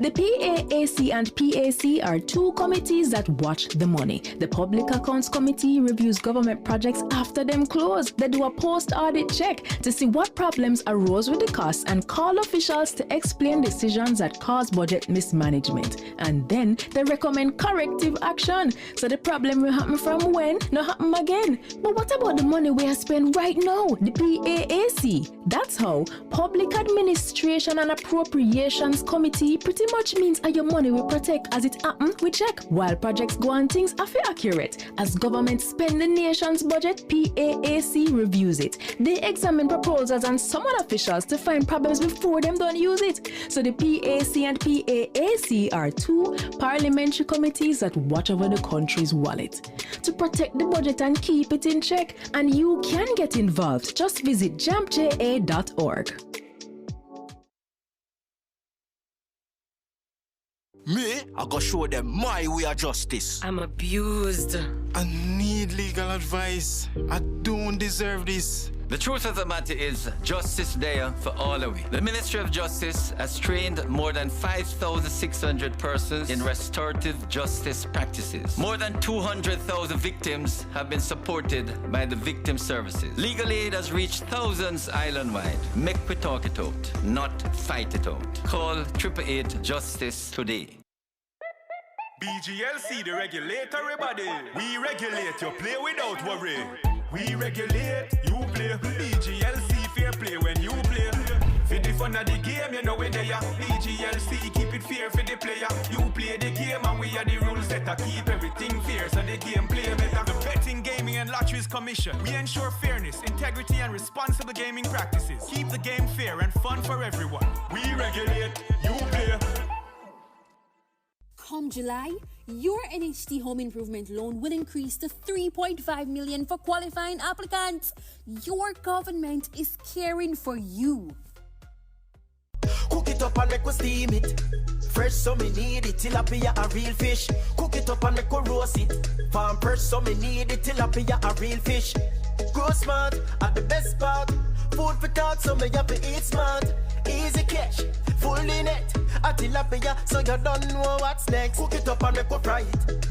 The PAAC and PAC are two committees that watch the money. The Public Accounts Committee reviews government projects after them close. They do a post-audit check to see what problems arose with the costs and call officials to explain decisions that cause budget mismanagement. And then they recommend corrective action. So the problem will happen from when, not happen again. But what about the money we are spending right now? The PAAC. That's how Public Administration and Appropriations Committee pretty much means how your money will protect as it happen, we check. While projects go on, things are fair accurate. As government spend the nation's budget, PAAC reviews it. They examine proposals and summon officials to find problems before them don't use it. So the PAC and PAAC are two parliamentary committees that watch over the country's wallet to protect the budget and keep it in check. And you can get involved. Just visit jampja.org. Me, I go show them my way of justice. I'm abused. I need legal advice. I don't deserve this. The truth of the matter is, justice there for all of it. The Ministry of Justice has trained more than 5,600 persons in restorative justice practices. More than 200,000 victims have been supported by the victim services. Legal aid has reached thousands island-wide. Make we talk it out, not fight it out. Call 888 Justice today. BGLC, the regulatory body. We regulate, you play without worry. We regulate, you play. BGLC, fair play when you play. For the fun of the game, you know where they are. BGLC, keep it fair for the player. You play the game and we are the rules that keep everything fair so the game play better. The Betting, Gaming and Lotteries Commission. We ensure fairness, integrity and responsible gaming practices. Keep the game fair and fun for everyone. We regulate, you play. Come July, your NHT home improvement loan will increase to $3.5 million for qualifying applicants. Your government is caring for you. Cook it up and make we steam it. Fresh so me need it, tilapia a real fish. Cook it up and make we roast it. Farm fresh so me need it, tilapia a real fish. Grow smart at the best part. Food for thought so me have to eat smart. Easy catch, fully net. A tilapia so you don't know what's next. Cook it up and make we fry it.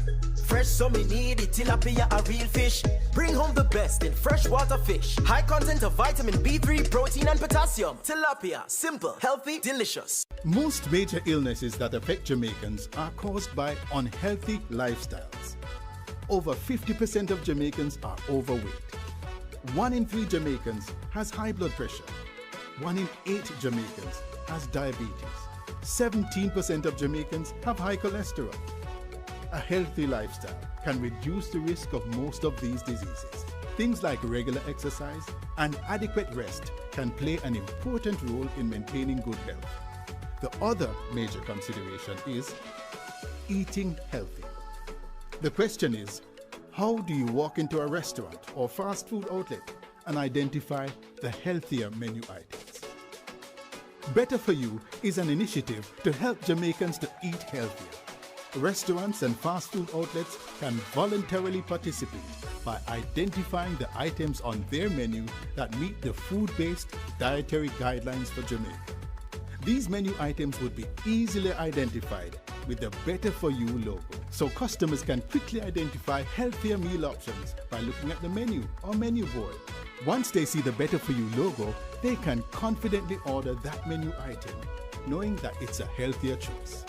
Fresh so me need it, tilapia a real fish. Bring home the best in freshwater fish. High content of vitamin B3, protein and potassium. Tilapia, simple, healthy, delicious. Most major illnesses that affect Jamaicans are caused by unhealthy lifestyles. Over 50% of Jamaicans are overweight. 1 in 3 Jamaicans has high blood pressure. 1 in 8 Jamaicans has diabetes. 17% of Jamaicans have high cholesterol. A healthy lifestyle can reduce the risk of most of these diseases. Things like regular exercise and adequate rest can play an important role in maintaining good health. The other major consideration is eating healthy. The question is, how do you walk into a restaurant or fast food outlet and identify the healthier menu items? Better For You is an initiative to help Jamaicans to eat healthier. Restaurants and fast food outlets can voluntarily participate by identifying the items on their menu that meet the food-based dietary guidelines for Jamaica. These menu items would be easily identified with the Better For You logo, so customers can quickly identify healthier meal options by looking at the menu or menu board. Once they see the Better For You logo, they can confidently order that menu item, knowing that it's a healthier choice.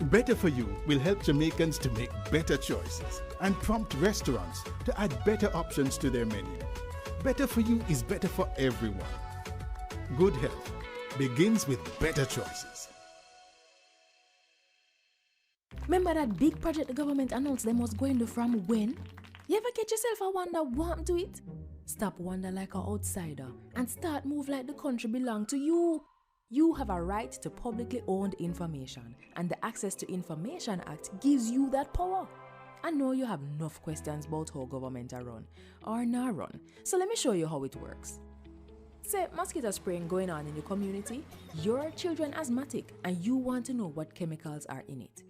Better For You will help Jamaicans to make better choices and prompt restaurants to add better options to their menu. Better For You is better for everyone. Good health begins with better choices. Remember that big project the government announced them was going to from when? You ever catch yourself a wonder what happened to it? Stop wonder like an outsider and start move like the country belong to you. You have a right to publicly owned information, and the Access to Information Act gives you that power. I know you have enough questions about how government are run or not run, so let me show you how it works. Say mosquito spraying going on in the community, your children asthmatic and you want to know what chemicals are in it.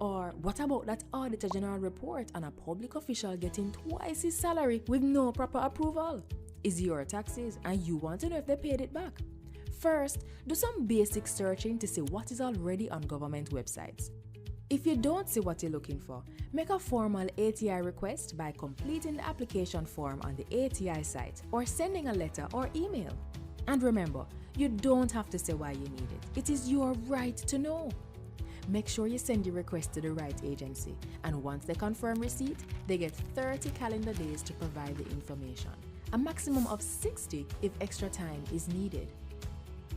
Or what about that Auditor General report on a public official getting twice his salary with no proper approval? Is your taxes and you want to know if they paid it back? First, do some basic searching to see what is already on government websites. If you don't see what you're looking for, make a formal ATI request by completing the application form on the ATI site or sending a letter or email. And remember, you don't have to say why you need it. It is your right to know. Make sure you send your request to the right agency, and once they confirm receipt, they get 30 calendar days to provide the information, a maximum of 60 if extra time is needed.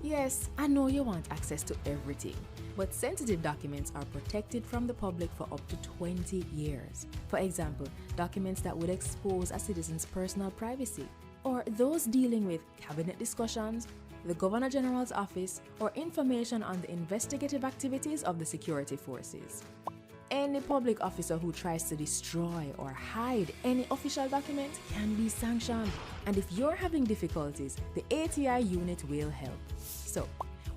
Yes, I know you want access to everything, but sensitive documents are protected from the public for up to 20 years. For example, documents that would expose a citizen's personal privacy, or those dealing with cabinet discussions, the Governor General's office, or information on the investigative activities of the security forces. Any public officer who tries to destroy or hide any official document can be sanctioned. And if you're having difficulties, the ATI unit will help. So,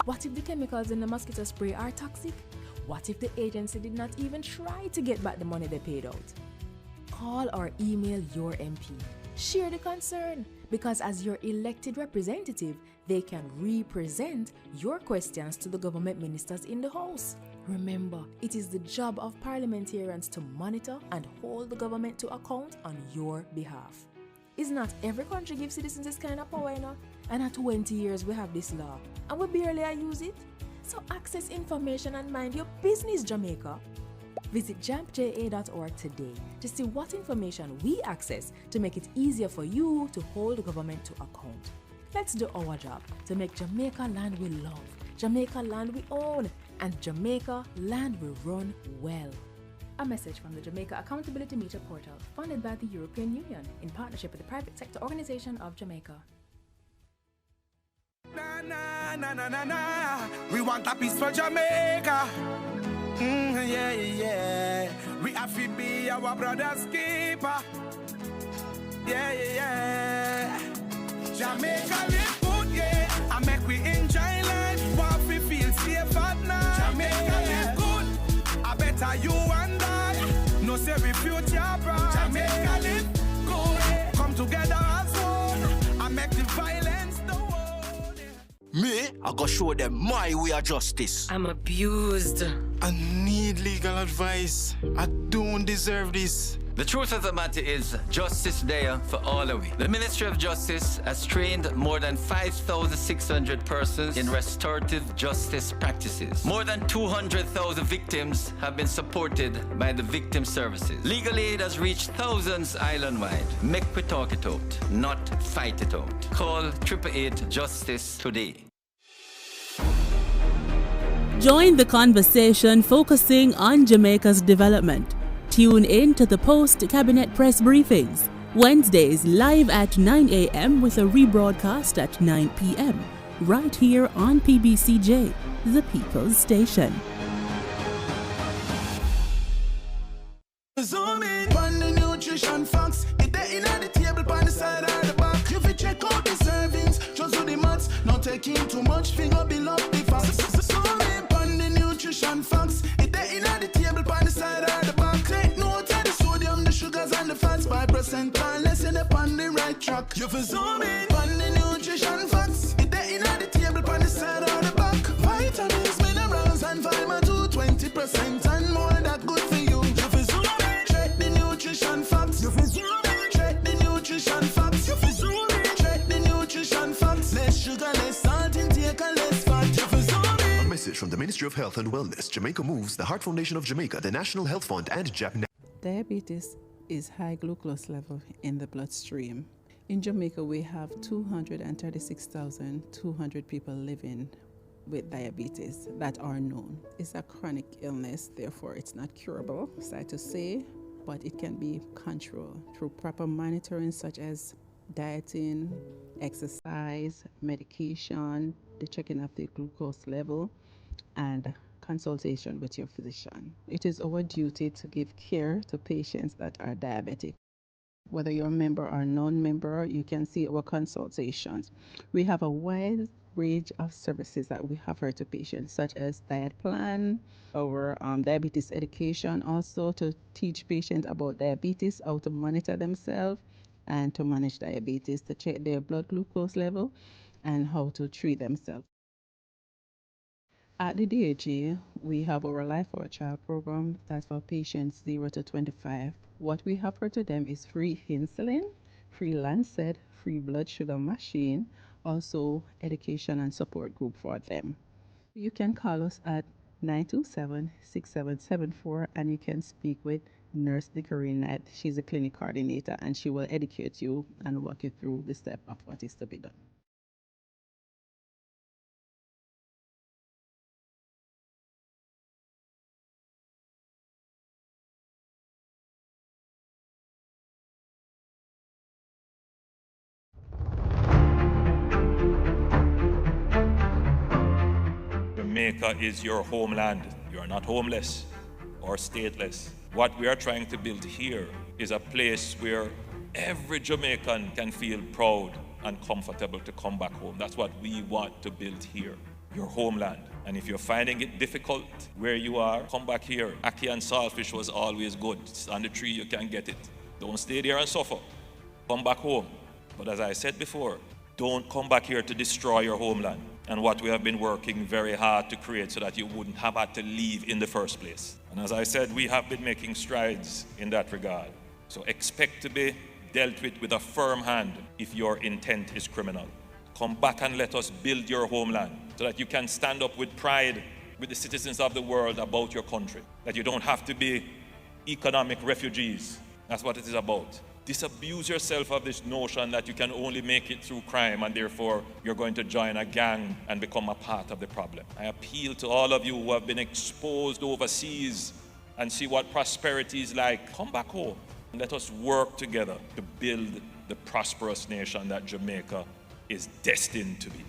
what if the chemicals in the mosquito spray are toxic? What if the agency did not even try to get back the money they paid out? Call or email your MP. Share the concern, because as your elected representative, they can represent your questions to the government ministers in the House. Remember, it is the job of parliamentarians to monitor and hold the government to account on your behalf. Is not every country gives citizens this kind of power, you know? And at 20 years we have this law, and we barely use it. So access information and mind your business, Jamaica. Visit jampja.org today to see what information we access to make it easier for you to hold the government to account. Let's do our job to make Jamaica land we love, Jamaica land we own, and Jamaica land we run well. A message from the Jamaica Accountability Meter Portal, funded by the European Union in partnership with the Private Sector Organization of Jamaica. Na, na, na, na, na, na. We want a peace for Jamaica. Yeah, yeah. We have to be our brother's keeper. Yeah, yeah. Jamaica live good, yeah. I make we enjoy life. What we feel safe at night. Jamaica live good. I better you and I. No say we future bright. Jamaica live good. Come together as one. I make the violence the world. Me, I go show them my way of justice. I'm abused. I need legal advice. I don't deserve this. The truth of the matter is, justice there for all of we. The Ministry of Justice has trained more than 5,600 persons in restorative justice practices. More than 200,000 victims have been supported by the victim services. Legal aid has reached thousands island-wide. Make we talk it out, not fight it out. Call 888 Justice today. Join the conversation focusing on Jamaica's development. Tune in to the post-cabinet press briefings, Wednesdays live at 9 a.m. with a rebroadcast at 9 p.m. right here on PBCJ, the People's Station. Zoom in on the nutrition facts. It there in the table on the side or the back. If you check out the servings, just do the maths. Not taking too much, finger below the facts. Zoom in on the nutrition facts. It there in the table on the side or the back. Take note of the sodium, the sugars and the fats. 5% or less in on the right track. You for zoom in on the nutrition facts. It there in the table on the side or the back. Vitamins, minerals and vitamin 2, 20% and more that good for you. You for zoom in. Check the nutrition facts. You for zoom in. Check the nutrition facts. You for zoom in. Check the nutrition facts. Less sugar, less salt intake and less fat. You for zoom in. A message from the Ministry of Health and Wellness, Jamaica Moves, the Heart Foundation of Jamaica, the National Health Fund, and Japan. Diabetes is high glucose level in the bloodstream. In Jamaica, we have 236,200 people living with diabetes that are known. It's a chronic illness, therefore it's not curable, sad to say, but it can be controlled through proper monitoring such as dieting, exercise, medication, the checking of the glucose level, and consultation with your physician. It is our duty to give care to patients that are diabetic. Whether you're a member or non-member, you can see our consultations. We have a wide range of services that we offer to patients, such as diet plan, our diabetes education, also to teach patients about diabetes, how to monitor themselves and to manage diabetes, to check their blood glucose level and how to treat themselves. At the DHE, we have our Life for a Child program that's for patients 0 to 25. What we offer to them is free insulin, free Lancet, free blood sugar machine, also education and support group for them. You can call us at 927-6774 and you can speak with Nurse Dickerine. She's a clinic coordinator and she will educate you and walk you through the step of what is to be done. Jamaica is your homeland. You are not homeless or stateless. What we are trying to build here is a place where every Jamaican can feel proud and comfortable to come back home. That's what we want to build here, your homeland. And if you're finding it difficult where you are, come back here. Ackee and saltfish was always good. It's on the tree, you can get it. Don't stay there and suffer. Come back home. But as I said before, don't come back here to destroy your homeland and what we have been working very hard to create so that you wouldn't have had to leave in the first place. And as I said, we have been making strides in that regard. So expect to be dealt with a firm hand if your intent is criminal. Come back and let us build your homeland so that you can stand up with pride with the citizens of the world about your country. That you don't have to be economic refugees. That's what it is about. Disabuse yourself of this notion that you can only make it through crime and therefore you're going to join a gang and become a part of the problem. I appeal to all of you who have been exposed overseas and see what prosperity is like. Come back home and let us work together to build the prosperous nation that Jamaica is destined to be.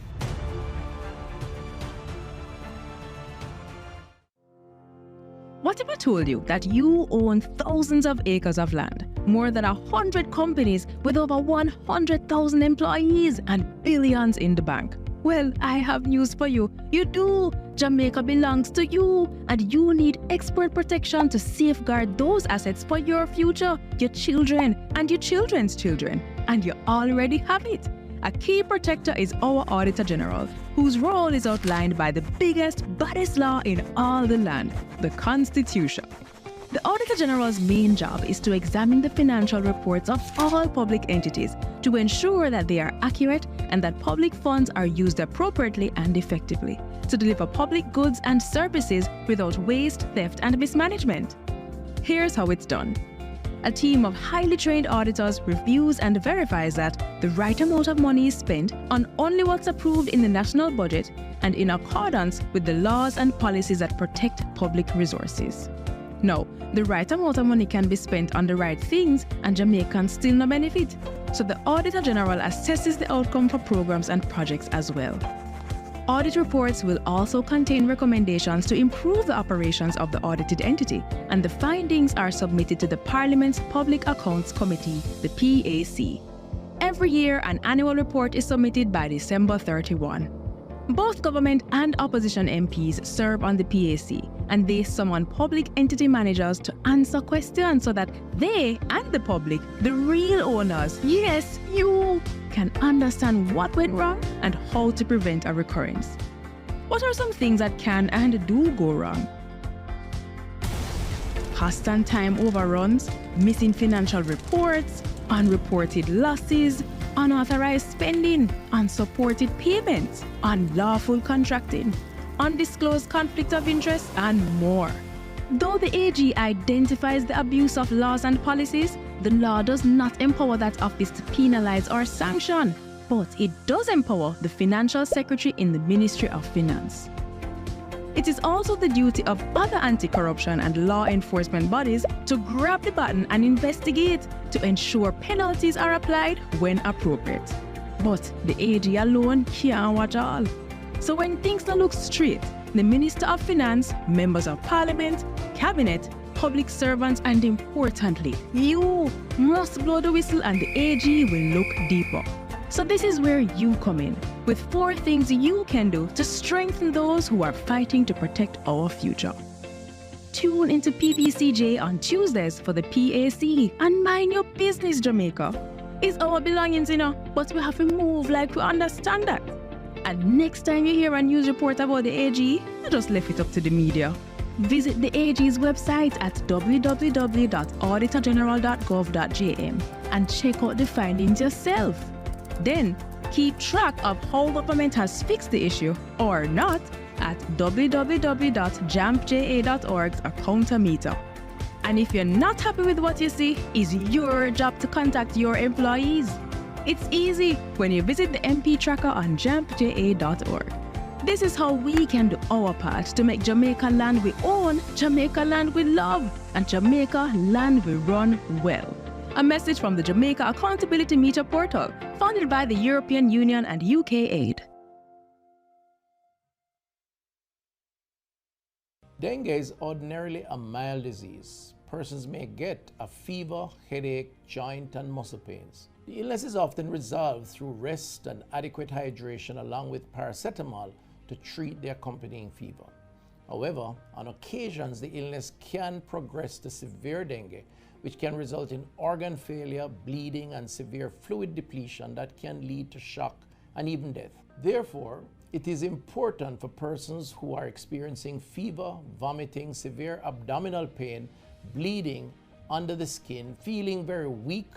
What if I told you that you own thousands of acres of land, more than 100 companies with over 100,000 employees and billions in the bank? Well, I have news for you. You do. Jamaica belongs to you, and you need expert protection to safeguard those assets for your future, your children, and your children's children. And you already have it. A key protector is our Auditor General, whose role is outlined by the biggest, baddest law in all the land, the Constitution. The Auditor General's main job is to examine the financial reports of all public entities to ensure that they are accurate and that public funds are used appropriately and effectively to deliver public goods and services without waste, theft, and mismanagement. Here's how it's done. A team of highly trained auditors reviews and verifies that the right amount of money is spent on only what's approved in the national budget and in accordance with the laws and policies that protect public resources. Now, the right amount of money can be spent on the right things and Jamaicans still no benefit. So the Auditor General assesses the outcome for programs and projects as well. Audit reports will also contain recommendations to improve the operations of the audited entity, and the findings are submitted to the Parliament's Public Accounts Committee, the PAC. Every year, an annual report is submitted by December 31. Both government and opposition MPs serve on the PAC, and they summon public entity managers to answer questions so that they and the public, the real owners, yes, you, can understand what went wrong and how to prevent a recurrence. What are some things that can and do go wrong? Cost and time overruns, missing financial reports, unreported losses, unauthorized spending, unsupported payments, unlawful contracting, undisclosed conflict of interest, and more. Though the AG identifies the abuse of laws and policies, the law does not empower that office to penalize or sanction, but it does empower the Financial Secretary in the Ministry of Finance. It is also the duty of other anti-corruption and law enforcement bodies to grab the baton and investigate to ensure penalties are applied when appropriate. But the AG alone can't watch all. So when things don't look straight, the Minister of Finance, members of Parliament, Cabinet, public servants, and importantly, you must blow the whistle and the AG will look deeper. So this is where you come in, with 4 things you can do to strengthen those who are fighting to protect our future. Tune into PBCJ on Tuesdays for the PAC and mind your business, Jamaica. It's our belongings, but we have to move like we understand that. And next time you hear a news report about the AG, you just left it up to the media. Visit the AG's website at www.auditorgeneral.gov.jm and check out the findings yourself. Then, keep track of how government has fixed the issue or not at www.jampja.org's accountometer. And if you're not happy with what you see, it's your job to contact your employees. It's easy when you visit the MP tracker on jampja.org. This is how we can do our part to make Jamaica land we own, Jamaica land we love, and Jamaica land we run well. A message from the Jamaica Accountability Meter portal, funded by the European Union and UK Aid. Dengue is ordinarily a mild disease. Persons may get a fever, headache, joint and muscle pains. The illness is often resolved through rest and adequate hydration along with paracetamol to treat the accompanying fever. However, on occasions the illness can progress to severe dengue, which can result in organ failure, bleeding and severe fluid depletion that can lead to shock and even death. Therefore, it is important for persons who are experiencing fever, vomiting, severe abdominal pain, bleeding under the skin, feeling very weak,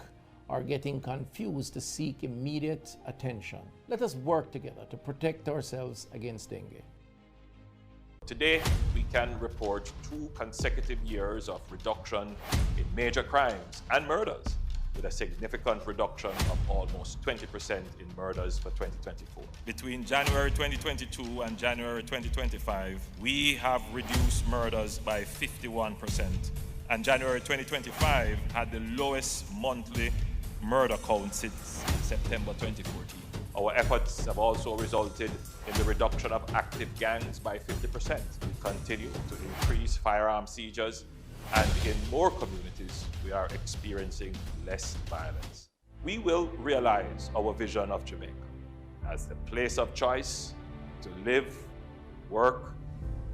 or getting confused to seek immediate attention. Let us work together to protect ourselves against dengue. Today, we can report 2 consecutive years of reduction in major crimes and murders, with a significant reduction of almost 20% in murders for 2024. Between January 2022 and January 2025, we have reduced murders by 51%, and January 2025 had the lowest monthly murder count since September 2014. Our efforts have also resulted in the reduction of active gangs by 50%. We continue to increase firearm seizures, and in more communities, we are experiencing less violence. We will realize our vision of Jamaica as the place of choice to live, work,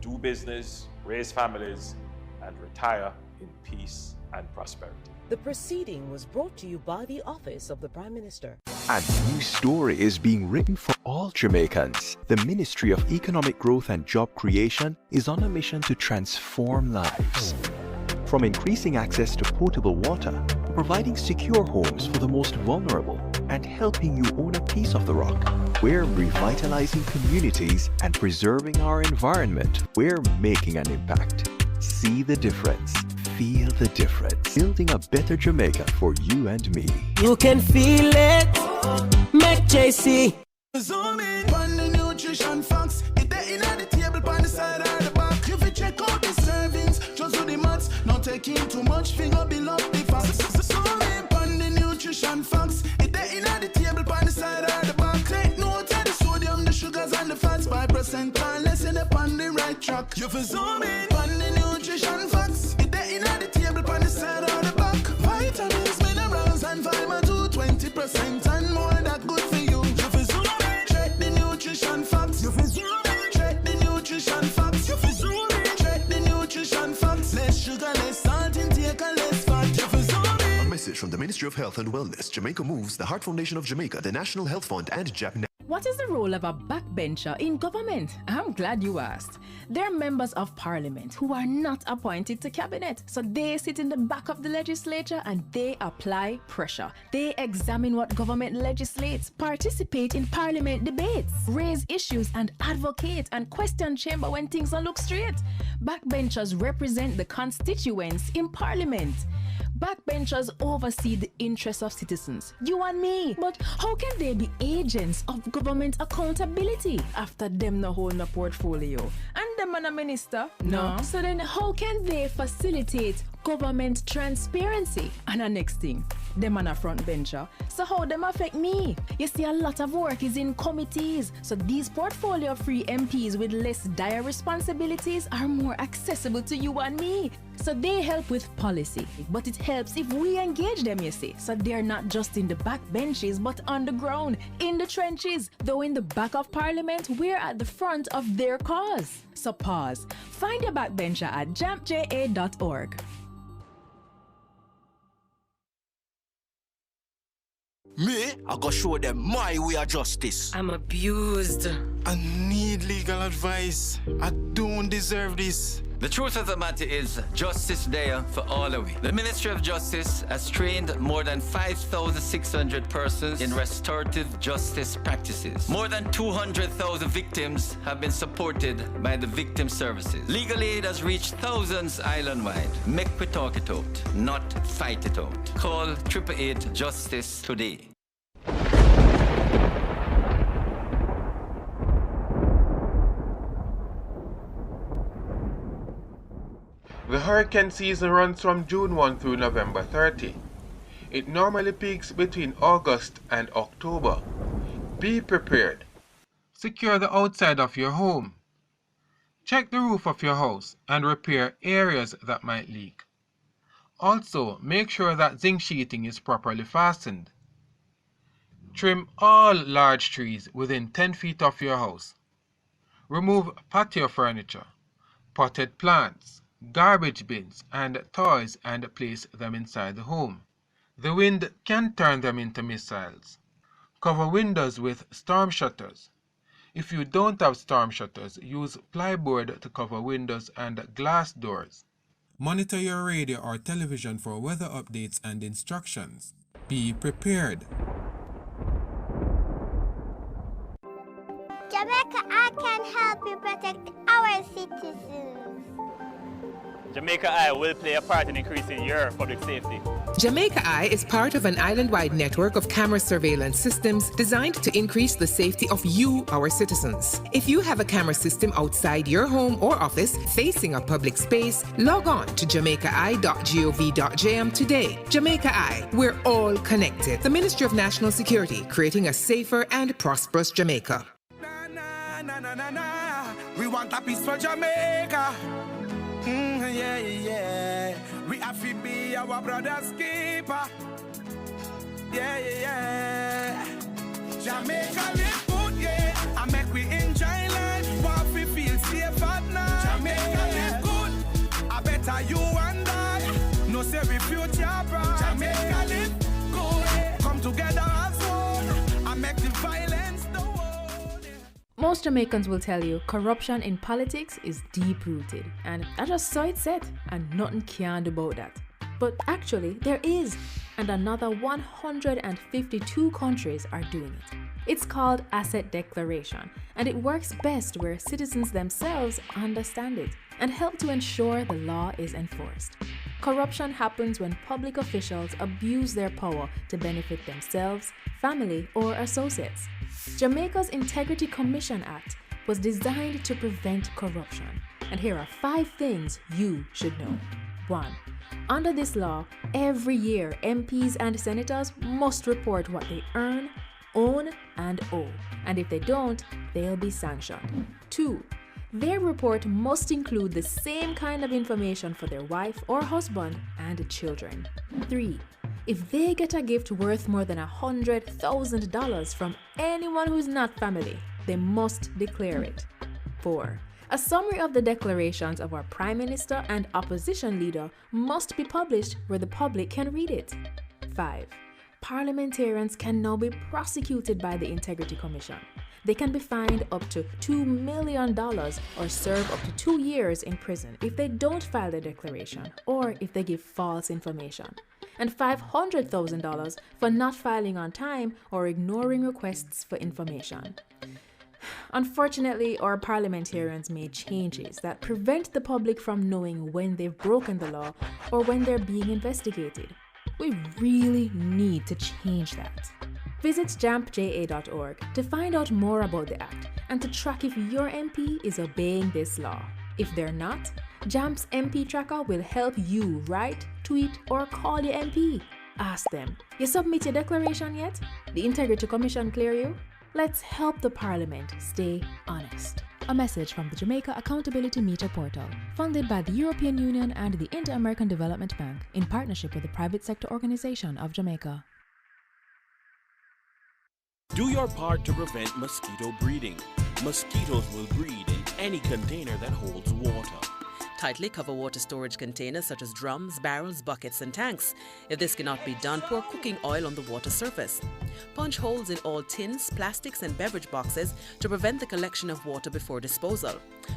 do business, raise families, and retire in peace and prosperity. The proceeding was brought to you by the Office of the Prime Minister. A new story is being written for all Jamaicans. The Ministry of Economic Growth and Job Creation is on a mission to transform lives. From increasing access to potable water, to providing secure homes for the most vulnerable, and helping you own a piece of the rock. We're revitalizing communities and preserving our environment. We're making an impact. See the difference. Feel the difference. Building a better Jamaica for you and me. You can feel it. Make JC. Zoom in on the nutrition facts. It there in the table on the side or the back. You fi check out the servings. Just do the maths. Not taking too much. Finger below the facts. Zoom in on the nutrition facts. It there in the table on the side or the back. Take note of the sodium, the sugars and the fats by percent. And let's end up on the right track. You fi zoom in on the nutrition facts. It there in the table on the side or the back. Vitamins, minerals and vitamin 2, 20% and more that good for you. You fi zoom in. Check the nutrition facts. You fi zoom in. Check the nutrition facts. You fi zoom in. Check the nutrition facts. Less sugar, less salt intake and less fat. You fi zoom in. A message from the Ministry of Health and Wellness, Jamaica Moves, the Heart Foundation of Jamaica, the National Health Fund, and JAP. What is the role of a backbencher in government? I'm glad you asked. They're members of parliament who are not appointed to cabinet. So they sit in the back of the legislature and they apply pressure. They examine what government legislates, participate in parliament debates, raise issues and advocate and question chamber when things don't look straight. Backbenchers represent the constituents in parliament. Backbenchers oversee the interests of citizens, you and me. But how can they be agents of government accountability after them no hold a portfolio? And them and a minister? No. So then how can they facilitate government transparency? And the next thing, them and a front bencher. So how them affect me? You see, a lot of work is in committees. So these portfolio-free MPs with less dire responsibilities are more accessible to you and me. So they help with policy, but it helps if we engage them, you see. So they're not just in the back benches, but on the ground, in the trenches. Though in the back of parliament, we're at the front of their cause. So pause. Find your backbencher at jampja.org. Me, I go show them my way of justice. I'm abused. I need legal advice. I don't deserve this. The truth of the matter is, justice there for all of we. The Ministry of Justice has trained more than 5,600 persons in restorative justice practices. More than 200,000 victims have been supported by the victim services. Legal aid has reached thousands island-wide. Make we talk it out, not fight it out. Call 888 Justice today. The hurricane season runs from June 1 through November 30. It normally peaks between August and October. Be prepared. Secure the outside of your home. Check the roof of your house and repair areas that might leak. Also, make sure that zinc sheeting is properly fastened. Trim all large trees within 10 feet of your house. Remove patio furniture, potted plants, garbage bins and toys and place them inside the home. The wind can turn them into missiles. Cover windows with storm shutters. If you don't have storm shutters, use plyboard to cover windows and glass doors. Monitor your radio or television for weather updates and instructions. Be prepared. Jamaica, I can help you protect our citizens. Jamaica Eye will play a part in increasing your public safety. Jamaica Eye is part of an island-wide network of camera surveillance systems designed to increase the safety of you, our citizens. If you have a camera system outside your home or office facing a public space, log on to jamaicai.gov.jm today. Jamaica Eye, we're all connected. The Ministry of National Security, creating a safer and prosperous Jamaica. We want a peace for Jamaica. Yeah. We have to be our brother's keeper. Yeah. Jamaica live good, yeah. I make we enjoy life. What we feel safe at night. Jamaica live good. I better you and I. No say we future bright. Jamaica live good. Come together as one. I make the violence the one. Most Jamaicans will tell you corruption in politics is deep-rooted, and I just saw it said, and nothing can do about that. But actually, there is, and another 152 countries are doing it. It's called asset declaration, and it works best where citizens themselves understand it and help to ensure the law is enforced. Corruption happens when public officials abuse their power to benefit themselves, family, or associates. Jamaica's Integrity Commission Act was designed to prevent corruption, and here are 5 things you should know. 1. Under this law, every year MPs and senators must report what they earn, own, and owe, and if they don't, they'll be sanctioned. 2. Their report must include the same kind of information for their wife or husband and children. 3. If they get a gift worth more than $100,000 from anyone who's not family, they must declare it. 4. A summary of the declarations of our Prime Minister and opposition leader must be published where the public can read it. 5. Parliamentarians can now be prosecuted by the Integrity Commission. They can be fined up to $2 million or serve up to 2 years in prison if they don't file their declaration or if they give false information, and $500,000 for not filing on time or ignoring requests for information. Unfortunately, our parliamentarians made changes that prevent the public from knowing when they've broken the law or when they're being investigated. We really need to change that. Visit jampja.org to find out more about the Act and to track if your MP is obeying this law. If they're not, JAMP's MP Tracker will help you write, tweet, or call your MP. Ask them, you submit your declaration yet? The Integrity Commission clear you? Let's help the Parliament stay honest. A message from the Jamaica Accountability Meter Portal, funded by the European Union and the Inter-American Development Bank in partnership with the Private Sector Organization of Jamaica. Do your part to prevent mosquito breeding. Mosquitoes will breed in any container that holds water. Tightly cover water storage containers such as drums, barrels, buckets and tanks. If this cannot be done, pour cooking oil on the water surface. Punch holes in all tins, plastics and beverage boxes to prevent the collection of water before disposal.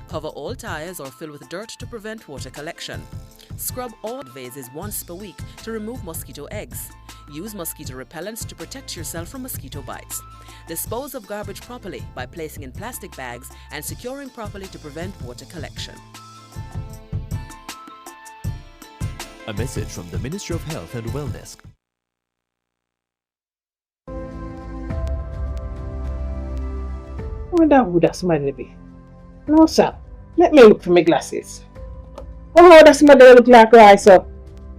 Cover all tires or fill with dirt to prevent water collection. Scrub all vases once per week to remove mosquito eggs. Use mosquito repellents to protect yourself from mosquito bites. Dispose of garbage properly by placing in plastic bags and securing properly to prevent water collection. A message from the Ministry of Health and Wellness. I wonder who that somebody be. No, sir. Let me look for my glasses. Oh, that somebody look like Roy, sir.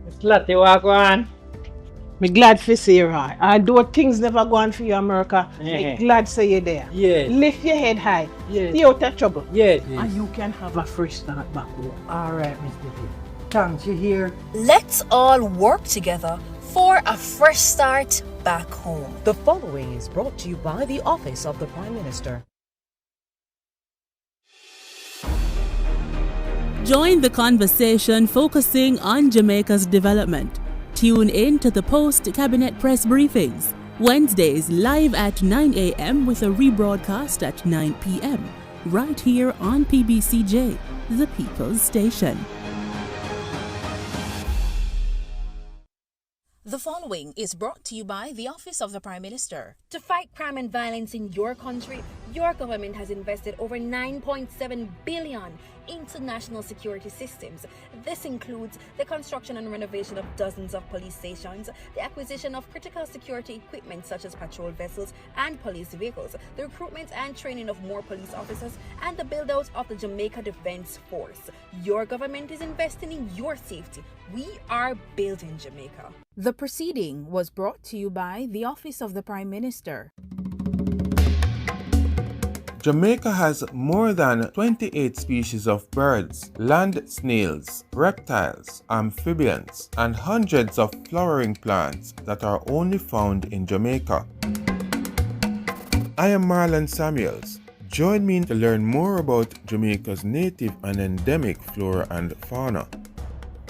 It's Lottie, walk on. Me glad for see you, Roy. Although things never go on for you, America, me glad say you there. Yes. Lift your head high. Yes. Stay out of trouble. Yes. And you can have a fresh start back home. All right, Mr. P. Thanks, you hear? Let's all work together for a fresh start back home. The following is brought to you by the Office of the Prime Minister. Join the conversation focusing on Jamaica's development. Tune in to the post-cabinet press briefings, Wednesdays live at 9 a.m. with a rebroadcast at 9 p.m. right here on PBCJ, the People's Station. The following is brought to you by the Office of the Prime Minister. To fight crime and violence in your country, your government has invested over $9.7 billion into national security systems. This includes the construction and renovation of dozens of police stations, the acquisition of critical security equipment such as patrol vessels and police vehicles, the recruitment and training of more police officers, and the build-out of the Jamaica Defence Force. Your government is investing in your safety. We are building Jamaica. The proceeding was brought to you by the Office of the Prime Minister. Jamaica has more than 28 species of birds, land snails, reptiles, amphibians, and hundreds of flowering plants that are only found in Jamaica. I am Marlon Samuels. Join me to learn more about Jamaica's native and endemic flora and fauna.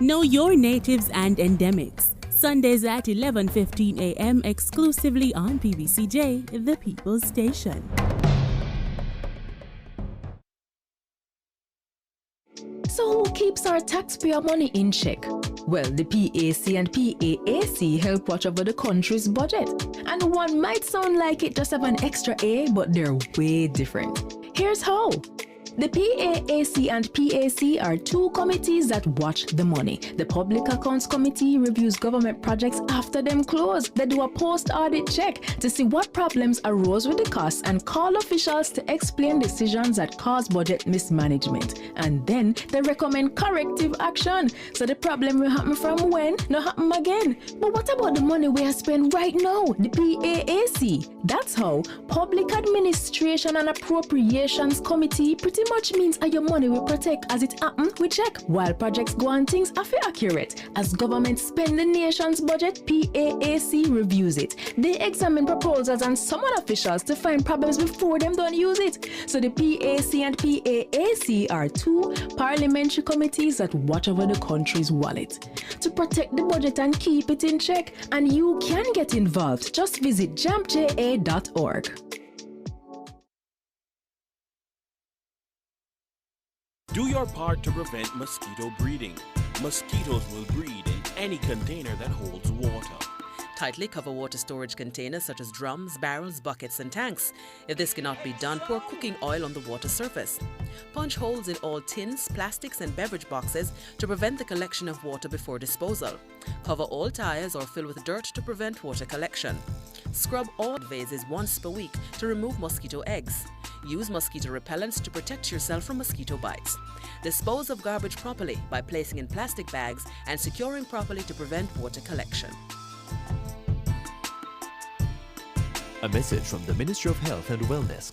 Know your natives and endemics. Sundays at 11:15 a.m. exclusively on PBCJ, the People's Station. So who keeps our taxpayer money in check? Well, the PAC and PAAC help watch over the country's budget. And one might sound like it just have an extra A, but they're way different. Here's how. The PAAC and PAC are two committees that watch the money. The Public Accounts Committee reviews government projects after them close. They do a post-audit check to see what problems arose with the costs and call officials to explain decisions that cause budget mismanagement. And then they recommend corrective action. So the problem will happen from when, not happen again. But what about the money we are spending right now? The PAAC. That's how Public Administration and Appropriations Committee pretty much means your money will protect as it happen, we check. While projects go on, things are accurate. As government spend the nation's budget, PAAC reviews it. They examine proposals and summon officials to find problems before them don't use it. So the PAC and PAAC are two parliamentary committees that watch over the country's wallet to protect the budget and keep it in check. And you can get involved. Just visit jampja.org. Do your part to prevent mosquito breeding. Mosquitoes will breed in any container that holds water. Tightly cover water storage containers such as drums, barrels, buckets and tanks. If this cannot be done, pour cooking oil on the water surface. Punch holes in all tins, plastics and beverage boxes to prevent the collection of water before disposal. Cover all tires or fill with dirt to prevent water collection. Scrub all vases once per week to remove mosquito eggs. Use mosquito repellents to protect yourself from mosquito bites. Dispose of garbage properly by placing in plastic bags and securing properly to prevent water collection. A message from the Ministry of Health and Wellness.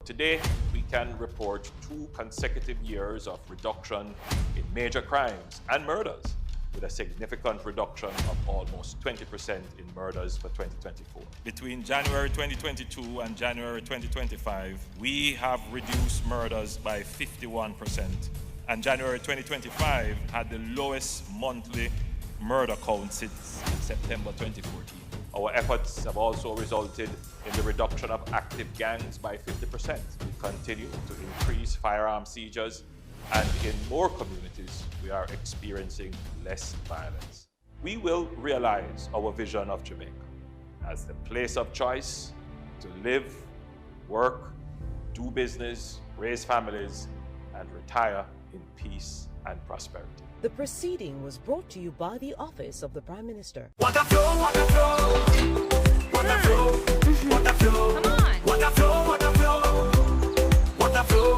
Today, we can report 2 consecutive years of reduction in major crimes and murders. with a significant reduction of almost 20% in murders for 2024. Between January 2022 and January 2025, we have reduced murders by 51%, and January 2025 had the lowest monthly murder count since September 2014. Our efforts have also resulted in the reduction of active gangs by 50%. We continue to increase firearm seizures, and in more communities, we are experiencing less violence. We will realize our vision of Jamaica as the place of choice to live, work, do business, raise families, and retire in peace and prosperity. The proceeding was brought to you by the Office of the Prime Minister. What a flow, what a flow, what a flow, what a flow, come on. What a flow, what a flow, what a flow,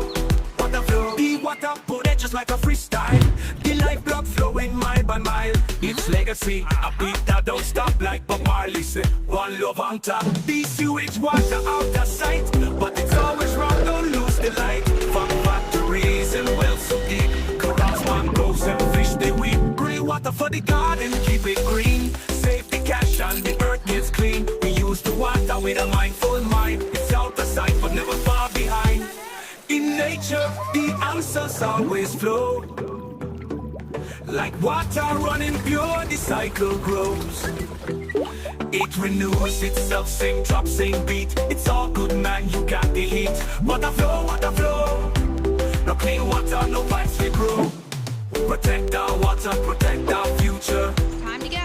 what a flow. The water put it just like a freestyle. The lifeblood flowing mile by mile. It's legacy, a beat that don't stop like Bob Marley said. One love on top. The sewage water out of sight, but it's always wrong. Don't lose the light. From factories and wells so deep. Corals, mangroves and fish they weep. Green water for the garden, keep it green. Save the cash and the earth gets clean. We use the water with a mindful mind. It's out of sight but never far behind. In nature, the answers always flow. Like water running pure, the cycle grows. It renews itself, same drop, same beat. It's all good, man, you got the heat. Water flow, water flow. No clean water, no pipes we grow. Protect our water, protect our future. Time to go.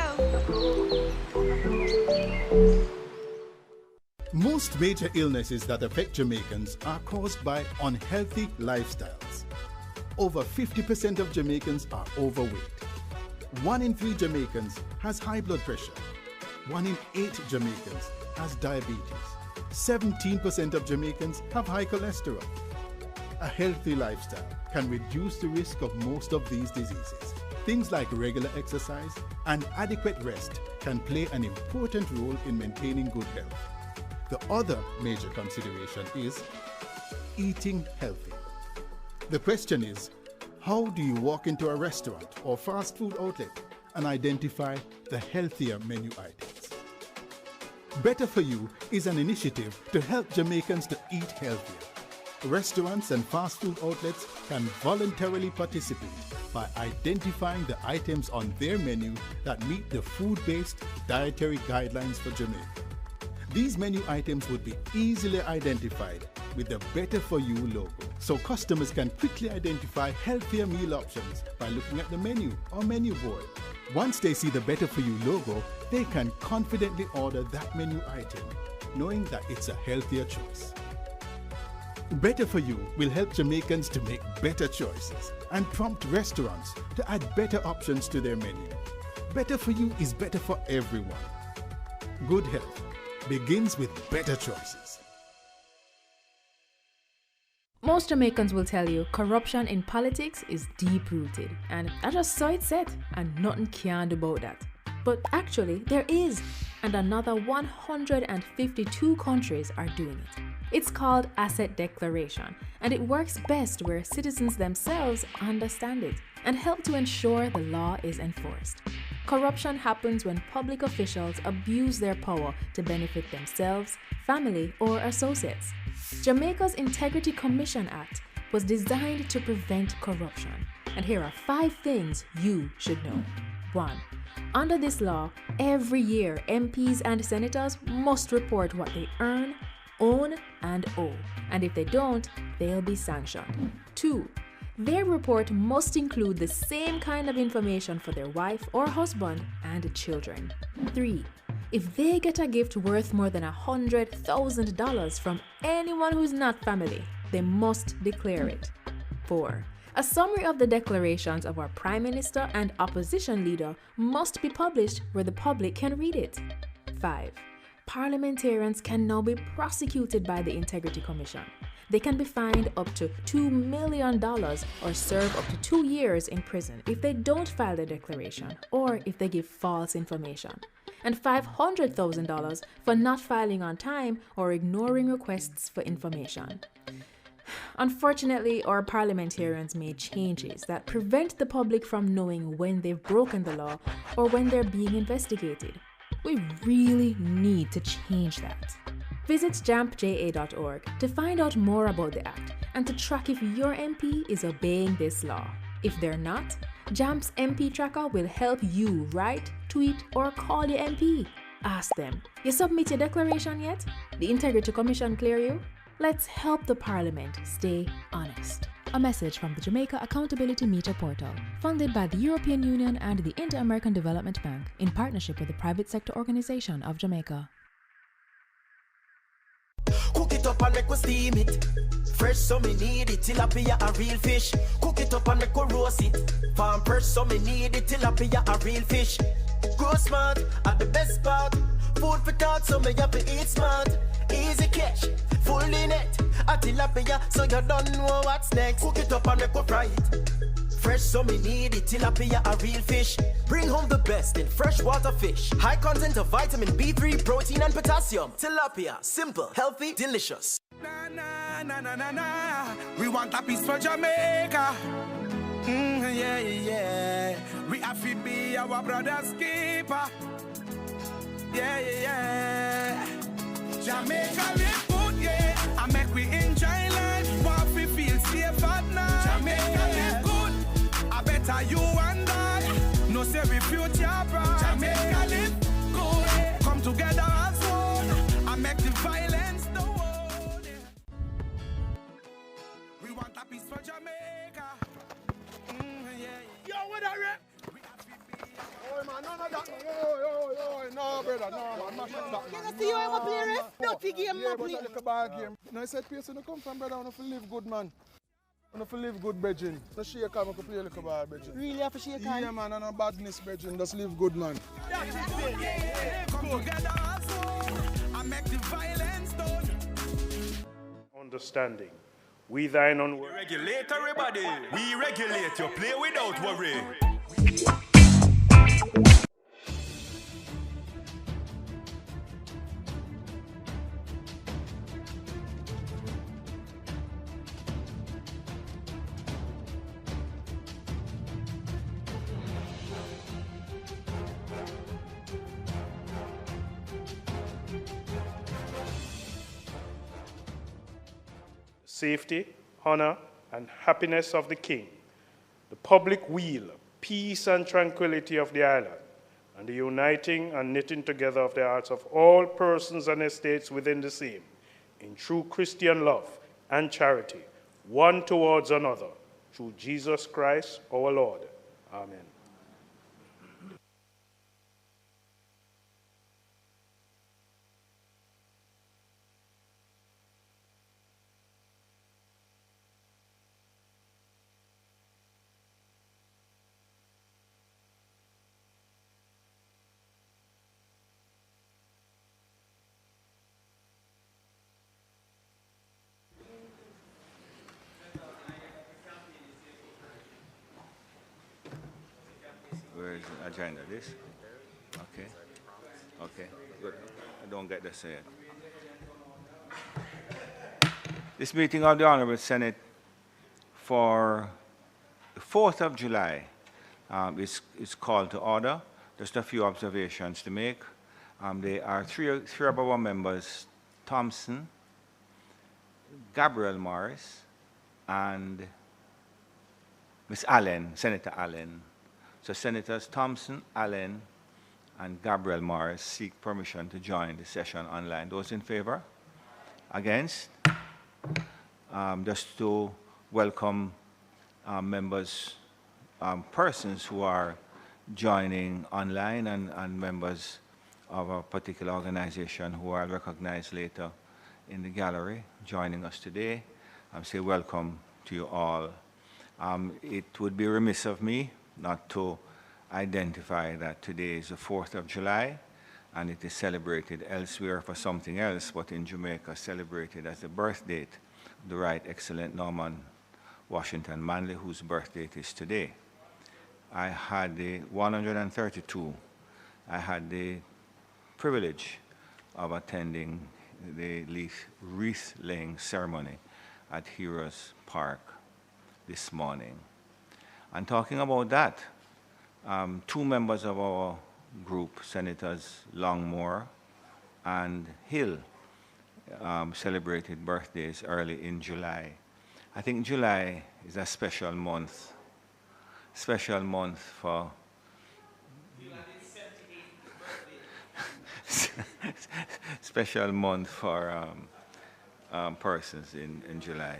Most major illnesses that affect Jamaicans are caused by unhealthy lifestyles. Over 50% of Jamaicans are overweight. 1 in 3 Jamaicans has high blood pressure. 1 in 8 Jamaicans has diabetes. 17% of Jamaicans have high cholesterol. A healthy lifestyle can reduce the risk of most of these diseases. Things like regular exercise and adequate rest can play an important role in maintaining good health. The other major consideration is eating healthy. The question is, how do you walk into a restaurant or fast food outlet and identify the healthier menu items? Better For You is an initiative to help Jamaicans to eat healthier. Restaurants and fast food outlets can voluntarily participate by identifying the items on their menu that meet the food-based dietary guidelines for Jamaica. These menu items would be easily identified with the Better For You logo, so customers can quickly identify healthier meal options by looking at the menu or menu board. Once they see the Better For You logo, they can confidently order that menu item, knowing that it's a healthier choice. Better For You will help Jamaicans to make better choices and prompt restaurants to add better options to their menu. Better For You is better for everyone. Good health begins with better choices. Most Jamaicans will tell you corruption in politics is deep-rooted, and I just saw it set, and nothing can do about that. But actually, there is, and another 152 countries are doing it. It's called asset declaration, and it works best where citizens themselves understand it and help to ensure the law is enforced. Corruption happens when public officials abuse their power to benefit themselves, family, or associates. Jamaica's Integrity Commission Act was designed to prevent corruption, and here are 5 things you should know. 1. Under this law, every year MPs and senators must report what they earn, own, and owe, and if they don't, they'll be sanctioned. 2. Their report must include the same kind of information for their wife or husband and children. 3. If they get a gift worth more than $100,000 from anyone who's not family, they must declare it. 4. A summary of the declarations of our Prime Minister and opposition leader must be published where the public can read it. 5. Parliamentarians can now be prosecuted by the Integrity Commission. They can be fined up to $2 million or serve up to 2 years in prison if they don't file their declaration or if they give false information, and $500,000 for not filing on time or ignoring requests for information. Unfortunately, our parliamentarians made changes that prevent the public from knowing when they've broken the law or when they're being investigated. We really need to change that. Visit jampja.org to find out more about the Act and to track if your MP is obeying this law. If they're not, JAMP's MP Tracker will help you write, tweet, or call your MP. Ask them, you submit your declaration yet? The Integrity Commission clear you? Let's help the Parliament stay honest. A message from the Jamaica Accountability Meter Portal, funded by the European Union and the Inter-American Development Bank in partnership with the Private Sector Organization of Jamaica. Cook it up and make we steam it. Fresh so me need it, tilapia a real fish. Cook it up and make we roast it. Farm fresh so me need it, tilapia a real fish. Grow smart at the best part. Food for thought so me have to eat smart. Easy catch, fully net. A tilapia so you don't know what's next. Cook it up and make we fry it. Fresh so me need it, tilapia a real fish. Bring home the best in freshwater fish. High content of vitamin B3, protein and potassium. Tilapia, simple, healthy, delicious. Na na na na na. We want a piece for Jamaica. Yeah, yeah. We have to be our brother's keeper. Yeah, yeah. Jamaica live good, yeah. I make we enjoy life. Want we feel safe at night. Jamaica live good. I better you and I. No say we future bright. Jamaica live good. Come together as one. I make the violence the world. We want a piece for Jamaica. Yo, what are you? Oh man, none of that. Yo, no brother, no man, mash up that man. You see you ever play ref? Dirty game, yeah, but like a bad game. No, I said place you come from brother, I want to live good man. I want to live good brethren. No shake hand, I want to play like a bad brethren. Really have to shake hand? Yeah man, and no badness brethren, just live good man. Come together as one. I make the violence done. Understanding. We thine on We regulate everybody. We regulate you. Play without worry. Safety, honor, and happiness of the King, the public weal, peace and tranquility of the island, and the uniting and knitting together of the hearts of all persons and estates within the same, in true Christian love and charity, one towards another, through Jesus Christ our Lord. Amen. Where is the agenda? This? Okay. Okay, good. I don't get this yet. This meeting of the Honorable Senate for the 4th of July is called to order. Just a few observations to make. There are three of our members, Thompson, Gabriel Morris, and Ms. Allen, Senator Allen. So Senators Thompson, Allen, and Gabriel Morris seek permission to join the session online. Those in favor? Against? Just to welcome members, persons who are joining online and members of a particular organization who I'll recognize later in the gallery joining us today. Say welcome to you all. It would be remiss of me not to identify that today is the 4th of July and it is celebrated elsewhere for something else, but in Jamaica celebrated as the birth date of the Right Excellent Norman Washington Manley, whose birth date is today. I had the 132. I had the privilege of attending the wreath-laying ceremony at Heroes Park this morning. And talking about that, two members of our group, Senators Longmore and Hill, celebrated birthdays early in July. I think July is a special month for special month for persons in July.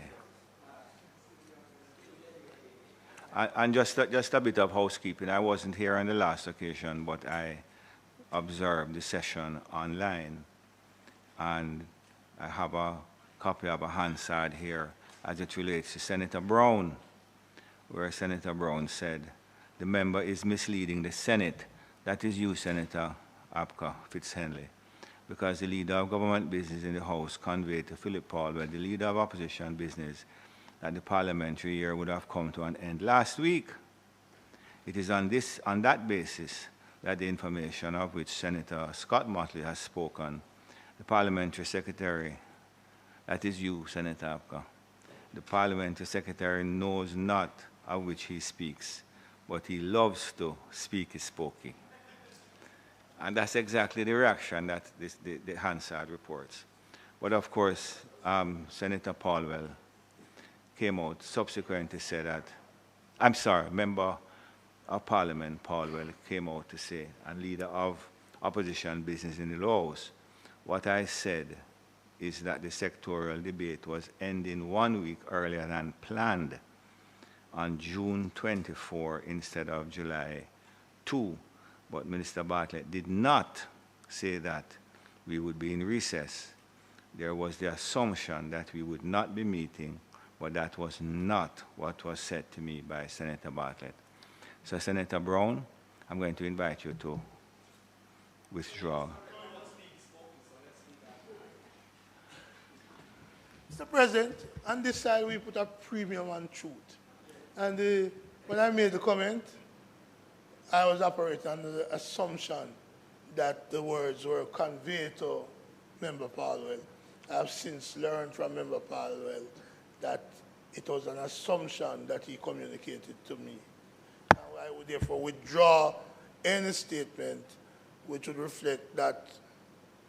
And just a bit of housekeeping. I wasn't here on the last occasion, but I observed the session online, and I have a copy of a Hansard here as it relates to Senator Brown, where Senator Brown said, the member is misleading the Senate. That is you, Senator Apka Fitzhenley, because the leader of government business in the House conveyed to Philip Paulwell, the leader of opposition business, that the parliamentary year would have come to an end last week. It is on that basis that the information of which Senator Scott Motley has spoken, the parliamentary secretary, that is you, Senator Apka, the parliamentary secretary knows not of which he speaks, but he loves to speak his spokey. And that's exactly the reaction that the Hansard reports. But of course, Senator Paulwell came out subsequently to say that, I'm sorry, Member of Parliament Paulwell came out to say, and leader of opposition business in the House, what I said is that the sectorial debate was ending 1 week earlier than planned on June 24 instead of July 2. But Minister Bartlett did not say that we would be in recess. There was the assumption that we would not be meeting, but that was not what was said to me by Senator Bartlett. So, Senator Brown, I'm going to invite you to withdraw. Mr. President, on this side we put a premium on truth. And when I made the comment, I was operating under the assumption that the words were conveyed to Member Paulwell. I have since learned from Member Paulwell that it was an assumption that he communicated to me. Now, I would therefore withdraw any statement which would reflect that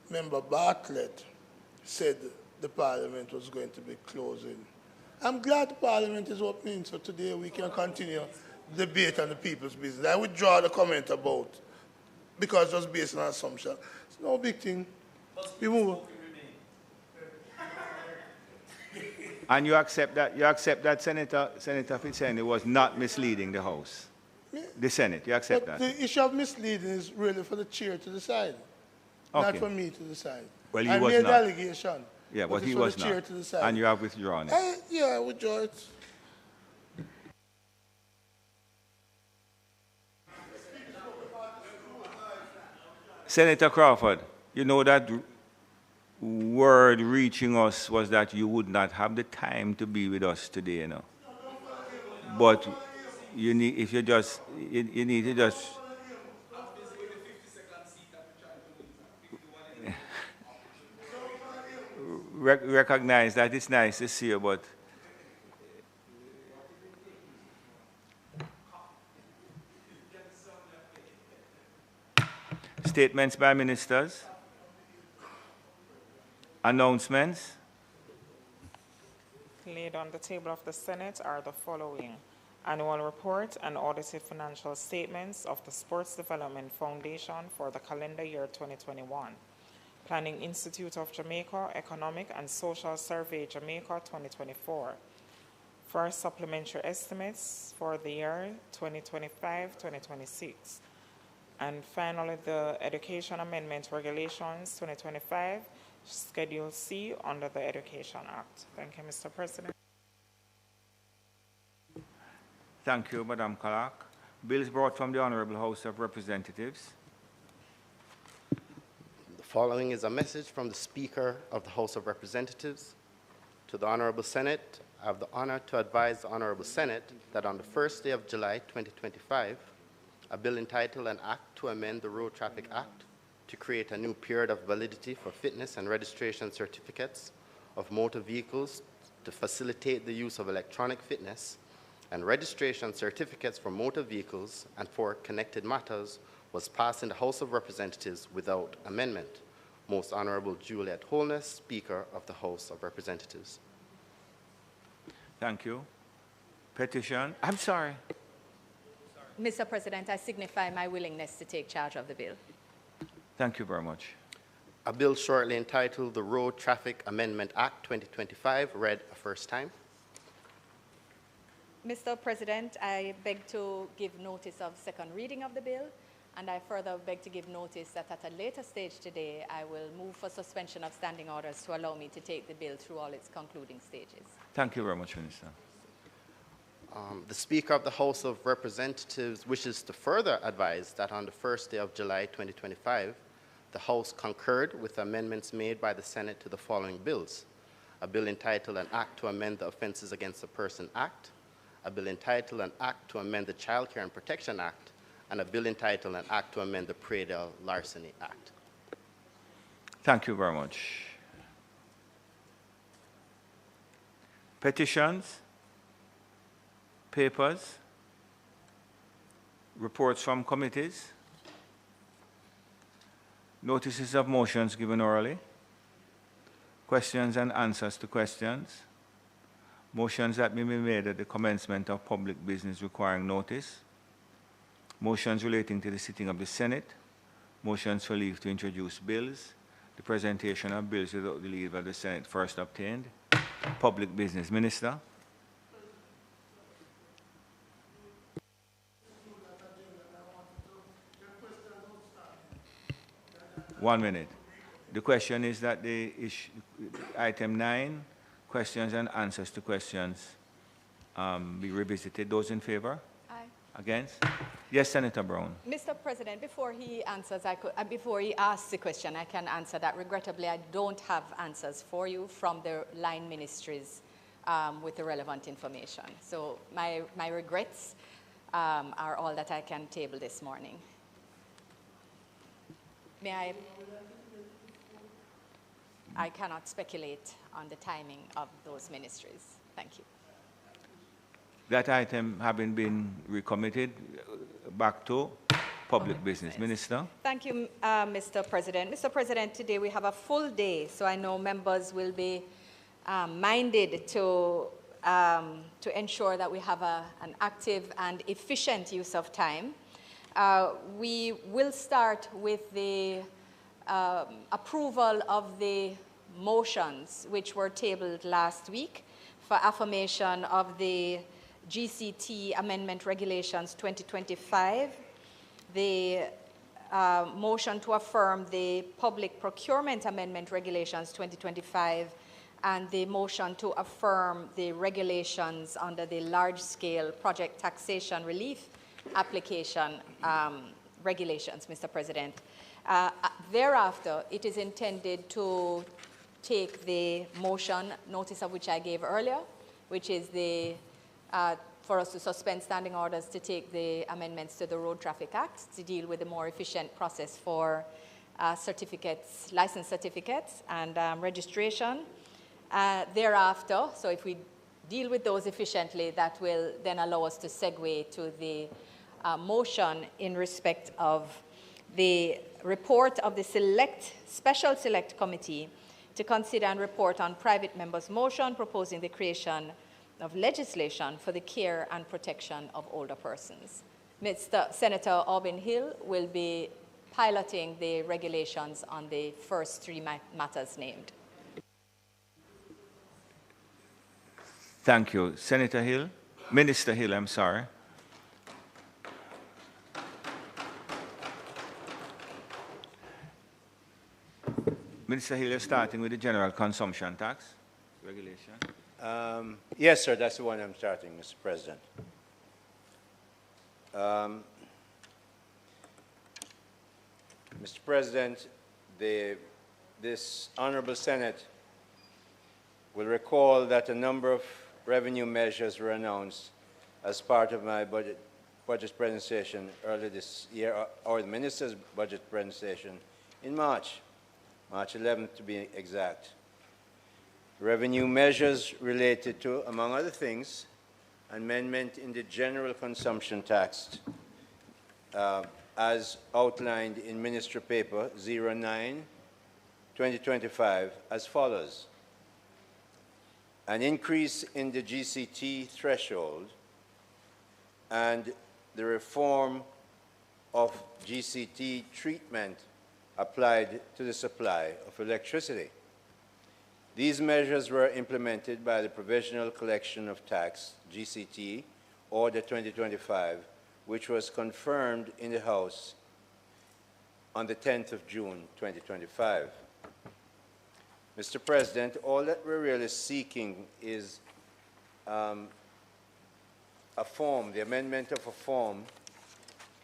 Member Bartlett said the Parliament was going to be closing. I'm glad the Parliament is opening, so today we can continue the debate on the people's business. I withdraw the comment about, because it was based on assumption. It's no big thing. We move. And you accept that Senator Fitzhenley was not misleading the House? The Senate, you accept But that? the issue of misleading is really for the chair to decide, not for me to decide. Well, he I was made not. the allegation. Yeah, but he it's was for the chair not. to decide. And you have withdrawn it. Yeah, I withdraw it. Senator Crawford, you know that word reaching us was that you would not have the time to be with us today, you know. But you need, if you just, you need to just. Recognize that it's nice to see you, but statements by ministers, announcements. Laid on the table of the Senate are the following: annual report and audited financial statements of the Sports Development Foundation for the calendar year 2021. Planning Institute of Jamaica, Economic and Social Survey Jamaica 2024. First supplementary estimates for the year 2025-2026. And finally, the Education Amendment Regulations 2025, Schedule C under the Education Act. Thank you, Mr. President. Thank you, Madam Clerk. Bills brought from the Honorable House of Representatives. The following is a message from the Speaker of the House of Representatives. To the Honorable Senate, I have the honor to advise the Honorable Senate that on the first day of July 2025, a bill entitled An Act to Amend the Road Traffic Act to create a new period of validity for fitness and registration certificates of motor vehicles to facilitate the use of electronic fitness and registration certificates for motor vehicles and for connected matters was passed in the House of Representatives without amendment. Most Honorable Juliet Holness, Speaker of the House of Representatives. Thank you. Petition. I'm sorry. Mr. President, I signify my willingness to take charge of the bill. Thank you very much. A bill shortly entitled the Road Traffic Amendment Act 2025, read a first time. Mr. President, I beg to give notice of second reading of the bill, and I further beg to give notice that at a later stage today, I will move for suspension of standing orders to allow me to take the bill through all its concluding stages. Thank you very much, Minister. The Speaker of the House of Representatives wishes to further advise that on the first day of July 2025, the House concurred with amendments made by the Senate to the following bills: a bill entitled An Act to Amend the Offenses Against a Person Act, a bill entitled An Act to Amend the Child Care and Protection Act, and a bill entitled An Act to Amend the Pradell Larceny Act. Thank you very much. Petitions, papers, reports from committees, notices of motions given orally, questions and answers to questions, motions that may be made at the commencement of public business requiring notice, motions relating to the sitting of the Senate, motions for leave to introduce bills, the presentation of bills without the leave of the Senate first obtained, public business. Minister. One minute. The question is that the issue, item 9, questions and answers to questions, be revisited. Those in favor? Aye. Against? Yes, Senator Brown. Mr. President, before he answers, before he asks the question, I can answer that. Regrettably, I don't have answers for you from the line ministries with the relevant information. So my regrets are all that I can table this morning. May I cannot speculate on the timing of those ministries. Thank you. That item having been recommitted back to public business. Minister. Thank you, Mr. President. Mr. President, today we have a full day, so I know members will be minded to ensure that we have an active and efficient use of time. We will start with the approval of the motions which were tabled last week for affirmation of the GCT Amendment Regulations 2025, the motion to affirm the Public Procurement Amendment Regulations 2025, and the motion to affirm the regulations under the large-scale project taxation relief application regulations, Mr. President. Thereafter, it is intended to take the motion, notice of which I gave earlier, which is the for us to suspend standing orders to take the amendments to the Road Traffic Act to deal with a more efficient process for certificates, license certificates and registration. Thereafter, so if we deal with those efficiently, that will then allow us to segue to the motion in respect of the report of the Special Select Committee to consider and report on private members' motion proposing the creation of legislation for the care and protection of older persons. Mr. Senator Aubin Hill will be piloting the regulations on the first three matters named. Thank you. Senator Hill. Minister Hill, I'm sorry. Minister Hill, you're starting with the general consumption tax regulation. Yes, sir, that's the one I'm starting, Mr. President. Mr. President, this Honorable Senate will recall that a number of revenue measures were announced as part of my budget presentation earlier this year, or the Minister's budget presentation in March 11th to be exact. Revenue measures related to, among other things, amendment in the general consumption tax as outlined in Ministry Paper 09/2025 as follows. An increase in the GCT threshold and the reform of GCT treatment applied to the supply of electricity. These measures were implemented by the Provisional Collection of Tax, GCT, Order 2025, which was confirmed in the House on the 10th of June, 2025. Mr. President, all that we're really seeking is a form, the amendment of a form,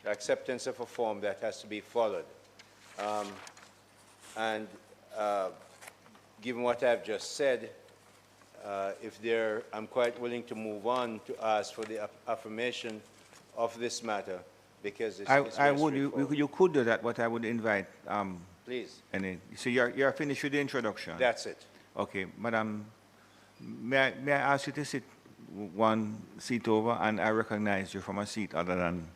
the acceptance of a form that has to be followed. Given what I've just said, I'm quite willing to move on to ask for the affirmation of this matter because it's you could do that, but I would invite. Please. So you're finished with the introduction? That's it. Okay, Madam, may I ask you to sit one seat over, and I recognize you from a seat other than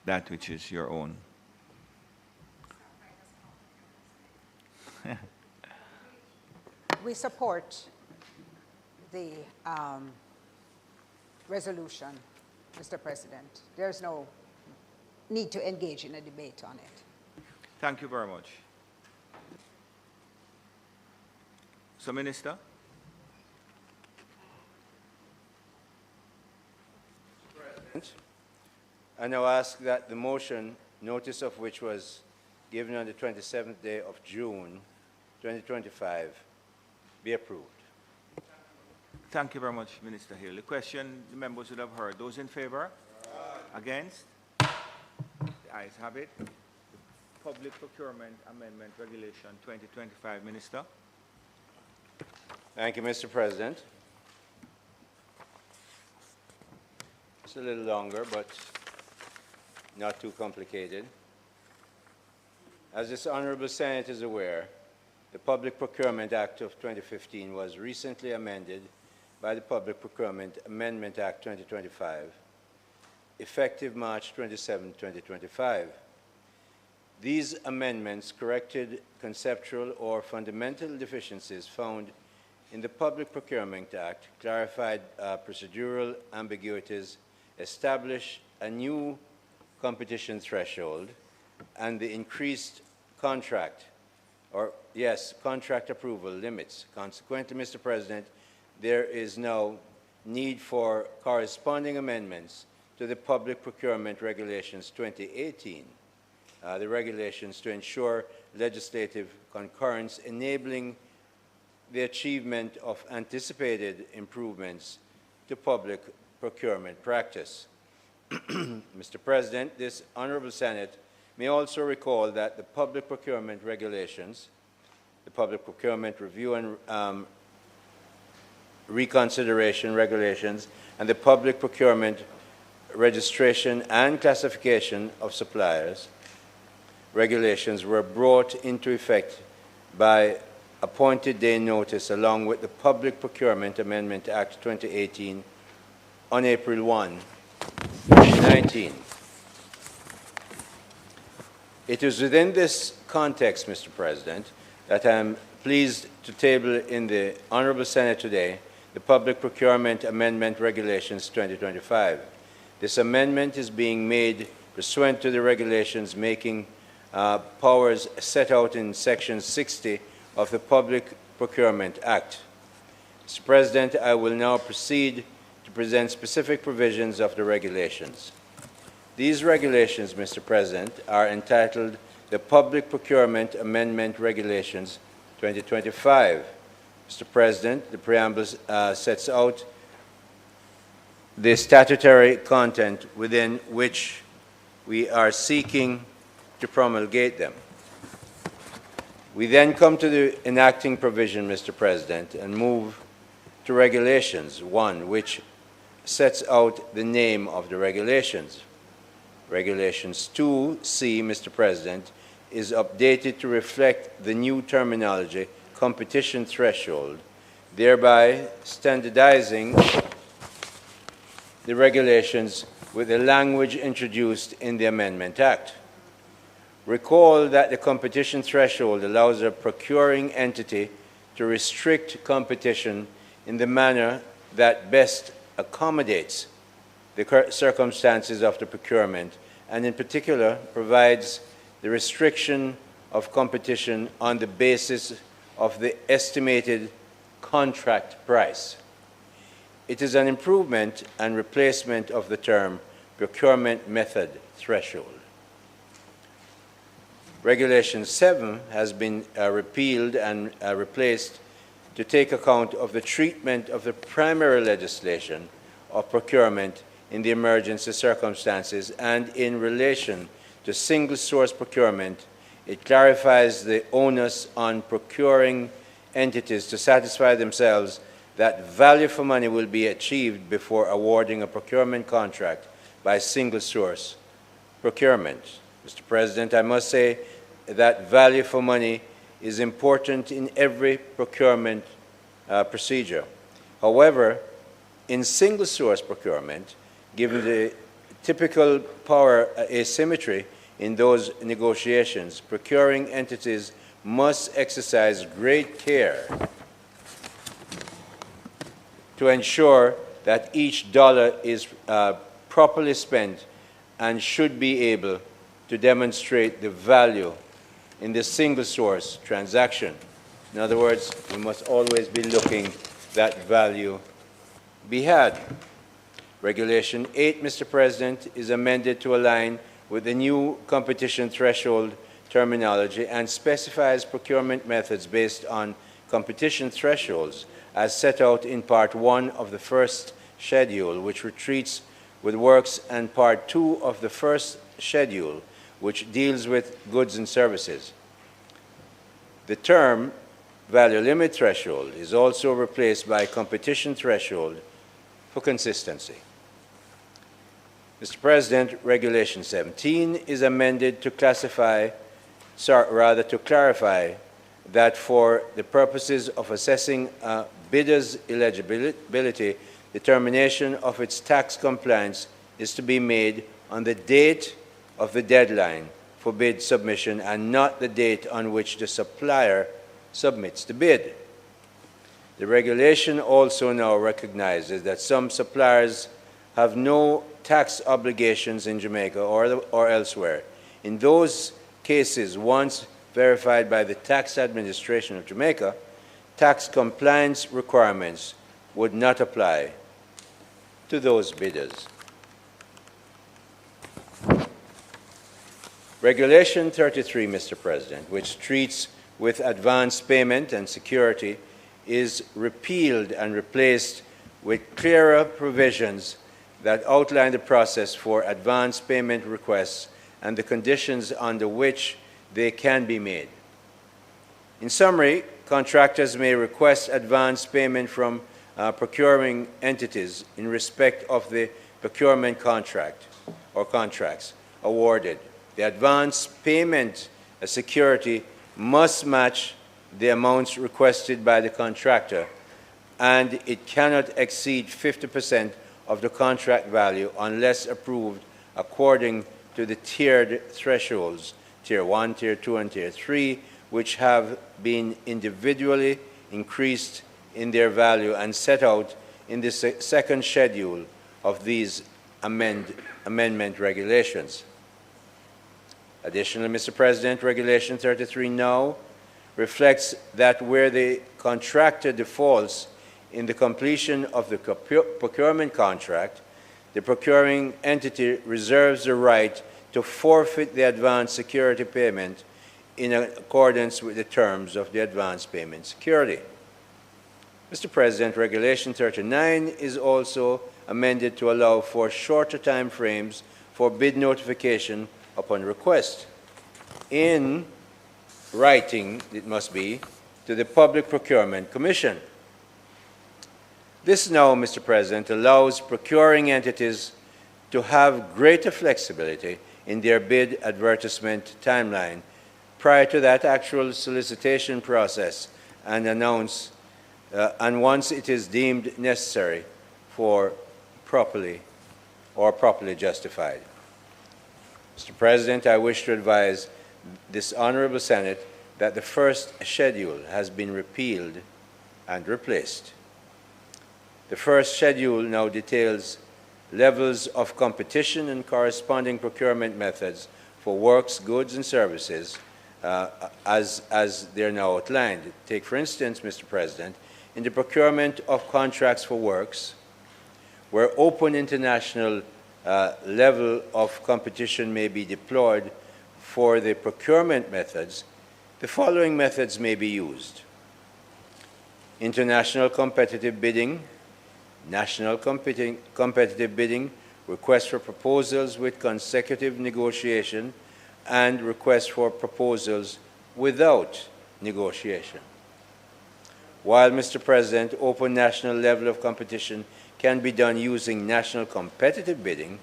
that which is your own. We support the resolution, Mr. President. There's no need to engage in a debate on it. Thank you very much. So, Minister? President, I now ask that the motion, notice of which was given on the 27th day of June, 2025, be approved. Thank you very much, Minister Hill. The question the members would have heard. Those in favor? Against? The ayes have it. The Public Procurement Amendment Regulation 2025, Minister. Thank you, Mr. President. It's a little longer, but not too complicated. As this Honorable Senate is aware, the Public Procurement Act of 2015 was recently amended by the Public Procurement Amendment Act 2025, effective March 27, 2025. These amendments corrected conceptual or fundamental deficiencies found in the Public Procurement Act, clarified procedural ambiguities, established a new competition threshold, and the increased contract approval limits. Consequently, Mr. President, there is now need for corresponding amendments to the Public Procurement Regulations 2018, the regulations to ensure legislative concurrence, enabling the achievement of anticipated improvements to public procurement practice. Mr. President, this Honorable Senate may also recall that the Public Procurement Regulations, the Public Procurement Review and Reconsideration Regulations, and the Public Procurement Registration and Classification of Suppliers Regulations were brought into effect by appointed day notice along with the Public Procurement Amendment Act 2018 on April 1, 2019. It is within this context, Mr. President, that I am pleased to table in the Honorable Senate today the Public Procurement Amendment Regulations 2025. This amendment is being made pursuant to the regulations making powers set out in Section 60 of the Public Procurement Act. Mr. President, I will now proceed to present specific provisions of the regulations. These regulations, Mr. President, are entitled the Public Procurement Amendment Regulations 2025. Mr. President, the preamble sets out the statutory content within which we are seeking to promulgate them. We then come to the enacting provision, Mr. President, and move to Regulations 1, which sets out the name of the regulations. Regulations 2C, Mr. President, is updated to reflect the new terminology competition threshold, thereby standardizing the regulations with the language introduced in the Amendment Act. Recall that the competition threshold allows a procuring entity to restrict competition in the manner that best accommodates the circumstances of the procurement, and in particular provides the restriction of competition on the basis of the estimated contract price. It is an improvement and replacement of the term procurement method threshold. Regulation 7 has been repealed and replaced to take account of the treatment of the primary legislation of procurement in the emergency circumstances, and in relation to single-source procurement, it clarifies the onus on procuring entities to satisfy themselves that value for money will be achieved before awarding a procurement contract by single-source procurement. Mr. President, I must say that value for money is important in every procurement procedure. However, in single-source procurement, given the typical power asymmetry in those negotiations, procuring entities must exercise great care to ensure that each dollar is properly spent and should be able to demonstrate the value in the single-source transaction. In other words, we must always be looking that value be had. Regulation 8, Mr. President, is amended to align with the new competition threshold terminology and specifies procurement methods based on competition thresholds as set out in Part 1 of the first schedule, which retreats with works, and Part 2 of the first schedule, which deals with goods and services. The term value limit threshold is also replaced by competition threshold for consistency. Mr. President, Regulation 17 is amended to clarify that for the purposes of assessing a bidder's eligibility, determination of its tax compliance is to be made on the date of the deadline for bid submission and not the date on which the supplier submits the bid. The regulation also now recognizes that some suppliers have no tax obligations in Jamaica or elsewhere. In those cases, once verified by the Tax Administration of Jamaica, tax compliance requirements would not apply to those bidders. Regulation 33, Mr. President, which treats with advance payment and security, is repealed and replaced with clearer provisions that outline the process for advance payment requests and the conditions under which they can be made. In summary, contractors may request advance payment from procuring entities in respect of the procurement contract or contracts awarded. The advance payment security must match the amounts requested by the contractor, and it cannot exceed 50% of the contract value unless approved according to the tiered thresholds, Tier 1, Tier 2, and Tier 3, which have been individually increased in their value and set out in the second schedule of these amendment regulations. Additionally, Mr. President, Regulation 33 now reflects that where the contractor defaults in the completion of the procurement contract, the procuring entity reserves the right to forfeit the advance security payment in accordance with the terms of the advance payment security. Mr. President, Regulation 39 is also amended to allow for shorter time frames for bid notification upon request. In writing, it must be, to the Public Procurement Commission. This now, Mr. President, allows procuring entities to have greater flexibility in their bid advertisement timeline prior to that actual solicitation process and announce, and once it is deemed necessary for properly justified. Mr. President, I wish to advise this Honorable Senate that the first schedule has been repealed and replaced. The first schedule now details levels of competition and corresponding procurement methods for works, goods, and services as they're now outlined. Take, for instance, Mr. President, in the procurement of contracts for works, where open international level of competition may be deployed for the procurement methods, the following methods may be used: international competitive bidding, national competitive bidding, request for proposals with consecutive negotiation, and request for proposals without negotiation. While, Mr. President, open national level of competition can be done using national competitive bidding,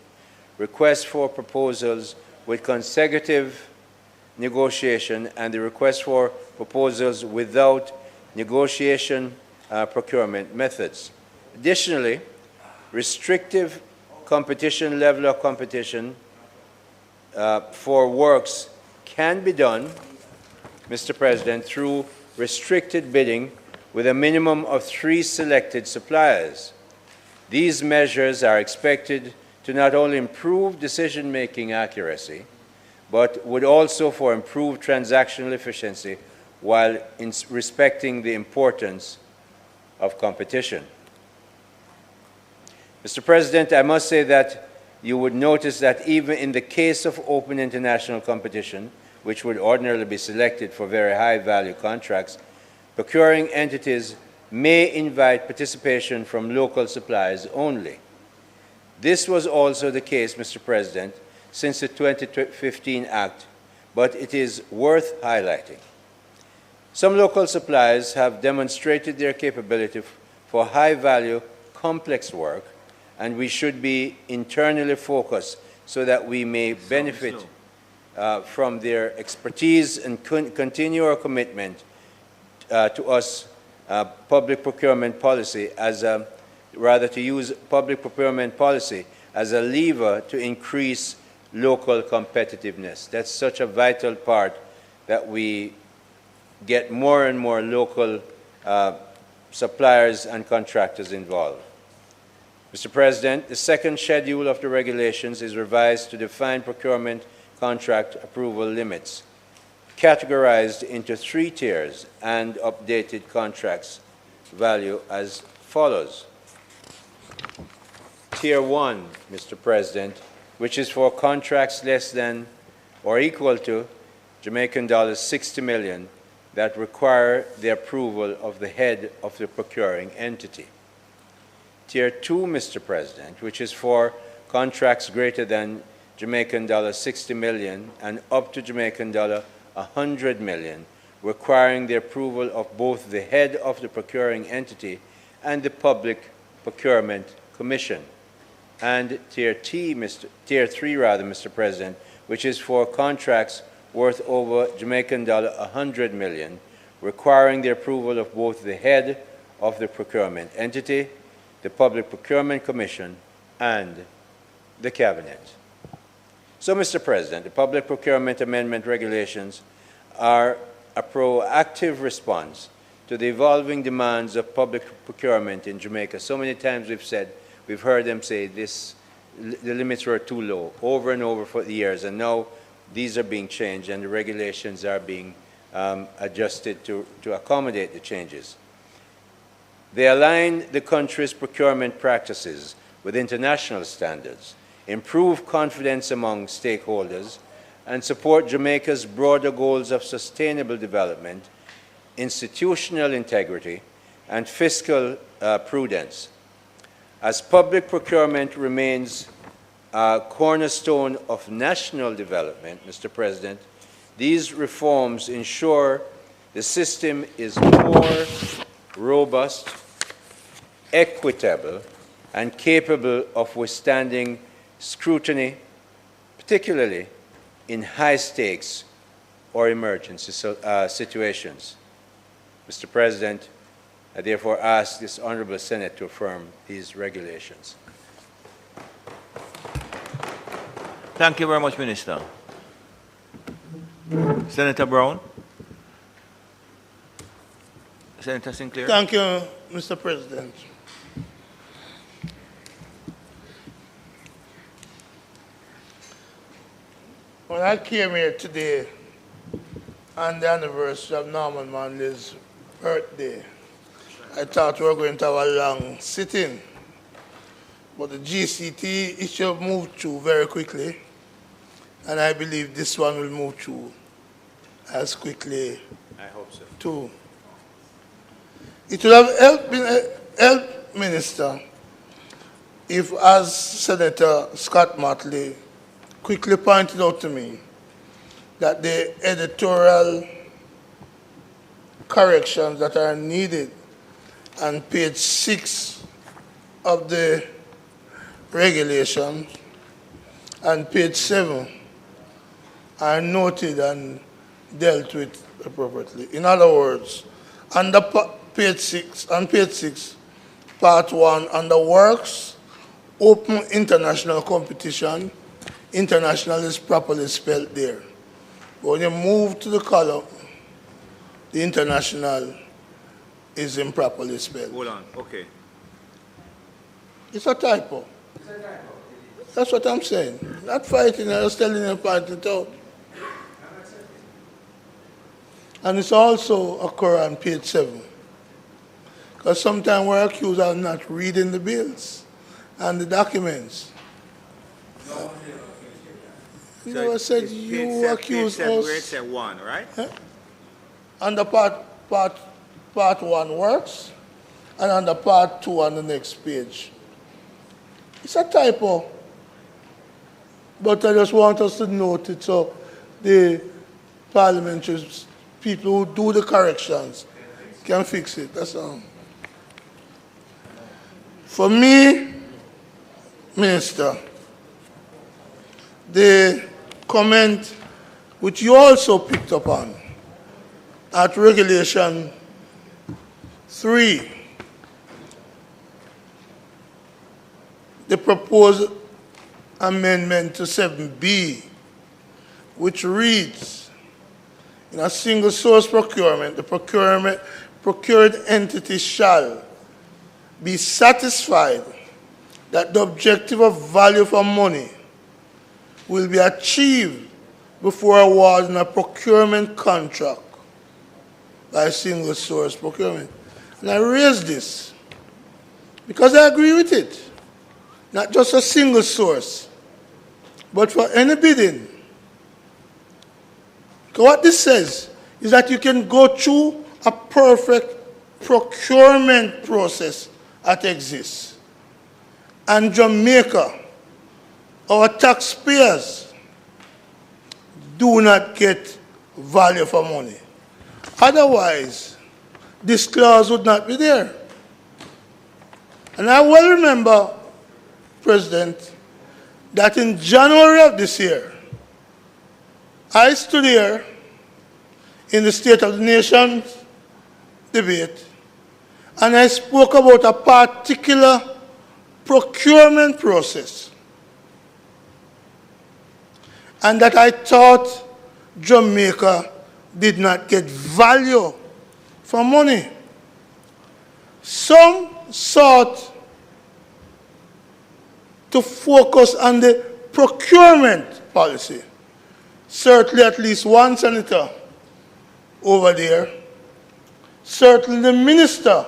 requests for proposals with consecutive negotiation and the request for proposals without negotiation procurement methods. Additionally, restrictive competition level of competition for works can be done, Mr. President, through restricted bidding with a minimum of 3 selected suppliers. These measures are expected to not only improve decision-making accuracy, but would also for improved transactional efficiency while respecting the importance of competition. Mr. President, I must say that you would notice that even in the case of open international competition, which would ordinarily be selected for very high-value contracts, procuring entities may invite participation from local suppliers only. This was also the case, Mr. President, since the 2015 Act, but it is worth highlighting. Some local suppliers have demonstrated their capability for high-value, complex work, and we should be internally focused so that we may benefit from their expertise and continue our commitment to us public procurement policy as a, rather to use public procurement policy as a lever to increase local competitiveness. That's such a vital part that we get more and more local suppliers and contractors involved. Mr. President, the second schedule of the regulations is revised to define procurement contract approval limits, categorized into 3 tiers and updated contracts value as follows. Tier 1, Mr. President, which is for contracts less than or equal to Jamaican dollars 60 million that require the approval of the head of the procuring entity. Tier 2, Mr. President, which is for contracts greater than Jamaican dollar 60 million and up to Jamaican dollar 100 million, requiring the approval of both the head of the procuring entity and the Public Procurement Commission. And Tier 3, Mr. President, which is for contracts worth over Jamaican dollar 100 million, requiring the approval of both the head of the procurement entity, the Public Procurement Commission, and the Cabinet. So, Mr. President, the Public Procurement Amendment Regulations are a proactive response to the evolving demands of public procurement in Jamaica. So many times we've heard them say the limits were too low over and over for the years, and now these are being changed and the regulations are being adjusted to accommodate the changes. They align the country's procurement practices with international standards, improve confidence among stakeholders, and support Jamaica's broader goals of sustainable development, institutional integrity, and fiscal prudence. As public procurement remains a cornerstone of national development, Mr. President, these reforms ensure the system is more robust, equitable, and capable of withstanding scrutiny, particularly in high-stakes or emergency situations. Mr. President, I therefore ask this Honorable Senate to affirm these regulations. Thank you very much, Minister. Senator Brown. Senator Sinclair. Thank you, Mr. President. When I came here today on the anniversary of Norman Manley's birthday, I thought we were going to have a long sitting, but the GCT issue moved through very quickly, and I believe this one will move through as quickly. I hope so. Too. It would have helped Minister if, as Senator Scott Motley quickly pointed out to me, that the editorial corrections that are needed on page 6 of the regulations and page 7 are noted and dealt with appropriately. In other words, under page 6, part 1, under works, open international competition, international is properly spelled there. But when you move to the column, the international is improperly spelled. Hold on, okay. It's a typo. That's what I'm saying. Not fighting, I was telling you, point it out. And it's also occur on page 7. Because sometimes we're accused of not reading the bills and the documents. You know, I said you accused us. Where it said 1, right? Under part 1 works, and under part 2 on the next page. It's a typo. But I just want us to note it so the parliamentary people who do the corrections can fix it. That's all. For me, Minister, the comment which you also picked up on at Regulation 3, the proposed amendment to 7B, which reads, in a single source procurement, the procured entity shall be satisfied that the objective of value for money will be achieved before awarding a procurement contract by a single source procurement. And I raise this because I agree with it. Not just a single source, but for any bidding. Because what this says is that you can go through a perfect procurement process that exists. And Jamaica, our taxpayers, do not get value for money. Otherwise, this clause would not be there. And I well remember, President, that in January of this year, I stood here in the State of the Nation debate, and I spoke about a particular procurement process, and that I thought Jamaica did not get value for money. Some sought to focus on the procurement policy. Certainly at least one senator over there, certainly the Minister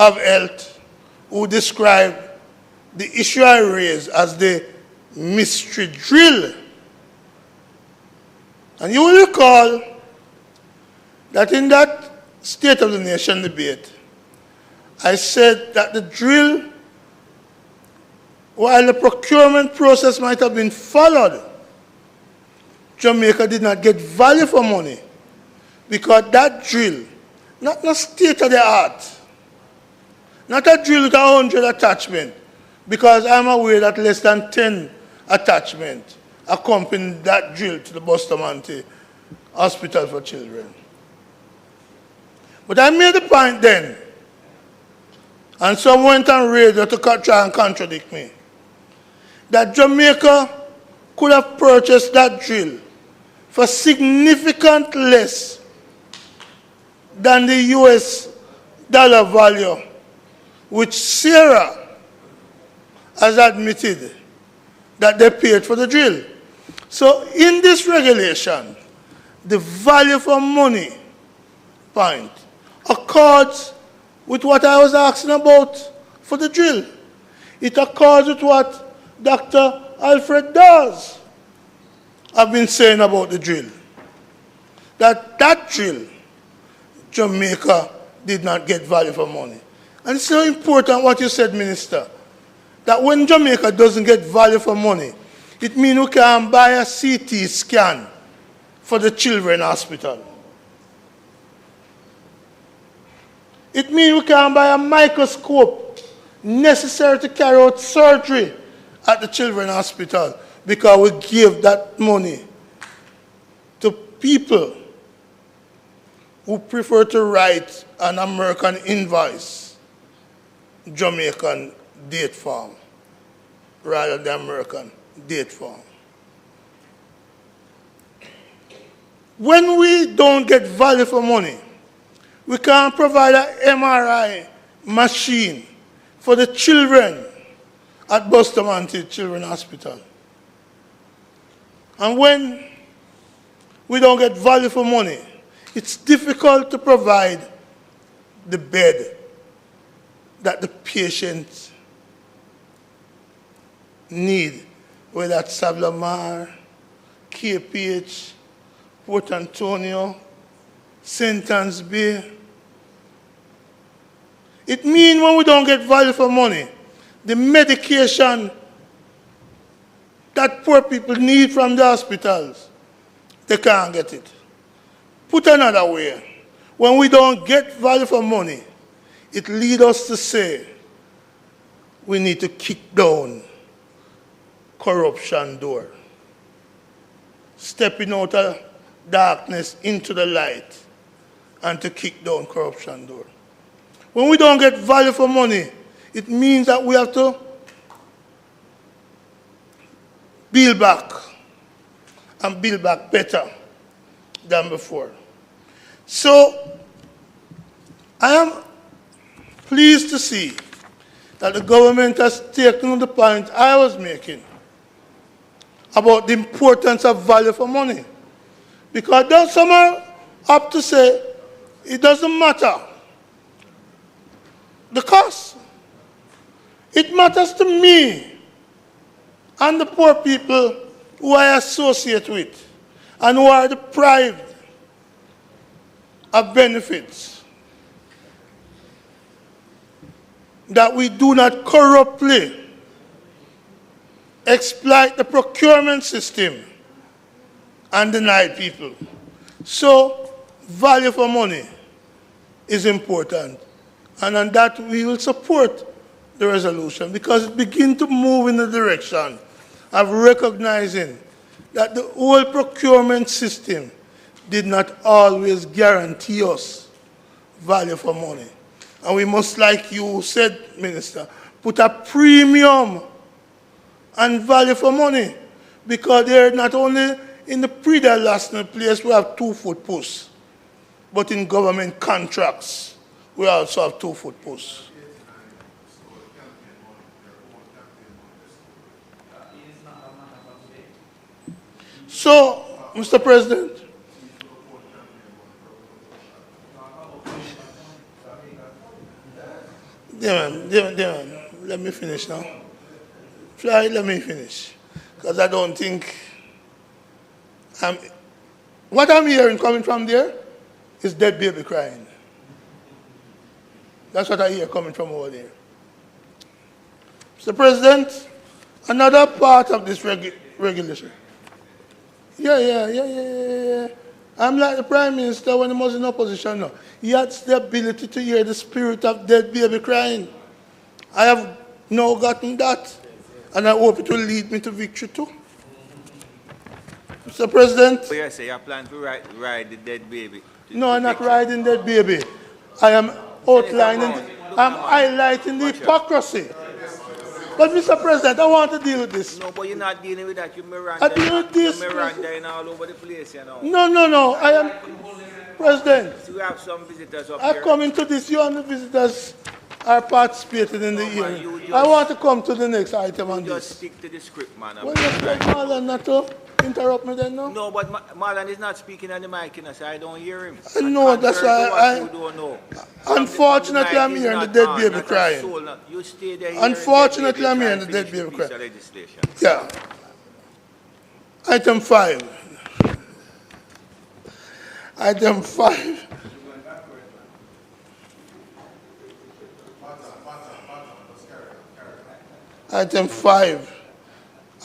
of Health, who described the issue I raised as the mystery drill. And you will recall that in that State of the Nation debate, I said that the drill, while the procurement process might have been followed, Jamaica did not get value for money because that drill, not state of the art, not a drill with 100 attachments, because I'm aware that less than 10 attachments accompanied that drill to the Bustamante Hospital for Children. But I made the point then, and some went on radio to try and contradict me, that Jamaica could have purchased that drill for significant less than the US dollar value, which Sarah has admitted that they paid for the drill. So in this regulation, the value for money point accords with what I was asking about for the drill. It accords with what Dr. Alfred Dawes have been saying about the drill. That drill, Jamaica did not get value for money. And it's so important what you said, Minister, that when Jamaica doesn't get value for money, it means we can buy a CT scan for the children's hospital. It means we can buy a microscope necessary to carry out surgery at the children's hospital because we give that money to people who prefer to write an American invoice, Jamaican date form, rather than American date form. When we don't get value for money, we can't provide an MRI machine for the children at Bustamante Children's Hospital. And when we don't get value for money, it's difficult to provide the bed that the patient need, whether that's Sablamar, KPH, Port Antonio, St. Anne's Bay. It means when we don't get value for money, the medication that poor people need from the hospitals, they can't get it. Put another way, when we don't get value for money, it leads us to say we need to kick down corruption door. Stepping out of darkness into the light and to kick down corruption door. When we don't get value for money, it means that we have to build back and build back better than before. So I am pleased to see that the government has taken the point I was making about the importance of value for money. Because some are up to say it doesn't matter the cost. It matters to me and the poor people who I associate with and who are deprived of benefits, that we do not corruptly exploit the procurement system and deny people. So value for money is important. And on that we will support the resolution because it begins to move in the direction of recognizing that the whole procurement system did not always guarantee us value for money. And we must, like you said, Minister, put a premium on value for money because they're not only in the pre-national place we have 2-foot posts, but in government contracts we also have 2-foot posts. So, Mr. President, let me finish now. Fly, let me finish. Because I don't think what I'm hearing coming from there is dead baby crying. That's what I hear coming from over there. Mr. President, another part of this regulation. Yeah. I'm like the Prime Minister when he was in opposition now. He had the ability to hear the spirit of dead baby crying. I have now gotten that, and I hope it will lead me to victory too. Mr. President. So you say you plan to ride the dead baby? No, I'm not riding dead baby. I am outlining, I'm highlighting the hypocrisy. But Mr. President, I want to deal with this. No, but you're not dealing with that. You're I deal with this. You're Miranda all over the place, you know. No. I am, President. So we have some visitors up I here. come into this. You and the visitors are participating in the hearing. I want to come to the next item on this. Just stick to the script, man. Well, you expect Marlon not to interrupt me then, no? No, but Marlon is not speaking on the mic, you know, so I don't hear him. I know, that's why you don't know. Unfortunately, I'm hearing the dead baby crying. You stay there. Unfortunately, I'm hearing the dead baby crying. Yeah. Item 5. Item 5. Item 5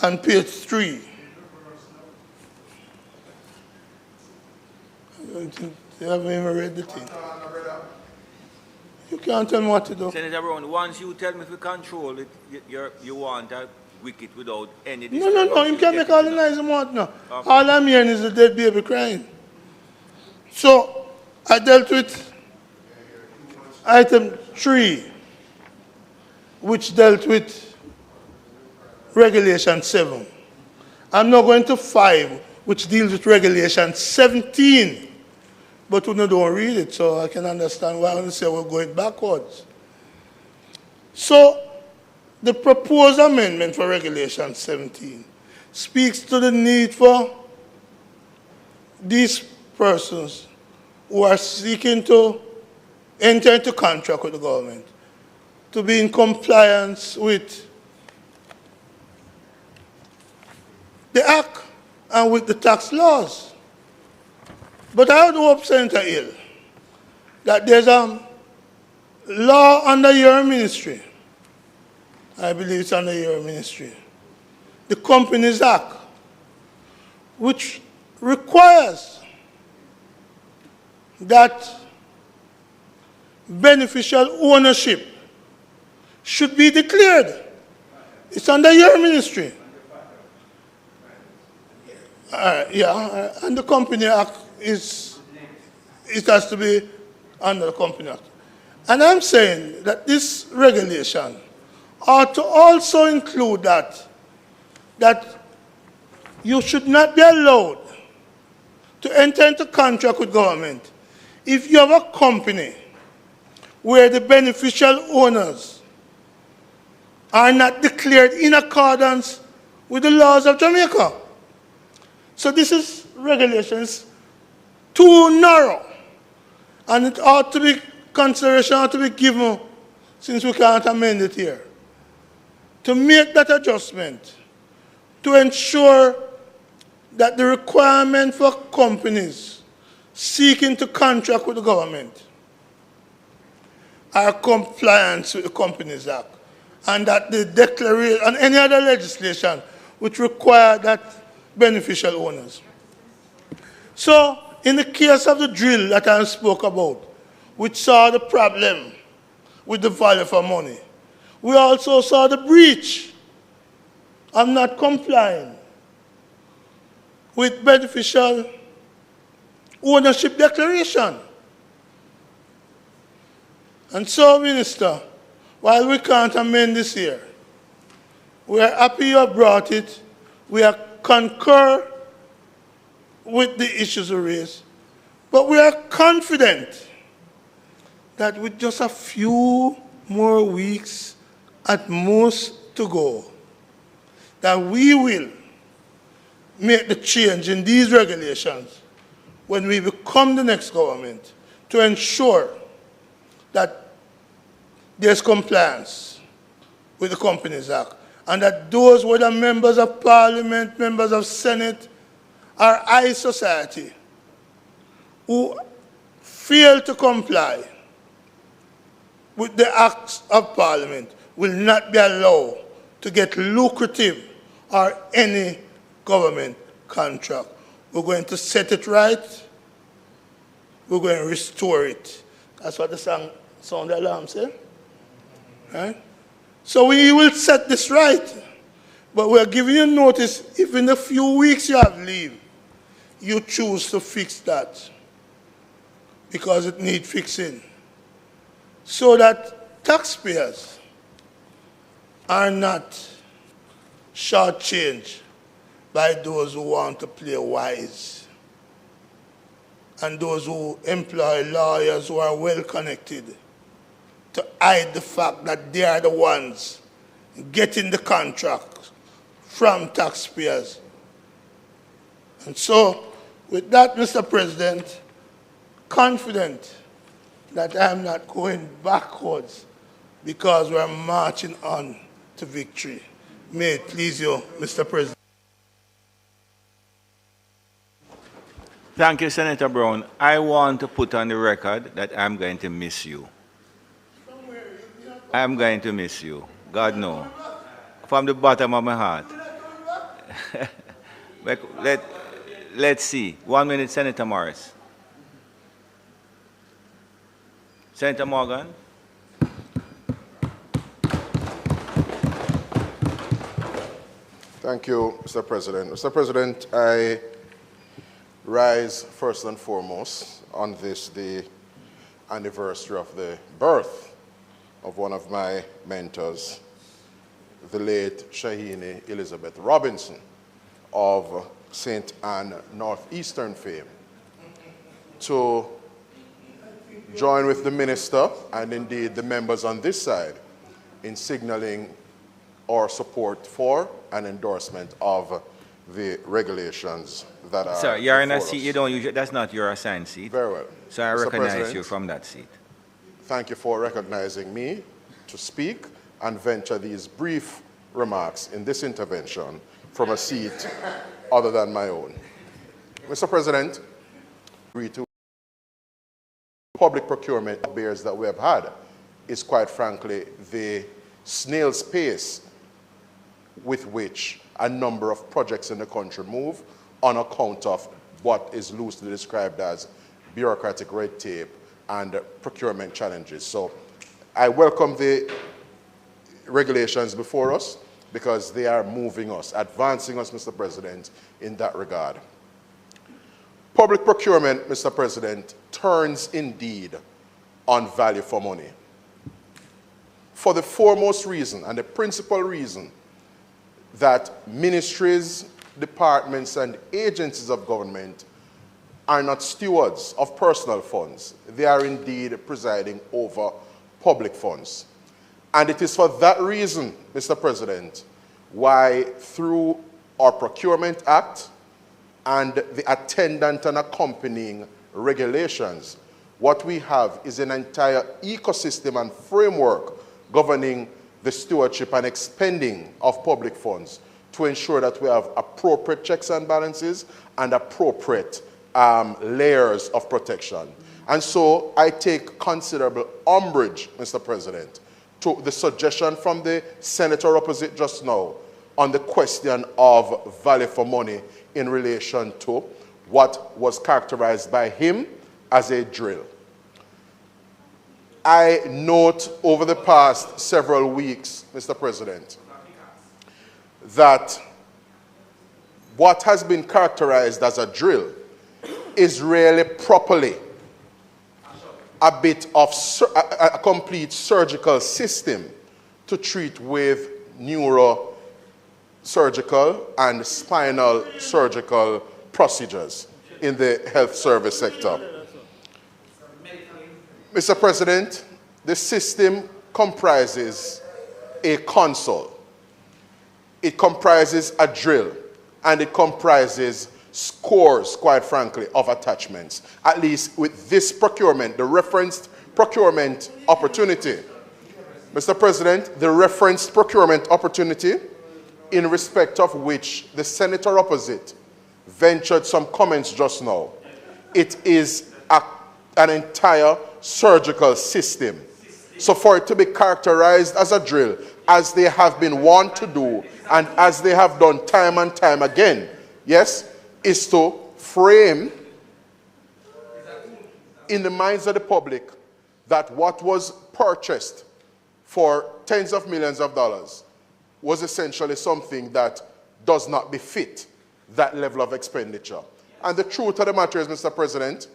on page 3. You haven't even read the thing. You can't tell me what to do. Senator Brown, once you tell me to control it, you want a wicket without any... No. You can't make all the noise you want now. Okay. All I'm hearing is the dead baby crying. So, I dealt with item 3, which dealt with Regulation 7. I'm now going to 5, which deals with Regulation 17. But we don't read it, so I can understand why I say we're going backwards. So, the proposed amendment for Regulation 17 speaks to the need for these persons who are seeking to enter into contract with the government to be in compliance with the Act and with the tax laws. But I would hope, Senator Hill, that there's a law under your ministry. I believe it's under your ministry. The Companies Act, which requires that beneficial ownership should be declared. It's under your ministry. And the Company Act it has to be under the Company Act. And I'm saying that this regulation ought to also include that you should not be allowed to enter into contract with government if you have a company where the beneficial owners are not declared in accordance with the laws of Jamaica. So this is regulations too narrow, and it ought to be, consideration ought to be given, since we can't amend it here, to make that adjustment to ensure that the requirement for companies seeking to contract with the government are compliant with the Companies Act, and that the declaration and any other legislation which require that beneficial owners. So, in the case of the drill that I spoke about, which saw the problem with the value for money, we also saw the breach of not complying with beneficial ownership declaration. And so, Minister, while we can't amend this here, we are happy you have brought it. We are concur with the issues raised, but we are confident that with just a few more weeks at most to go, that we will make the change in these regulations when we become the next government to ensure that there's compliance with the Companies Act, and that those, whether members of Parliament, members of Senate, or high society, who fail to comply with the acts of Parliament will not be allowed to get lucrative or any government contract. We're going to set it right. We're going to restore it. That's what the sound alarm says. Right? So we will set this right. But we're giving you notice, if in a few weeks you have leave, you choose to fix that because it needs fixing. so that taxpayers are not shortchanged by those who want to play wise and those who employ lawyers who are well connected to hide the fact that they are the ones getting the contracts from taxpayers. And so, with that, Mr. President, confident that I am not going backwards because we are marching on to victory. May it please you, Mr. President. Thank you, Senator Brown. I want to put on the record that I'm going to miss you. I'm going to miss you. God knows. From the bottom of my heart. Let's see. 1 minute, Senator Morris. Senator Morgan. Thank you, Mr. President. Mr. President, I rise first and foremost on this, the anniversary of the birth of one of my mentors, the late Shahini Elizabeth Robinson of St. Anne Northeastern fame, to join with the minister and indeed the members on this side in signaling our support for and endorsement of the regulations that are. Sir, you're in a before seat us. you don't usually, that's not your assigned seat. Very well. So I Mr. recognize President, you from that seat. Thank you for recognizing me to speak and venture these brief remarks in this intervention from a seat other than my own. Mr. President, public procurement bears that we have had is quite frankly the snail's pace with which a number of projects in the country move on account of what is loosely described as bureaucratic red tape and procurement challenges. So I welcome the regulations before us because they are moving us, advancing us, Mr. President, in that regard. Public procurement, Mr. President, turns indeed on value for money. For the foremost reason and the principal reason that ministries, departments, and agencies of government are not stewards of personal funds. They are indeed presiding over public funds. And it is for that reason, Mr. President, why through our Procurement Act and the attendant and accompanying regulations, what we have is an entire ecosystem and framework governing the stewardship and expending of public funds to ensure that we have appropriate checks and balances and appropriate layers of protection. And so I take considerable umbrage, Mr. President, to the suggestion from the senator opposite just now on the question of value for money in relation to what was characterized by him as a drill. I note over the past several weeks, Mr. President, that what has been characterized as a drill is really properly a bit of a complete surgical system to treat with neurosurgical and spinal surgical procedures in the health service sector. Mr. President, the system comprises a console, it comprises a drill, and it comprises scores, quite frankly, of attachments. At least with this procurement, the referenced procurement opportunity. Mr. President, the referenced procurement opportunity in respect of which the senator opposite ventured some comments just now, it is an entire surgical system. So for it to be characterized as a drill, as they have been wont to do, and as they have done time and time again, yes, is to frame in the minds of the public that what was purchased for tens of millions of dollars was essentially something that does not befit that level of expenditure. And the truth of the matter is, Mr. President,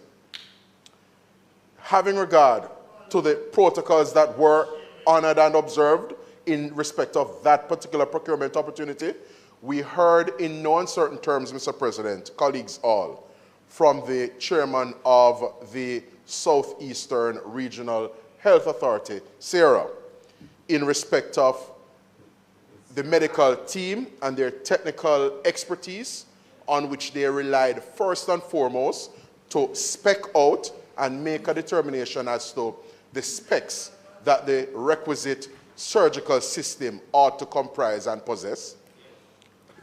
having regard to the protocols that were honored and observed in respect of that particular procurement opportunity. We heard in no uncertain terms, Mr. President, colleagues all, from the chairman of the Southeastern Regional Health Authority, SARA, in respect of the medical team and their technical expertise on which they relied first and foremost to spec out and make a determination as to the specs that the requisite surgical system ought to comprise and possess.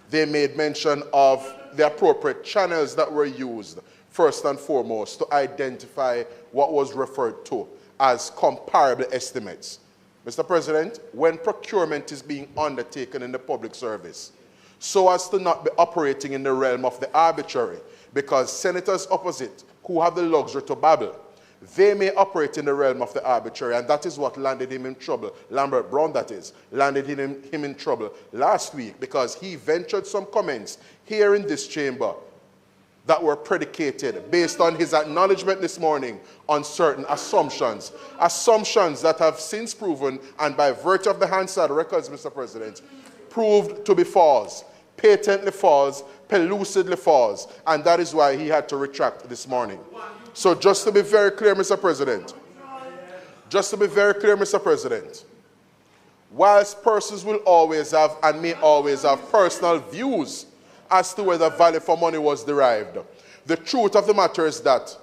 They made mention of the appropriate channels that were used first and foremost to identify what was referred to as comparable estimates. Mr. President, when procurement is being undertaken in the public service, so as to not be operating in the realm of the arbitrary, because senators opposite, who have the luxury to babble, they may operate in the realm of the arbitrary, and that is what landed him in trouble. Lambert Brown, that is, landed him in trouble last week, because he ventured some comments here in this chamber that were predicated based on his acknowledgement this morning on certain assumptions that have since proven, and by virtue of the Hansard records, Mr. President, proved to be false, patently false, pellucidly false, and that is why he had to retract this morning. So just to be very clear, Mr. President, whilst persons will always have and may always have personal views as to whether value for money was derived, the truth of the matter is that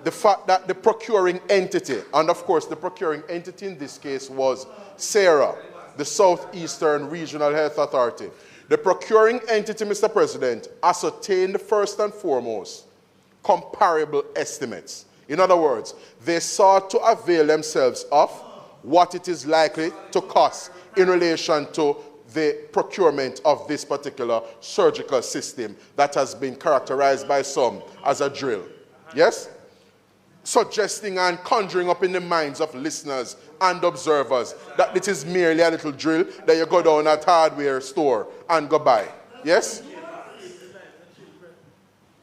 the fact that the procuring entity, and of course the procuring entity in this case was SARA, the Southeastern Regional Health Authority, the procuring entity, Mr. President, ascertained first and foremost comparable estimates. In other words, they sought to avail themselves of what it is likely to cost in relation to the procurement of this particular surgical system that has been characterized by some as a drill. Yes? Suggesting and conjuring up in the minds of listeners and observers that it is merely a little drill that you go down at hardware store and go buy. Yes?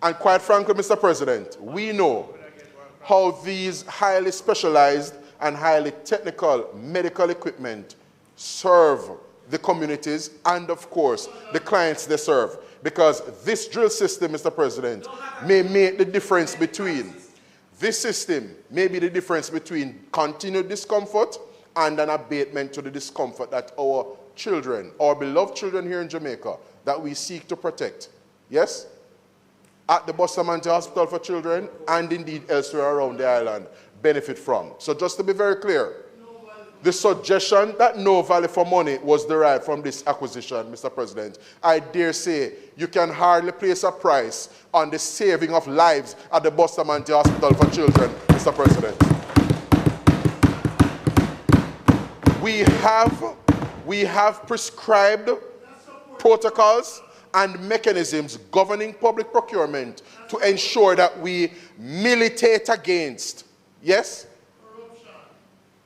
And quite frankly, Mr. President, we know how these highly specialized and highly technical medical equipment serve the communities and, of course, the clients they serve. Because this drill system, Mr. President, may make the difference between continued discomfort and an abatement to the discomfort that our children, our beloved children here in Jamaica, that we seek to protect. Yes? At the Bustamante Hospital for Children and indeed elsewhere around the island benefit from. So just to be very clear, the suggestion that no value for money was derived from this acquisition, Mr. President, I dare say you can hardly place a price on the saving of lives at the Bustamante Hospital for Children, Mr. President. We have prescribed protocols and mechanisms governing public procurement to ensure that we militate against, yes,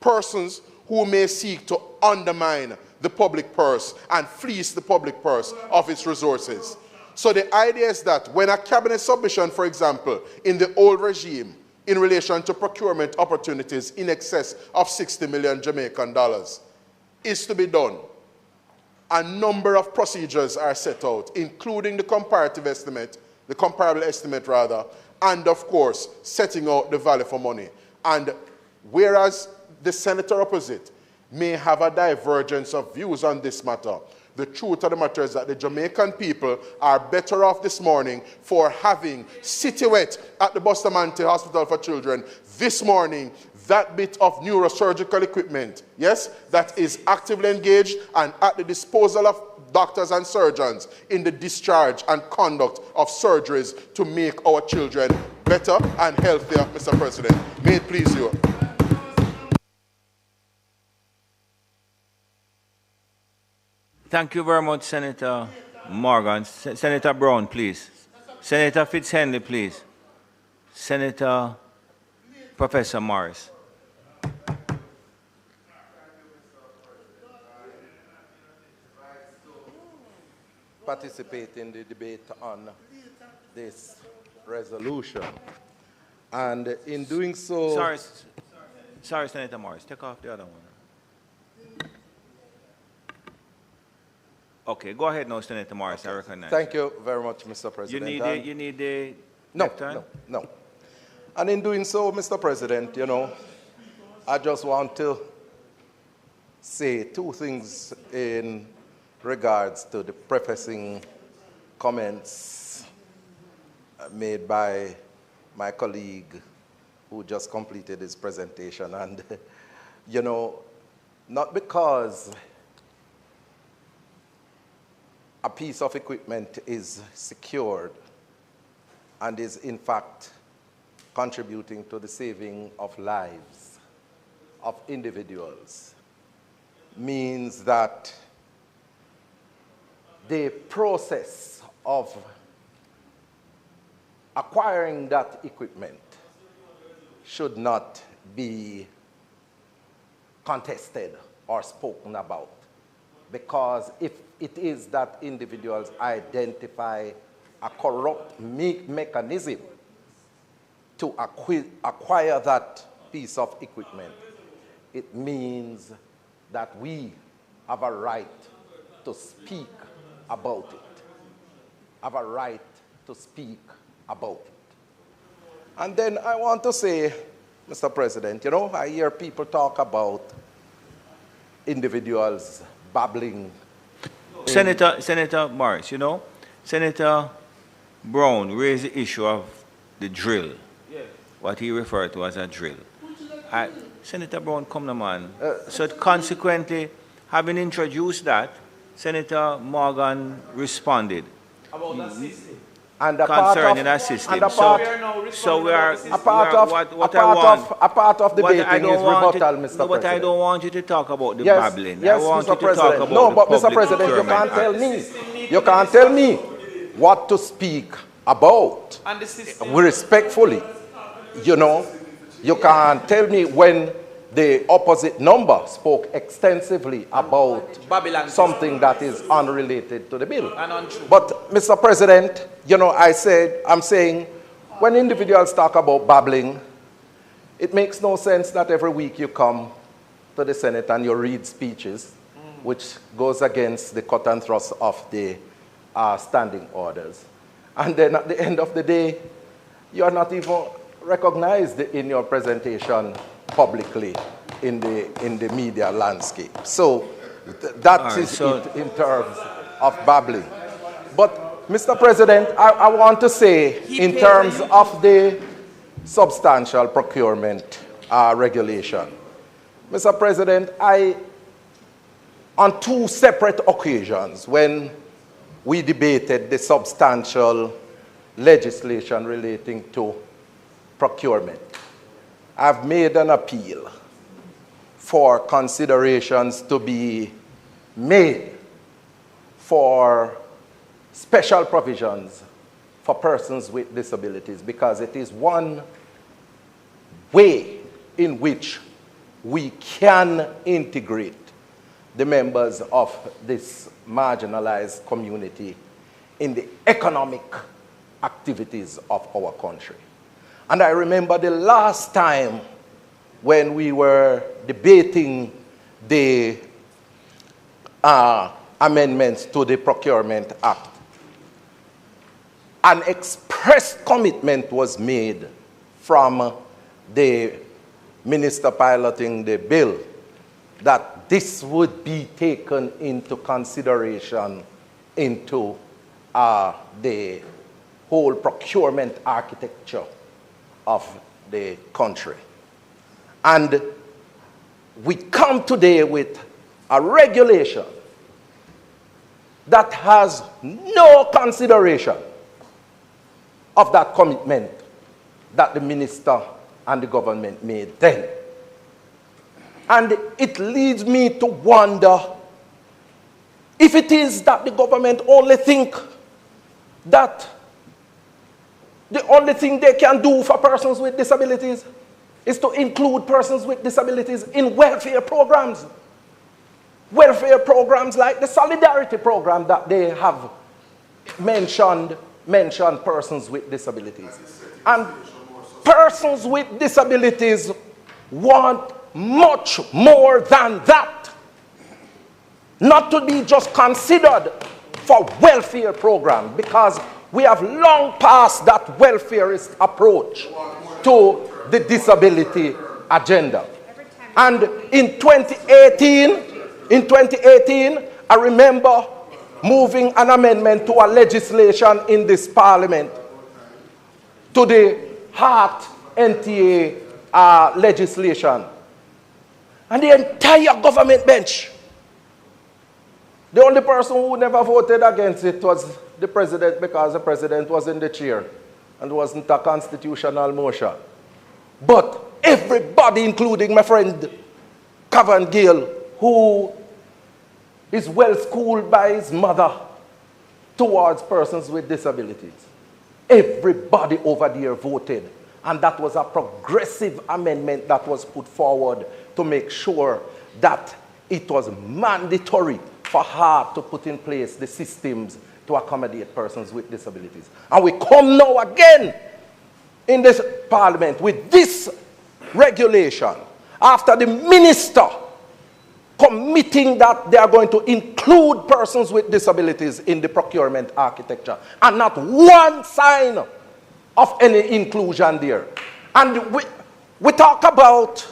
persons who may seek to undermine the public purse and fleece the public purse of its resources. So the idea is that when a cabinet submission, for example, in the old regime, in relation to procurement opportunities in excess of 60 million Jamaican dollars, is to be done, a number of procedures are set out, including the comparable estimate, and of course, setting out the value for money. And whereas the senator opposite may have a divergence of views on this matter, the truth of the matter is that the Jamaican people are better off this morning for having situated at the Bustamante Hospital for Children this morning that bit of neurosurgical equipment, yes, that is actively engaged and at the disposal of doctors and surgeons in the discharge and conduct of surgeries to make our children better and healthier, Mr. President. May it please you. Thank you very much, Senator Morgan. Senator Brown, please. Senator Fitzhenley, please. Senator Professor Morris. Participate in the debate on this resolution. And in doing so... Sorry. Sorry, Senator Morris, take off the other one. Okay, go ahead now, Senator Morris, I recognize. Thank you very much, Mr. President. You need the No. And in doing so, Mr. President, you know, I just want to say two things in regards to the prefacing comments made by my colleague who just completed his presentation. And, you know, not because a piece of equipment is secured and is in fact contributing to the saving of lives of individuals means that the process of acquiring that equipment should not be contested or spoken about. Because if it is that individuals identify a corrupt mechanism to acquire that piece of equipment, it means that we have a right to speak about it. Have a right to speak about it. And then I want to say, Mr. President, you know, I hear people talk about individuals babbling. Senator Morris, you know, Senator Brown raised the issue of the drill, what he referred to as a drill. Senator Brown, come on, man. So consequently, having introduced that, Senator Morgan responded. About that system. Concerning that system. So we are a part of debating is rebuttal, Mr. President. But I don't want you to talk about the babbling. Yes, I want Mr. you to President. talk about no, the but Mr. Public President, you Procurement can't tell Act. me. You can't tell me what to speak about. And the system. Respectfully, you know, you can't tell me when the opposite number spoke extensively about Babylon something that is unrelated to the bill. And untrue. But, Mr. President, you know, I'm saying, when individuals talk about babbling, it makes no sense that every week you come to the Senate and you read speeches, which goes against the cut and thrust of the standing orders. And then at the end of the day, you are not even recognized in your presentation publicly in the media landscape. So that is it in terms of babbling. But Mr. President, I want to say in terms of the substantial procurement regulation, Mr. President, on two separate occasions when we debated the substantial legislation relating to procurement, I've made an appeal for considerations to be made for special provisions for persons with disabilities, because it is one way in which we can integrate the members of this marginalized community in the economic activities of our country. And I remember the last time when we were debating the amendments to the Procurement Act, an express commitment was made from the minister piloting the bill that this would be taken into consideration into the whole procurement architecture of the country. And we come today with a regulation that has no consideration of that commitment that the minister and the government made then. And it leads me to wonder if it is that the government only think that the only thing they can do for persons with disabilities is to include persons with disabilities in welfare programs. Welfare programs like the Solidarity program that they have mentioned persons with disabilities. And persons with disabilities want much more than that. Not to be just considered for welfare program, because we have long passed that welfareist approach to the disability agenda. And in 2018, I remember moving an amendment to a legislation in this parliament to the HART NTA legislation. And the entire government bench, the only person who never voted against it was the president, because the president was in the chair and wasn't a constitutional motion. But everybody, including my friend Cavan Gale, who is well schooled by his mother towards persons with disabilities, everybody over there voted. And that was a progressive amendment that was put forward to make sure that it was mandatory for her to put in place the systems to accommodate persons with disabilities. And we come now again in this parliament with this regulation after the minister committing that they are going to include persons with disabilities in the procurement architecture, and not one sign of any inclusion there. And we talk about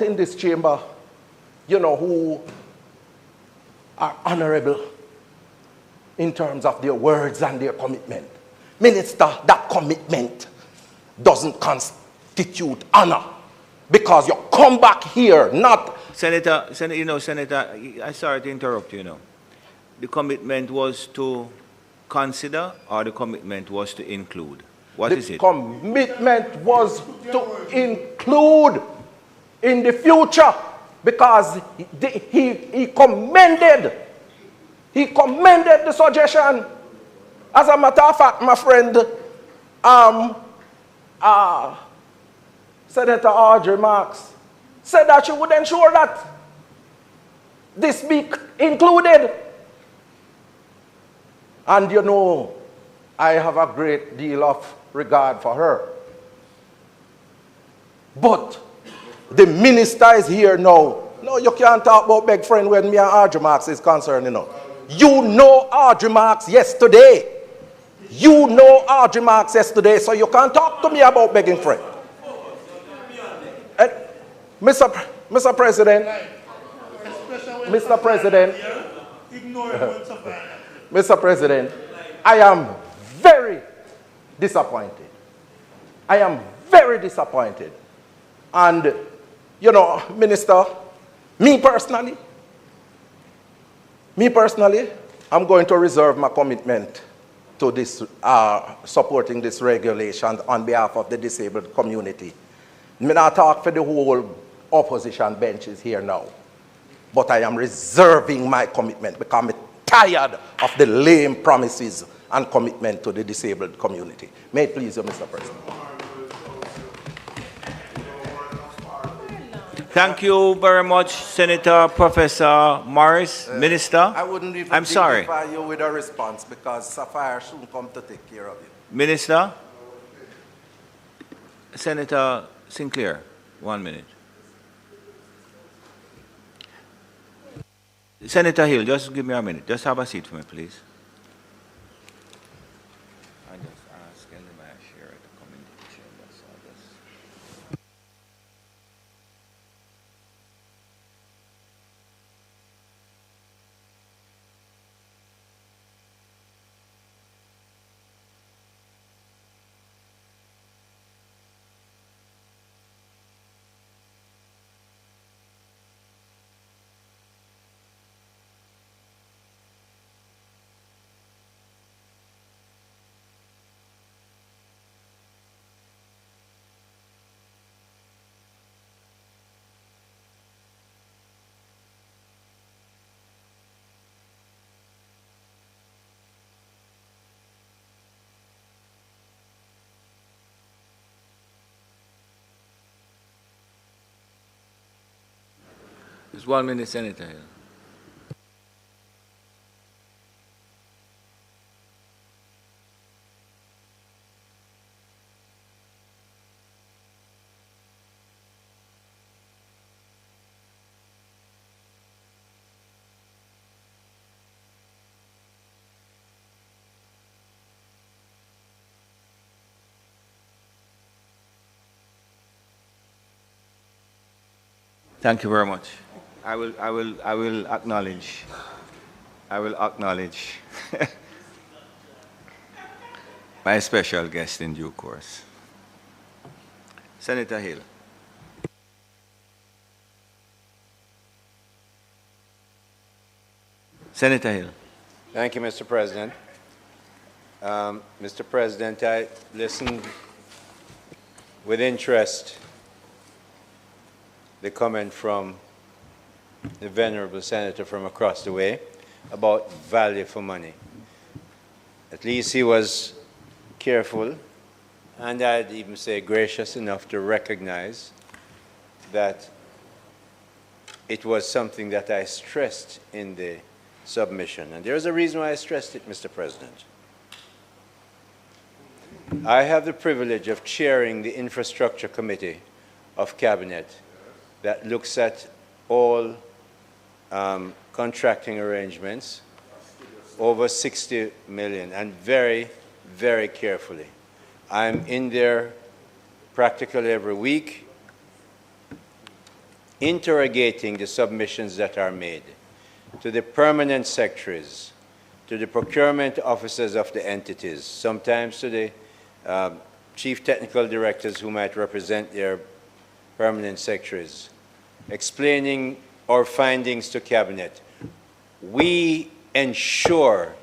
in this chamber, you know, who are honorable in terms of their words and their commitment. Minister, that commitment doesn't constitute honor, because you come back here not... Senator, I'm sorry to interrupt you. The commitment was to consider, or the commitment was to include? What is it? The commitment was to include in the future, because he commended the suggestion. As a matter of fact, my friend, Senator Audrey Marks said that she would ensure that this be included. And you know, I have a great deal of regard for her. But the minister is here now. No, you can't talk about big friend when me and Audrey Marks is concerned, you know. You know Audrey Marks yesterday. You know Audrey Marks yesterday, so you can't talk to me about begging friend. And Mr. President, Mr. President, Mr. President, I am very disappointed. I am very disappointed. And, you know, Minister, me personally, I'm going to reserve my commitment to this, supporting this regulation on behalf of the disabled community. I'm not talking for the whole opposition benches here now, but I am reserving my commitment because I'm tired of the lame promises and commitment to the disabled community. May it please you, Mr. President. Thank you very much, Senator Professor Morris. Minister, I wouldn't even I'm sorry. dignify you with a response, because Sapphire soon come to take care of you. Minister, Senator Sinclair, 1 minute. Senator Hill, just give me a minute. Just have a seat for me, please. I just asked Elima Share to come into the chamber, so I just... Just 1 minute, Senator Hill. Thank you very much. I will acknowledge my special guest in due course. Senator Hill. Senator Hill. Thank you, Mr. President. Mr. President, I listened with interest the comment from the venerable senator from across the way about value for money. At least he was careful, and I'd even say gracious enough to recognize that it was something that I stressed in the submission. And there's a reason why I stressed it, Mr. President. I have the privilege of chairing the Infrastructure Committee of Cabinet that looks at all contracting arrangements over 60 million, and very, very carefully. I'm in there practically every week interrogating the submissions that are made to the permanent secretaries, to the procurement officers of the entities, sometimes to the chief technical directors who might represent their permanent secretaries, explaining our findings to Cabinet. We ensure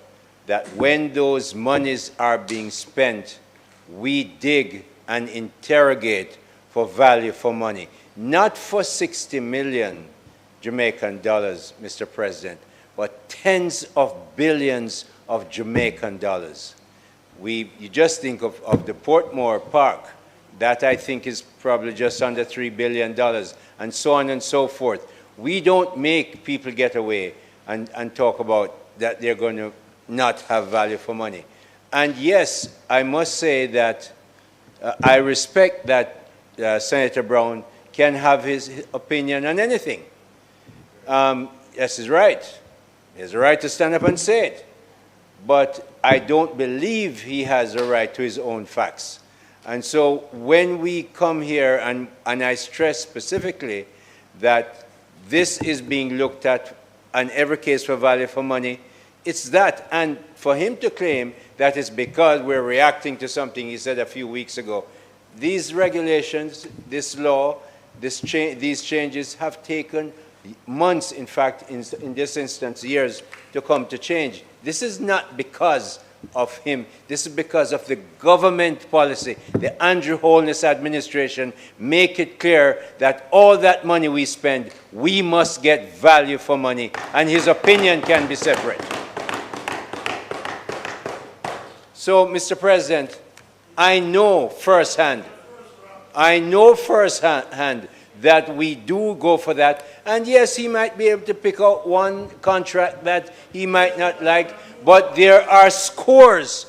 that when those monies are being spent, we dig and interrogate for value for money. Not for 60 million Jamaican dollars, Mr. President, but tens of billions of Jamaican dollars. You just think of the Portmore Park, that I think is probably just under $3 billion, and so on and so forth. We don't make people get away and talk about that they're going to not have value for money. And yes, I must say that I respect that Senator Brown can have his opinion on anything. Yes, he's right. He has a right to stand up and say it. But I don't believe he has a right to his own facts. And so when we come here, and I stress specifically that this is being looked at on every case for value for money, it's that. And for him to claim that it's because we're reacting to something he said a few weeks ago, these regulations, this law, these changes have taken months, in fact, in this instance, years to come to change. This is not because of him. This is because of the government policy. The Andrew Holness administration make it clear that all that money we spend, we must get value for money, and his opinion can be separate. So, Mr. President, I know firsthand that we do go for that. And yes, he might be able to pick out one contract that he might not like, but there are scores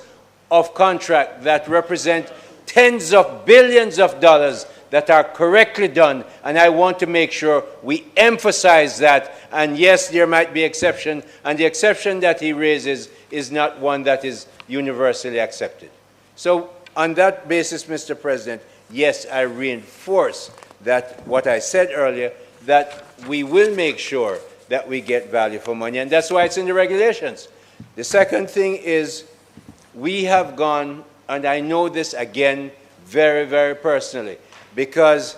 of contracts that represent tens of billions of dollars that are correctly done, and I want to make sure we emphasize that. And yes, there might be exception, and the exception that he raises is not one that is universally accepted. So on that basis, Mr. President, yes, I reinforce that what I said earlier, that we will make sure that we get value for money, and that's why it's in the regulations. The second thing is we have gone, and I know this again very, very personally, because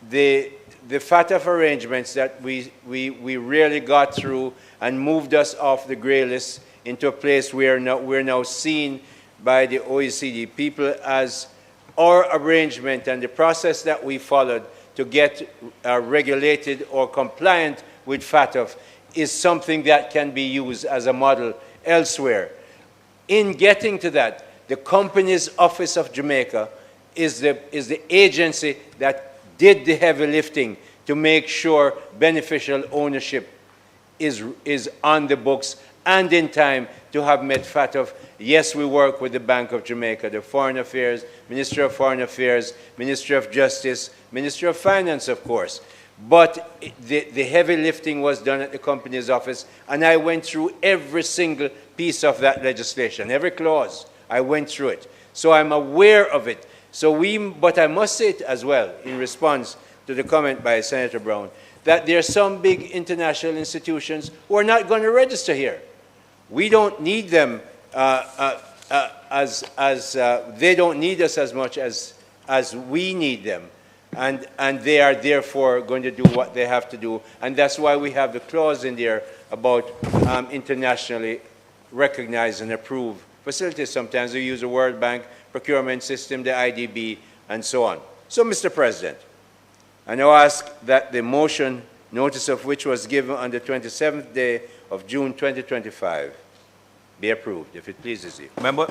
the FATF arrangements that we really got through and moved us off the gray list into a place where we're now seen by the OECD people as our arrangement, and the process that we followed to get regulated or compliant with FATF is something that can be used as a model elsewhere. In getting to that, the Companies Office of Jamaica is the agency that did the heavy lifting to make sure beneficial ownership is on the books and in time to have met FATF. Yes, we work with the Bank of Jamaica, the Foreign Affairs, Ministry of Foreign Affairs, Ministry of Justice, Ministry of Finance, of course. But the heavy lifting was done at the Companies Office, and I went through every single piece of that legislation, every clause. I went through it. So I'm aware of it. But I must say it as well, in response to the comment by Senator Brown, that there are some big international institutions who are not going to register here. We don't need them they don't need us as much as we need them. And they are therefore going to do what they have to do. And that's why we have the clause in there about internationally recognized and approved facilities. Sometimes we use the World Bank procurement system, the IDB, and so on. So, Mr. President, I now ask that the motion, notice of which was given on the 27th day of June 2025, be approved, if it pleases you. Member?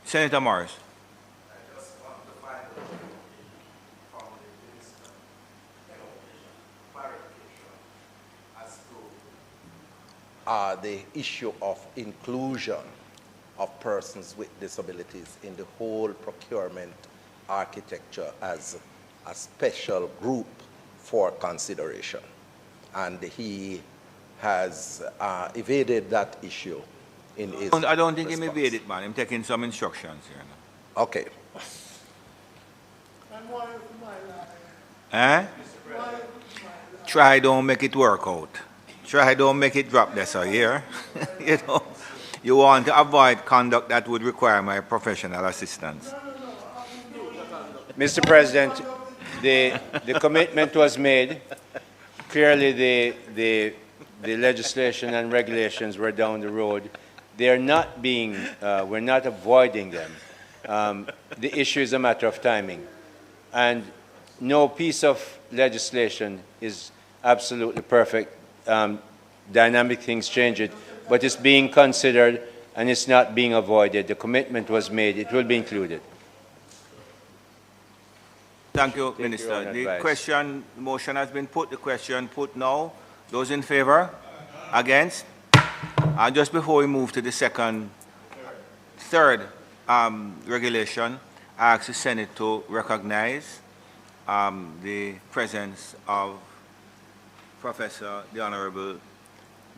Senator Morris. The issue of inclusion of persons with disabilities in the whole procurement architecture as a special group for consideration. And he has evaded that issue in his I don't think response. he evaded, man. I'm taking some instructions here now. Okay. Eh? Try don't make it work out. Try don't make it drop there, so here. You know, you want to avoid conduct that would require my professional assistance. Mr. President, the commitment was made. Clearly, the legislation and regulations were down the road. They are not being, we're not avoiding them. The issue is a matter of timing. And no piece of legislation is absolutely perfect. Dynamic things change it, but it's being considered and it's not being avoided. The commitment was made. It will be included. Thank you, Minister. The question, motion has been put. The question put now. Those in favor? Against? And just before we move to the third regulation, I ask the Senate to recognize the presence of Professor, the Honorable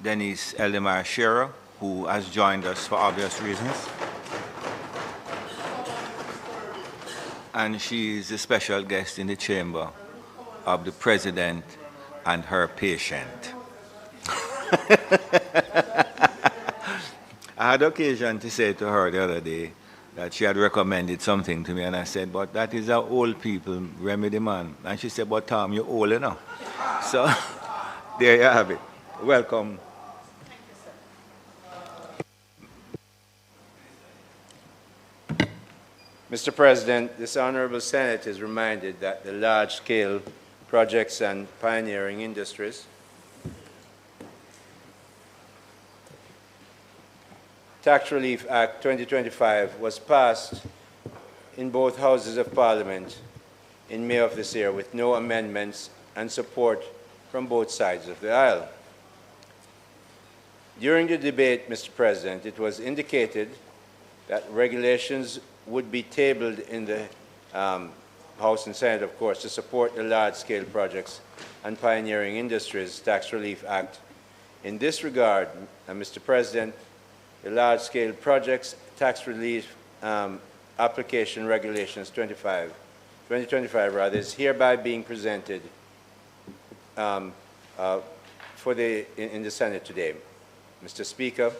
Denise Eldemar Shearer, who has joined us for obvious reasons. And she is a special guest in the chamber of the President and her patient. I had occasion to say to her the other day that she had recommended something to me, and I said, but that is an old people remedy, man. And she said, but Tom, you're old enough. So there you have it. Welcome. Mr. President, this Honorable Senate is reminded that the large-scale projects and pioneering industries Tax Relief Act 2025 was passed in both houses of Parliament in May of this year with no amendments and support from both sides of the aisle. During the debate, Mr. President, it was indicated that regulations would be tabled in the House and Senate, of course, to support the large-scale projects and pioneering industries Tax Relief Act. In this regard, Mr. President, the large-scale projects tax relief application regulations 2025 rather, is hereby being presented in the Senate today. Mr. Speaker,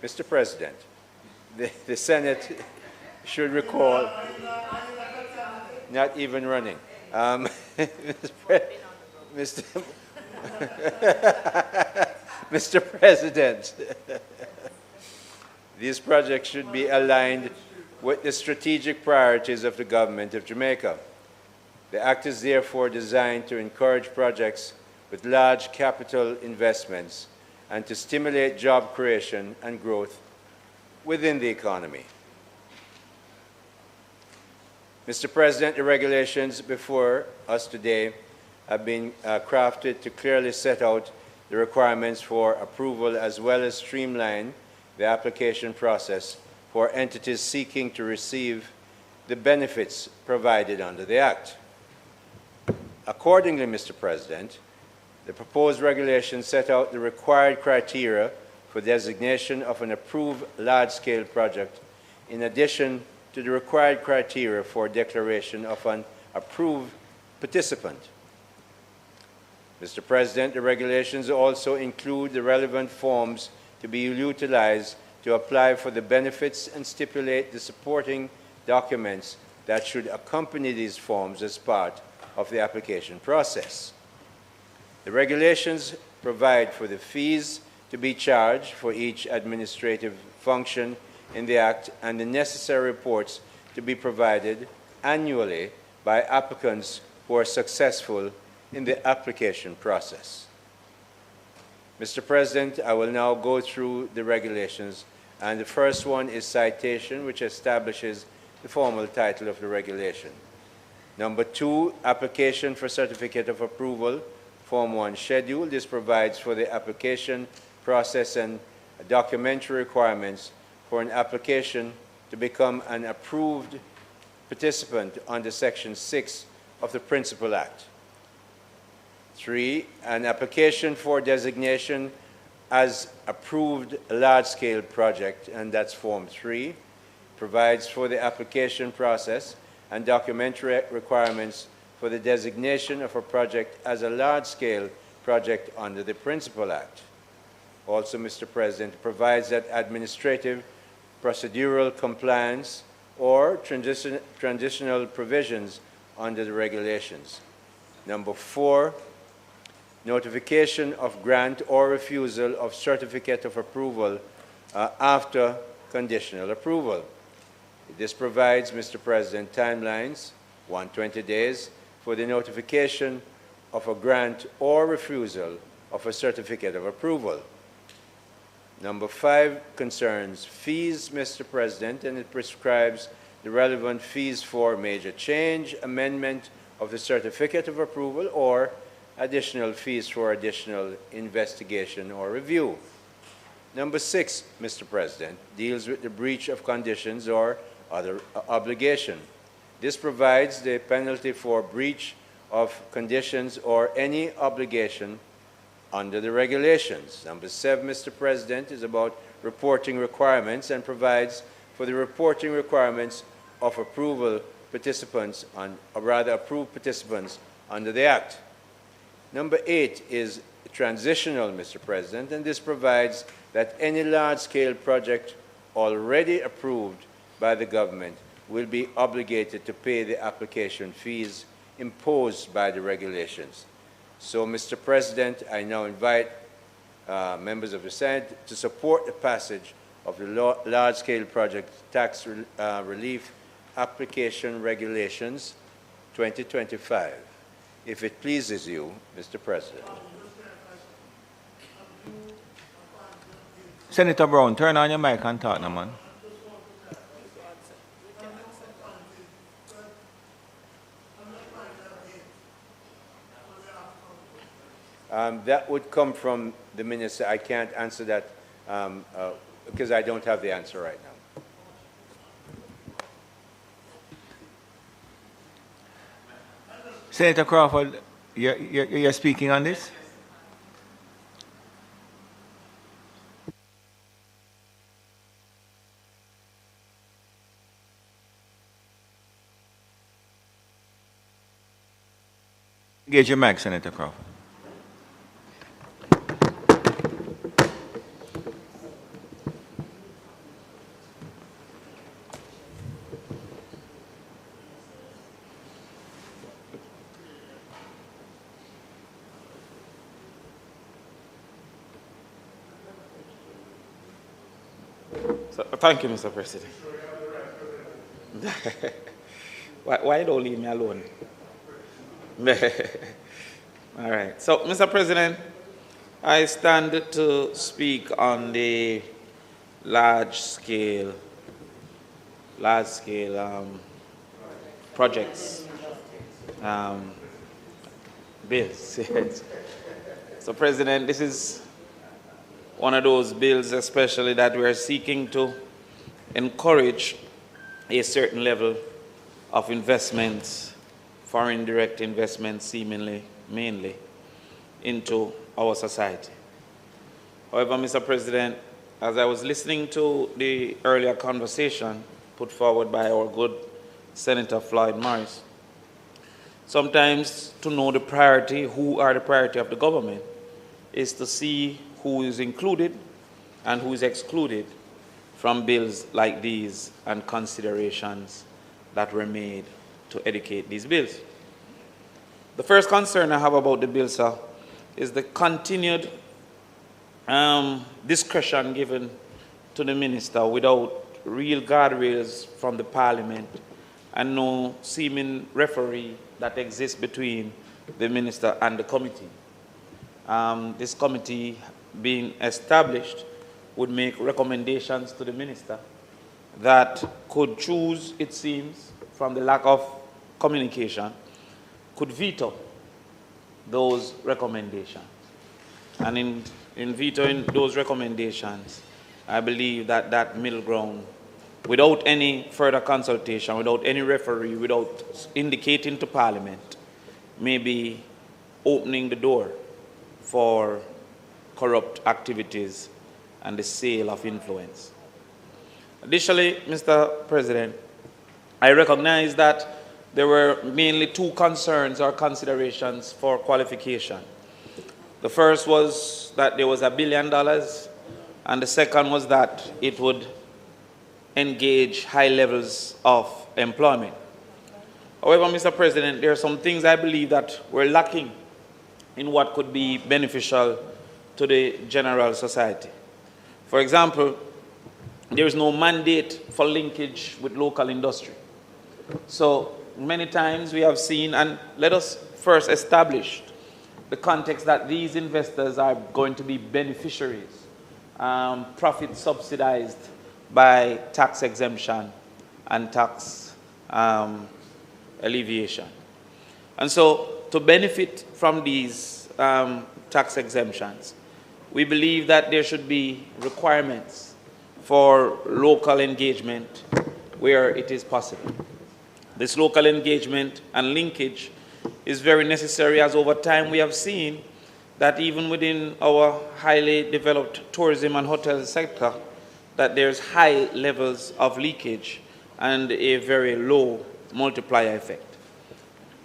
Mr. President, the Senate should recall, not even running, Mr. President, these projects should be aligned with the strategic priorities of the government of Jamaica. The Act is therefore designed to encourage projects with large capital investments and to stimulate job creation and growth within the economy. Mr. President, the regulations before us today have been crafted to clearly set out the requirements for approval as well as streamline the application process for entities seeking to receive the benefits provided under the Act. Accordingly, Mr. President, the proposed regulations set out the required criteria for designation of an approved large-scale project in addition to the required criteria for declaration of an approved participant. Mr. President, the regulations also include the relevant forms to be utilized to apply for the benefits and stipulate the supporting documents that should accompany these forms as part of the application process. The regulations provide for the fees to be charged for each administrative function in the Act and the necessary reports to be provided annually by applicants who are successful in the application process. Mr. President, I will now go through the regulations, and the first one is citation, which establishes the formal title of the regulation. Number 2, application for certificate of approval, Form 1 schedule. This provides for the application process and documentary requirements for an application to become an approved participant under Section 6 of the Principal Act. 3, an application for designation as approved large-scale project, and that's Form 3, provides for the application process and documentary requirements for the designation of a project as a large-scale project under the Principal Act. Also, Mr. President, provides that administrative, procedural compliance, or transitional provisions under the regulations. Number 4, notification of grant or refusal of certificate of approval after conditional approval. This provides, Mr. President, timelines, 120 days, for the notification of a grant or refusal of a certificate of approval. Number 5 concerns fees, Mr. President, and it prescribes the relevant fees for major change, amendment of the certificate of approval, or additional fees for additional investigation or review. Number 6, Mr. President, deals with the breach of conditions or other obligation. This provides the penalty for breach of conditions or any obligation under the regulations. Number 7, Mr. President, is about reporting requirements and provides for the reporting requirements of approval participants approved participants under the Act. Number 8 is transitional, Mr. President, and this provides that any large-scale project already approved by the government will be obligated to pay the application fees imposed by the regulations. So, Mr. President, I now invite members of the Senate to support the passage of the large-scale project tax relief application regulations 2025. If it pleases you, Mr. President. Senator Brown, turn on your mic and talk now, man. That would come from the minister. I can't answer that because I don't have the answer right now. Senator Crawford, you're speaking on this? Engage your mic, Senator Crawford. Thank you, Mr. President. Why don't leave me alone? All right. So, Mr. President, I stand to speak on the large-scale projects bills. So, President, this is one of those bills especially that we are seeking to encourage a certain level of investments, foreign direct investment seemingly, mainly, into our society. However, Mr. President, as I was listening to the earlier conversation, put forward by our good Senator Floyd Morris. Sometimes to know the priority, who are the priority of the government, is to see who is included and who is excluded from bills like these and considerations that were made to educate these bills. The first concern I have about the bill, sir, is the continued discretion given to the minister without real guardrails from the parliament and no seeming referee that exists between the minister and the committee. This committee being established would make recommendations to the minister that could choose, it seems, from the lack of communication, could veto those recommendations. And in vetoing those recommendations, I believe that that middle ground, without any further consultation, without any referee, without indicating to Parliament, may be opening the door for corrupt activities and the sale of influence. Additionally, Mr. President, I recognize that there were mainly two concerns or considerations for qualification. The first was that there was $1 billion, and the second was that it would engage high levels of employment. However, Mr. President, there are some things I believe that were lacking in what could be beneficial to the general society. For example, there is no mandate for linkage with local industry. So many times we have seen, and let us first establish the context that these investors are going to be beneficiaries, profit subsidized by tax exemption and tax alleviation. And so to benefit from these tax exemptions, we believe that there should be requirements for local engagement where it is possible. This local engagement and linkage is very necessary, as over time we have seen that even within our highly developed tourism and hotel sector, that there's high levels of leakage and a very low multiplier effect.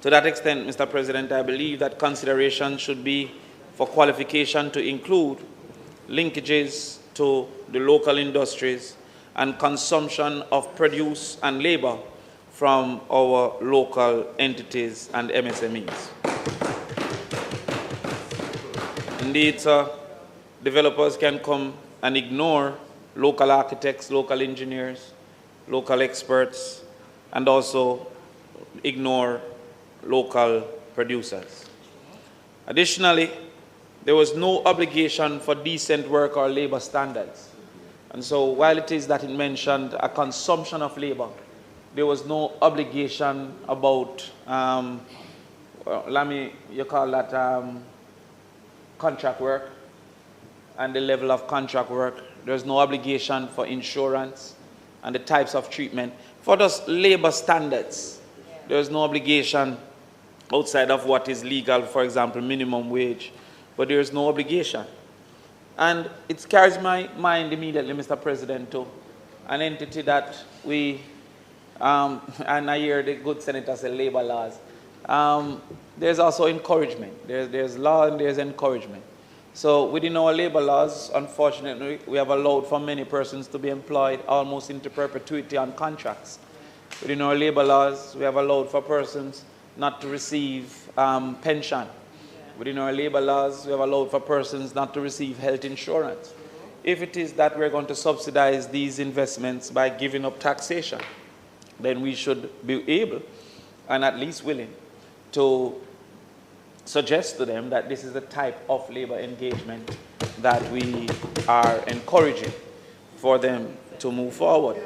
To that extent, Mr. President, I believe that consideration should be for qualification to include linkages to the local industries and consumption of produce and labor from our local entities and MSMEs. Indeed, sir, developers can come and ignore local architects, local engineers, local experts, and also ignore local producers. Additionally, there was no obligation for decent work or labor standards. And so while it is that it mentioned a consumption of labor, there was no obligation about, contract work and the level of contract work. There's no obligation for insurance and the types of treatment. For those labor standards, there's no obligation outside of what is legal, for example, minimum wage, but there's no obligation. And it carries my mind immediately, Mr. President, to an entity that we, and I hear the good senator say labor laws. There's also encouragement. There's law and there's encouragement. So within our labor laws, unfortunately, we have allowed for many persons to be employed almost into perpetuity on contracts. Within our labor laws, we have allowed for persons not to receive pension. Within our labor laws, we have allowed for persons not to receive health insurance. If it is that we're going to subsidize these investments by giving up taxation, then we should be able and at least willing to suggest to them that this is the type of labor engagement that we are encouraging for them to move forward.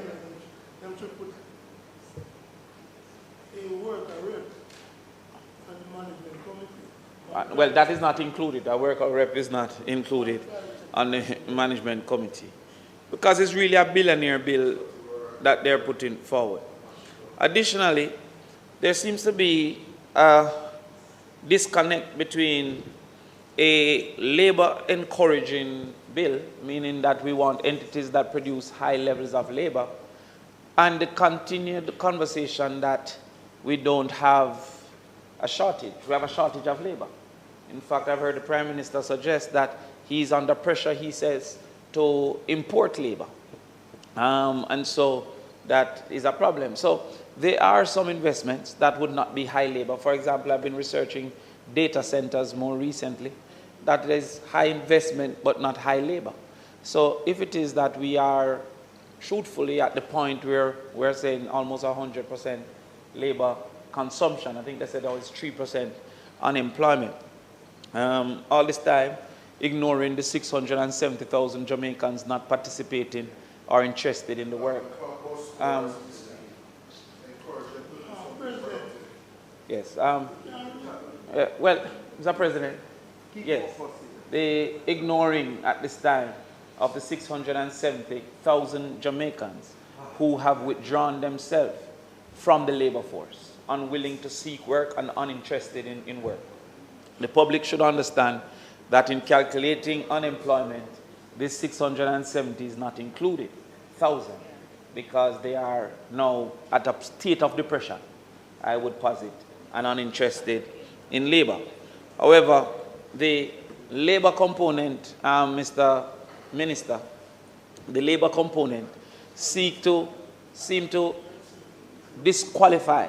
Well, that is not included. A worker rep is not included on the management committee because it's really a billionaire bill that they're putting forward. Additionally, there seems to be a disconnect between a labor encouraging bill, meaning that we want entities that produce high levels of labor, and the continued conversation that we don't have a shortage. We have a shortage of labor. In fact, I've heard the Prime Minister suggest that he's under pressure, he says, to import labor. And so that is a problem. So there are some investments that would not be high labor. For example, I've been researching data centers more recently. That is high investment but not high labor. So if it is that we are truthfully at the point where we're saying almost 100% labor consumption, I think they said that was 3% unemployment. All this time, ignoring the 670,000 Jamaicans not participating or interested in the work. Yes. Well, Mr. President, yes, the ignoring at this time of the 670,000 Jamaicans who have withdrawn themselves from the labor force, unwilling to seek work and uninterested in work. The public should understand that in calculating unemployment, this 670 is not included, 1,000, because they are now at a state of depression, I would posit, and uninterested in labor. However, the labor component, Mr. Minister, the labor component seem to disqualify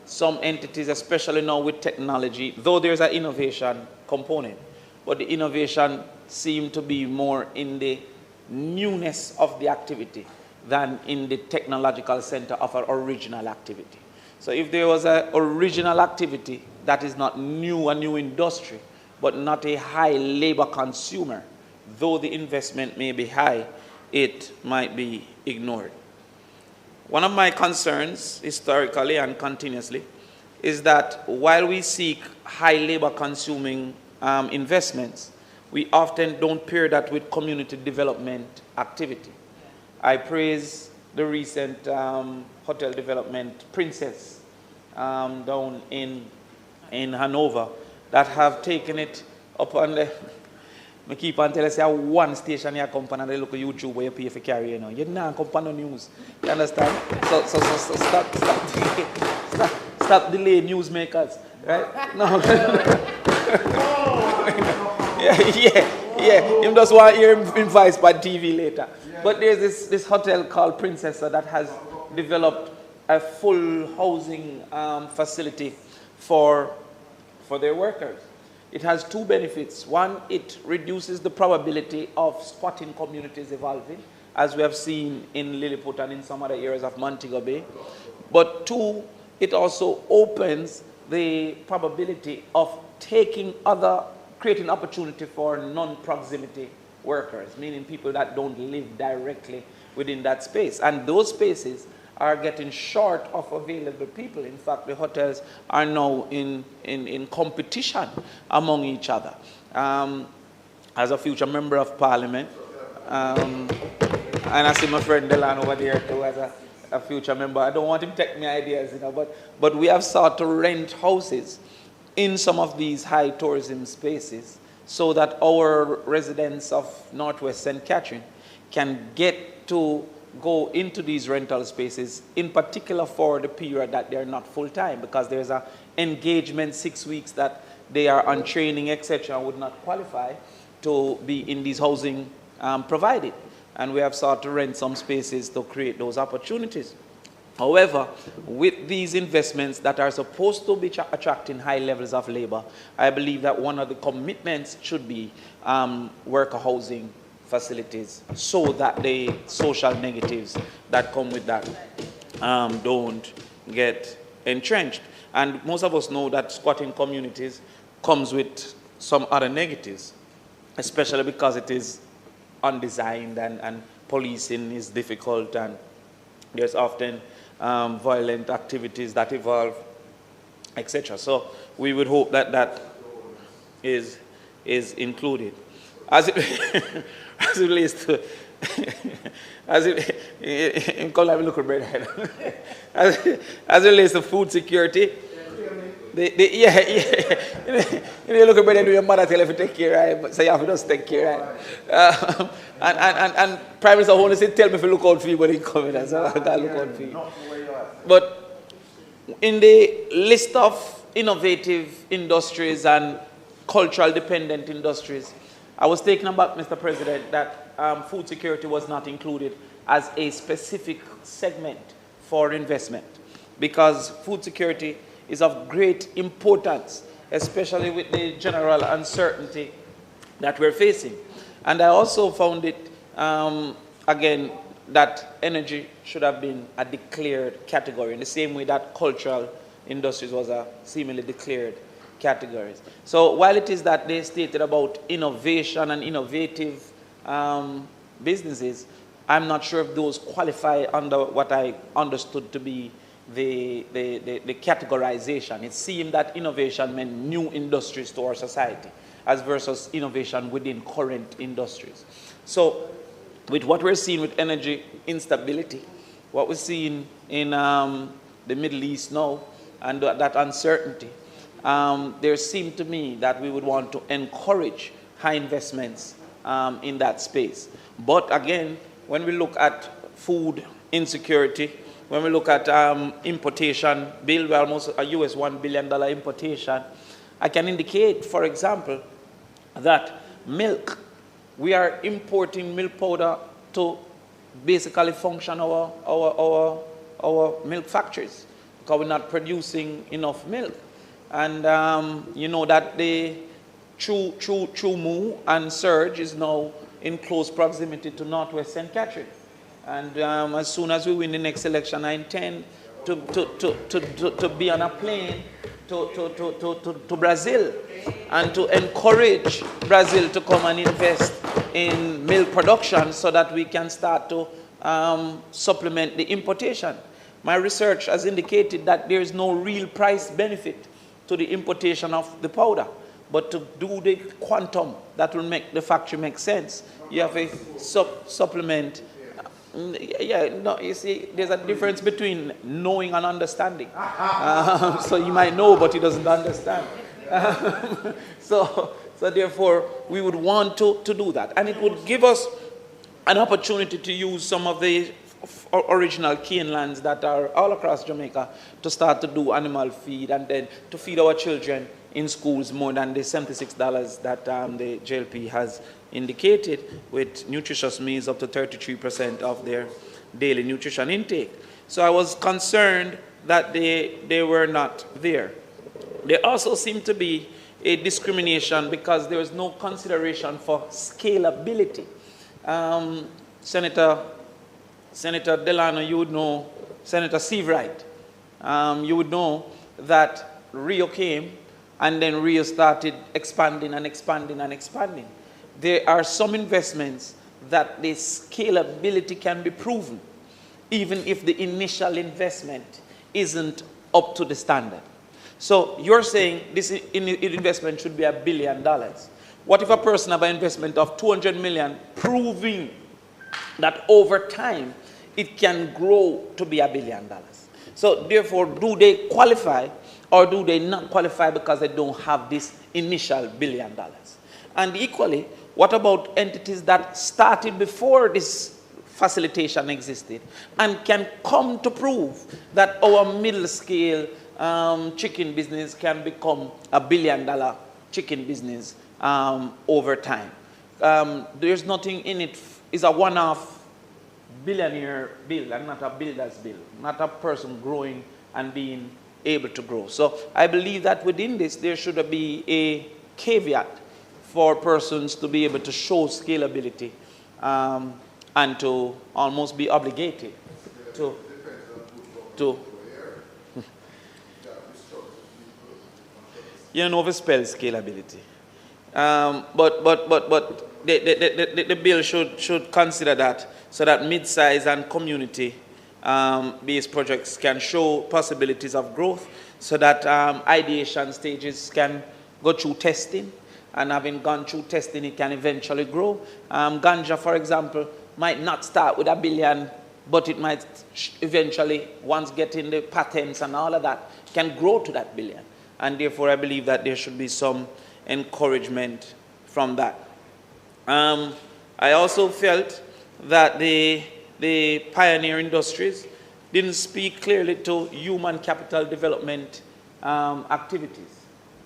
some entities, especially now with technology, though there's an innovation component, but the innovation seems to be more in the newness of the activity than in the technological center of an original activity. So if there was an original activity that is not new, a new industry, but not a high labor consumer, though the investment may be high, it might be ignored. One of my concerns, historically and continuously, is that while we seek high labor consuming investments, we often don't pair that with community development activity. I praise the recent hotel development, Princess, down in Hanover, that have taken it upon the... I keep on telling you, one station here come and they look at YouTube where you pay for carry, you know. You don't come on the news. You understand? So stop delaying newsmakers, right? No. yeah. Him just want to hear him voice by TV later. But there's this hotel called Princess that has developed a full housing facility for their workers. It has two benefits. One, it reduces the probability of squatting communities evolving, as we have seen in Lilliput and in some other areas of Montego Bay. But two, it also opens the probability of creating opportunity for non-proximity workers, meaning people that don't live directly within that space. And those spaces are getting short of available people. In fact, the hotels are now in competition among each other. As a future member of parliament, and I see my friend Delan over there too as a future member. I don't want him to take my ideas, you know, but we have sought to rent houses in some of these high tourism spaces so that our residents of Northwest St. Catherine can get to go into these rental spaces, in particular for the period that they're not full-time, because there's an engagement 6 weeks that they are on training, etc., would not qualify to be in these housing provided. And we have sought to rent some spaces to create those opportunities. However, with these investments that are supposed to be attracting high levels of labor, I believe that one of the commitments should be worker housing facilities, so that the social negatives that come with that don't get entrenched. And most of us know that squatting communities comes with some other negatives, especially because it is undesigned and policing is difficult, and there's often violent activities that evolve, etc. So we would hope that that is included. As it relates to as it relates to food security, You look at brother, do your mother tell you to take care, right? So you have to just take care, right? And Prime Minister only said, tell me if you look out for you, but he coming, so I gotta look out for you. But in the list of innovative industries and cultural dependent industries, I was taken aback, Mr. President, that food security was not included as a specific segment for investment, because food security is of great importance, especially with the general uncertainty that we're facing. And I also found it, again, that energy should have been a declared category in the same way that cultural industries was a seemingly declared category. So while it is that they stated about innovation and innovative businesses, I'm not sure if those qualify under what I understood to be the categorization. It seemed that innovation meant new industries to our society as versus innovation within current industries. So with what we're seeing with energy instability, what we're seeing in the Middle East now, and that uncertainty, there seemed to me that we would want to encourage high investments in that space. But again, when we look at food insecurity, when we look at importation bill, we're almost a US $1 billion importation, I can indicate, for example, that milk, we are importing milk powder to basically function our milk factories, because we're not producing enough milk. And you know that the True and Surge is now in close proximity to Northwest St. Catherine. And as soon as we win the next election, I intend to be on a plane to Brazil and to encourage Brazil to come and invest in milk production so that we can start to supplement the importation. My research has indicated that there is no real price benefit to the importation of the powder, but to do the quantum that will make the factory make sense, you have a supplement. Yeah, no, you see, there's a difference between knowing and understanding. So you might know, but he doesn't understand. So therefore, we would want to do that. And it would give us an opportunity to use some of the original cane lands that are all across Jamaica to start to do animal feed and then to feed our children in schools more than the $76 that the JLP has indicated, with nutritious meals up to 33% of their daily nutrition intake. So I was concerned that they were not there. There also seemed to be a discrimination because there was no consideration for scalability. Senator Delano, you would know, Senator Seabright, you would know that Rio came and then Rio started expanding and expanding and expanding. There are some investments that the scalability can be proven, even if the initial investment isn't up to the standard. So you're saying this investment should be $1 billion. What if a person has an investment of 200 million, proving that over time it can grow to be $1 billion? So therefore, do they qualify or do they not qualify because they don't have this initial $1 billion? And equally, what about entities that started before this facilitation existed and can come to prove that our middle scale chicken business can become $1 billion chicken business over time? There's nothing in it. It's a one-off billionaire bill and not a builder's bill, not a person growing and being able to grow. So I believe that within this there should be a caveat for persons to be able to show scalability and to almost be obligated to you don't know if it spells scalability. But the bill should consider that, so that mid-size and community based projects can show possibilities of growth, so that ideation stages can go through testing, and having gone through testing, it can eventually grow. Ganja, for example, might not start with $1 billion, but it might eventually, once getting the patents and all of that, can grow to that $1 billion. And therefore, I believe that there should be some encouragement from that. I also felt that the pioneer industries didn't speak clearly to human capital development activities.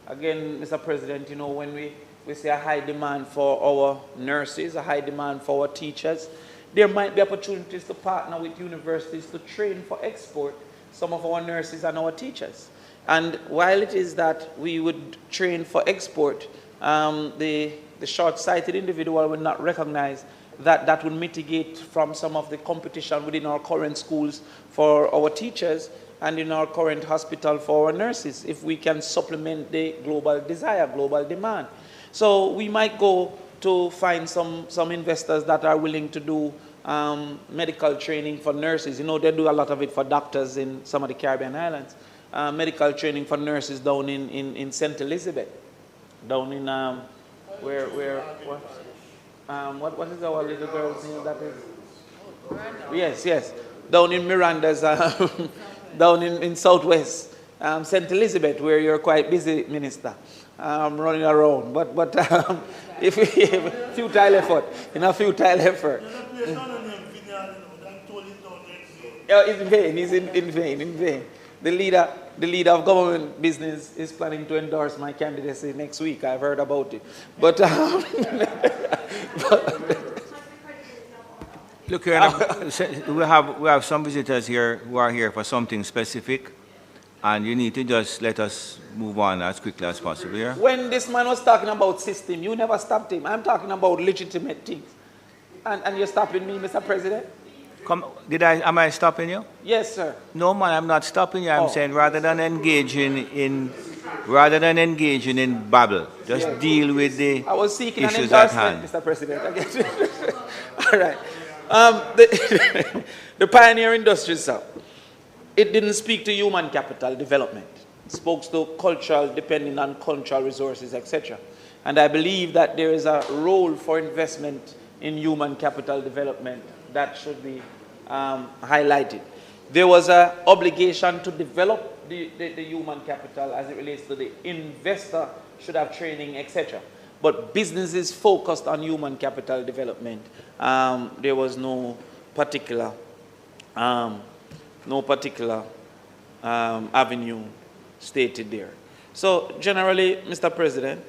Again, Mr. President, you know, when we see a high demand for our nurses, a high demand for our teachers, there might be opportunities to partner with universities to train for export some of our nurses and our teachers. And while it is that we would train for export, the short-sighted individual will not recognize that that will mitigate from some of the competition within our current schools for our teachers and in our current hospital for our nurses, if we can supplement the global desire, global demand. So we might go to find some investors that are willing to do medical training for nurses. You know, they do a lot of it for doctors in some of the Caribbean islands. Medical training for nurses down in St. Elizabeth, down in, what is our little girl's name that is? Yes, down in Miranda's, down in Southwest, St. Elizabeth, where you're quite busy, Minister, running around. But if we have a futile effort, It's in vain, he's in vain. The leader of government business is planning to endorse my candidacy next week. I've heard about it. But look here, we have some visitors here who are here for something specific, and you need to just let us move on as quickly as possible here. When this man was talking about system, you never stopped him. I'm talking about legitimate things. And you're stopping me, Mr. President? Am I stopping you? Yes, sir. No, man, I'm not stopping you. I'm saying rather than engaging in babble, just deal with the I was seeking issues an at endorsement, hand. Mr. President. All right. The pioneer industries, sir, it didn't speak to human capital development. It spoke to cultural, depending on cultural resources, etc. And I believe that there is a role for investment in human capital development that should be highlighted. There was an obligation to develop the human capital as it relates to the investor should have training, etc. But businesses focused on human capital development. There was no particular avenue stated there. So generally, Mr. President,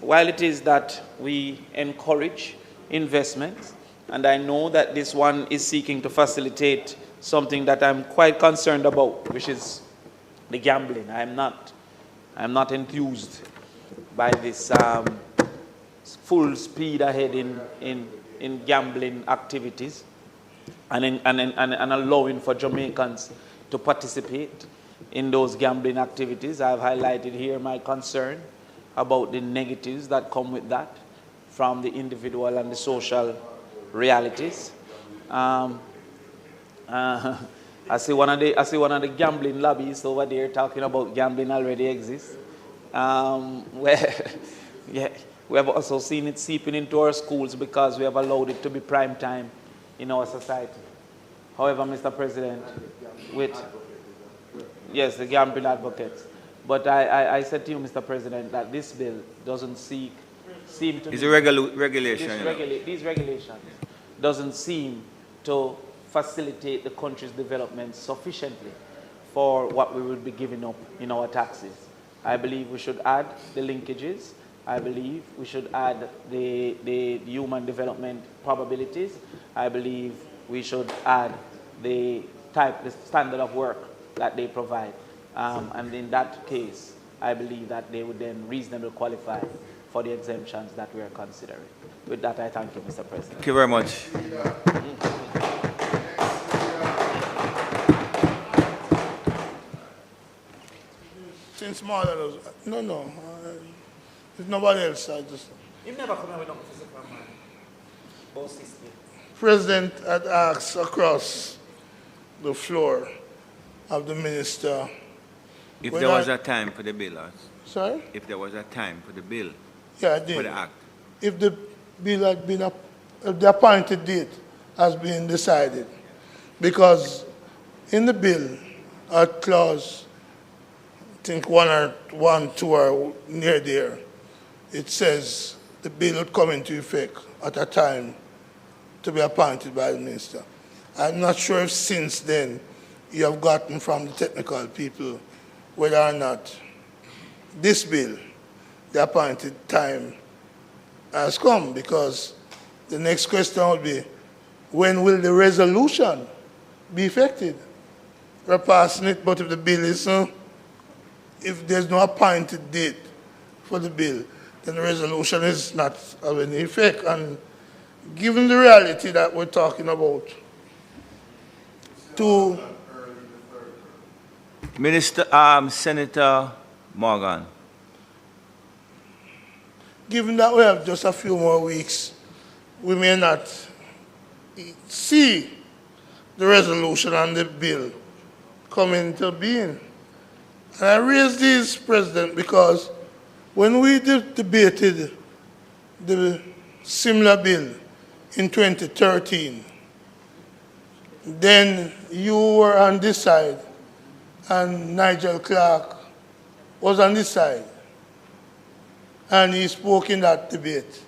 while it is that we encourage investments, and I know that this one is seeking to facilitate something that I'm quite concerned about, which is the gambling. I'm not enthused by this full speed ahead in gambling activities and allowing for Jamaicans to participate in those gambling activities. I've highlighted here my concern about the negatives that come with that from the individual and the social realities. I see one of the gambling lobbies over there talking about gambling already exists. We have also seen it seeping into our schools because we have allowed it to be prime time in our society. However, Mr. President, yes, the gambling advocates. But I said to you, Mr. President, that this bill doesn't seem to... It's a regulation. These regulations doesn't seem to facilitate the country's development sufficiently for what we will be giving up in our taxes. I believe we should add the linkages. I believe we should add the human development probabilities. I believe we should add the standard of work that they provide. And in that case, I believe that they would then reasonably qualify for the exemptions that we are considering. With that, I thank you, Mr. President. Thank you very much. Since Marlon, no. If nobody else, I just... You've never come with nothing for man. Both system. President had asked across the floor of the minister... If there was a time for the bill, sorry? If there was a time for the bill, yeah, I did. For the act. If the bill had been if the appointed date has been decided, because in the bill, a clause, I think 1 or 2 are near there, it says the bill would come into effect at a time to be appointed by the minister. I'm not sure if since then you have gotten from the technical people whether or not this bill, the appointed time, has come, because the next question would be, when will the resolution be effected? We're passing it, but if the bill is, if there's no appointed date for the bill, then the resolution is not of any effect. And given the reality that we're talking about, to Senator Morgan. Given that we have just a few more weeks, we may not see the resolution and the bill come into being. And I raise this, President, because when we debated the similar bill in 2013, then you were on this side and Nigel Clark was on this side. And he spoke in that debate.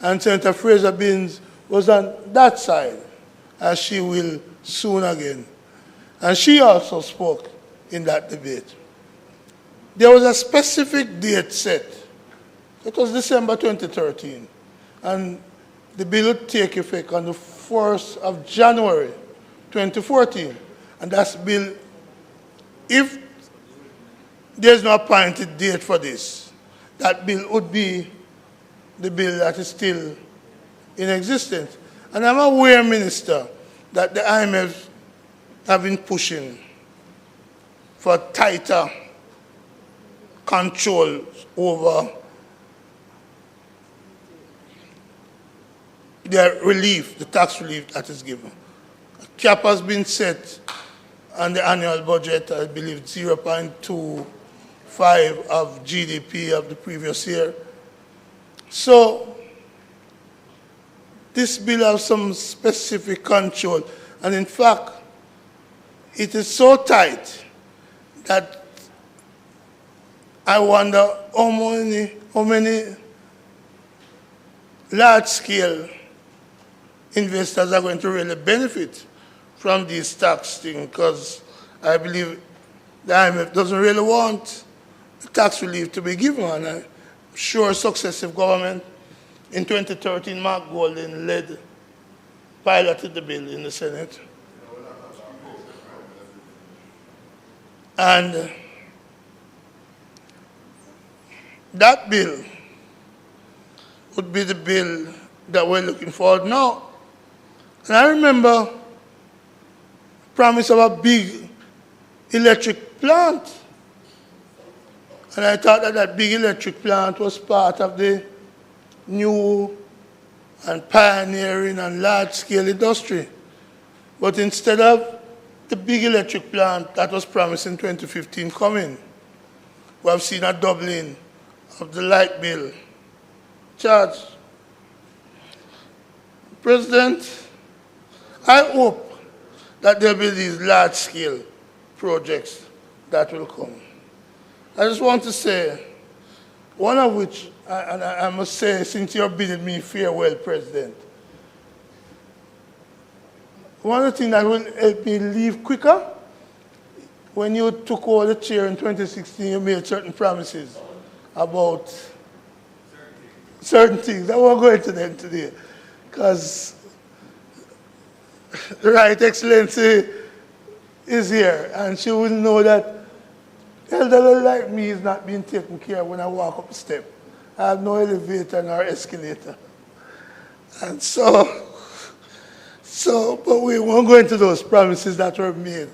And Senator Fraser Binns was on that side, as she will soon again. And she also spoke in that debate. There was a specific date set. It was December 2013. And the bill would take effect on the 1st of January 2014. And that's bill, if there's no appointed date for this, that bill would be the bill that is still in existence. And I'm aware, Minister, that the IMF have been pushing for tighter control over the relief, the tax relief that is given. A cap has been set on the annual budget, I believe 0.25 of GDP of the previous year. So this bill has some specific control. And in fact, it is so tight that I wonder how many large-scale investors are going to really benefit from these tax things, because I believe the IMF doesn't really want the tax relief to be given. And I'm sure successive government in 2013, Mark Golden piloted the bill in the Senate. And that bill would be the bill that we're looking for now. And I remember the promise of a big electric plant. And I thought that that big electric plant was part of the new and pioneering and large-scale industry. But instead of the big electric plant that was promised in 2015 coming, we have seen a doubling of the light bill charge. President, I hope that there will be these large-scale projects that will come. I just want to say, one of which, and I must say, since you're bidding me farewell, President, one of the things that will help me leave quicker, when you took over the chair in 2016, you made certain promises about certain things. I won't go into them today, because the Right Excellency is here, and she will know that elderly like me is not being taken care of when I walk up the step. I have no elevator nor escalator. And but we won't go into those promises that were made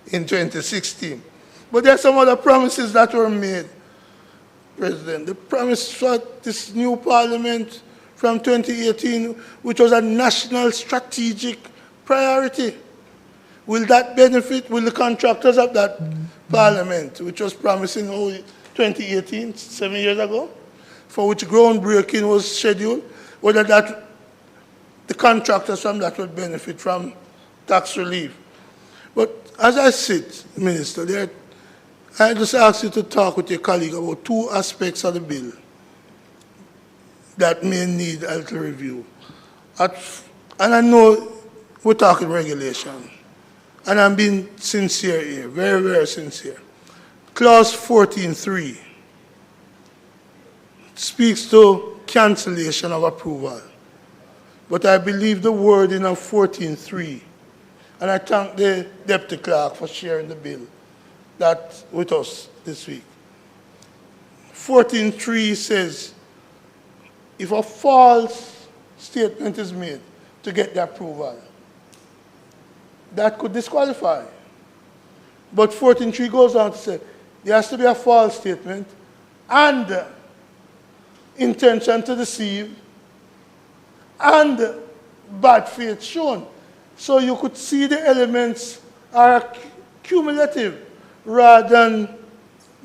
in 2016. But there are some other promises that were made, President. The promise for this new parliament from 2018, which was a national strategic priority. Will that benefit, will the contractors of that parliament, which was promising 2018, 7 years ago, for which groundbreaking was scheduled, whether that the contractors from that would benefit from tax relief? But as I sit, Minister, I just ask you to talk with your colleague about two aspects of the bill that may need a little review. And I know we're talking regulation, and I'm being sincere here, very, very sincere. Clause 14.3 speaks to cancellation of approval. But I believe the wording of 14.3, and I thank the Deputy Clerk for sharing the bill that with us this week. 14.3 says, if a false statement is made to get the approval, that could disqualify. But 14.3 goes on to say, there has to be a false statement and intention to deceive and bad faith shown. So you could see the elements are cumulative rather than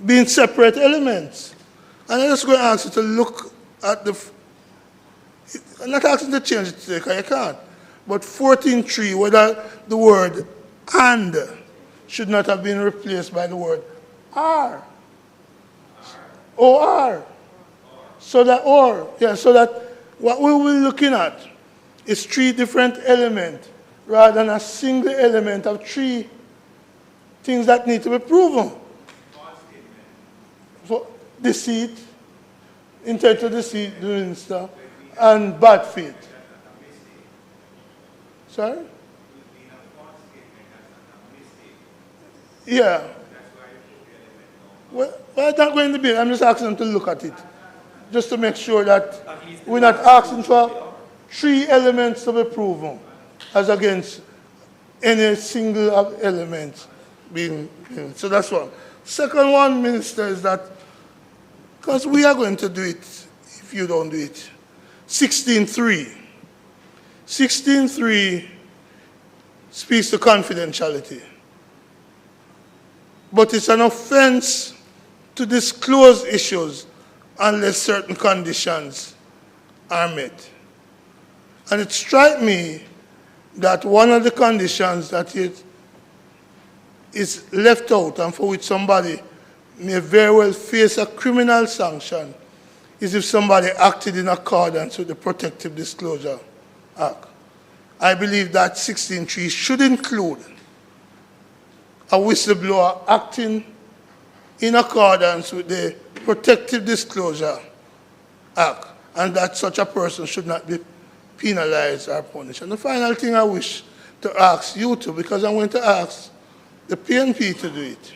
being separate elements. And I'm just going to ask you to look at the, I'm not asking you to change it today because you can't, but 14.3, whether the word and should not have been replaced by the word are. Or. So that, so that what we will be looking at is three different elements rather than a single element of three things that need to be proven. For deceit, intent to deceive, doing stuff, and bad faith. Sorry? Yeah. Well, I'm not going to be. I'm just asking them to look at it, just to make sure that we're not asking for three elements to be proven as against any single element being. So that's one. Second one, Minister, is that because we are going to do it if you don't do it. 16.3. 16.3 speaks to confidentiality. But it's an offense to disclose issues unless certain conditions are met. And it strikes me that one of the conditions that it is left out and for which somebody may very well face a criminal sanction is if somebody acted in accordance with the Protective Disclosure Act. I believe that 16.3 should include a whistleblower acting in accordance with the Protective Disclosure Act, and that such a person should not be penalized or punished. And the final thing I wish to ask you to, because I'm going to ask the PNP to do it,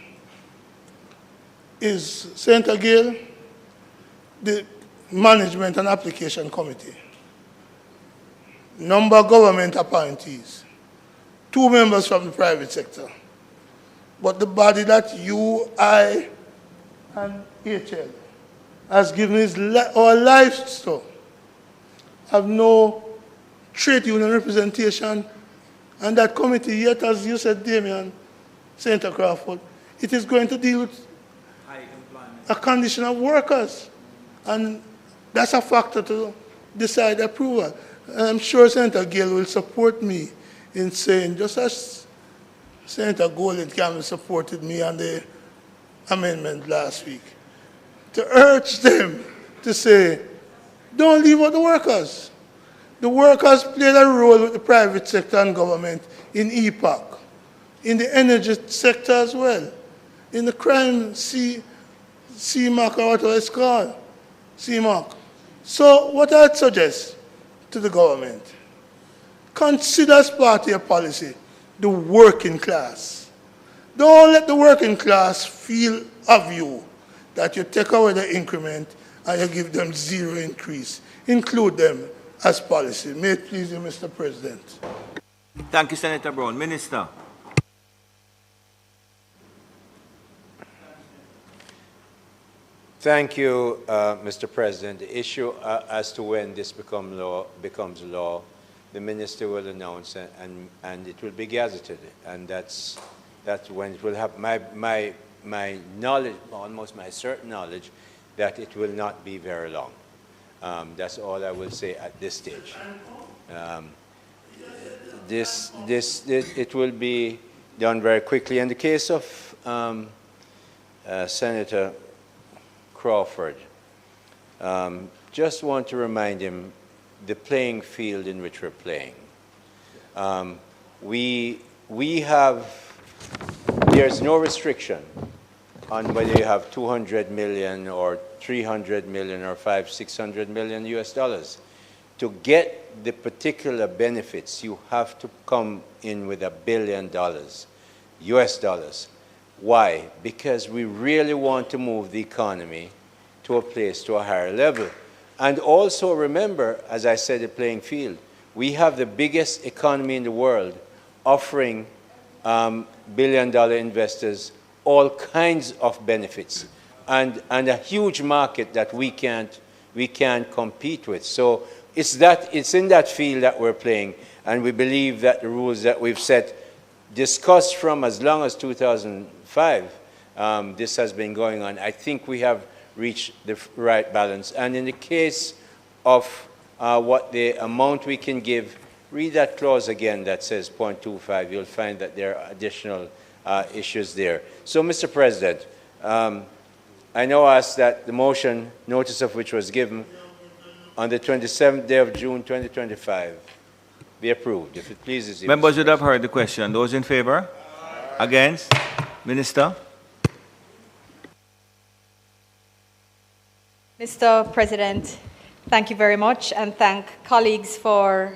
is Senator Gale, the Management and Application Committee, number of government appointees, 2 members from the private sector, but the body that you, I, and HL has given our lives to have no trade union representation, and that committee yet, as you said, Damien, Senator Crawford, it is going to deal with a condition of workers, and that's a factor to decide approval. And I'm sure Senator Gale will support me in saying, just as Senator Golden Campbell supported me on the amendment last week, to urge them to say, don't leave out the workers. The workers played a role with the private sector and government in EPAC, in the energy sector as well, in the crime CMAC or whatever it's called, CMAC. So what I'd suggest to the government, consider as part of your policy the working class. Don't let the working class feel of you that you take away the increment and you give them zero increase. Include them as policy. May it please you, Mr. President. Thank you, Senator Brown. Minister. Thank you, Mr. President. The issue as to when this becomes law, the minister will announce and it will be gazetted, and that's when it will have my knowledge, almost my certain knowledge, that it will not be very long. That's all I will say at this stage. It will be done very quickly. In the case of Senator Crawford, just want to remind him the playing field in which we're playing. There's no restriction on whether you have 200 million or 300 million or 600 million US dollars. To get the particular benefits, you have to come in with $1 billion US dollars. Why? Because we really want to move the economy to a higher level. And also remember, as I said, the playing field. We have the biggest economy in the world offering billion-dollar investors all kinds of benefits and a huge market that we can't compete with. So it's in that field that we're playing, and we believe that the rules that we've set, discussed from as long as 2005, this has been going on. I think we have reach the right balance. And in the case of what the amount we can give, read that clause again that says 0.25. You'll find that there are additional issues there. So, Mr. President, I now ask that the motion, notice of which was given on the 27th day of June 2025, be approved. If it pleases you. Members would have heard the question. Those in favor? Against? Minister? Mr. President, thank you very much, and thank colleagues for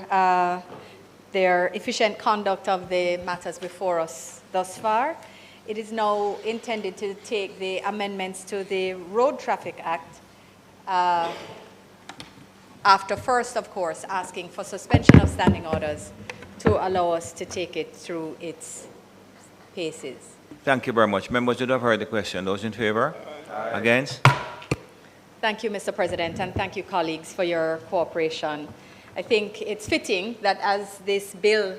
their efficient conduct of the matters before us thus far. It is now intended to take the amendments to the Road Traffic Act after first, of course, asking for suspension of standing orders to allow us to take it through its paces. Thank you very much. Members would have heard the question. Those in favor? Against? Thank you, Mr. President, and thank you, colleagues, for your cooperation. I think it's fitting that as this bill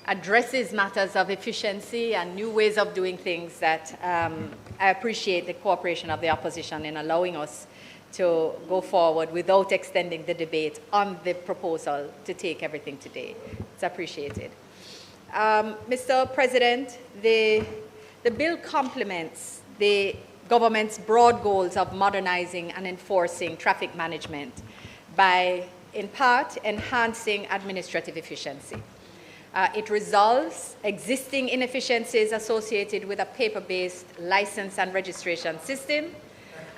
addresses matters of efficiency and new ways of doing things, that I appreciate the cooperation of the opposition in allowing us to go forward without extending the debate on the proposal to take everything today. It's appreciated. Mr. President, the bill complements the government's broad goals of modernizing and enforcing traffic management by, in part, enhancing administrative efficiency. It resolves existing inefficiencies associated with a paper-based license and registration system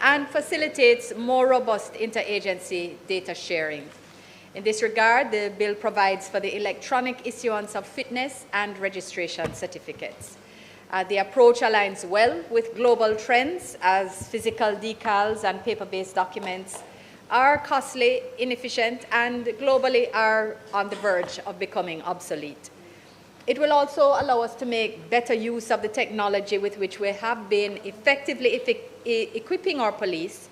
and facilitates more robust interagency data sharing. In this regard, the bill provides for the electronic issuance of fitness and registration certificates. The approach aligns well with global trends, as physical decals and paper-based documents are costly, inefficient, and globally are on the verge of becoming obsolete. It will also allow us to make better use of the technology with which we have been effectively equipping our police.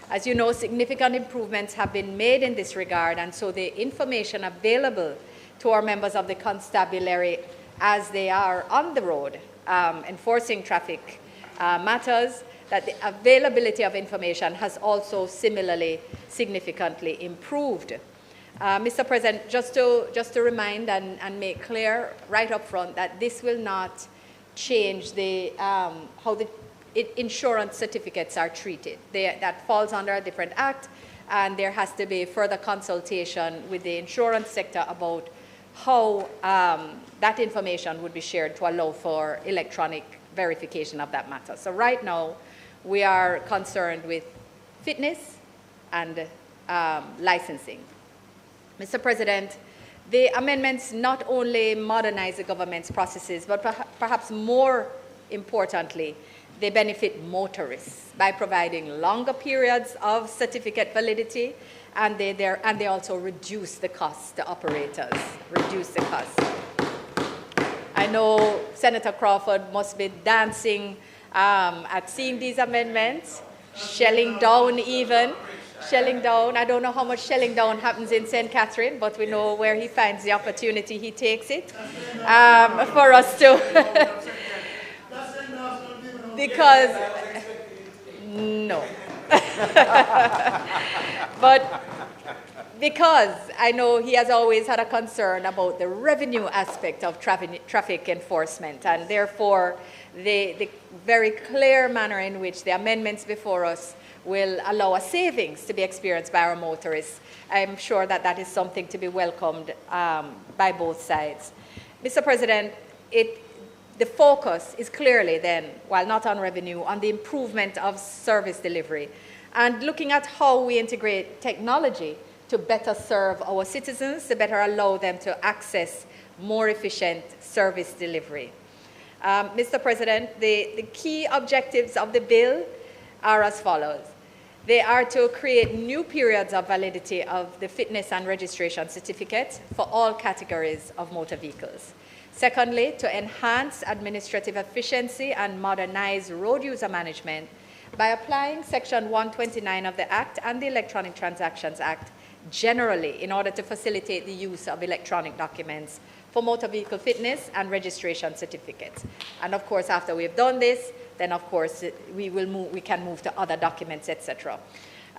As you know, significant improvements have been made in this regard, and so the information available to our members of the constabulary as they are on the road enforcing traffic matters, that the availability of information has also similarly significantly improved. Mr. President, just to remind and make clear right up front that this will not change how the insurance certificates are treated. That falls under a different act, and there has to be further consultation with the insurance sector about how that information would be shared to allow for electronic verification of that matter. So right now, we are concerned with fitness and licensing. Mr. President, the amendments not only modernize the government's processes, but perhaps more importantly, they benefit motorists by providing longer periods of certificate validity, and they also reduce the costs to operators, reduce the costs. I know Senator Crawford must be dancing at seeing these amendments, shelling down even. Shelling down. I don't know how much shelling down happens in St. Catherine, but we know where he finds the opportunity, he takes it for us to. Because, no. But because I know he has always had a concern about the revenue aspect of traffic enforcement, and therefore the very clear manner in which the amendments before us will allow a savings to be experienced by our motorists. I'm sure that that is something to be welcomed by both sides. Mr. President, the focus is clearly then, while not on revenue, on the improvement of service delivery and looking at how we integrate technology to better serve our citizens, to better allow them to access more efficient service delivery. Mr. President, the key objectives of the bill are as follows. They are to create new periods of validity of the fitness and registration certificate for all categories of motor vehicles. Secondly, to enhance administrative efficiency and modernize road user management by applying Section 129 of the Act and the Electronic Transactions Act generally in order to facilitate the use of electronic documents for motor vehicle fitness and registration certificates. And of course, after we've done this, then of course we can move to other documents, etc.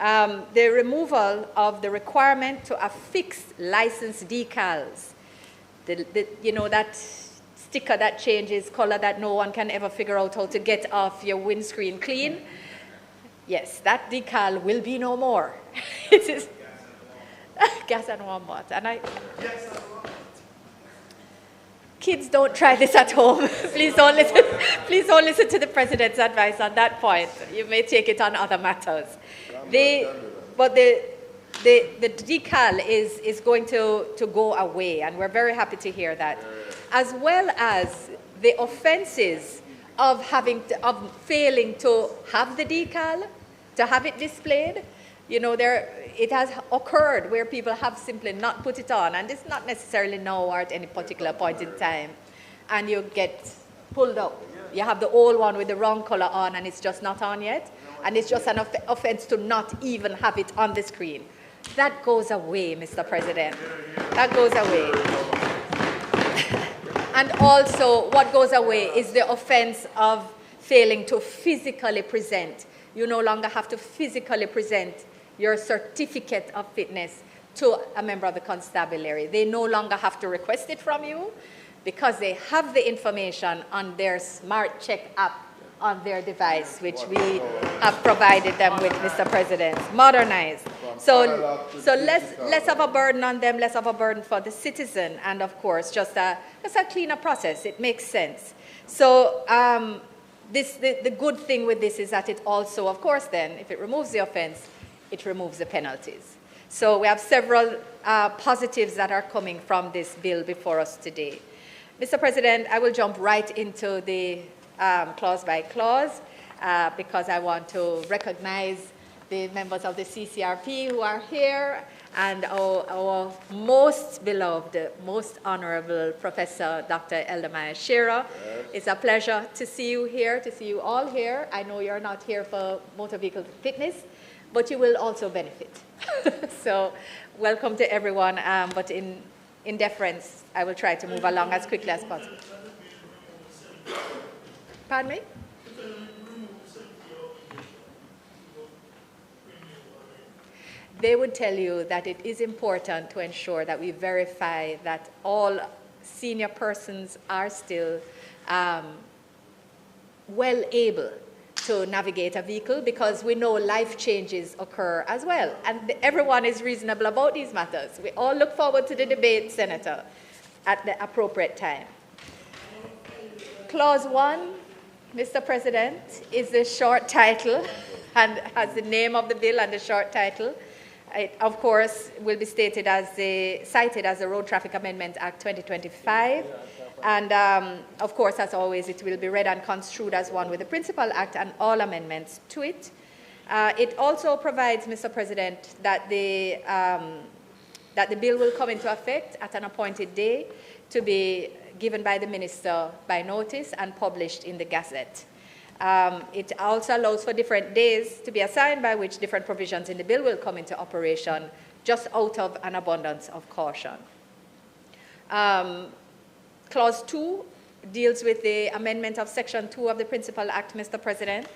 The removal of the requirement to affix license decals, you know, that sticker that changes color that no one can ever figure out how to get off your windscreen clean. Yes, that decal will be no more. It is gas and warm water. And kids, don't try this at home. Please don't listen. Please don't listen to the President's advice on that point. You may take it on other matters. But the decal is going to go away, and we're very happy to hear that, as well as the offenses of failing to have the decal, to have it displayed. You know, it has occurred where people have simply not put it on, and it's not necessarily now or at any particular point in time, and you get pulled up. You have the old one with the wrong color on, and it's just not on yet, and it's just an offense to not even have it on the screen. That goes away, Mr. President. That goes away. And also, what goes away is the offense of failing to physically present. You no longer have to physically present your certificate of fitness to a member of the constabulary. They no longer have to request it from you because they have the information on their Smart Check app on their device, which we have provided them with, Mr. President. Modernized. So less of a burden on them, less of a burden for the citizen, and of course, just a cleaner process. It makes sense. So the good thing with this is that it also, of course then, if it removes the offense, it removes the penalties. So we have several positives that are coming from this bill before us today. Mr. President, I will jump right into the clause by clause because I want to recognize the members of the CCRP who are here and our most beloved, most honorable Professor Dr. Eldamaya Shearer. Yes. It's a pleasure to see you here, to see you all here. I know you're not here for motor vehicle fitness, but you will also benefit. So welcome to everyone, but in deference, I will try to move along as quickly as possible. Pardon me? They would tell you that it is important to ensure that we verify that all senior persons are still well able to navigate a vehicle, because we know life changes occur as well. And everyone is reasonable about these matters. We all look forward to the debate, Senator, at the appropriate time. Clause 1, Mr. President, is the short title and has the name of the bill and the short title. It, of course, will be cited as the Road Traffic Amendment Act 2025. And, of course, as always, it will be read and construed as one with the Principal Act and all amendments to it. It also provides, Mr. President, that the bill will come into effect at an appointed day to be given by the Minister by notice and published in the Gazette. It also allows for different days to be assigned by which different provisions in the bill will come into operation, just out of an abundance of caution. Clause 2 deals with the amendment of Section 2 of the Principal Act, Mr. President,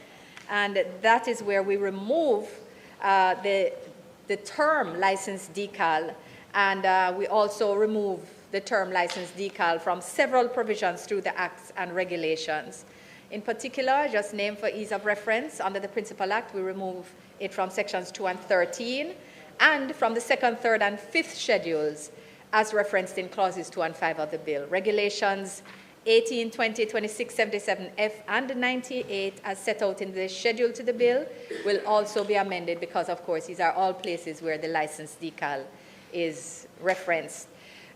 and that is where we remove the term license decal, and we also remove the term license decal from several provisions through the acts and regulations. In particular, just named for ease of reference, under the Principal Act, we remove it from sections 2 and 13, and from the 2nd, 3rd, and 5th schedules, as referenced in clauses 2 and 5 of the bill. Regulations 18, 20, 26, 77F, and 98, as set out in the schedule to the bill, will also be amended because, of course, these are all places where the license decal is referenced.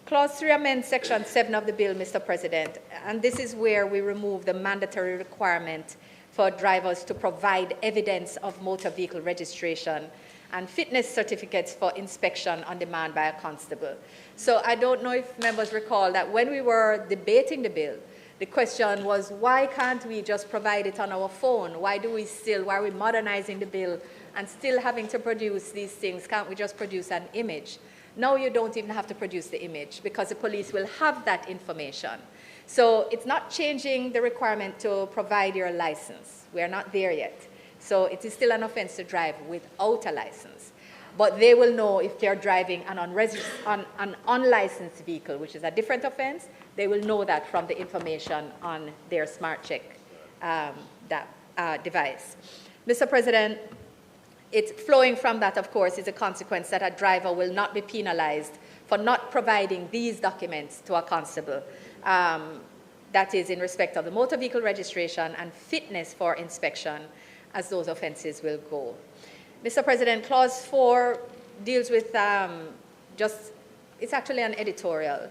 Clause 3 amends Section 7 of the bill, Mr. President, and this is where we remove the mandatory requirement for drivers to provide evidence of motor vehicle registration and fitness certificates for inspection on demand by a constable. So I don't know if members recall that when we were debating the bill, the question was, why can't we just provide it on our phone? Why are we modernizing the bill and still having to produce these things? Can't we just produce an image? Now you don't even have to produce the image because the police will have that information. So it's not changing the requirement to provide your license. We are not there yet. So it is still an offense to drive without a license. But they will know if they're driving an unlicensed vehicle, which is a different offense. They will know that from the information on their smart check device. Mr. President, it's flowing from that, of course, is a consequence that a driver will not be penalized for not providing these documents to a constable. That is in respect of the motor vehicle registration and fitness for inspection, as those offenses will go. Mr. President, Clause 4 deals with it's actually an editorial,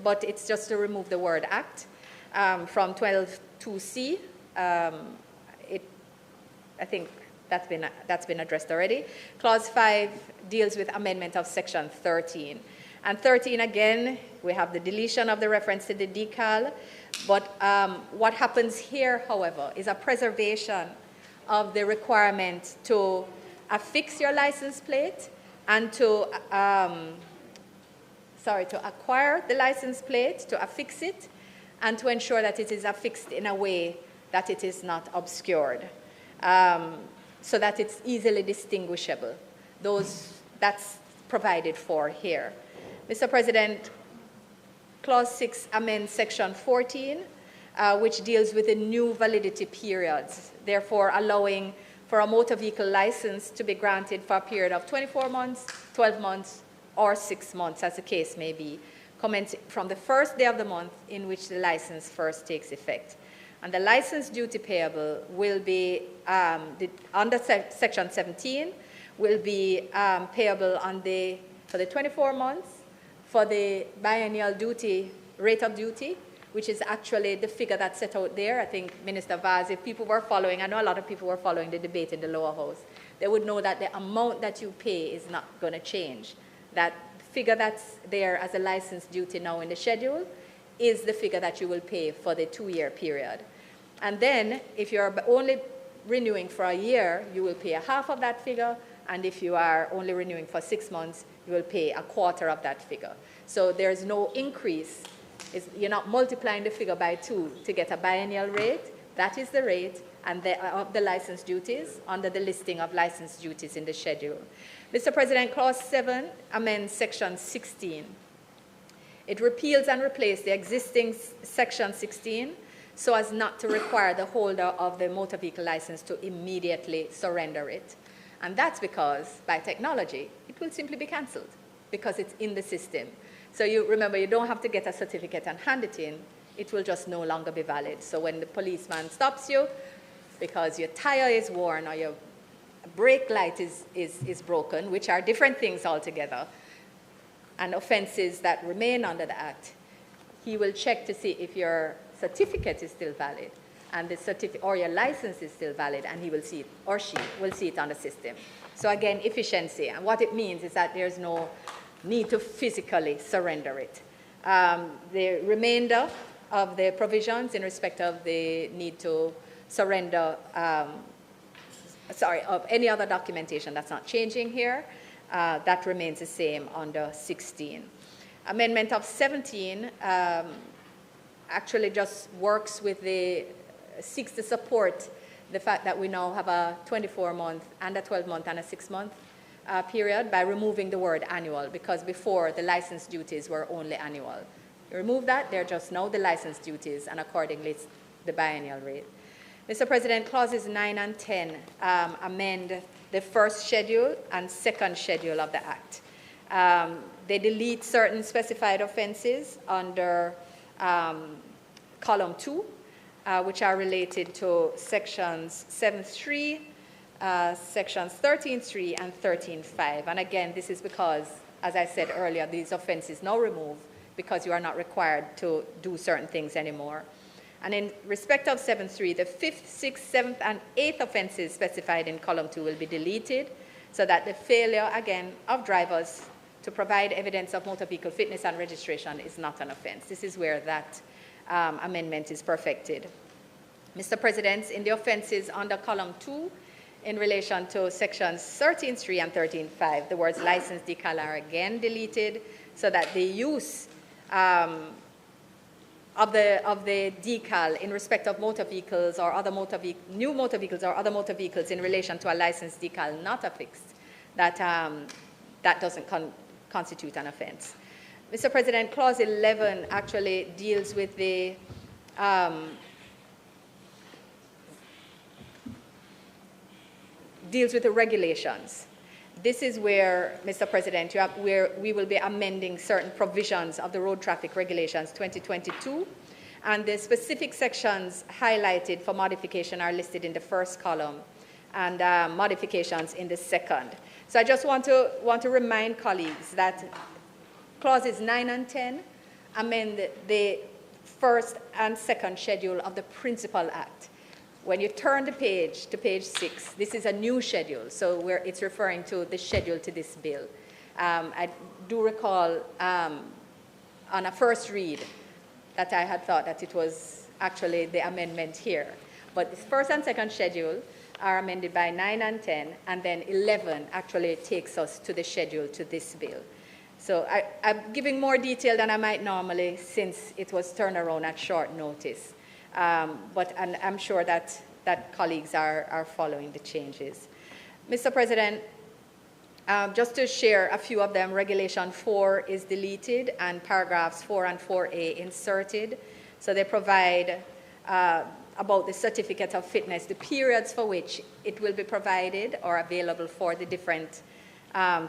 but it's just to remove the word act from 12(2)C. I think that's been addressed already. Clause 5 deals with amendment of Section 13. And 13, again, we have the deletion of the reference to the decal. But what happens here, however, is a preservation of the requirement to affix your license plate and to acquire the license plate, to affix it, and to ensure that it is affixed in a way that it is not obscured, so that it's easily distinguishable. That's provided for here. Mr. President, Clause 6 amends Section 14, which deals with the new validity periods, therefore allowing for a motor vehicle license to be granted for a period of 24 months, 12 months, or 6 months, as the case may be, commencing from the first day of the month in which the license first takes effect. And the license duty payable will be, under Section 17, will be payable for the 24 months for the biennial duty, rate of duty, which is actually the figure that's set out there. I think, Minister Vaz, if people were following, I know a lot of people were following the debate in the lower house, they would know that the amount that you pay is not going to change. That figure that's there as a license duty now in the schedule is the figure that you will pay for the 2-year period. And then, if you're only renewing for a year, you will pay a half of that figure, and if you are only renewing for 6 months, you will pay a quarter of that figure. So there's no increase. You're not multiplying the figure by 2 to get a biennial rate. That is the rate and of the license duties under the listing of license duties in the schedule. Mr. President, Clause 7 amends Section 16. It repeals and replaces the existing Section 16 so as not to require the holder of the motor vehicle license to immediately surrender it. And that's because, by technology, it will simply be cancelled because it's in the system. So you remember, you don't have to get a certificate and hand it in. It will just no longer be valid. So when the policeman stops you because your tire is worn or your brake light is broken, which are different things altogether, and offenses that remain under the Act, he will check to see if your certificate is still valid and or your license is still valid, and he will see it, or she will see it on the system. So again, efficiency. And what it means is that there's no need to physically surrender it. The remainder of the provisions in respect of the need to surrender, of any other documentation, that's not changing here. That remains the same under 16. Amendment of 17 actually just works with seeks to support the fact that we now have a 24-month and a 12-month and a 6-month period by removing the word annual, because before the license duties were only annual. You remove that, they're just now the license duties, and accordingly it's the biennial rate. Mr. President, clauses 9 and 10 amend the first schedule and second schedule of the Act. They delete certain specified offenses under column 2, which are related to sections 7.3, sections 13.3 and 13.5. And again, this is because, as I said earlier, these offenses now removed because you are not required to do certain things anymore. And in respect of 7.3, the 5th, 6th, 7th, and 8th offenses specified in column 2 will be deleted, so that the failure, again, of drivers to provide evidence of motor vehicle fitness and registration is not an offense. This is where that amendment is perfected. Mr. President, in the offenses under column 2, in relation to sections 13.3 and 13.5, the words license decal are again deleted, so that the use of the decal in respect of motor vehicles or other new motor vehicles or other motor vehicles in relation to a license decal not affixed, that doesn't constitute an offense. Mr. President, clause 11 actually deals with the regulations. This is where, Mr. President, where we will be amending certain provisions of the Road Traffic Regulations 2022, and the specific sections highlighted for modification are listed in the first column, and modifications in the second. So I just want to remind colleagues that clauses 9 and 10 amend the first and second schedule of the Principal Act. When you turn the page to page 6, this is a new schedule, so where it's referring to the schedule to this bill. I do recall on a first read that I had thought that it was actually the amendment here. But the first and second schedule are amended by 9 and 10, and then 11 actually takes us to the schedule to this bill. So I'm giving more detail than I might normally, since it was turned around at short notice. But I'm sure that colleagues are following the changes. Mr. President, just to share a few of them, Regulation 4 is deleted and paragraphs 4 and 4A inserted. So they provide about the certificate of fitness, the periods for which it will be provided or available for the different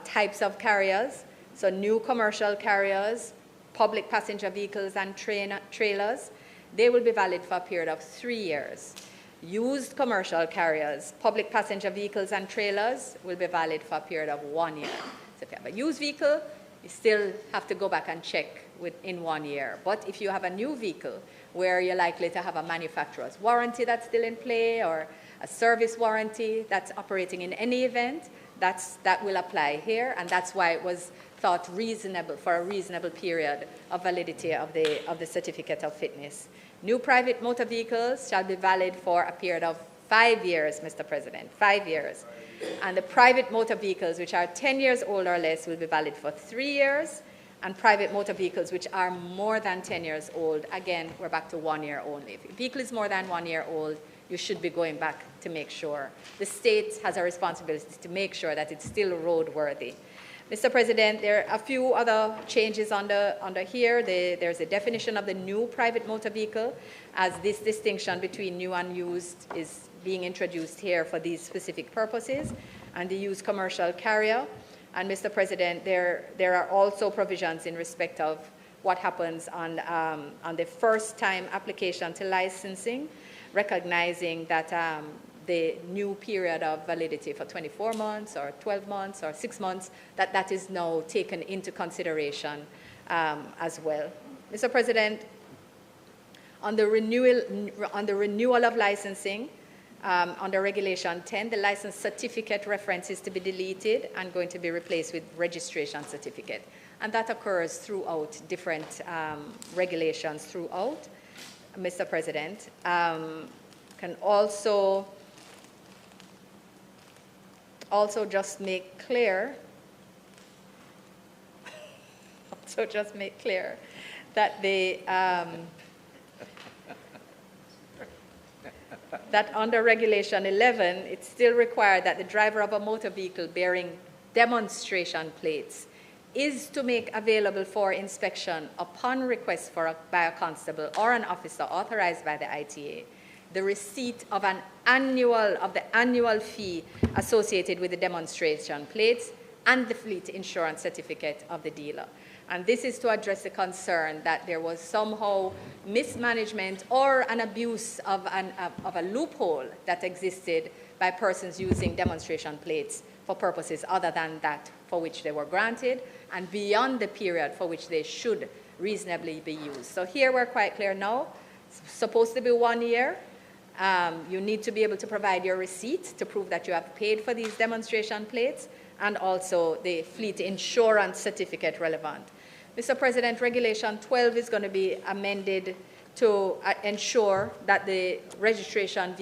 types of carriers. So new commercial carriers, public passenger vehicles and trailers, they will be valid for a period of 3 years. Used commercial carriers, public passenger vehicles and trailers will be valid for a period of 1 year. So if you have a used vehicle, you still have to go back and check within 1 year. But if you have a new vehicle where you're likely to have a manufacturer's warranty that's still in play, or a service warranty that's operating in any event, that will apply here, and that's why it was thought reasonable for a reasonable period of validity of the certificate of fitness. New private motor vehicles shall be valid for a period of 5 years, Mr. President, 5 years. And the private motor vehicles which are 10 years old or less will be valid for 3 years, and private motor vehicles which are more than 10 years old, again, we're back to 1 year only. If a vehicle is more than 1 year old, you should be going back to make sure. The state has a responsibility to make sure that it's still roadworthy. Mr. President, there are a few other changes under here. There's a definition of the new private motor vehicle, as this distinction between new and used is being introduced here for these specific purposes, and the used commercial carrier. And Mr. President, there are also provisions in respect of what happens on the first time application to licensing, recognizing that the new period of validity for 24 months or 12 months or 6 months, that is now taken into consideration as well. Mr. President, on the renewal of licensing, under Regulation 10, the license certificate reference is to be deleted and going to be replaced with registration certificate. And that occurs throughout different regulations throughout, Mr. President. Can also just make clear that that under Regulation 11, it's still required that the driver of a motor vehicle bearing demonstration plates is to make available for inspection upon request by a constable or an officer authorized by the ITA the receipt of the annual fee associated with the demonstration plates and the fleet insurance certificate of the dealer. And this is to address the concern that there was somehow mismanagement or an abuse of a loophole that existed by persons using demonstration plates for purposes other than that for which they were granted and beyond the period for which they should reasonably be used. So here we're quite clear now. It's supposed to be 1 year. You need to be able to provide your receipt to prove that you have paid for these demonstration plates and also the fleet insurance certificate relevant. Mr. President, Regulation 12 is going to be amended to ensure that the registration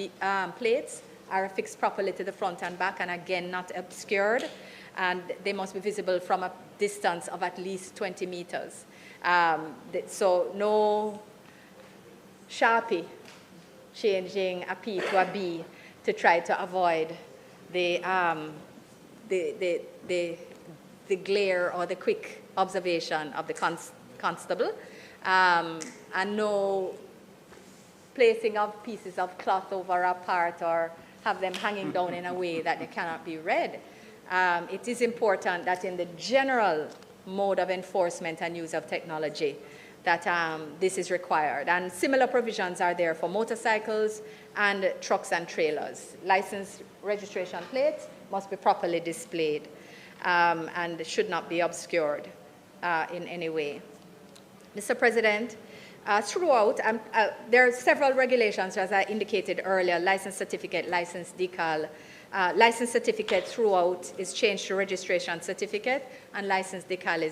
plates are affixed properly to the front and back and again not obscured, and they must be visible from a distance of at least 20 meters. So no Sharpie changing a P to a B to try to avoid the glare or the quick observation of the constable, and no placing of pieces of cloth over a part or have them hanging down in a way that they cannot be read. It is important that in the general mode of enforcement and use of technology that this is required. And similar provisions are there for motorcycles and trucks and trailers. License registration plates must be properly displayed and should not be obscured in any way. Mr. President, throughout, there are several regulations, as I indicated earlier, license certificate, license decal. License certificate throughout is changed to registration certificate, and license decal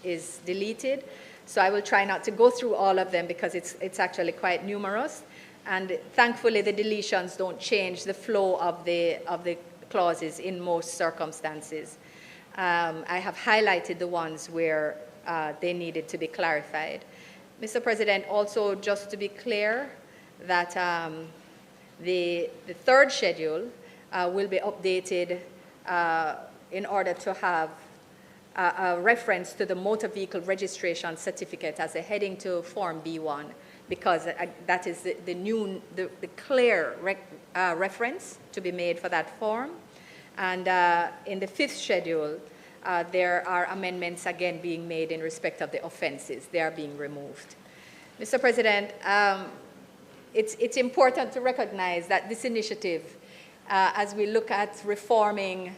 is deleted. So I will try not to go through all of them because it's actually quite numerous. And thankfully, the deletions don't change the flow of the clauses in most circumstances. I have highlighted the ones where they needed to be clarified. Mr. President, also just to be clear that the third schedule will be updated in order to have a reference to the motor vehicle registration certificate as a heading to Form B1, because that is the clear reference to be made for that form. And in the fifth schedule, there are amendments again being made in respect of the offenses. They are being removed. Mr. President, it's important to recognize that this initiative, as we look at reforming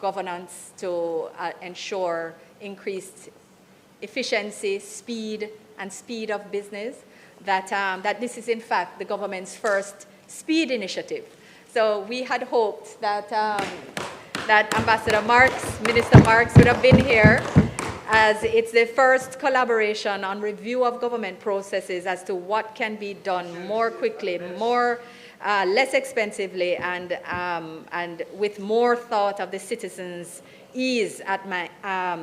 governance to ensure increased efficiency, speed of business, that this is in fact the government's first speed initiative. So we had hoped that that Ambassador Marks, Minister Marks, would have been here, as it's the first collaboration on review of government processes as to what can be done more quickly, less expensively, and with more thought of the citizens' ease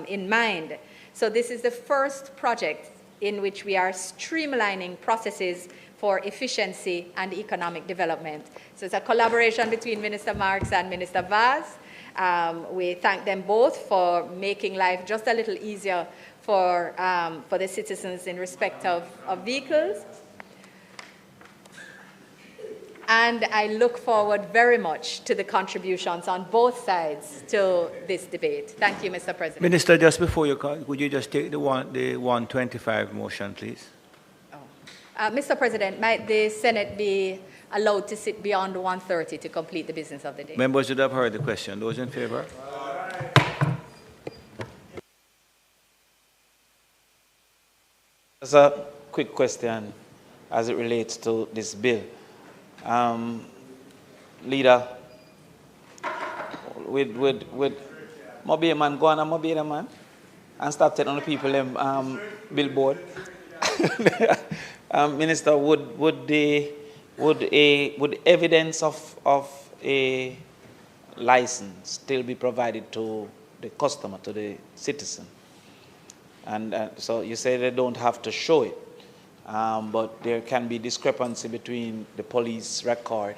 in mind. So this is the first project in which we are streamlining processes for efficiency and economic development. So it's a collaboration between Minister Marks and Minister Vaz. We thank them both for making life just a little easier for the citizens in respect of vehicles. And I look forward very much to the contributions on both sides to this debate. Thank you, Mr. President. Minister, just before you call, would you just take the 125 motion, please? Mr. President, might the Senate be allowed to sit beyond 1:30 to complete the business of the day? Members would have heard the question. Those in favor? Just a quick question as it relates to this bill. Leader, with Mobile man, go on a Mobile man and start telling the people them billboard. Minister, would evidence of a license still be provided to the customer, to the citizen? And so you say they don't have to show it, but there can be discrepancy between the police record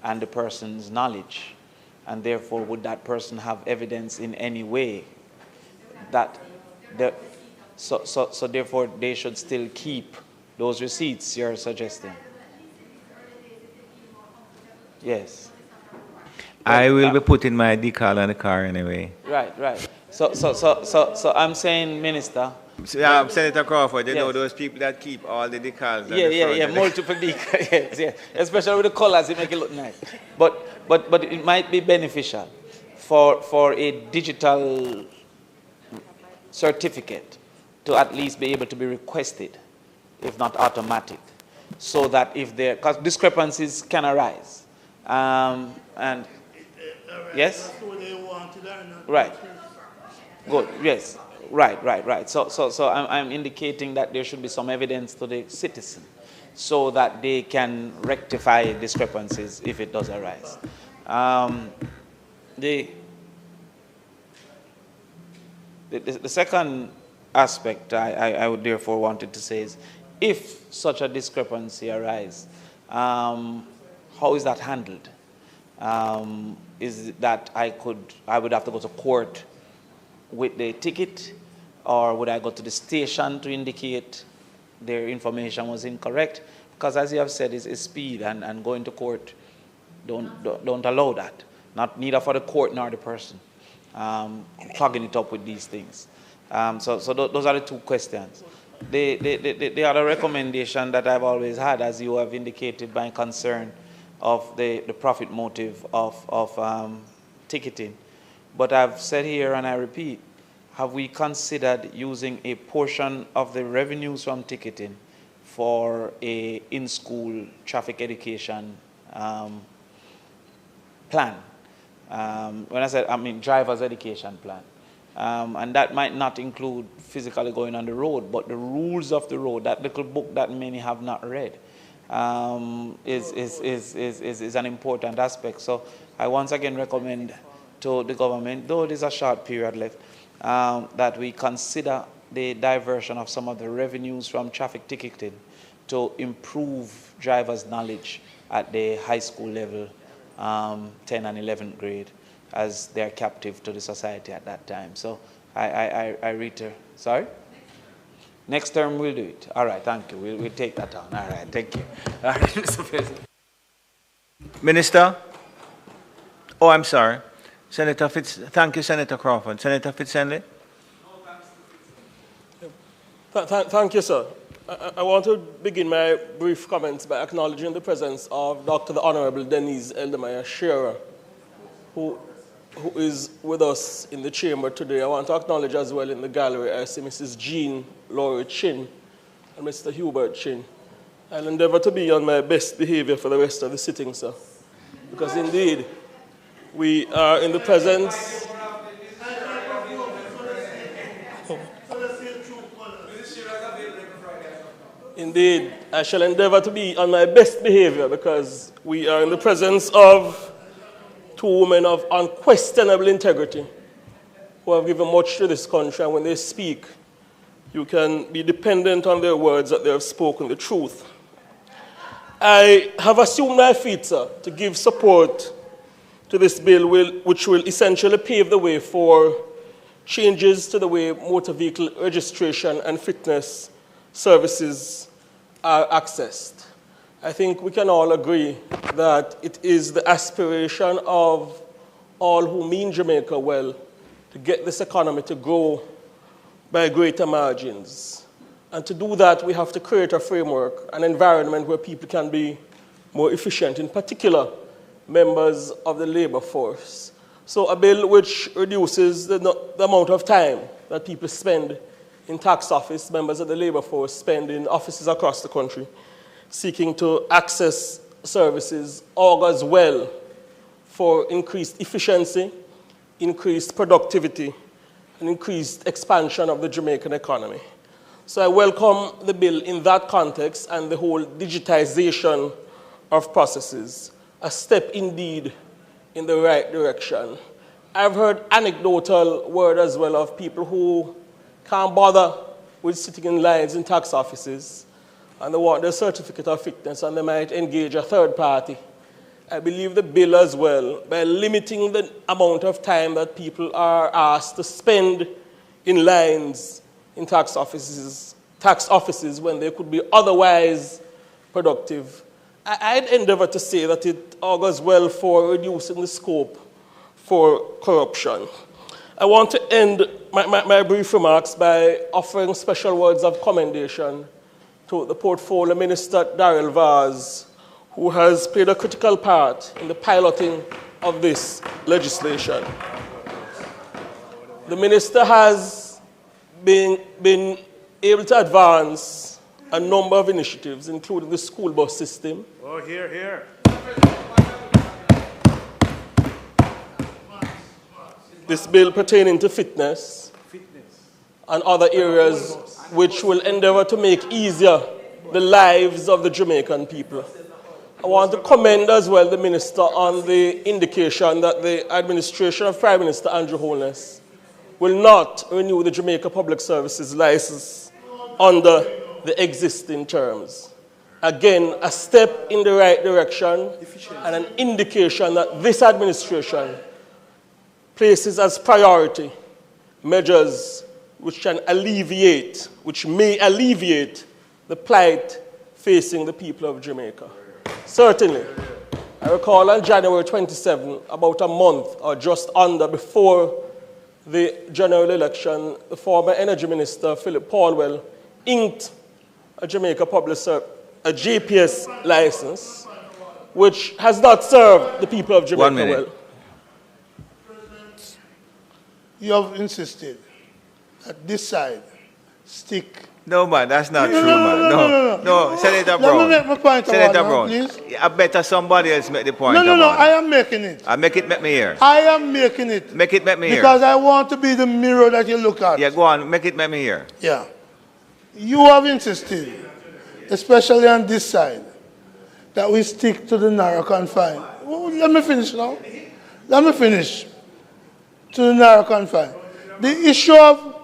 and the person's knowledge, and therefore would that person have evidence in any way that so therefore they should still keep those receipts you're suggesting? Yes. I will be putting my decal on the car anyway. Right. So I'm saying, Minister. Senator Crawford, you Yes. know those people that keep all the decals. on the Yeah, front. multiple decals, yes. Especially with the colors, it make it look nice. But it might be beneficial for a digital certificate to at least be able to be requested, if not automatic, so that if there, because discrepancies can arise, and yes, right, good, yes, right. So I'm indicating that there should be some evidence to the citizen, so that they can rectify discrepancies if it does arise. The second aspect I would therefore wanted to say is, if such a discrepancy arises, how is that handled? Is it that I would have to go to court with the ticket, or would I go to the station to indicate their information was incorrect? Because as you have said, it's speed, and going to court don't allow that. Neither for the court nor the person clogging it up with these things. So those are the two questions. The other recommendation that I've always had, as you have indicated, my concern of the profit motive of ticketing. But I've said here, and I repeat, have we considered using a portion of the revenues from ticketing for a in-school traffic education plan? When I said, I mean driver's education plan. And that might not include physically going on the road, but the rules of the road, that little book that many have not read, is an important aspect. So I once again recommend to the government, though there's a short period left, that we consider the diversion of some of the revenues from traffic ticketing to improve drivers' knowledge at the high school level, 10 and 11th grade, as they're captive to the society at that time. So I reiterate. Sorry? Next term we'll do it. All right, thank you. We'll take that on. All right, thank you. All right, Mr. President. Minister? Oh, I'm sorry. Senator thank you, Senator Crawford. Senator Fitzhenley? Thank you, sir. I want to begin my brief comments by acknowledging the presence of Dr. the Honorable Denise Eldemeyer Shearer, who is with us in the chamber today. I want to acknowledge as well in the gallery, I see Mrs. Jean Laurie Chin and Mr. Hubert Chin. I'll endeavor to be on my best behavior for the rest of the sitting, sir, because indeed we are in the presence. Indeed, I shall endeavor to be on my best behavior, because we are in the presence of two women of unquestionable integrity who have given much to this country, and when they speak, you can be dependent on their words that they have spoken the truth. I have assumed my feet, sir, to give support to this bill, which will essentially pave the way for changes to the way motor vehicle registration and fitness services are accessed. I think we can all agree that it is the aspiration of all who mean Jamaica well to get this economy to grow by greater margins. And to do that, we have to create a framework, an environment where people can be more efficient, in particular, members of the labor force. So a bill which reduces the amount of time that people spend in tax office, members of the labor force spend in offices across the country, seeking to access services, augurs well for increased efficiency, increased productivity, and increased expansion of the Jamaican economy. So I welcome the bill in that context and the whole digitization of processes, a step indeed in the right direction. I've heard anecdotal word as well of people who can't bother with sitting in lines in tax offices, and they want their certificate of fitness, and they might engage a third party. I believe the bill as well, by limiting the amount of time that people are asked to spend in lines in tax offices when they could be otherwise productive, I'd endeavor to say that it augurs well for reducing the scope for corruption. I want to end my brief remarks by offering special words of commendation to the Portfolio Minister, Darrell Vaz, who has played a critical part in the piloting of this legislation. The Minister has been able to advance a number of initiatives, including the school bus system. Oh, here. This bill pertaining to fitness and other areas which will endeavor to make easier the lives of the Jamaican people. I want to commend as well the Minister on the indication that the administration of Prime Minister Andrew Holness will not renew the Jamaica Public Services license under the existing terms. Again, a step in the right direction and an indication that this administration places as priority measures which may alleviate the plight facing the people of Jamaica. Certainly, I recall on January 27, about a month or just under before the general election, the former Energy Minister, Philip Paulwell, inked a Jamaica Public Service, a GPS license, which has not served the people of Jamaica well. You have insisted that this side stick. No, man, that's not true, man. No, Senator Brown. Let me make my point. Senator Brown, please. I better somebody else make the point. No, I am making it. Make me hear. I am making it. Make me hear. Because I want to be the mirror that you look at. Yeah, go on, make me hear. Yeah. You have insisted, especially on this side, that we stick to the narrow confine. Well, let me finish now. Let me finish. To the narrow confine. The issue of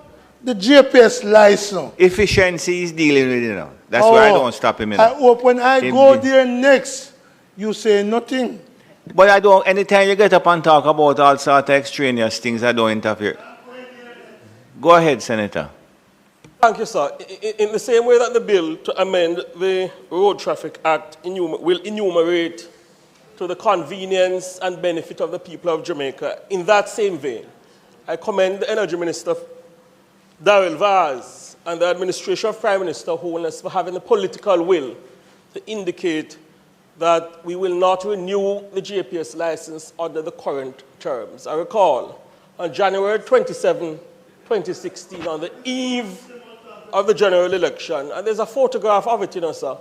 the GPS license. Efficiency is dealing with it now. That's why I don't stop him. I hope when I go there next, you say nothing. But I don't, anytime you get up and talk about all sorts of extraneous things, I don't interfere. Go ahead, Senator. Thank you, sir. In the same way that the bill to amend the Road Traffic Act will enumerate to the convenience and benefit of the people of Jamaica, in that same vein, I commend the Energy Minister, Darrell Vaz, and the administration of Prime Minister Holness for having the political will to indicate that we will not renew the GPS license under the current terms. I recall on January 27, 2016, on the eve of the general election, and there's a photograph of it, sir,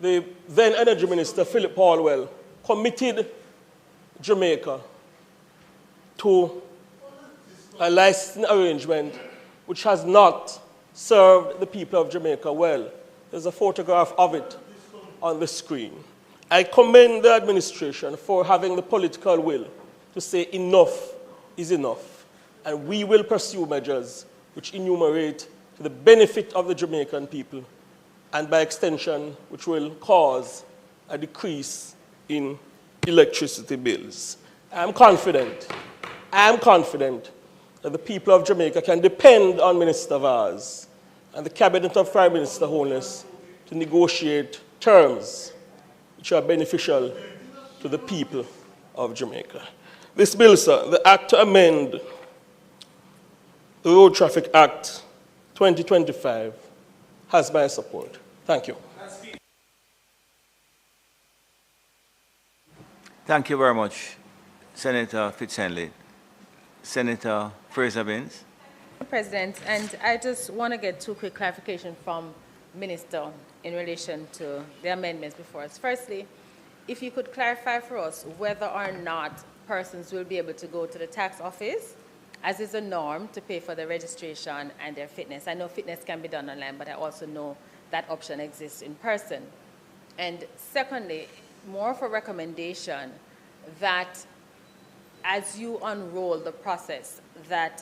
the then Energy Minister, Philip Paulwell, committed Jamaica to a licensing arrangement which has not served the people of Jamaica well. There's a photograph of it on the screen. I commend the administration for having the political will to say enough is enough, and we will pursue measures which enumerate to the benefit of the Jamaican people, and by extension, which will cause a decrease in electricity bills. I'm confident that the people of Jamaica can depend on Minister Vaz and the Cabinet of Prime Minister Holness to negotiate terms which are beneficial to the people of Jamaica. This bill, sir, the Act to amend the Road Traffic Act 2025, has my support. Thank you. Thank you very much, Senator Fitzhenley. Senator Fraser-Binns. President, and I just want to get two quick clarifications from Minister in relation to the amendments before us. Firstly, if you could clarify for us whether or not persons will be able to go to the tax office, as is a norm, to pay for their registration and their fitness. I know fitness can be done online, but I also know that option exists in person. And secondly, more of a recommendation that as you unroll the process,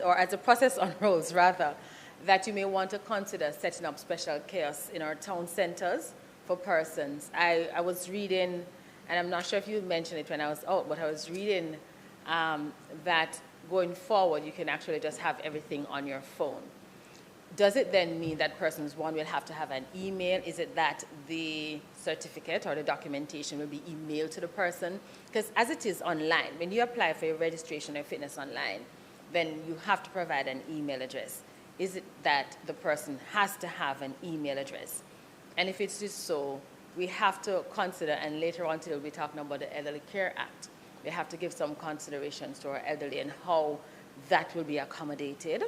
or as the process unrolls rather, that you may want to consider setting up special kiosks in our town centers for persons. I was reading, and I'm not sure if you mentioned it when I was out, but I was reading that going forward, you can actually just have everything on your phone. does it then mean that persons, one, will have to have an email? Is it that the certificate or the documentation will be emailed to the person? Because as it is online, when you apply for your registration or fitness online, then you have to provide an email address. Is it that the person has to have an email address? And if it's just so, we have to consider, and later on today we'll be talking about the Elderly Care Act, we have to give some considerations to our elderly and how that will be accommodated.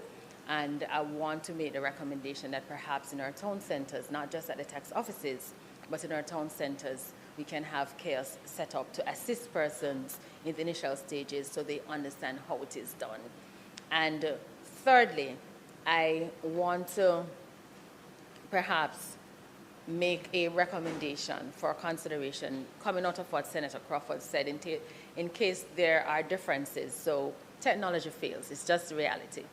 And I want to make the recommendation that perhaps in our town centers, not just at the tax offices, but in our town centers, we can have kiosks set up to assist persons in the initial stages so they understand how it is done. And thirdly, I want to perhaps make a recommendation for consideration coming out of what Senator Crawford said in case there are differences. So technology fails, it's just the reality.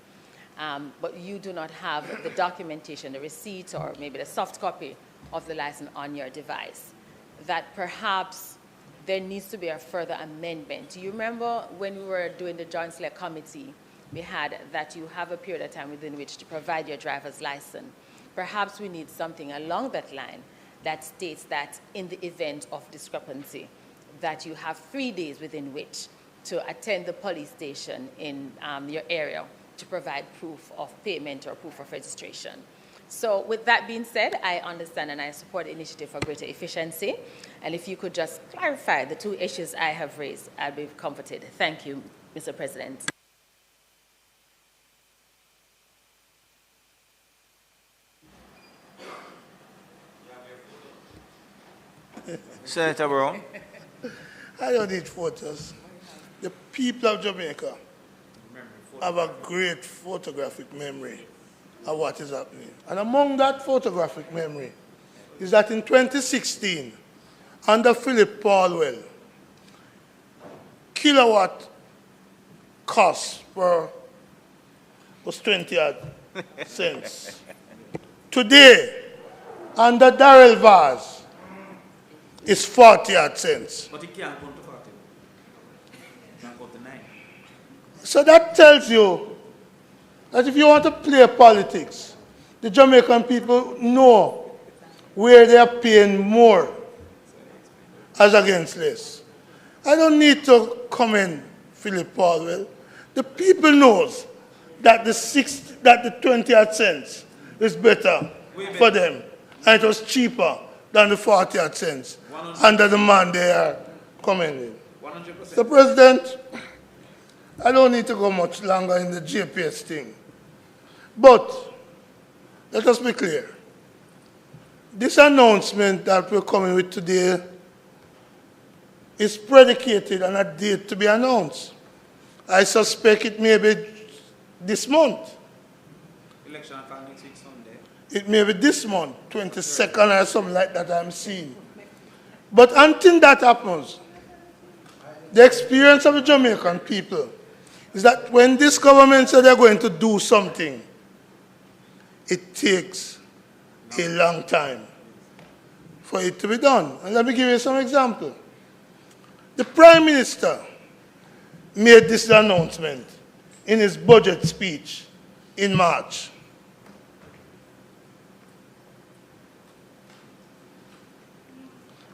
But you do not have the documentation, the receipt, or maybe the soft copy of the license on your device, that perhaps there needs to be a further amendment. Do you remember when we were doing the Joint Select Committee, we had that you have a period of time within which to provide your driver's license. Perhaps we need something along that line that states that in the event of discrepancy, that you have 3 days within which to attend the police station in your area to provide proof of payment or proof of registration. So with that being said, I understand and I support the initiative for greater efficiency. And if you could just clarify the 2 issues I have raised, I'll be comforted. Thank you, Mr. President. Senator Brown. I don't need photos. The people of Jamaica have a great photographic memory of what is happening. And among that photographic memory is that in 2016, under Philip Paulwell, kilowatt cost was 20 cents. Today, under Darrell Vaz, it's 40 cents. But it can't come to 40. It can't come to 9. So that tells you that if you want to play politics, the Jamaican people know where they are paying more as against less. I don't need to comment Philip Paulwell. The people knows that the 20 cents is better for them, and it was cheaper than the 40 cents under the man they are commending. 100%. The President, I don't need to go much longer in the JPS thing. But let us be clear. This announcement that we're coming with today is predicated on a date to be announced. I suspect it may be this month. Election next week Sunday. It may be this month, 22nd or something like that I'm seeing. But until that happens, the experience of the Jamaican people is that when this government says they're going to do something, it takes a long time for it to be done. And let me give you some example. The Prime Minister made this announcement in his budget speech in March.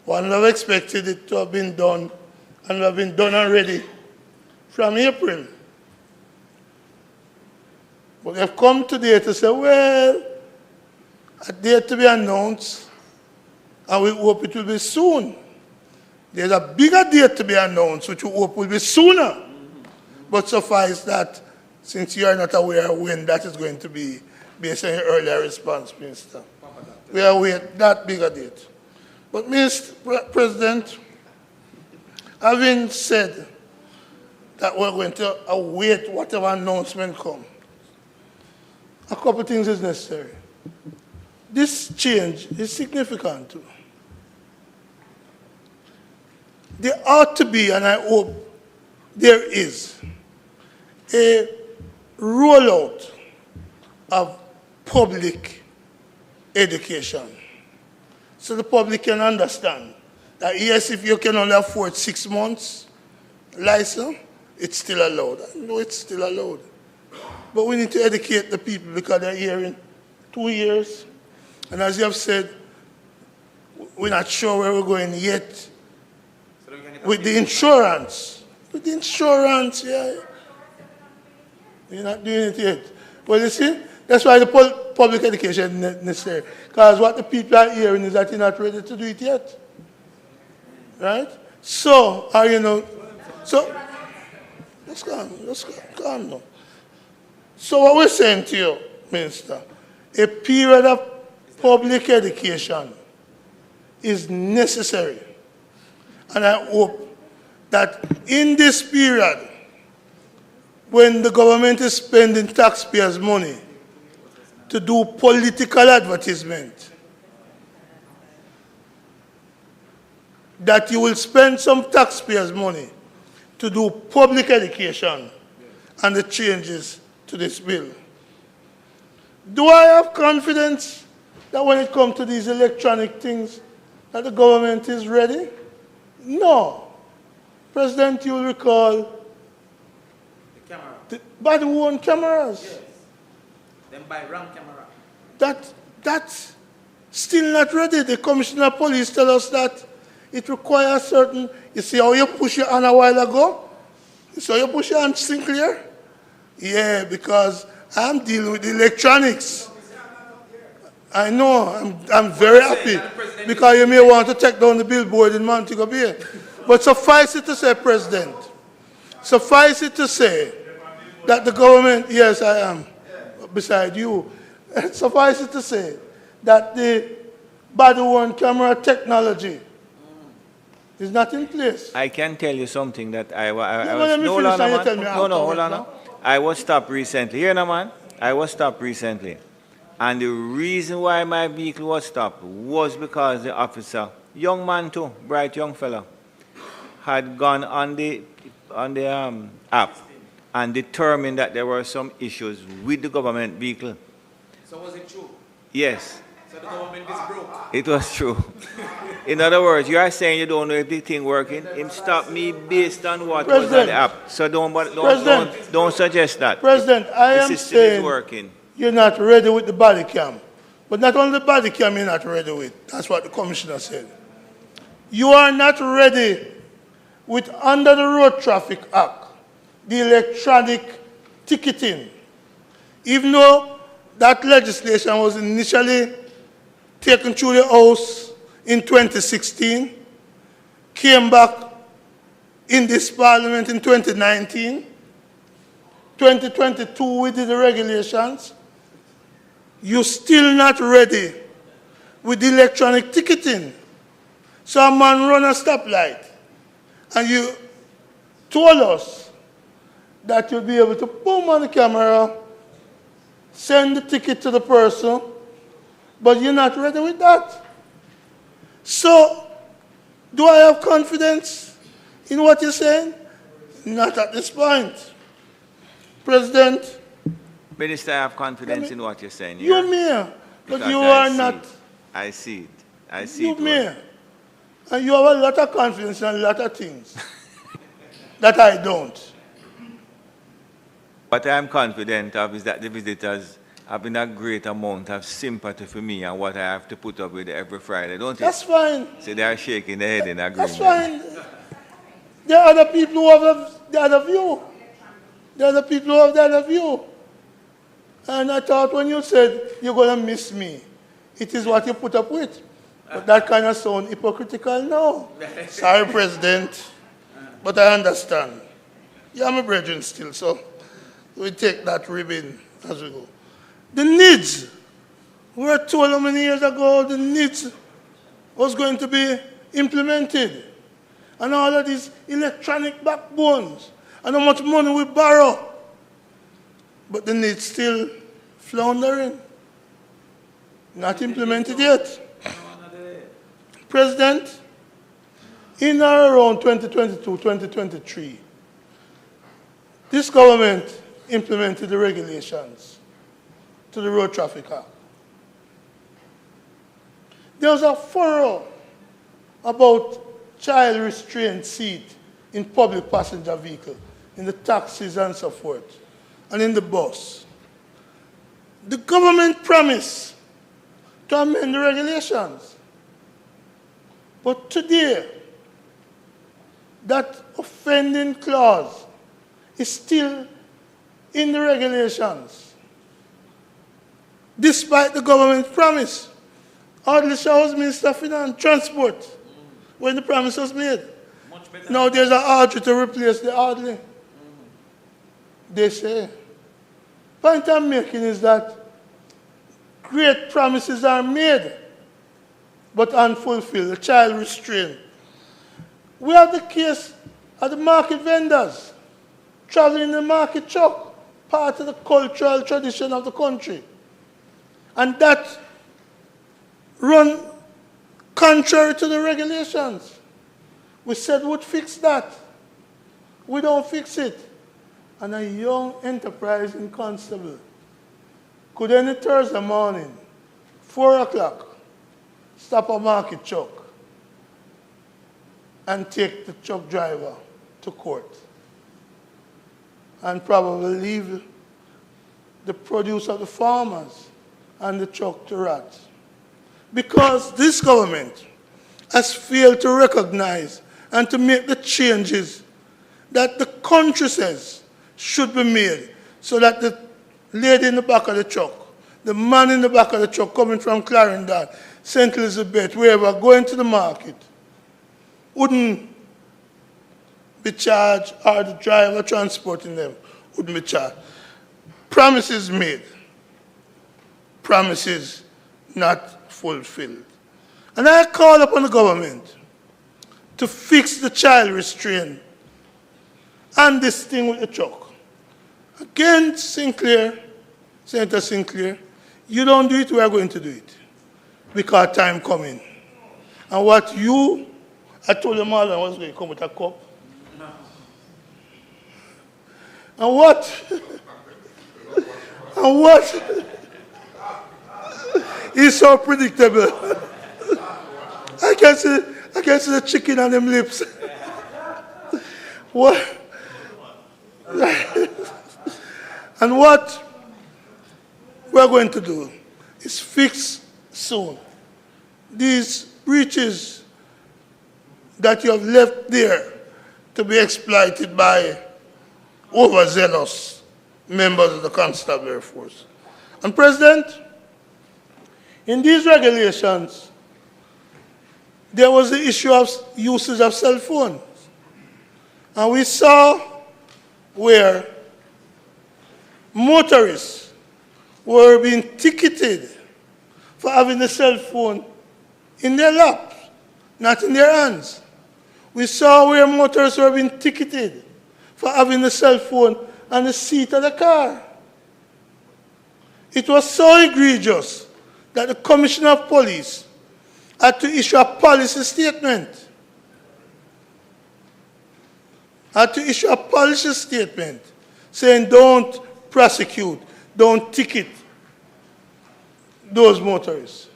One would have expected it to have been done, and have been done already from April. But they've come today to say, well, a date to be announced, and we hope it will be soon. There's a bigger date to be announced, which we hope will be sooner. But suffice that, since you are not aware when that is going to be, based on your earlier response, Minister, we are awaiting that bigger date. But, Mr. President, having said that we're going to await whatever announcement comes, a couple of things is necessary. This change is significant too. There ought to be, and I hope there is, a rollout of public education so the public can understand that, yes, if you can only afford 6 months license, it's still allowed. I know it's still allowed. But we need to educate the people because they're hearing 2 years. And as you have said, we're not sure where we're going yet with the insurance. With the insurance, yeah. We're not doing it yet. Well, you see, that's why the public education is necessary. Because what the people are hearing is that you're not ready to do it yet. Right? So, so, let's go on now. So what we're saying to you, Minister, a period of public education is necessary. And I hope that in this period, when the government is spending taxpayers' money to do political advertisement, that you will spend some taxpayers' money to do public education and the changes to this bill. Do I have confidence that when it comes to these electronic things, that the government is ready? No. President, you will recall The camera. by the own cameras. Yes. Then buy wrong camera. That's still not ready. The Commissioner of Police tell us that it requires certain, you see how you push your hand a while ago? You see how you push your hand, Sinclair? Yeah, because I'm dealing with the electronics. I know, I'm very happy, because you may want to take down the billboard in Montego Bay. But suffice it to say, President, suffice it to say that the government, yes, I am, beside you, suffice it to say that the body-worn camera technology is not in place. I can tell you something that I was... let me finish and you tell me hold afterwards, on. no? I was stopped recently. Here now, man. I was stopped recently. And the reason why my vehicle was stopped was because the officer, young man too, bright young fella, had gone on the app and determined that there were some issues with the government vehicle. So was it true? Yes. So the government is broke? It was true. In other words, you are saying you don't know if the thing working. Him stop me based on what was on the app. So don't suggest that. President, I am the system is saying working. You're not ready with the body cam. But not only the body cam you're not ready with. That's what the commissioner said. You are not ready with, under the Road Traffic Act, the electronic ticketing. Even though that legislation was initially taken through the House in 2016, came back in this Parliament in 2019, 2022 we did the regulations. You're still not ready with the electronic ticketing. So a man run a stoplight, and you told us that you'll be able to boom on the camera, send the ticket to the person, but you're not ready with that. So, do I have confidence in what you're saying? Not at this point. President. Minister, I have confidence in what you're saying. You may, but because you are not. I see it. I see You it. may. And you have a lot of confidence in a lot of things that I don't. What I am confident of is that the visitors have a great amount of sympathy for me and what I have to put up with every Friday, don't you? That's fine. So they are shaking their head in agreement. That's fine. There are other people who have the other view. There are other people who have the other view. And I thought when you said you're going to miss me, it is what you put up with. But that kind of sound hypocritical? No. Sorry, President. But I understand. You're my brethren still, so we take that ribbon as we go. The needs. We were told how many years ago the needs was going to be implemented. And all of these electronic backbones. And how much money we borrow. But the needs still floundering. Not implemented yet. President, in or around 2022, 2023, this government implemented the regulations to the Road Traffic Act. There was a furor about child restraint seat in public passenger vehicle, in the taxis and so forth, and in the bus. The government promised to amend the regulations. But today, that offending clause is still in the regulations, despite the government promise. Hardly was Minister of Finance, Transport, when the promise was made. Now there's an order to replace the Hardly. They say. Point I'm making is that great promises are made, but unfulfilled, the child restraint. We have the case of the market vendors traveling the market truck, part of the cultural tradition of the country. And that run contrary to the regulations. We said we'd fix that. We don't fix it. And a young enterprising constable could any Thursday morning, 4 o'clock, stop a market truck and take the truck driver to court and probably leave the produce of the farmers and the truck to rot. Because this government has failed to recognize and to make the changes that the country says should be made, so that the lady in the back of the truck, the man in the back of the truck coming from Clarendon, St. Elizabeth, wherever, going to the market, wouldn't be charged, or the driver transporting them wouldn't be charged. Promises made, promises not fulfilled. And I call upon the government to fix the child restraint and this thing with the truck. Again, Senator Sinclair, you don't do it, we are going to do it. Because time coming. And what I told them all I was going to come with a cup. And what is so predictable. I can see the chicken on them lips. What? And what we're going to do is fix soon these breaches that you have left there to be exploited by overzealous members of the Constabulary Force. And President, in these regulations, there was the issue of usage of cell phones. And we saw where motorists were being ticketed for having a cell phone in their laps, not in their hands. We saw where motorists were being ticketed for having a cell phone on the seat of the car. It was so egregious that the Commissioner of Police had to issue a policy statement. Saying don't prosecute, don't ticket those motorists.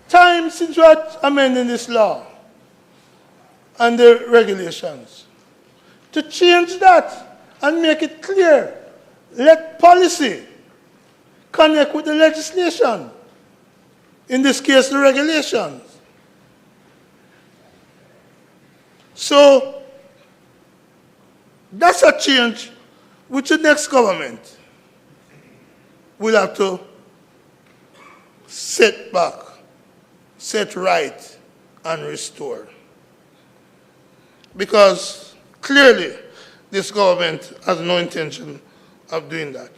Time since we are amending this law and the regulations to change that and make it clear. Let policy connect with the legislation. In this case, the regulations. So that's a change which the next government will have to set back, set right, and restore. Because clearly this government has no intention of doing that.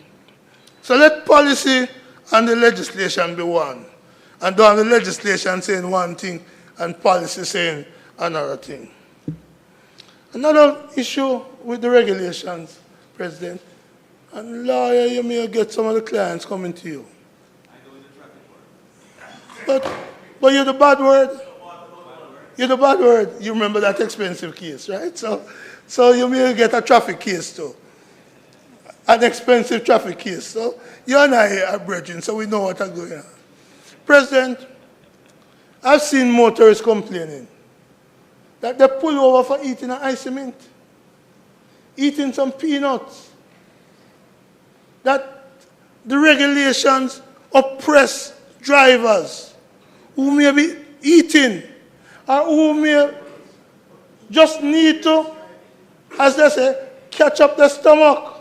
So let policy and the legislation be one. And don't have the legislation saying one thing and policy saying another thing. Another issue with the regulations, President, and lawyer, you may get some of the clients coming to you. But you're the bad word. You're the bad word. You remember that expensive case, right? So you may get a traffic case too. An expensive traffic case. So you and I are brethren, so we know what is going on. President, I've seen motorists complaining that they pull over for eating an ice mint, eating some peanuts. That the regulations oppress drivers who may be eating or who may just need to, as they say, catch up their stomach.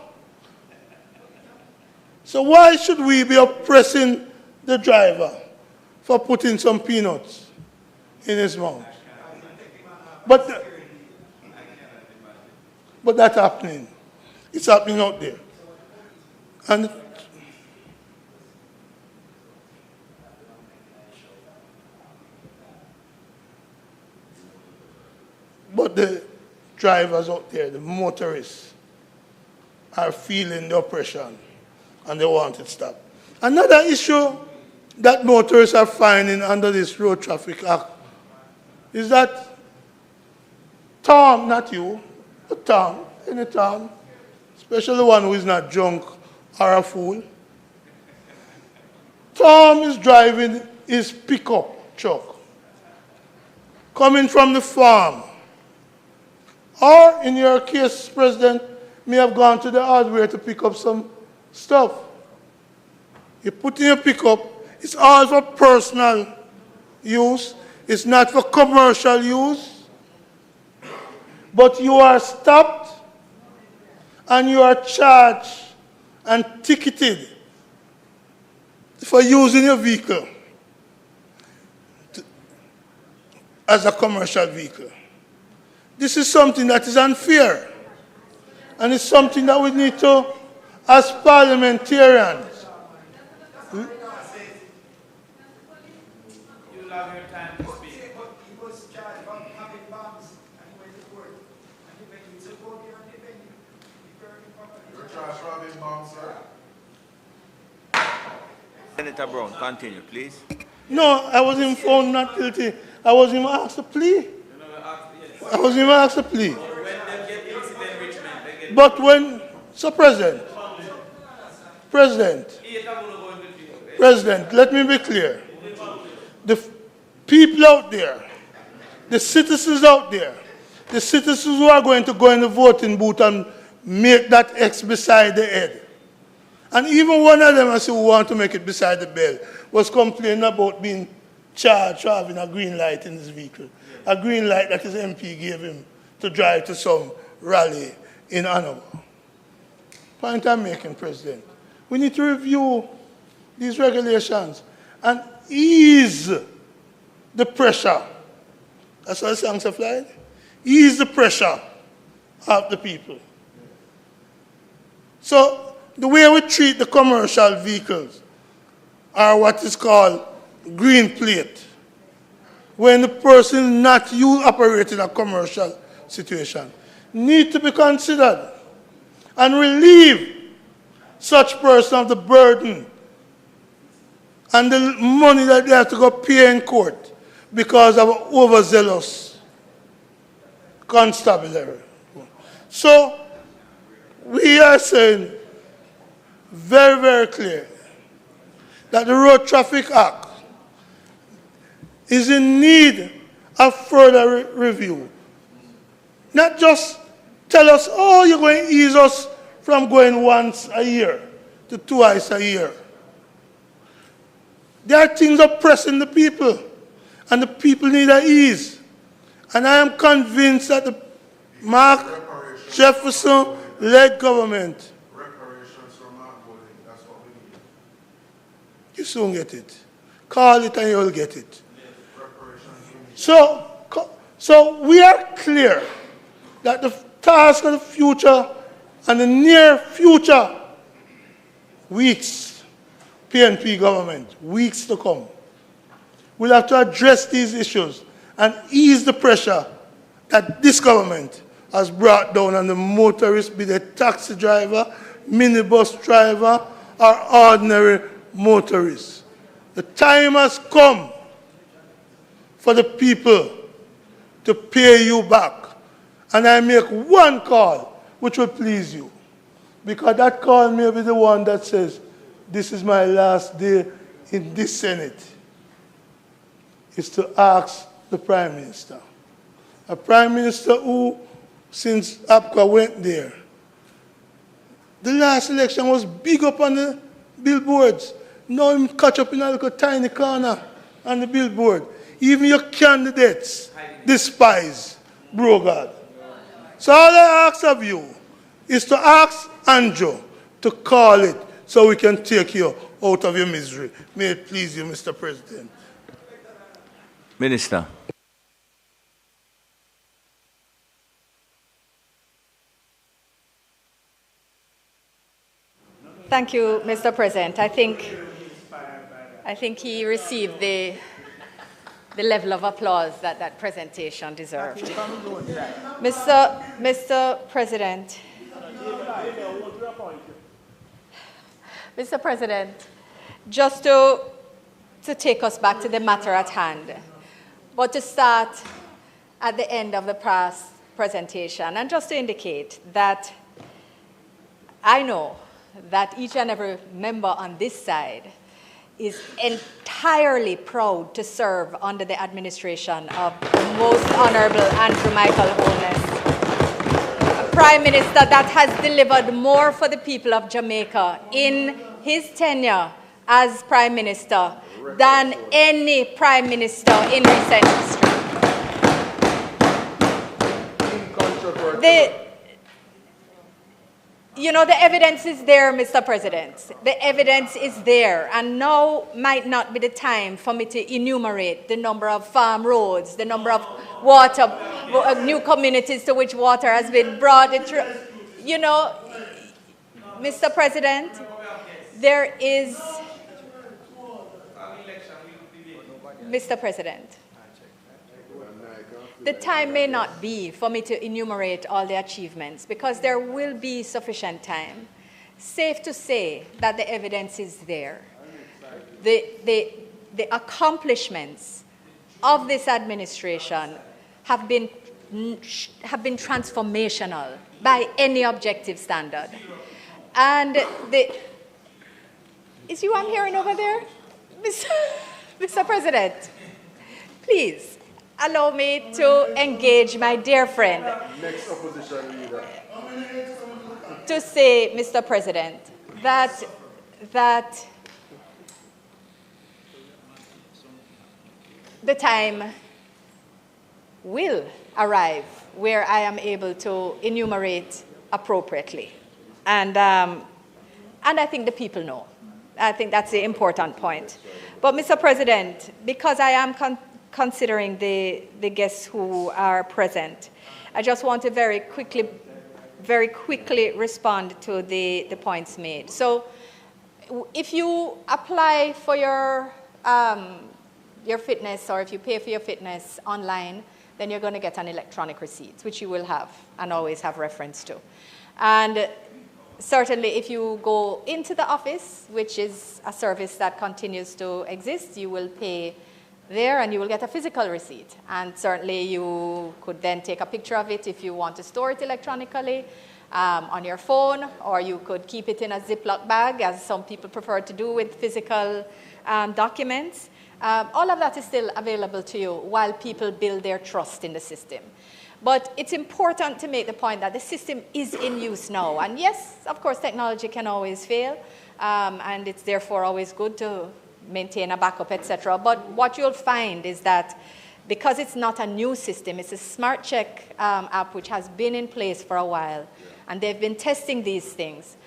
So why should we be oppressing the driver for putting some peanuts in his mouth? But that's happening. It's happening out there. But the drivers out there, the motorists, are feeling the oppression and they want it stopped. Another issue that motorists are finding under this Road Traffic Act is that Tom, not you, but Tom, any Tom, especially the one who is not drunk or a fool, Tom is driving his pickup truck coming from the farm. Or, in your case, President, may have gone to the hardware to pick up some stuff. You put in your pickup, it's all for personal use. It's not for commercial use. But you are stopped and you are charged and ticketed for using your vehicle as a commercial vehicle. This is something that is unfair. And it's something that we need to, as parliamentarians, Senator Brown, continue, please. No, I wasn't found not guilty. I wasn't even asked to plea. I wasn't even asked to plea. But when, so President, let me be clear. The people out there, the citizens out there, the citizens who are going to go in the voting booth and make that X beside the head. And even one of them, I see, who want to make it beside the bell, was complaining about being charged for having a green light in his vehicle. A green light that his MP gave him to drive to some rally in Hanover. Point I'm making, President. We need to review these regulations and ease the pressure. That's what the song says, ease the pressure of the people. So the way we treat the commercial vehicles are what is called green plate. When the person is not operating a commercial situation, need to be considered and relieve such person of the burden and the money that they have to go pay in court because of overzealous constabulary. So we are saying very, very clear that the Road Traffic Act is in need of further review. Not just tell us, oh, you're going to ease us from going once a year to twice a year. There are things oppressing the people, and the people need an ease. And I am convinced that the Mark Jefferson-led government, you soon get it. Call it and you'll get it. So we are clear that the task of the future and the near future weeks, PNP government, weeks to come, will have to address these issues and ease the pressure that this government has brought down on the motorist, be they taxi driver, minibus driver, or ordinary motorists. The time has come for the people to pay you back. And I make one call which will please you. Because that call may be the one that says, this is my last day in this Senate. Is to ask the Prime Minister. A Prime Minister who, since APCA went there, the last election was big up on the billboards. Now him catch up in a little tiny corner on the billboard. Even your candidates despise Brogard. So all I ask of you is to ask Andrew to call it so we can take you out of your misery. May it please you, Mr. President. Minister. Thank you, Mr. President. I think he received the level of applause that presentation deserved. Mr. President, Mr. President, just to take us back to the matter at hand, but to start at the end of the past presentation, and just to indicate that I know that each and every member on this side is entirely proud to serve under the administration of the Most Honorable Andrew Michael Holness, a Prime Minister that has delivered more for the people of Jamaica in his tenure as Prime Minister than any Prime Minister in recent history. The evidence is there, Mr. President. The evidence is there. And now might not be the time for me to enumerate the number of farm roads, the number of water, new communities to which water has been brought. Mr. President, there is... Mr. President, the time may not be for me to enumerate all the achievements because there will be sufficient time. Safe to say that the evidence is there. The accomplishments of this administration have been transformational by any objective standard. And is you I'm hearing over there? Mr. President, please. Allow me to engage my dear friend. Next opposition leader. To say, Mr. President, that the time will arrive where I am able to enumerate appropriately. And I think the people know. I think that's the important point. But, Mr. President, because I am considering the guests who are present, I just want to very quickly respond to the points made. So if you apply for your fitness, or if you pay for your fitness online, then you're going to get an electronic receipt, which you will have and always have reference to. And certainly if you go into the office, which is a service that continues to exist, you will pay there and you will get a physical receipt. And certainly you could then take a picture of it if you want to store it electronically on your phone, or you could keep it in a Ziploc bag, as some people prefer to do with physical documents. All of that is still available to you while people build their trust in the system. But it's important to make the point that the system is in use now. And yes, of course, technology can always fail, and it's therefore always good to maintain a backup, etc. But what you'll find is that because it's not a new system, it's a Smart Check app which has been in place for a while, and they've been testing these things.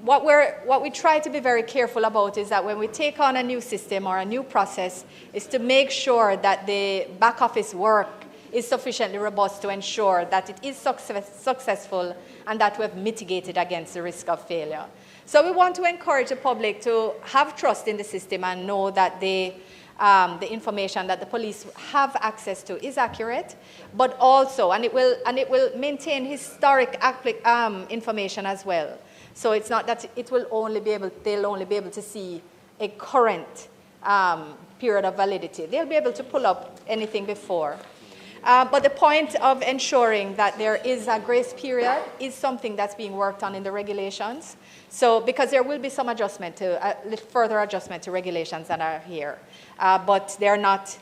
What we try to be very careful about is that when we take on a new system or a new process, is to make sure that the back office work is sufficiently robust to ensure that it is successful and that we have mitigated against the risk of failure. So we want to encourage the public to have trust in the system and know that the information that the police have access to is accurate, but also, and it will maintain historic information as well. So it's not that they'll only be able to see a current period of validity. They'll be able to pull up anything before. But the point of ensuring that there is a grace period is something that's being worked on in the regulations. So, because there will be some adjustment to, further adjustment to regulations that are here. But they're not,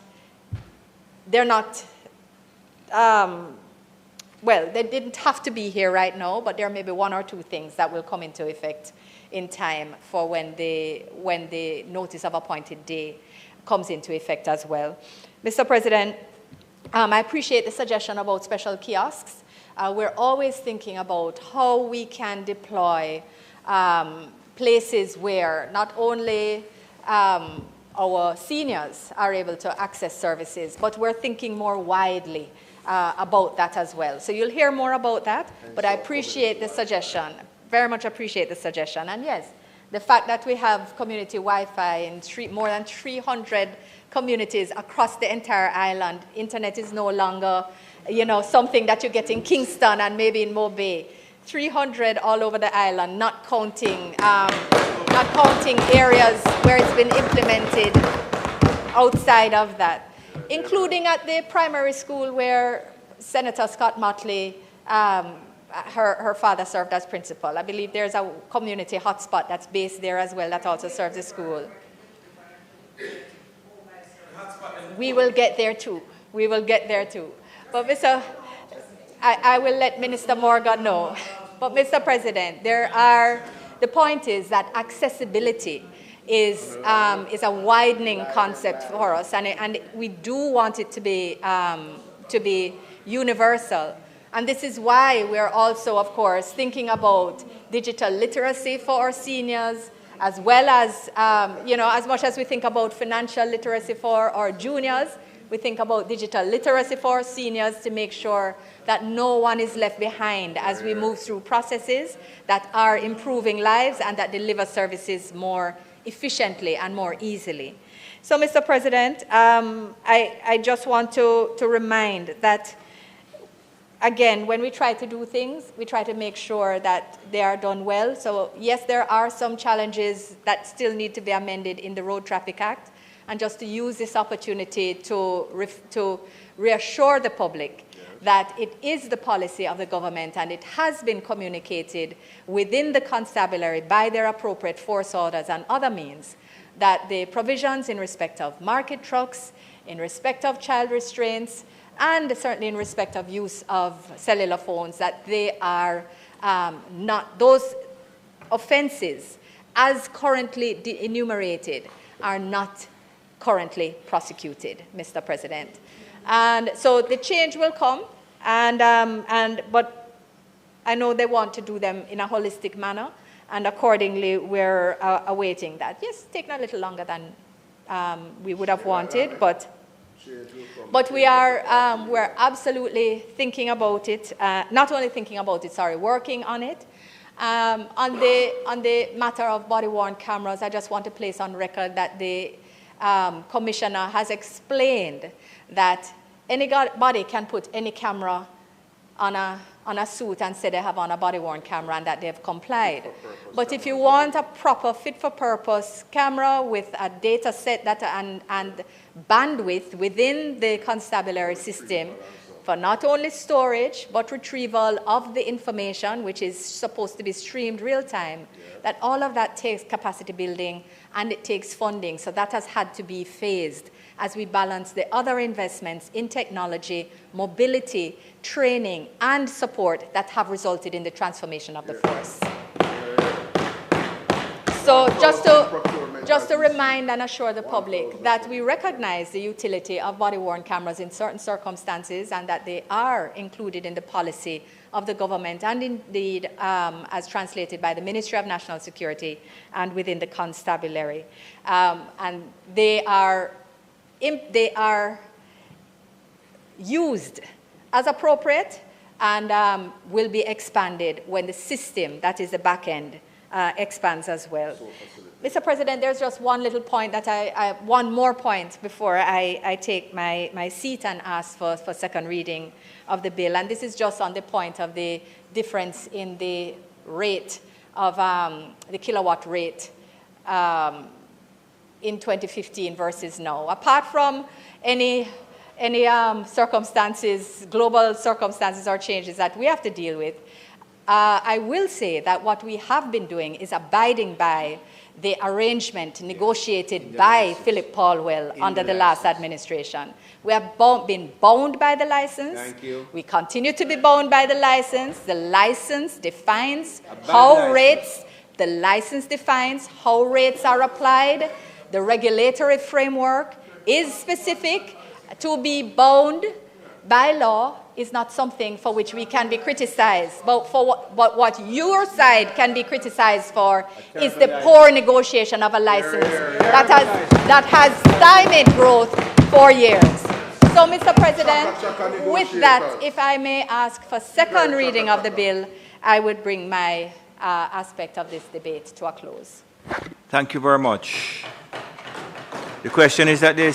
well, they didn't have to be here right now, but there may be one or two things that will come into effect in time for when the notice of appointed day comes into effect as well. Mr. President, I appreciate the suggestion about special kiosks. We're always thinking about how we can deploy places where not only our seniors are able to access services, but we're thinking more widely about that as well. So you'll hear more about that, but I appreciate the suggestion, very much appreciate the suggestion. And yes, the fact that we have community Wi-Fi in more than 300 communities across the entire island, internet is no longer, something that you get in Kingston and maybe in Mo Bay. 300 all over the island, not counting areas where it's been implemented outside of that, including at the primary school where Senator Scott Motley, her father served as principal. I believe there's a community hotspot that's based there as well that also serves the school. We will get there too. We will get there too. But I will let Minister Morgan know. But Mr. President, the point is that accessibility is a widening concept for us, and we do want it to be universal. And this is why we're also, of course, thinking about digital literacy for our seniors, as well as, as much as we think about financial literacy for our juniors, we think about digital literacy for our seniors to make sure that no one is left behind as we move through processes that are improving lives and that deliver services more efficiently and more easily. So, Mr. President, I just want to remind that, again, when we try to do things, we try to make sure that they are done well. So, yes, there are some challenges that still need to be amended in the Road Traffic Act. And just to use this opportunity to reassure the public that it is the policy of the government and it has been communicated within the constabulary by their appropriate force orders and other means that the provisions in respect of market trucks, in respect of child restraints, and certainly in respect of use of cellular phones, that they are not, those offenses as currently enumerated are not currently prosecuted, Mr. President. And so the change will come, but I know they want to do them in a holistic manner, and accordingly we're awaiting that. Yes, it's taken a little longer than we would have wanted, but we are we're absolutely thinking about it, not only thinking about it, sorry, working on it. On the matter of body-worn cameras, I just want to place on record that the Commissioner has explained that anybody can put any camera on a suit and say they have on a body-worn camera and that they've complied. But if you want a proper fit-for-purpose camera with a data set and bandwidth within the constabulary system for not only storage but retrieval of the information, which is supposed to be streamed real-time, that all of that takes capacity building and it takes funding. So that has had to be phased as we balance the other investments in technology, mobility, training, and support that have resulted in the transformation of the force. So just to remind and assure the public that we recognize the utility of body-worn cameras in certain circumstances and that they are included in the policy of the government and indeed as translated by the Ministry of National Security and within the constabulary. And they are used as appropriate and will be expanded when the system, that is the back end, expands as well. Mr. President, there's just one little point that one more point before I take my seat and ask for second reading of the bill. And this is just on the point of the difference in the rate of the kilowatt rate in 2015 versus now. Apart from any circumstances, global circumstances or changes that we have to deal with, I will say that what we have been doing is abiding by the arrangement negotiated by Philip Paulwell under the last administration. We have been bound by the license. Thank you. We continue to be bound by the license. The license defines how rates The license defines how rates are applied. The regulatory framework is specific. To be bound by law is not something for which we can be criticized. But what your side can be criticized for is the poor negotiation of a license that has stymied growth for years. So, Mr. President, with that, if I may ask for second reading of the bill, I would bring my aspect of this debate to a close. Thank you very much. The question is that the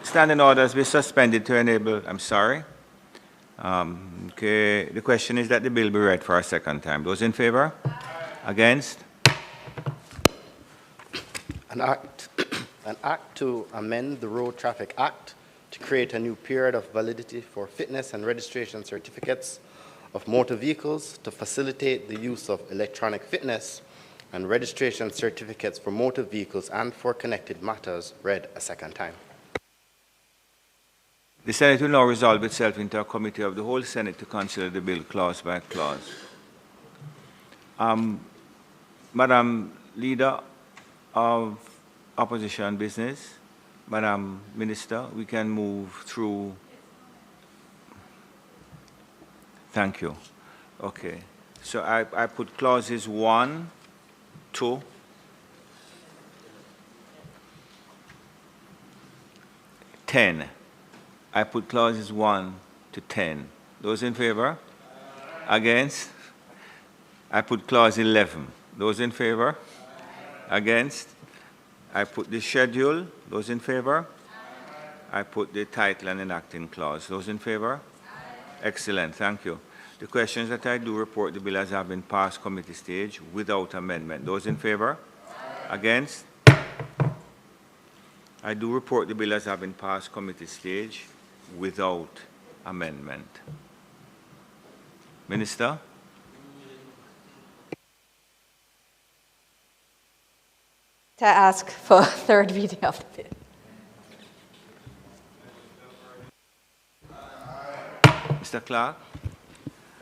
standing orders be suspended to enable, I'm sorry. Okay, the question is that the bill be read for a second time. Those in favor? Against? An act to amend the Road Traffic Act to create a new period of validity for fitness and registration certificates of motor vehicles to facilitate the use of electronic fitness and registration certificates for motor vehicles and for connected matters, read a second time. The Senate will now resolve itself into a committee of the whole Senate to consider the bill clause by clause. Madam Leader of Opposition Business, Madam Minister, we can move through. Thank you. Okay. So I put clauses 1, 2, 10. I put clauses 1 to 10. Those in favor? Against? I put clause 11. Those in favor? Against? I put the schedule. Those in favor? I put the title and enacting clause. Those in favor? Excellent. Thank you. The questions that I do report the bill as have been passed committee stage without amendment. Those in favor? Against? I do report the bill as have been passed committee stage without amendment. Minister? To ask for third reading of the bill. Mr. Clark?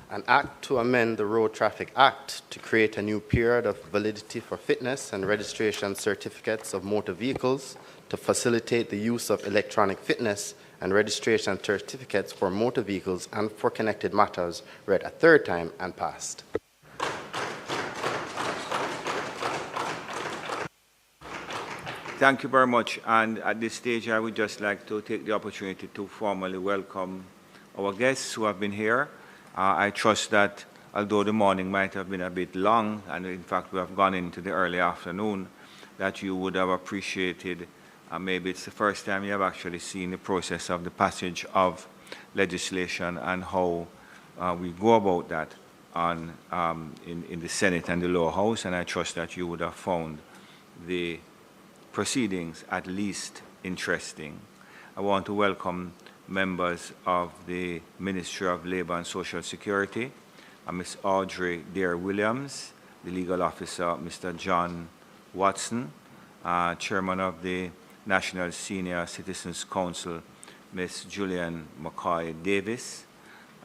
An act to amend the Road Traffic Act to create a new period of validity for fitness and registration certificates of motor vehicles to facilitate the use of electronic fitness and registration certificates for motor vehicles and for connected matters, read a third time and passed. Thank you very much. And at this stage, I would just like to take the opportunity to formally welcome our guests who have been here. I trust that although the morning might have been a bit long, and in fact we have gone into the early afternoon, that you would have appreciated, maybe it's the first time you have actually seen the process of the passage of legislation and how we go about that in the Senate and the lower house, and I trust that you would have found the proceedings at least interesting. I want to welcome members of the Ministry of Labor and Social Security, Ms. Audrey Dare-Williams, the legal officer, Mr. John Watson, Chairman of the National Senior Citizens Council, Ms. Julian McCoy Davis,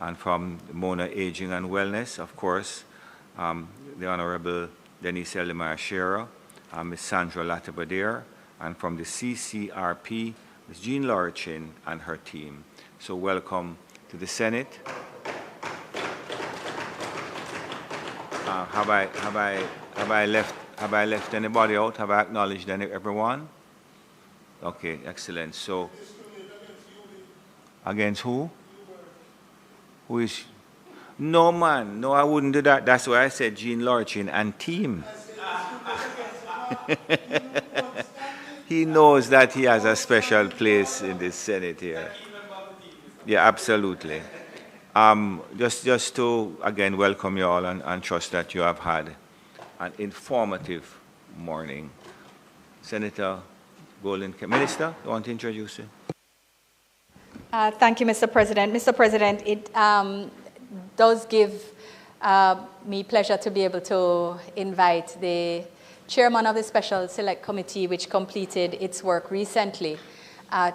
and from Mona Aging and Wellness, of course, the Honorable Denise Eldemar Shearer, Ms. Sandra Latibadir, and from the CCRP, Ms. Jean Lorichin and her team. So welcome to the Senate. Have I left anybody out? Have I acknowledged everyone? Okay, excellent. So against who? Who is? No, man. No, I wouldn't do that. That's why I said Jean Lorichin and team. He knows that he has a special place in the Senate here. Yeah, absolutely. Just to, again, welcome you all and trust that you have had an informative morning. Senator Golden, Minister, you want to introduce you? Thank you, Mr. President. Mr. President, it does give me pleasure to be able to invite the Chairman of the Special Select Committee, which completed its work recently,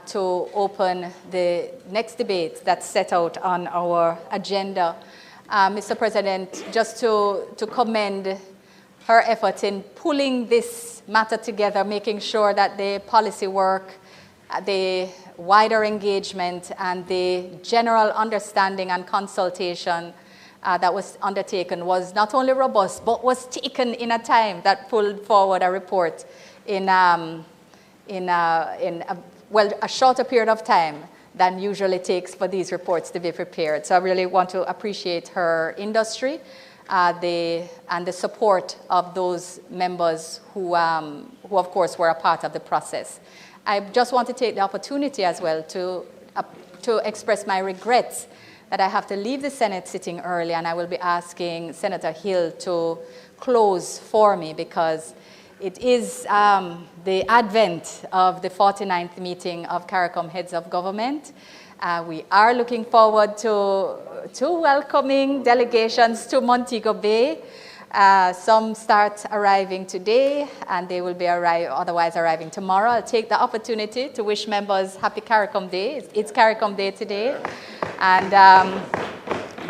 to open the next debate that's set out on our agenda. Mr. President, just to commend her effort in pulling this matter together, making sure that the policy work, the wider engagement, and the general understanding and consultation that was undertaken was not only robust, but was taken in a time that pulled forward a report in a shorter period of time than usually takes for these reports to be prepared. So I really want to appreciate her industry and the support of those members who of course, were a part of the process. I just want to take the opportunity as well to express my regrets that I have to leave the Senate sitting early, and I will be asking Senator Hill to close for me because it is the advent of the 49th meeting of CARICOM Heads of Government. We are looking forward to welcoming delegations to Montego Bay. Some start arriving today, and they will be otherwise arriving tomorrow. I'll take the opportunity to wish members happy CARICOM Day. It's CARICOM Day today. And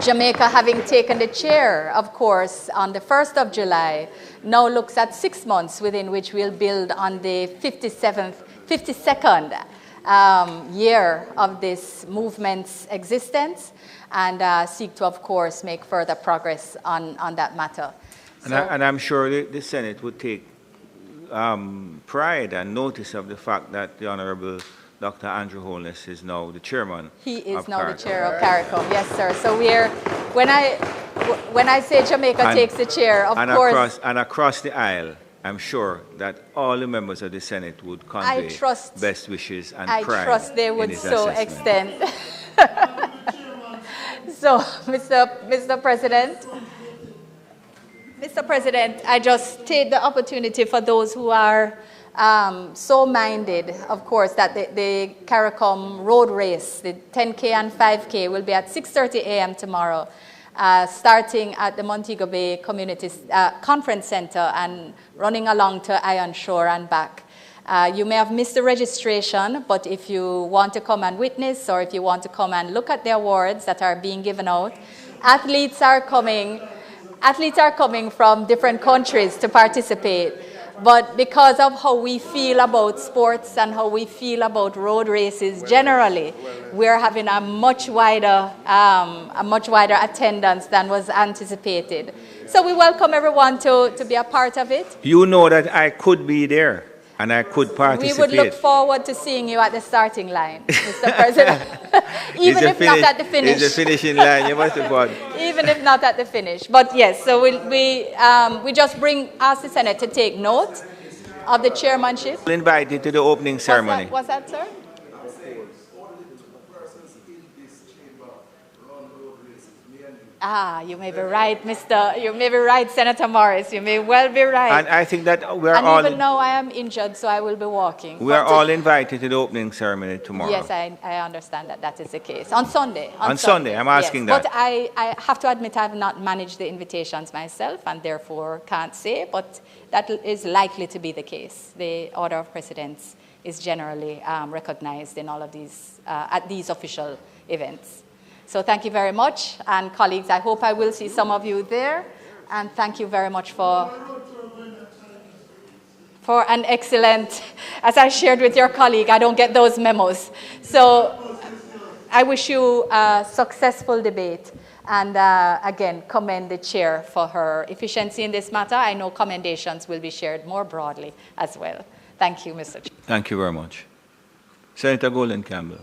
Jamaica, having taken the chair, of course, on the 1st of July, now looks at 6 months within which we'll build on the 52nd year of this movement's existence and seek to, of course, make further progress on that matter. And I'm sure the Senate would take pride and notice of the fact that the Honorable Dr. Andrew Holness is now the chairman. He is now the chair of CARICOM, yes, sir. So when I say Jamaica takes the chair, of course. Across the aisle, I'm sure that all the members of the Senate would convey best wishes and pride. I trust they would so extend. So, Mr. President, I just take the opportunity for those who are so minded, of course, that the CARICOM road race, the 10K and 5K, will be at 6:30 a.m. tomorrow, starting at the Montego Bay Community Conference Center and running along to Iron Shore and back. You may have missed the registration, but if you want to come and witness or if you want to come and look at the awards that are being given out, athletes are coming from different countries to participate. But because of how we feel about sports and how we feel about road races generally, we're having a much wider attendance than was anticipated. So we welcome everyone to be a part of it. You know that I could be there and I could participate. We would look forward to seeing you at the starting line, Mr. President. Even if not at the finish. It's the finishing line, you must have gone. Even if not at the finish. But yes, so we just ask the Senate to take note of the chairmanship. Invited to the opening ceremony. What's that, sir? You may be right, You may be right, Senator Morris. You may well be right. And I think that even now I am injured, so I will be walking. We are all invited to the opening ceremony tomorrow. Yes, I understand that is the case. On Sunday. On Sunday, I'm asking that. But I have to admit I have not managed the invitations myself and therefore can't say, but that is likely to be the case. The order of precedence is generally recognized in all of these, at these official events. So thank you very much. And colleagues, I hope I will see some of you there. And thank you very much for an excellent, as I shared with your colleague, I don't get those memos. So I wish you a successful debate. And again, commend the chair for her efficiency in this matter. I know commendations will be shared more broadly as well. Thank you, Mr. Chair. Thank you very much. Senator Golden Campbell.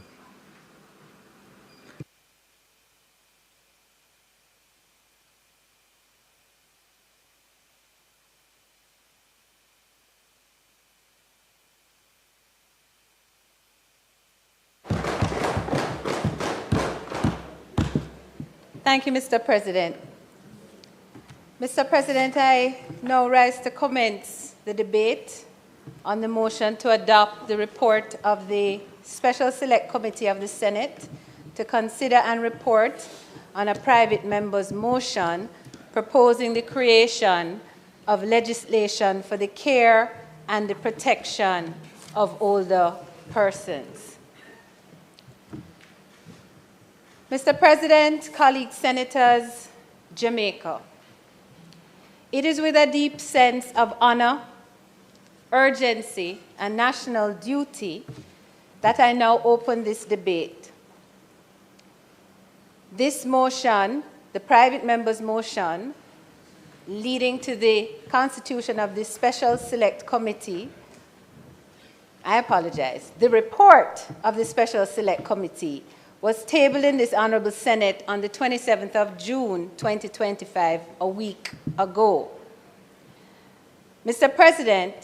Thank you, Mr. President. Mr. President, I now rise to commence the debate on the motion to adopt the report of the Special Select Committee of the Senate to consider and report on a private member's motion proposing the creation of legislation for the care and the protection of older persons. Mr. President, colleagues, senators, Jamaica It is with a deep sense of honor, urgency, and national duty that I now open this debate. This motion, the private member's motion, leading to the constitution of this special select committee, I apologize, the report of the special select committee was tabled in this Honorable Senate on the 27th of June, 2025, a week ago. Mr. President,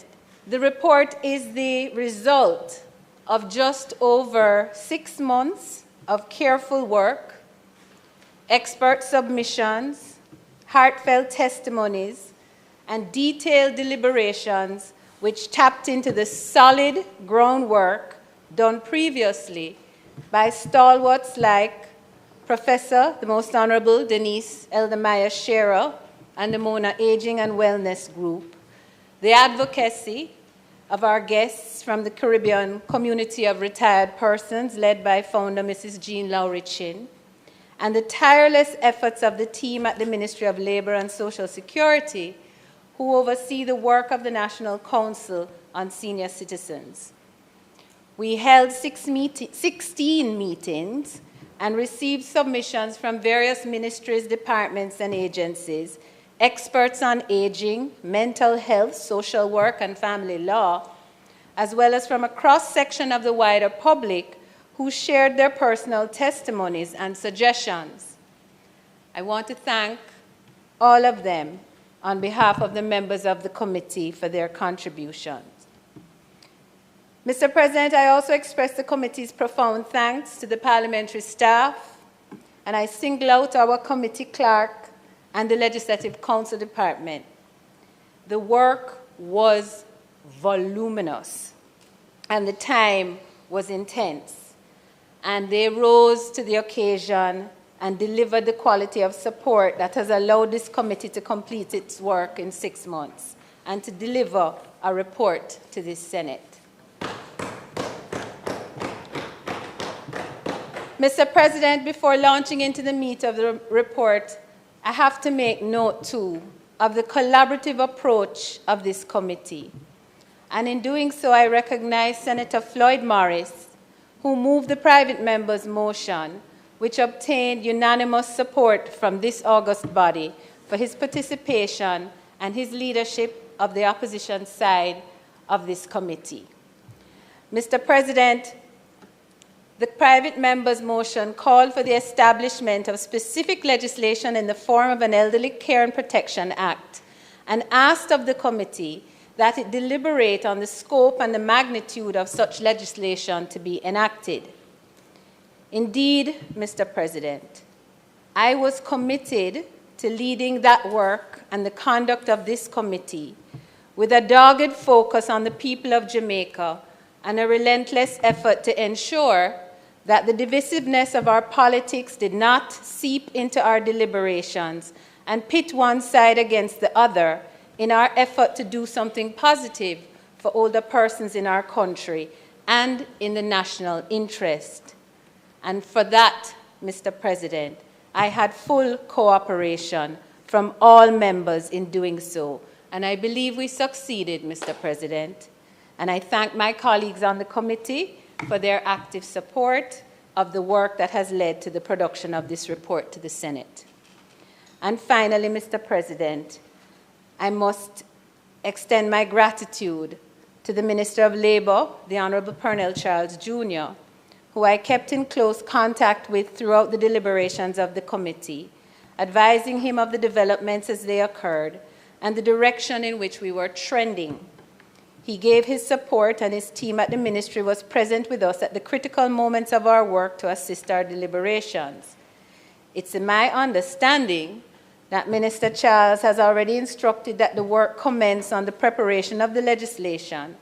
the report is the result of just over 6 months of careful work, expert submissions, heartfelt testimonies, and detailed deliberations which tapped into the solid groundwork done previously by stalwarts like Professor, the Most Honorable Denise Eldermeyer Shearer and the Mona Aging and Wellness Group, the advocacy of our guests from the Caribbean community of retired persons led by founder Mrs. Jean Lowry Chin, and the tireless efforts of the team at the Ministry of Labor and Social Security who oversee the work of the National Council on Senior Citizens. We held 16 meetings and received submissions from various ministries, departments, and agencies, experts on aging, mental health, social work, and family law, as well as from a cross-section of the wider public who shared their personal testimonies and suggestions. I want to thank all of them on behalf of the members of the committee for their contributions. Mr. President, I also express the committee's profound thanks to the parliamentary staff, and I single out our committee clerk and the Legislative Council Department. The work was voluminous, and the time was intense, and they rose to the occasion and delivered the quality of support that has allowed this committee to complete its work in 6 months and to deliver a report to this Senate. Mr. President, before launching into the meat of the report, I have to make note, too, of the collaborative approach of this committee. And in doing so, I recognize Senator Floyd Morris, who moved the private member's motion, which obtained unanimous support from this august body for his participation and his leadership of the opposition side of this committee. Mr. President, the private member's motion called for the establishment of specific legislation in the form of an Elderly Care and Protection Act and asked of the committee that it deliberate on the scope and the magnitude of such legislation to be enacted. Indeed, Mr. President, I was committed to leading that work and the conduct of this committee with a dogged focus on the people of Jamaica and a relentless effort to ensure that the divisiveness of our politics did not seep into our deliberations and pit one side against the other in our effort to do something positive for older persons in our country and in the national interest. And for that, Mr. President, I had full cooperation from all members in doing so. And I believe we succeeded, Mr. President. And I thank my colleagues on the committee for their active support of the work that has led to the production of this report to the Senate. And finally, Mr. President, I must extend my gratitude to the Minister of Labor, the Honorable Pernell Charles Jr., who I kept in close contact with throughout the deliberations of the committee, advising him of the developments as they occurred and the direction in which we were trending. He gave his support, and his team at the ministry was present with us at the critical moments of our work to assist our deliberations. It's my understanding that Minister Charles has already instructed that the work commence on the preparation of the legislation,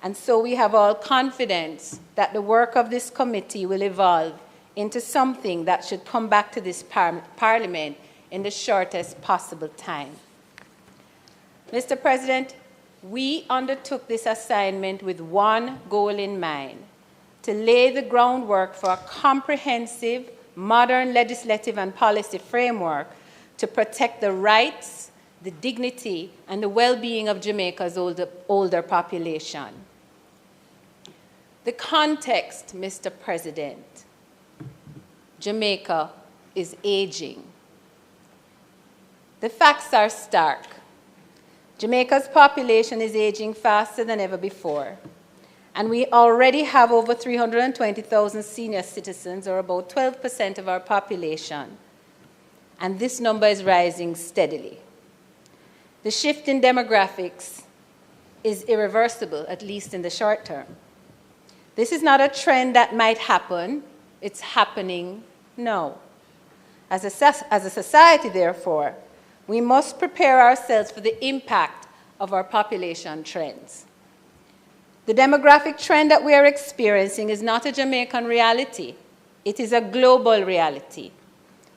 and so we have all confidence that the work of this committee will evolve into something that should come back to this Parliament in the shortest possible time. Mr. President, we undertook this assignment with one goal in mind: to lay the groundwork for a comprehensive, modern legislative and policy framework to protect the rights, the dignity, and the well-being of Jamaica's older population. The context, Mr. President, Jamaica is aging. The facts are stark. Jamaica's population is aging faster than ever before, and we already have over 320,000 senior citizens, or about 12% of our population, and this number is rising steadily. The shift in demographics is irreversible, at least in the short term. This is not a trend that might happen, it's happening now. As a society, therefore, we must prepare ourselves for the impact of our population trends. The demographic trend that we are experiencing is not a Jamaican reality. It is a global reality.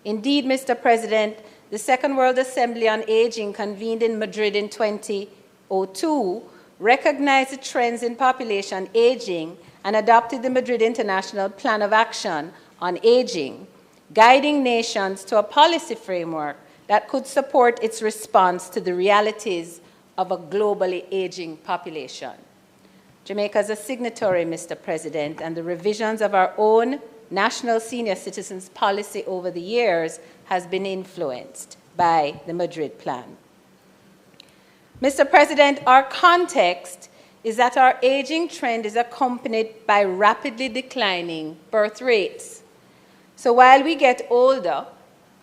Indeed, Mr. President, the Second World Assembly on Aging, convened in Madrid in 2002, recognized the trends in population aging and adopted the Madrid International Plan of Action on Aging, guiding nations to a policy framework that could support its response to the realities of a globally aging population. Jamaica is a signatory, Mr. President, and the revisions of our own national senior citizens policy over the years has been influenced by the Madrid Plan. Mr. President, our context is that our aging trend is accompanied by rapidly declining birth rates. So while we get older,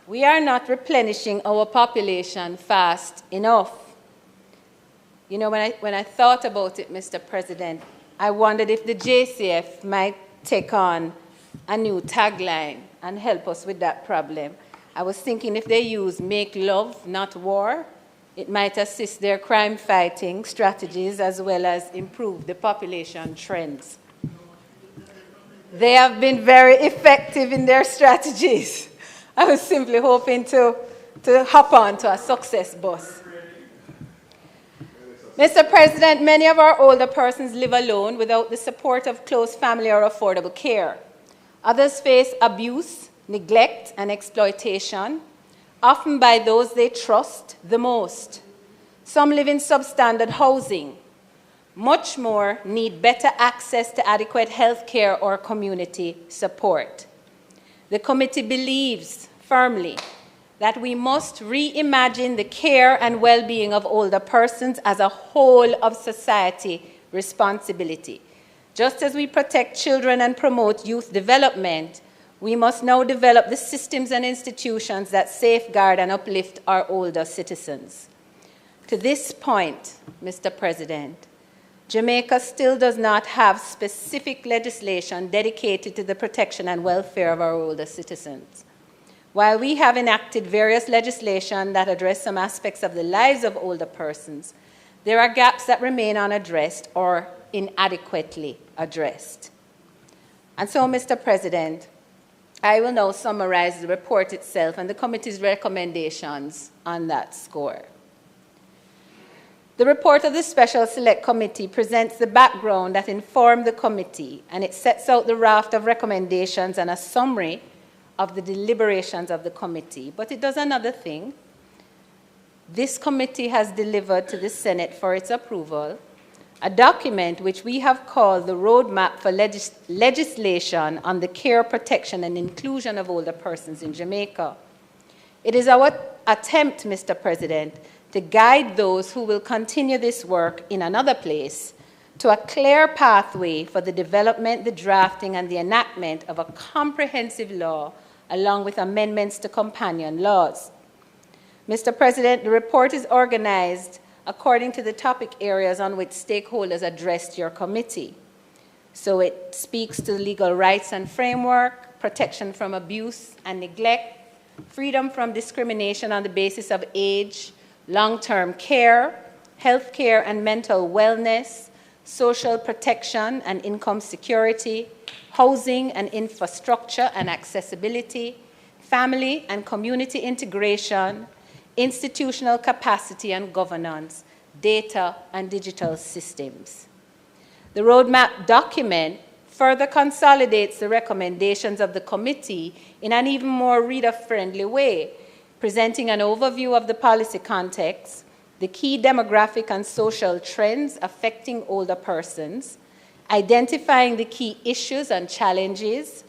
we are not replenishing our population fast enough. You know, when I thought about it, Mr. President, I wondered if the JCF might take on a new tagline and help us with that problem. I was thinking if they use "make love, not war," it might assist their crime-fighting strategies as well as improve the population trends. They have been very effective in their strategies. I was simply hoping to hop on to a success bus. Mr. President, many of our older persons live alone without the support of close family or affordable care. Others face abuse, neglect, and exploitation, often by those they trust the most. Some live in substandard housing. Much more need better access to adequate health care or community support. The committee believes firmly that we must reimagine the care and well-being of older persons as a whole of society responsibility. Just as we protect children and promote youth development, we must now develop the systems and institutions that safeguard and uplift our older citizens. To this point, Mr. President, Jamaica still does not have specific legislation dedicated to the protection and welfare of our older citizens. While we have enacted various legislation that address some aspects of the lives of older persons, there are gaps that remain unaddressed or inadequately addressed. And so, Mr. President, I will now summarize the report itself and the committee's recommendations on that score. The report of the Special Select Committee presents the background that informed the committee, and it sets out the raft of recommendations and a summary of the deliberations of the committee. But it does another thing. This committee has delivered to the Senate for its approval a document which we have called the Roadmap for Legislation on the Care, Protection, and Inclusion of Older Persons in Jamaica. It is our attempt, Mr. President, to guide those who will continue this work in another place to a clear pathway for the development, the drafting, and the enactment of a comprehensive law along with amendments to companion laws. Mr. President, the report is organized according to the topic areas on which stakeholders addressed your committee. So it speaks to legal rights and framework, protection from abuse and neglect, freedom from discrimination on the basis of age, long-term care, health care and mental wellness, social protection and income security, housing and infrastructure and accessibility, family and community integration, institutional capacity and governance, data and digital systems. The roadmap document further consolidates the recommendations of the committee in an even more reader-friendly way. presenting an overview of the policy context, the key demographic and social trends affecting older persons, identifying the key issues and challenges,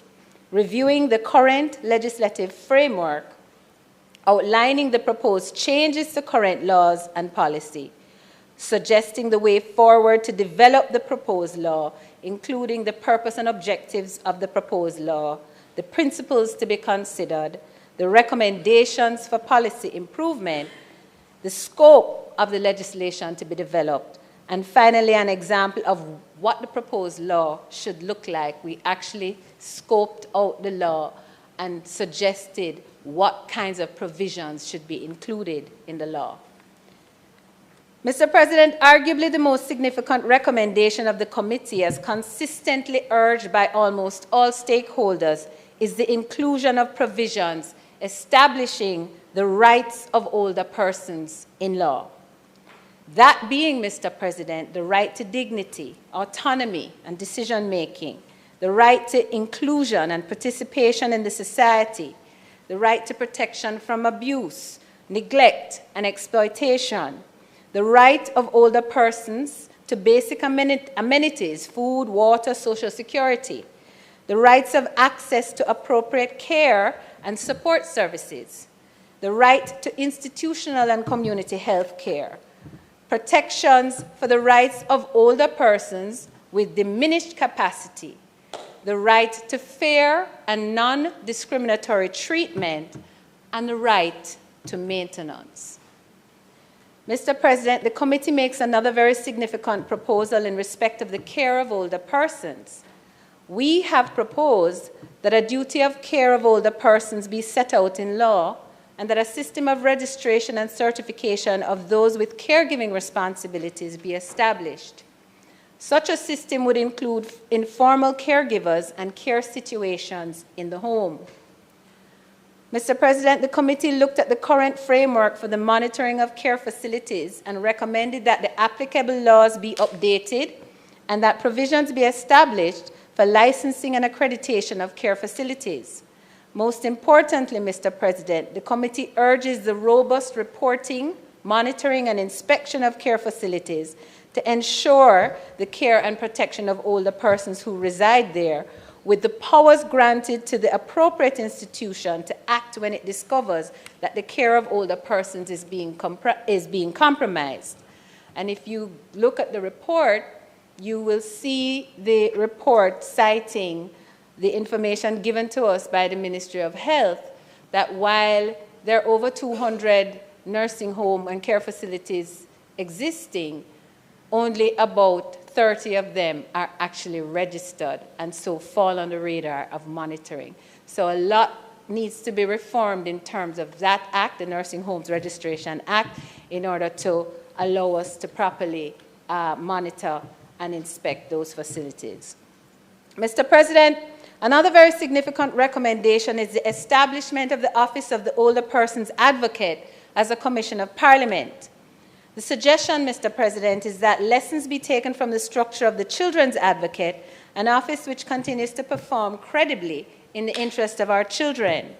reviewing the current legislative framework, outlining the proposed changes to current laws and policy, suggesting the way forward to develop the proposed law, including the purpose and objectives of the proposed law, the principles to be considered, the recommendations for policy improvement, the scope of the legislation to be developed, and finally, an example of what the proposed law should look like. We actually scoped out the law and suggested what kinds of provisions should be included in the law. Mr. President, arguably the most significant recommendation of the committee, as consistently urged by almost all stakeholders, is the inclusion of provisions establishing the rights of older persons in law. That being, Mr. President, the right to dignity, autonomy, and decision-making, the right to inclusion and participation in the society, the right to protection from abuse, neglect, and exploitation, the right of older persons to basic amenities, food, water, social security, the rights of access to appropriate care and support services, the right to institutional and community health care, protections for the rights of older persons with diminished capacity, the right to fair and non-discriminatory treatment, and the right to maintenance. Mr. President, the committee makes another very significant proposal in respect of the care of older persons. We have proposed that a duty of care of older persons be set out in law, and that a system of registration and certification of those with caregiving responsibilities be established. Such a system would include informal caregivers and care situations in the home. Mr. President, the committee looked at the current framework for the monitoring of care facilities and recommended that the applicable laws be updated and that provisions be established for licensing and accreditation of care facilities. Most importantly, Mr. President, the committee urges the robust reporting, monitoring, and inspection of care facilities to ensure the care and protection of older persons who reside there, with the powers granted to the appropriate institution to act when it discovers that the care of older persons is being compromised. And if you look at the report, you will see the report citing the information given to us by the Ministry of Health, that while there are over 200 nursing home and care facilities existing, only about 30 of them are actually registered and so fall on the radar of monitoring. So a lot needs to be reformed in terms of that act, the Nursing Homes Registration Act, in order to allow us to properly monitor and inspect those facilities. Mr. President, another very significant recommendation is the establishment of the Office of the Older Persons Advocate as a Commission of Parliament. The suggestion, Mr. President, is that lessons be taken from the structure of the Children's Advocate, an office which continues to perform credibly in the interest of our children.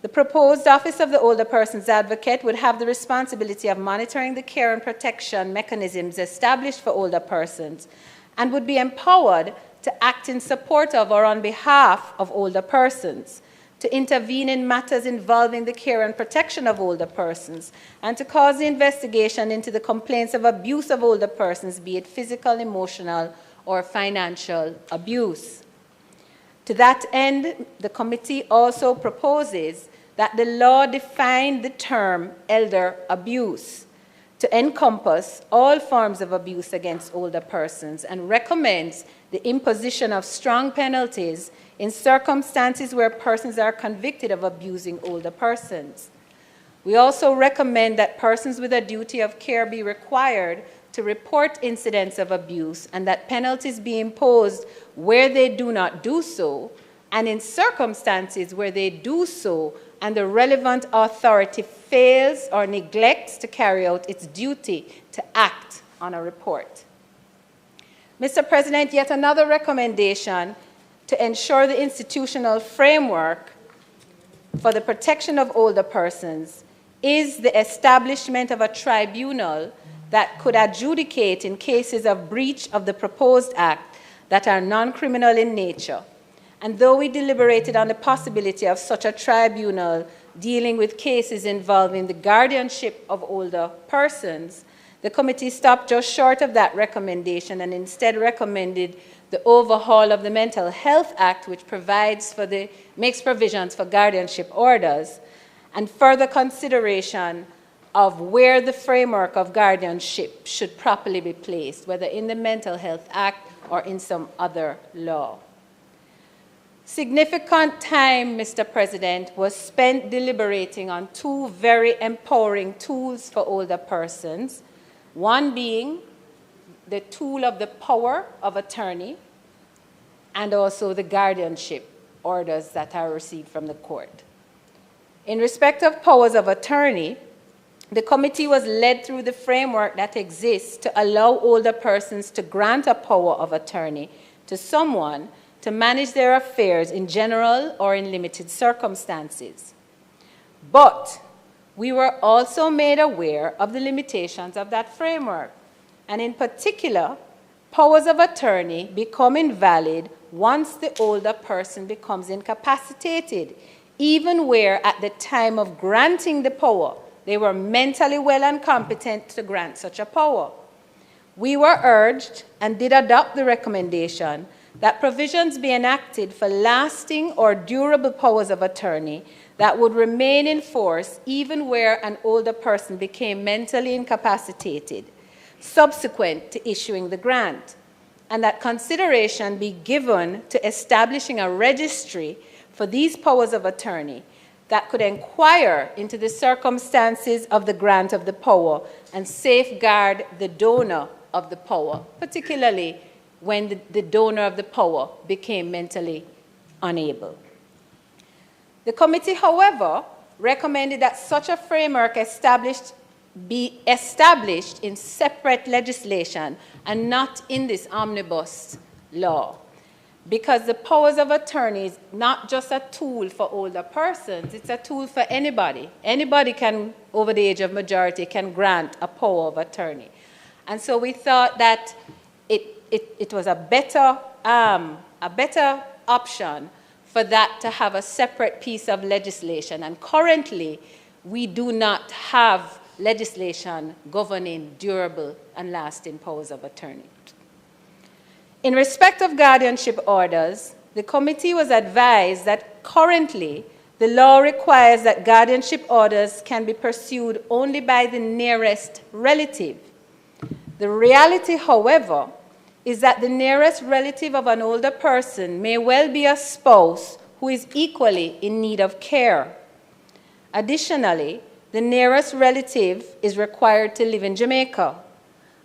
The proposed Office of the Older Persons Advocate would have the responsibility of monitoring the care and protection mechanisms established for older persons and would be empowered to act in support of or on behalf of older persons, to intervene in matters involving the care and protection of older persons, and to cause the investigation into the complaints of abuse of older persons, be it physical, emotional, or financial abuse. To that end, the committee also proposes that the law define the term elder abuse to encompass all forms of abuse against older persons, and recommends the imposition of strong penalties in circumstances where persons are convicted of abusing older persons. We also recommend that persons with a duty of care be required to report incidents of abuse, and that penalties be imposed where they do not do so, and in circumstances where they do so and the relevant authority fails or neglects to carry out its duty to act on a report. Mr. President, yet another recommendation to ensure the institutional framework for the protection of older persons is the establishment of a tribunal that could adjudicate in cases of breach of the proposed act that are non-criminal in nature. And though we deliberated on the possibility of such a tribunal dealing with cases involving the guardianship of older persons, the committee stopped just short of that recommendation and instead recommended the overhaul of the Mental Health Act, which makes provisions for guardianship orders, and further consideration of where the framework of guardianship should properly be placed, whether in the Mental Health Act or in some other law. Significant time, Mr. President, was spent deliberating on two very empowering tools for older persons, one being the tool of the power of attorney and also the guardianship orders that are received from the court. In respect of powers of attorney, the committee was led through the framework that exists to allow older persons to grant a power of attorney to someone to manage their affairs in general or in limited circumstances. But we were also made aware of the limitations of that framework, and in particular, powers of attorney become invalid once the older person becomes incapacitated, even where at the time of granting the power, they were mentally well and competent to grant such a power. We were urged and did adopt the recommendation that provisions be enacted for lasting or durable powers of attorney that would remain in force even where an older person became mentally incapacitated subsequent to issuing the grant, and that consideration be given to establishing a registry for these powers of attorney that could inquire into the circumstances of the grant of the power and safeguard the donor of the power, particularly when the donor of the power became mentally unable. The committee, however, recommended that such a framework be established in separate legislation and not in this omnibus law, because the powers of attorney is not just a tool for older persons, it's a tool for anybody. Anybody can, over the age of majority, can grant a power of attorney. And so we thought that it was a better option for that to have a separate piece of legislation. And currently, we do not have legislation governing durable and lasting powers of attorney. In respect of guardianship orders, the committee was advised that currently the law requires that guardianship orders can be pursued only by the nearest relative. The reality, however, is that the nearest relative of an older person may well be a spouse who is equally in need of care. Additionally, the nearest relative is required to live in Jamaica.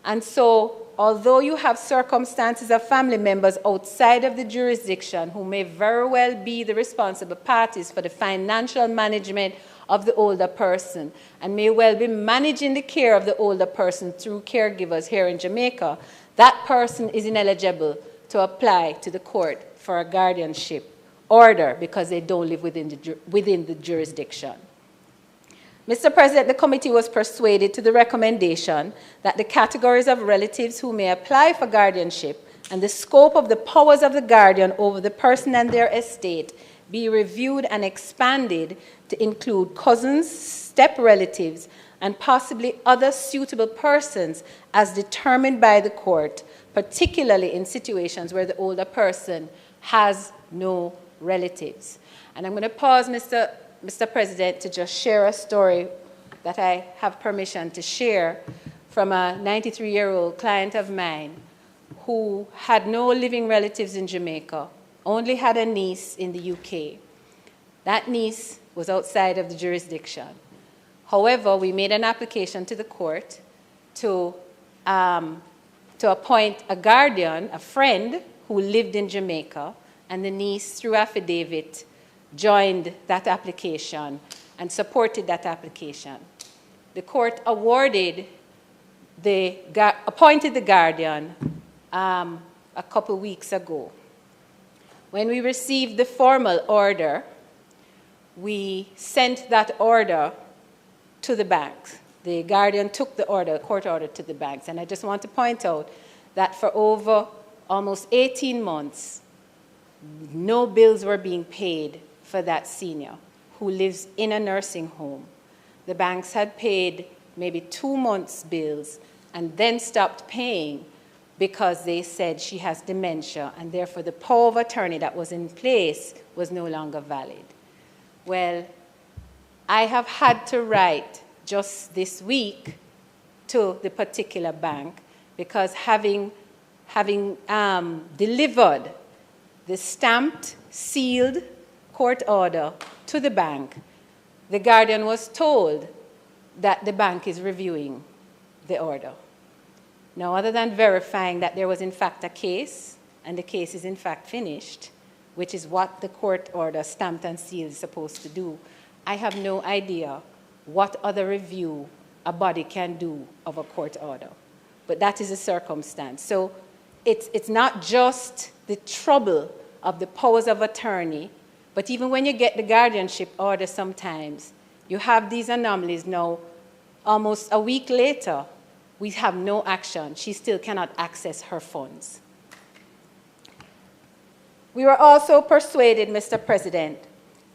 And so, although you have circumstances of family members outside of the jurisdiction who may very well be the responsible parties for the financial management of the older person and may well be managing the care of the older person through caregivers here in Jamaica, that person is ineligible to apply to the court for a guardianship order because they don't live within the jurisdiction. Mr. President, the committee was persuaded to the recommendation that the categories of relatives who may apply for guardianship and the scope of the powers of the guardian over the person and their estate be reviewed and expanded to include cousins, step-relatives, and possibly other suitable persons as determined by the court, particularly in situations where the older person has no relatives. And I'm going to pause, Mr. President, to just share a story that I have permission to share from a 93-year-old client of mine who had no living relatives in Jamaica, only had a niece in the UK. That niece was outside of the jurisdiction. However, we made an application to the court to appoint a guardian, a friend, who lived in Jamaica, and the niece, through affidavit, joined that application and supported that application. The court appointed the guardian a couple weeks ago. When we received the formal order, we sent that order to the banks. The Guardian took the order, court order, to the banks. And I just want to point out that for over almost 18 months, no bills were being paid for that senior who lives in a nursing home. The banks had paid maybe 2 months' bills and then stopped paying because they said she has dementia, and therefore the power of attorney that was in place was no longer valid. Well, I have had to write just this week to the particular bank because having delivered the stamped, sealed court order to the bank, the Guardian was told that the bank is reviewing the order. Now, other than verifying that there was in fact a case, and the case is in fact finished, which is what the court order stamped and sealed is supposed to do, I have no idea what other review a body can do of a court order. But that is a circumstance. So it's not just the trouble of the powers of attorney, but even when you get the guardianship order sometimes, you have these anomalies. Now, almost a week later, we have no action. She still cannot access her funds. We were also persuaded, Mr. President,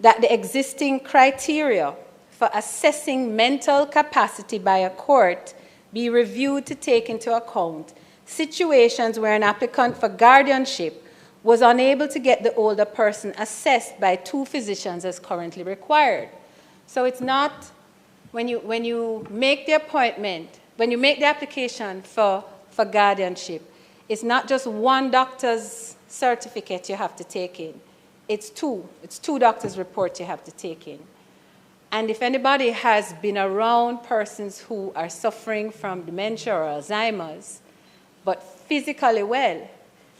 that the existing criteria for assessing mental capacity by a court be reviewed to take into account situations where an applicant for guardianship was unable to get the older person assessed by 2 physicians as currently required. So it's not, when you make the appointment, when you make the application for guardianship, it's not just 1 doctor's certificate you have to take in. It's 2. It's 2 doctors' reports you have to take in. And if anybody has been around persons who are suffering from dementia or Alzheimer's, but physically well,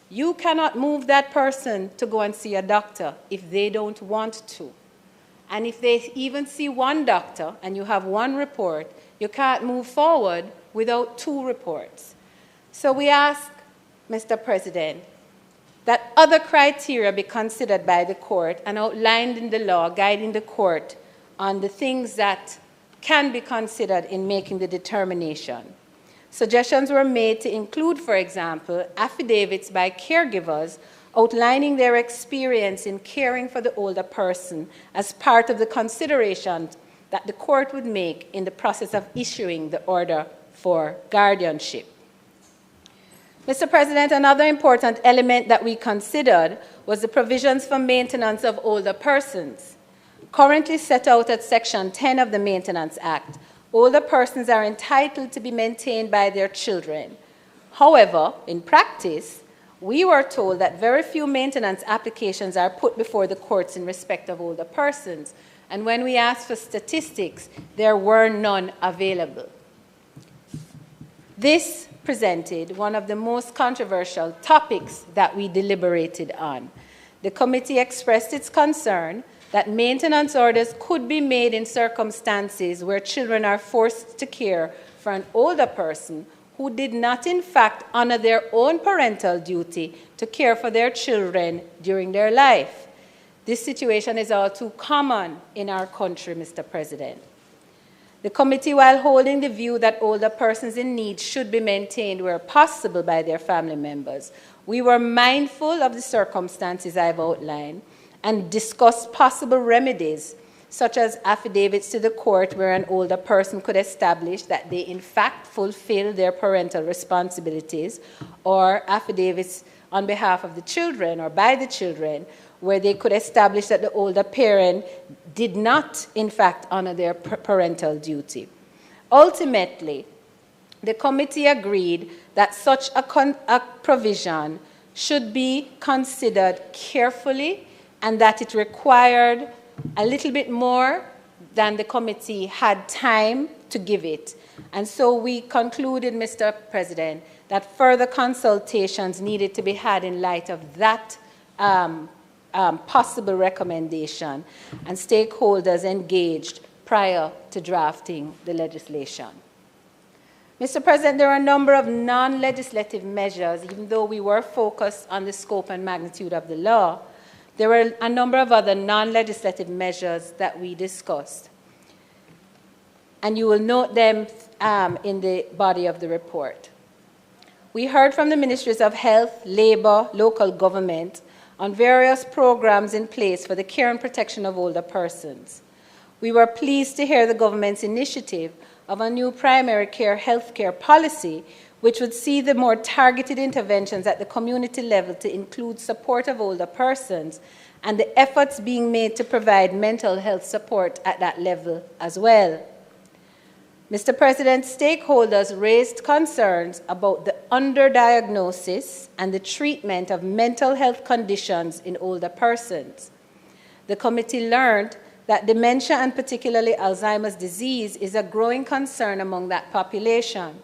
you cannot move that person to go and see a doctor if they don't want to. And if they even see 1 doctor and you have 1 report, you can't move forward without 2 reports. So we ask, Mr. President, that other criteria be considered by the court and outlined in the law guiding the court on the things that can be considered in making the determination. Suggestions were made to include, for example, affidavits by caregivers outlining their experience in caring for the older person as part of the considerations that the court would make in the process of issuing the order for guardianship. Mr. President, another important element that we considered was the provisions for maintenance of older persons. Currently set out at Section 10 of the Maintenance Act, older persons are entitled to be maintained by their children. However, in practice, we were told that very few maintenance applications are put before the courts in respect of older persons. And when we asked for statistics, there were none available. This presented one of the most controversial topics that we deliberated on. The committee expressed its concern that maintenance orders could be made in circumstances where children are forced to care for an older person who did not in fact honor their own parental duty to care for their children during their life. This situation is all too common in our country, Mr. President. The committee, while holding the view that older persons in need should be maintained where possible by their family members, we were mindful of the circumstances I've outlined and discussed possible remedies, such as affidavits to the court where an older person could establish that they in fact fulfill their parental responsibilities, or affidavits on behalf of the children or by the children where they could establish that the older parent did not in fact honor their parental duty. Ultimately, the committee agreed that such a provision should be considered carefully and that it required a little bit more than the committee had time to give it. And so we concluded, Mr. President, that further consultations needed to be had in light of that possible recommendation and stakeholders engaged prior to drafting the legislation. Mr. President, there are a number of non-legislative measures, even though we were focused on the scope and magnitude of the law, There were a number of other non-legislative measures that we discussed, and you will note them in the body of the report. We heard from the Ministries of Health, Labour, Local Government on various programs in place for the care and protection of older persons. We were pleased to hear the government's initiative of a new primary care healthcare policy, which would see the more targeted interventions at the community level to include support of older persons and the efforts being made to provide mental health support at that level as well. Mr. President, stakeholders raised concerns about the underdiagnosis and the treatment of mental health conditions in older persons. The committee learned that dementia and particularly Alzheimer's disease is a growing concern among that population.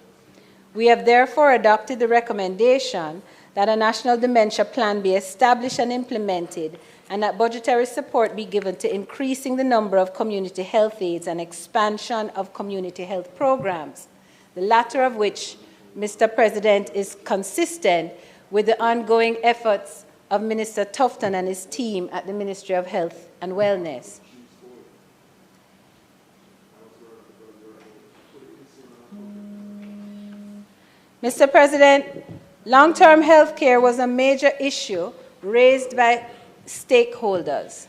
We have therefore adopted the recommendation that a national dementia plan be established and implemented, and that budgetary support be given to increasing the number of community health aides and expansion of community health programs, the latter of which, Mr. President, is consistent with the ongoing efforts of Minister Tufton and his team at the Ministry of Health and Wellness. Mr. President, long-term health care was a major issue raised by stakeholders,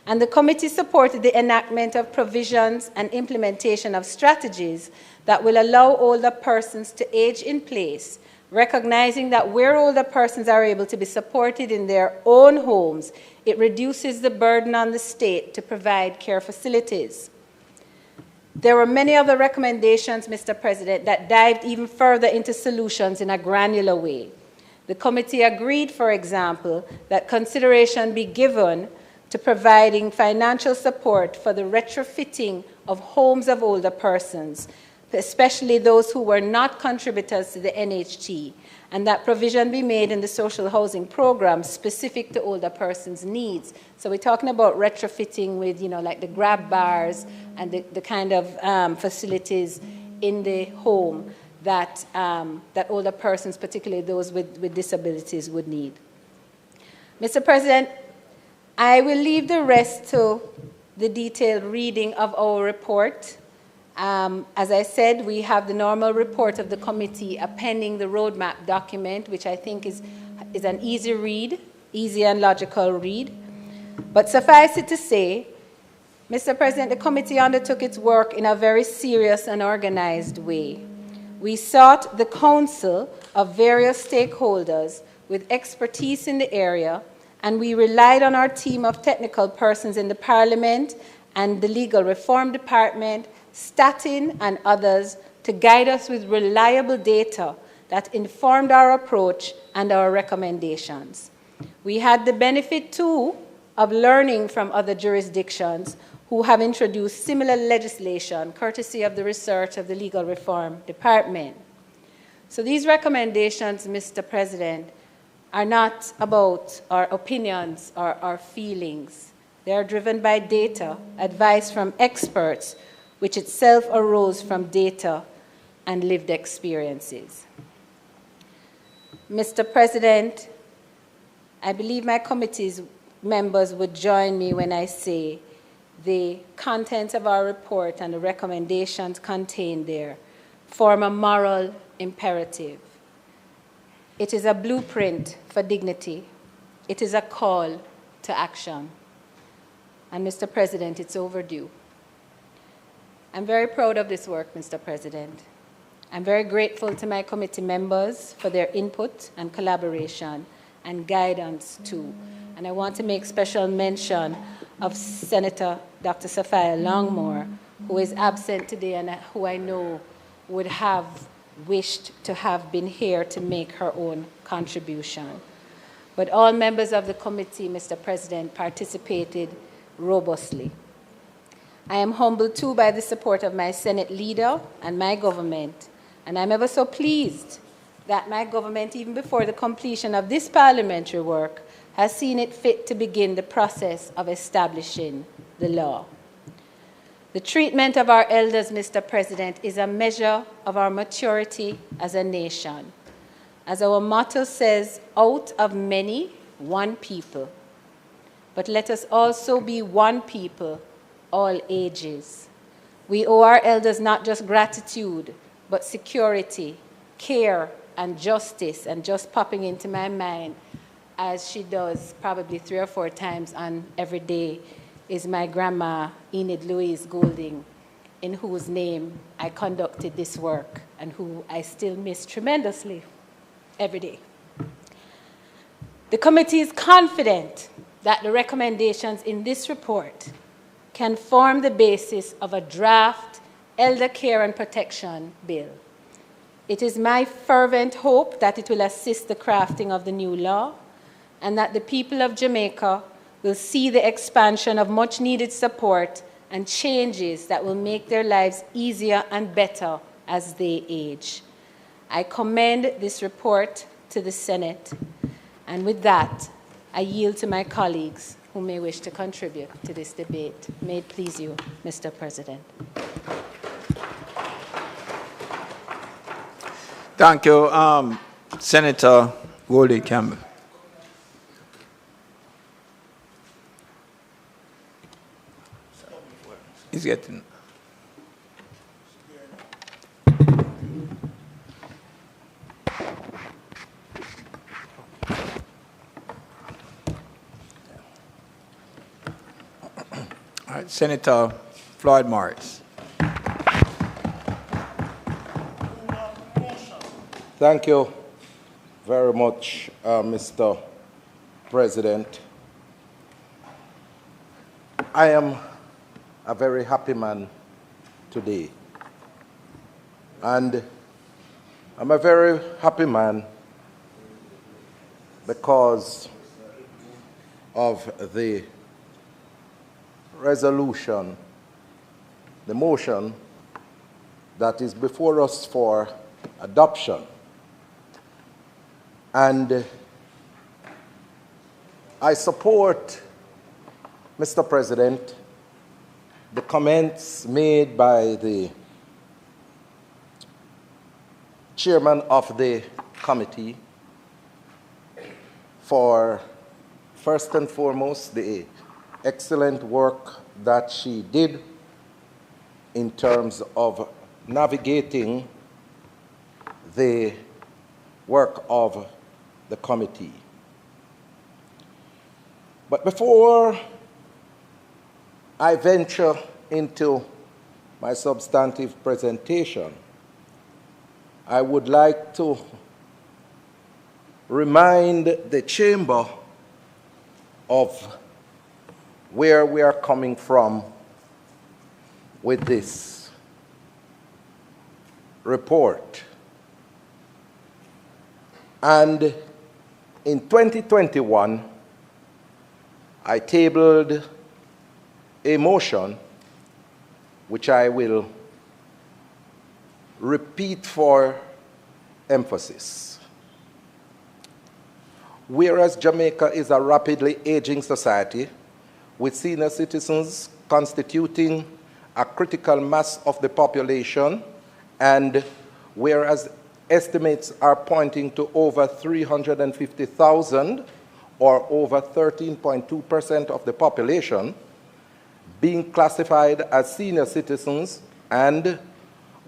and the committee supported the enactment of provisions and implementation of strategies that will allow older persons to age in place, recognizing that where older persons are able to be supported in their own homes, it reduces the burden on the state to provide care facilities. There were many other recommendations, Mr. President, that dived even further into solutions in a granular way. The committee agreed, for example, that consideration be given to providing financial support for the retrofitting of homes of older persons, especially those who were not contributors to the NHT, and that provision be made in the social housing program specific to older persons' needs. So we're talking about retrofitting with, like the grab bars and the kind of facilities in the home that, that older persons, particularly those with disabilities, would need. Mr. President, I will leave the rest to the detailed reading of our report. As I said, we have the normal report of the committee appending the roadmap document, which I think is an easy read, easy and logical read. But suffice it to say, Mr. President, the committee undertook its work in a very serious and organized way. We sought the counsel of various stakeholders with expertise in the area, and we relied on our team of technical persons in the Parliament and the Legal Reform Department, Statin, and others to guide us with reliable data that informed our approach and our recommendations. We had the benefit, too, of learning from other jurisdictions who have introduced similar legislation, courtesy of the research of the Legal Reform Department. So these recommendations, Mr. President, are not about our opinions or our feelings. They are driven by data, advice from experts, which itself arose from data and lived experiences. Mr. President, I believe my committee's members would join me when I say the contents of our report and the recommendations contained there form a moral imperative. It is a blueprint for dignity. It is a call to action. And Mr. President, it's overdue. I'm very proud of this work, Mr. President. I'm very grateful to my committee members for their input and collaboration and guidance too. And I want to make special mention of Senator Dr. Sophia Longmore, who is absent today and who I know would have wished to have been here to make her own contribution. But all members of the committee, Mr. President, participated robustly. I am humbled too by the support of my Senate leader and my government, and I'm ever so pleased that my government, even before the completion of this parliamentary work, has seen it fit to begin the process of establishing the law. The treatment of our elders, Mr. President, is a measure of our maturity as a nation. As our motto says, out of many, one people. but let us also be one people, all ages. We owe our elders not just gratitude, but security, care, and justice. And just popping into my mind, as she does probably 3 or 4 times on every day, is my grandma, Enid Louise Goulding, in whose name I conducted this work and who I still miss tremendously every day. The committee is confident that the recommendations in this report can form the basis of a draft elder care and protection bill. It is my fervent hope that it will assist the crafting of the new law and that the people of Jamaica will see the expansion of much needed support and changes that will make their lives easier and better as they age. I commend this report to the Senate, and with that, I yield to my colleagues who may wish to contribute to this debate. May it please you, Mr. President. Thank you, Senator Goldie Campbell. He's getting. All right, Senator Floyd Morris. Thank you very much, Mr. President. I am a very happy man today. And I'm a very happy man because of the resolution, the motion that is before us for adoption. And I support, Mr. President, the comments made by the chairman of the committee for, first and foremost, the excellent work that she did in terms of navigating the work of the committee. But before I venture into my substantive presentation, I would like to remind the chamber of where we are coming from with this report. And in 2021, I tabled a motion which I will repeat for emphasis. Whereas Jamaica is a rapidly aging society, with senior citizens constituting a critical mass of the population, and whereas estimates are pointing to over 350,000, or over 13.2% of the population, being classified as senior citizens, and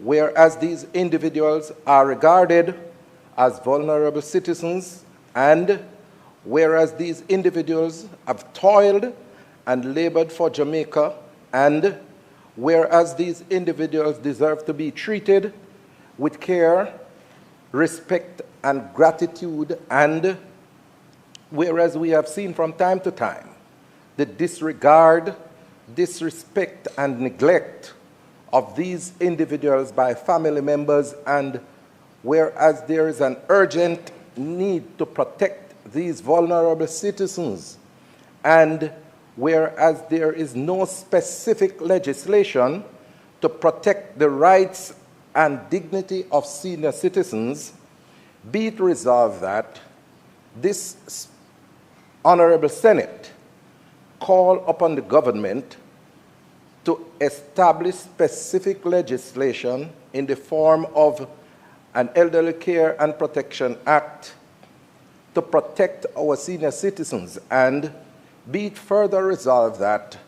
whereas these individuals are regarded as vulnerable citizens, and whereas these individuals have toiled and labored for Jamaica, and whereas these individuals deserve to be treated with care, respect, and gratitude, and whereas we have seen from time to time the disregard, disrespect, and neglect of these individuals by family members, and whereas there is an urgent need to protect these vulnerable citizens, and whereas there is no specific legislation to protect the rights and dignity of senior citizens, be it resolved that this Honorable Senate call upon the government to establish specific legislation in the form of an Elderly Care and Protection Act to protect our senior citizens, and be it further resolved that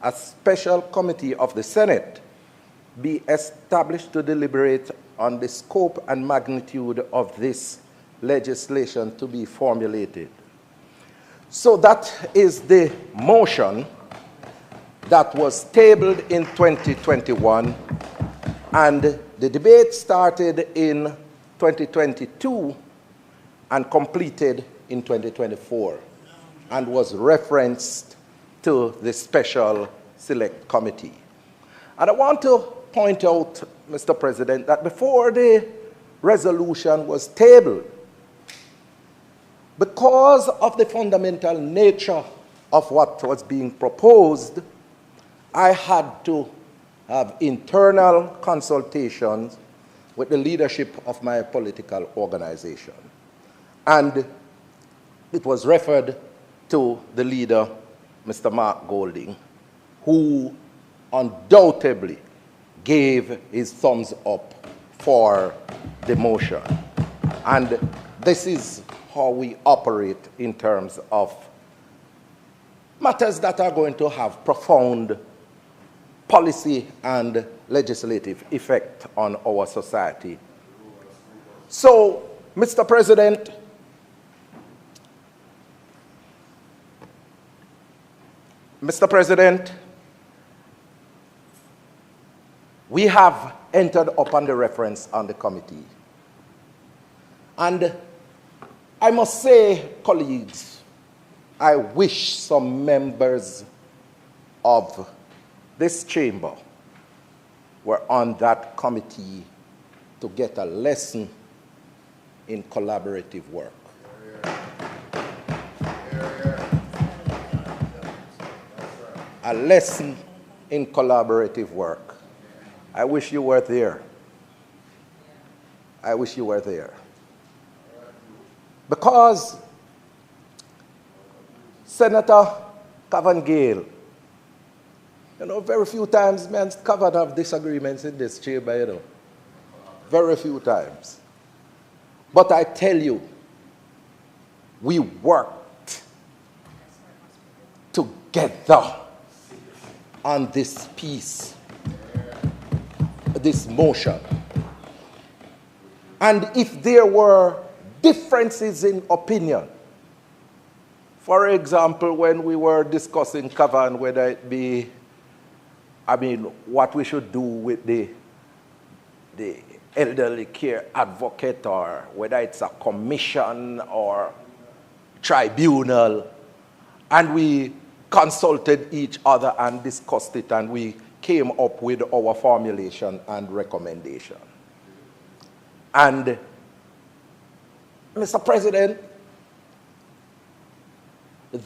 a special committee of the Senate be established to deliberate on the scope and magnitude of this legislation to be formulated. So that is the motion that was tabled in 2021, and the debate started in 2022 and completed in 2024, and was referenced to the Special Select Committee. And I want to point out, Mr. President, that before the resolution was tabled, because of the fundamental nature of what was being proposed, I had to have internal consultations with the leadership of my political organization. And it was referred to the leader, Mr. Mark Golding, who undoubtedly gave his thumbs up for the motion. And this is how we operate in terms of matters that are going to have profound policy and legislative effect on our society. So, Mr. President, we have entered upon the reference on the committee. And I must say, colleagues, I wish some members of this chamber were on that committee to get a lesson in collaborative work. A lesson in collaborative work. I wish you were there. I wish you were there. Because Senator Cavan Gale, you know, very few times men Cavan have disagreements in this chamber, you know. Very few times. But I tell you, we worked together on this piece, this motion. And if there were differences in opinion, for example, when we were discussing Cavan, whether it be, what we should do with the elderly care advocate, or whether it's a commission or tribunal, and we consulted each other and discussed it, and we came up with our formulation and recommendation. And Mr. President,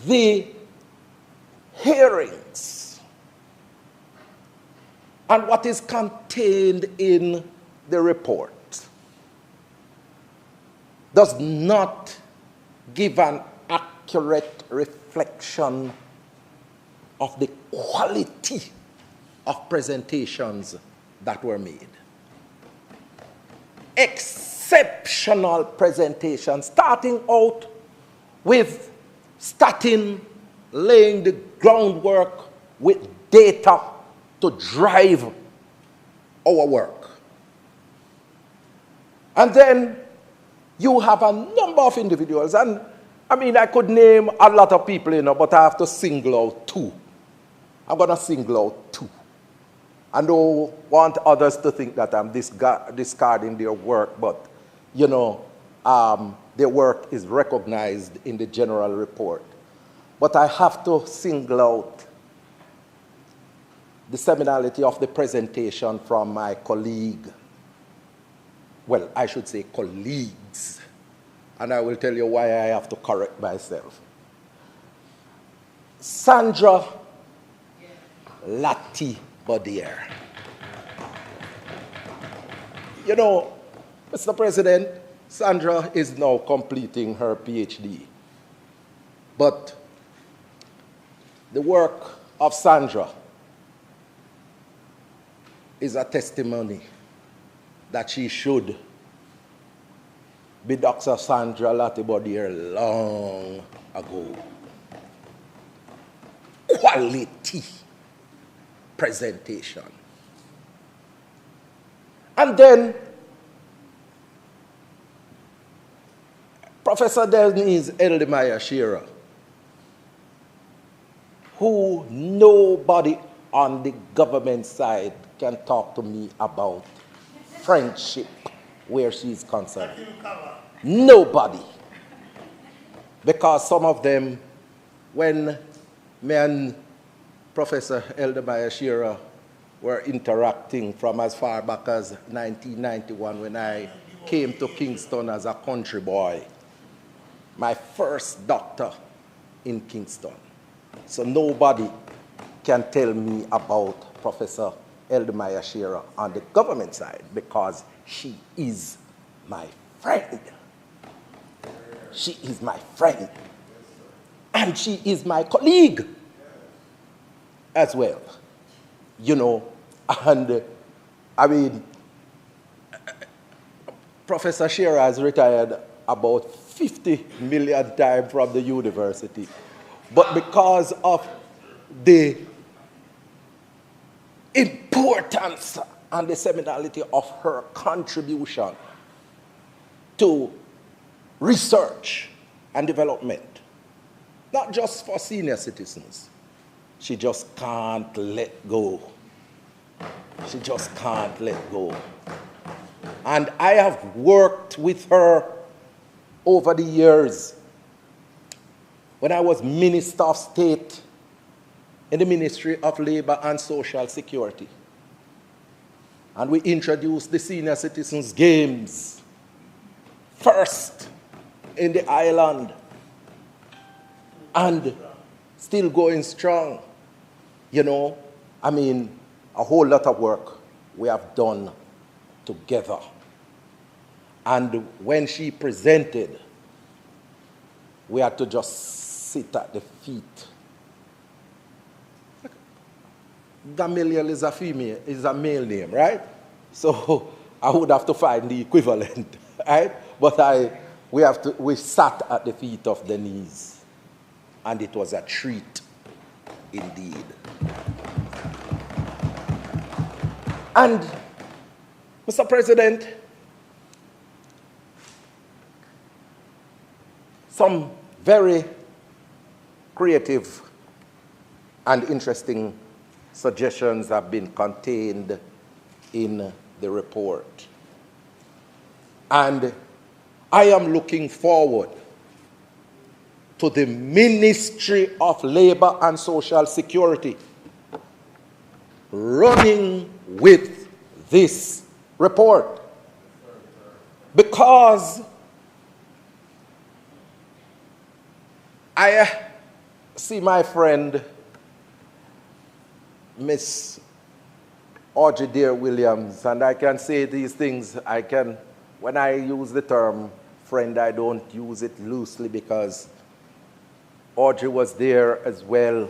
the hearings and what is contained in the report does not give an accurate reflection of the quality of presentations that were made. Exceptional presentations, starting out with laying the groundwork with data to drive our work. And then you have a number of individuals, and I could name a lot of people, you know, but I have to single out two. I'm going to single out two. I don't want others to think that I'm discarding their work, but, you know, their work is recognized in the general report. But I have to single out the seminality of the presentation from my colleague. Well, I should say colleagues. And I will tell you why I have to correct myself. Sandra Lati Bodier. You know, Mr. President, Sandra is now completing her PhD. But the work of Sandra is a testimony that she should be Dr. Sandra Lati Bodier long ago. quality presentation. And then Professor Denise Eldemire Shearer, who nobody on the government side can talk to me about friendship where she's concerned. Nobody. Because some of them, when me and Professor Eldemire Shearer were interacting from as far back as 1991 when I came to Kingston as a country boy, my first doctor in Kingston. So nobody can tell me about Professor Eldemire Shearer on the government side because she is my friend. She is my friend. And she is my colleague as well. You know, and I mean, Professor Shearer has retired about 50 million times from the university. But because of the importance and the seminality of her contribution to research and development, not just for senior citizens, she just can't let go. She just can't let go. And I have worked with her over the years. When I was Minister of State in the Ministry of Labor and Social Security, and we introduced the Senior Citizens Games first in the island, and still going strong. You know, I mean, a whole lot of work we have done together. And when she presented, we had to just sit at the feet. Gamaliel is a female, is a male name, right? So I would have to find the equivalent, right? But we sat at the feet of Denise, and it was a treat indeed. And, Mr. President, some very creative and interesting suggestions have been contained in the report. And I am looking forward to the Ministry of Labor and Social Security running with this report, because I see my friend Miss Audrey Dear Williams, and I can say these things, when I use the term friend, I don't use it loosely, because Audrey was there as well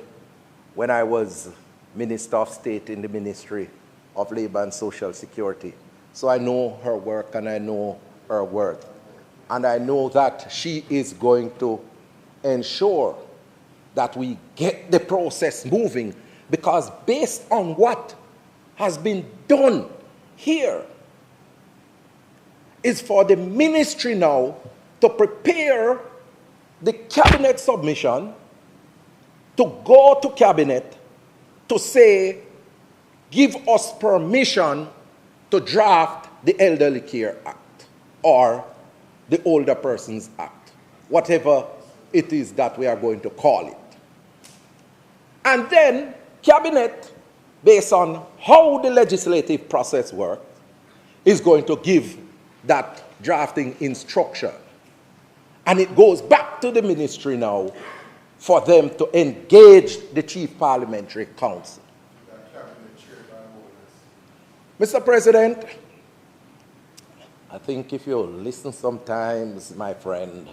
when I was Minister of State in the Ministry of Labor and Social Security. So I know her work and I know her worth. And I know that she is going to ensure that we get the process moving, because based on what has been done here is for the ministry now to prepare the cabinet submission, to go to cabinet to say, give us permission to draft the Elderly Care Act or the Older Persons Act, whatever it is that we are going to call it. And then cabinet, based on how the legislative process works, is going to give that drafting instruction. And it goes back to the ministry now for them to engage the Chief Parliamentary Council. Mr. President, I think if you listen sometimes, my friend,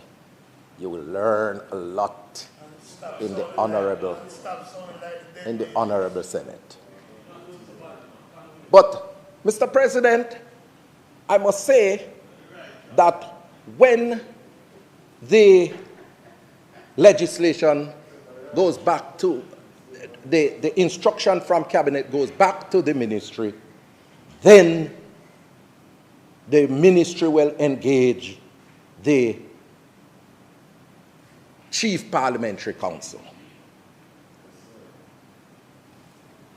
you will learn a lot in the Honorable Senate. But, Mr. President, I must say that when the legislation goes back to the instruction from cabinet goes back to the ministry, then the ministry will engage the Chief Parliamentary Council.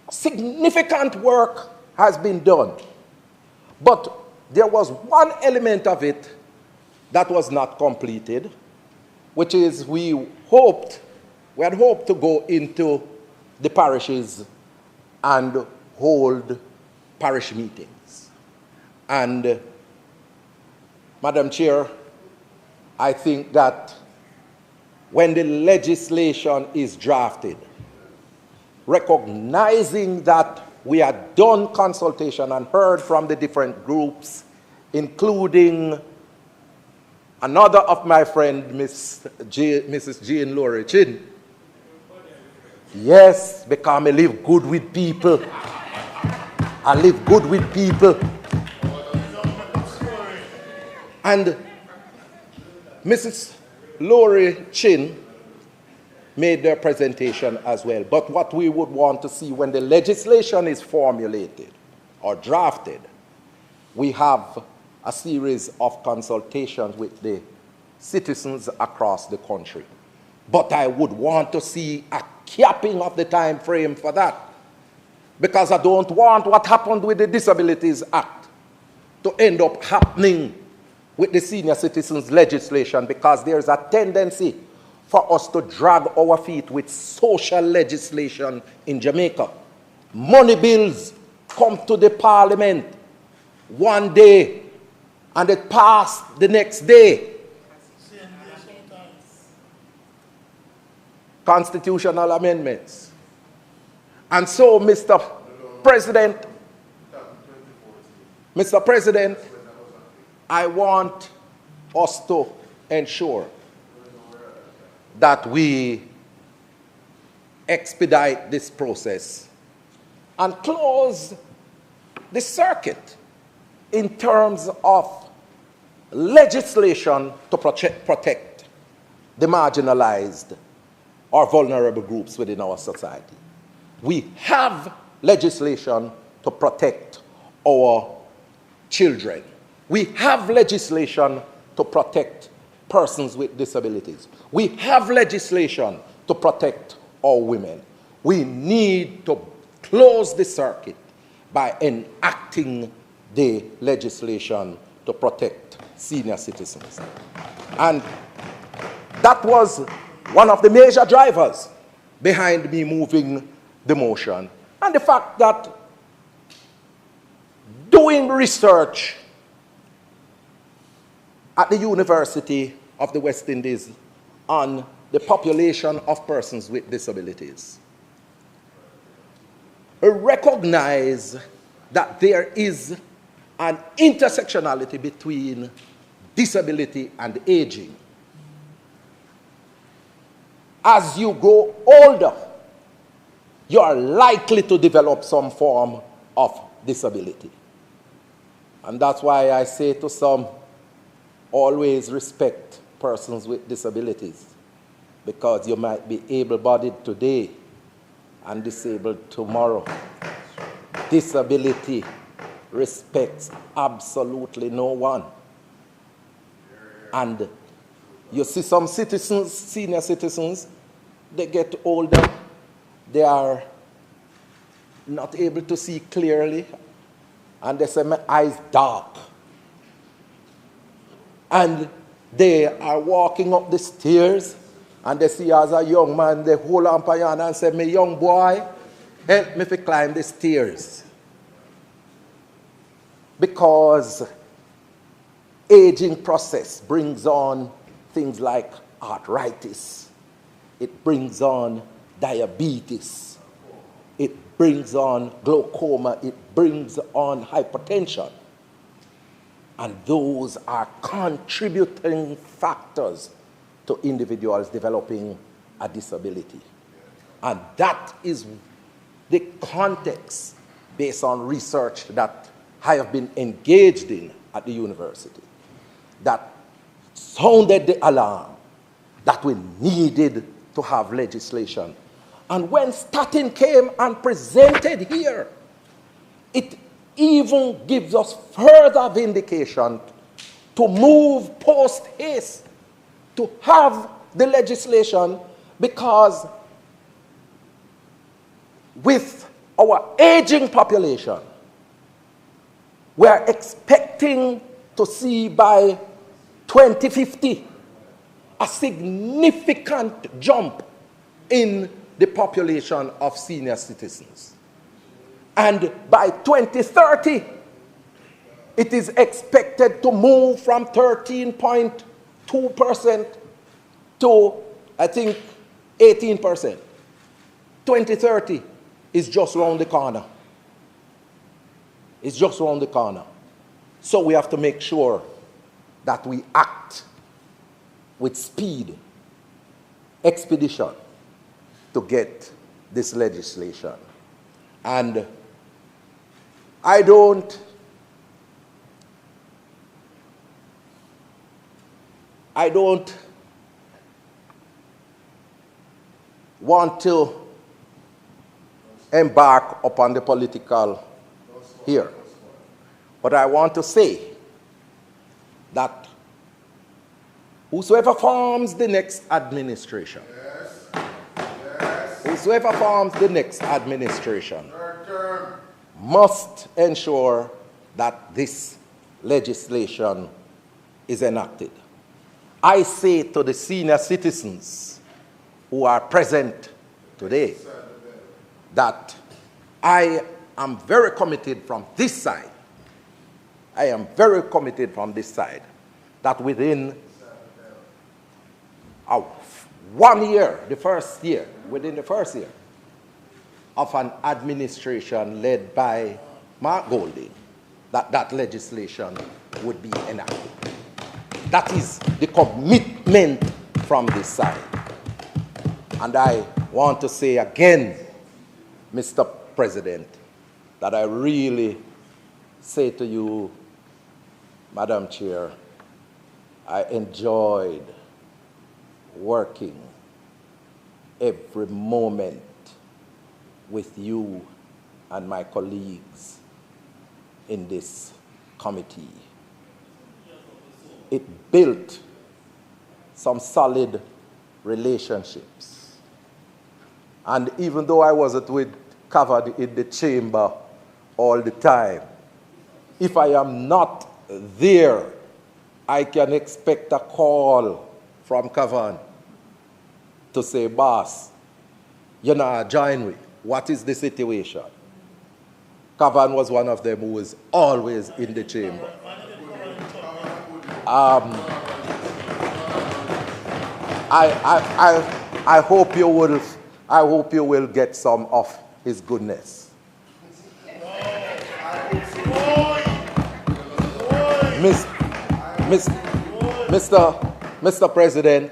Significant work has been done, but there was one element of it that was not completed, which is we had hoped to go into the parishes and hold parish meetings. And Madam Chair, I think that when the legislation is drafted, recognizing that we had done consultation and heard from the different groups, including another of my friend, Mrs. Jane Laurie Chin. Yes, because I live good with people. I live good with people. And Mrs. Laurie Chin made their presentation as well. But what we would want to see when the legislation is formulated or drafted, we have a series of consultations with the citizens across the country. But I would want to see a capping of the time frame for that, because I don't want what happened with the Disabilities Act to end up happening with the senior citizens legislation, because there's a tendency for us to drag our feet with social legislation in Jamaica. Money bills come to the parliament one day and it passed the next day. Constitutional amendments. And so, Mr. President, I want us to ensure that we expedite this process and close the circuit in terms of legislation to protect the marginalized or vulnerable groups within our society. We have legislation to protect our children. We have legislation to protect persons with disabilities. We have legislation to protect our women. We need to close the circuit by enacting the legislation to protect senior citizens. And that was one of the major drivers behind me moving the motion. And the fact that doing research at the University of the West Indies on the population of persons with disabilities, recognize that there is an intersectionality between disability and aging. As you grow older, you are likely to develop some form of disability. And that's why I say to some, always respect persons with disabilities, because you might be able-bodied today and disabled tomorrow. Disability respects absolutely no one. And you see some citizens, senior citizens, they get older, they are not able to see clearly, and they say, my eyes dark. And they are walking up the stairs, and they see as a young man, they hold on to your hand and say, my young boy, help me to climb the stairs. Because aging process brings on things like arthritis. It brings on diabetes. It brings on glaucoma. It brings on hypertension. And those are contributing factors to individuals developing a disability. And that is the context based on research that I have been engaged in at the university that sounded the alarm that we needed to have legislation. And when Statin came and presented here, it even gives us further vindication to move post haste to have the legislation, because with our aging population, we are expecting to see by 2050 a significant jump in the population of senior citizens. And by 2030, it is expected to move from 13.2% to, I think, 18%. 2030 is just around the corner. It's just around the corner. So we have to make sure that we act with speed, expedition, to get this legislation. And I don't want to embark upon the political here. But I want to say that whosoever forms the next administration, whosoever forms the next administration must ensure that this legislation is enacted. I say to the senior citizens who are present today that I am very committed from this side. I am very committed from this side that within 1 year, within the first year of an administration led by Mark Golding, that legislation would be enacted. That is the commitment from this side. And I want to say again, Mr. President, that I really say to you, Madam Chair, I enjoyed working every moment with you and my colleagues in this committee. It built some solid relationships. And even though I wasn't covered in the chamber all the time, if I am not there, I can expect a call from Cavan to say, boss, you know, join me. What is the situation? Cavan was one of them who was always in the chamber. I hope you will get some of his goodness. Mr. President,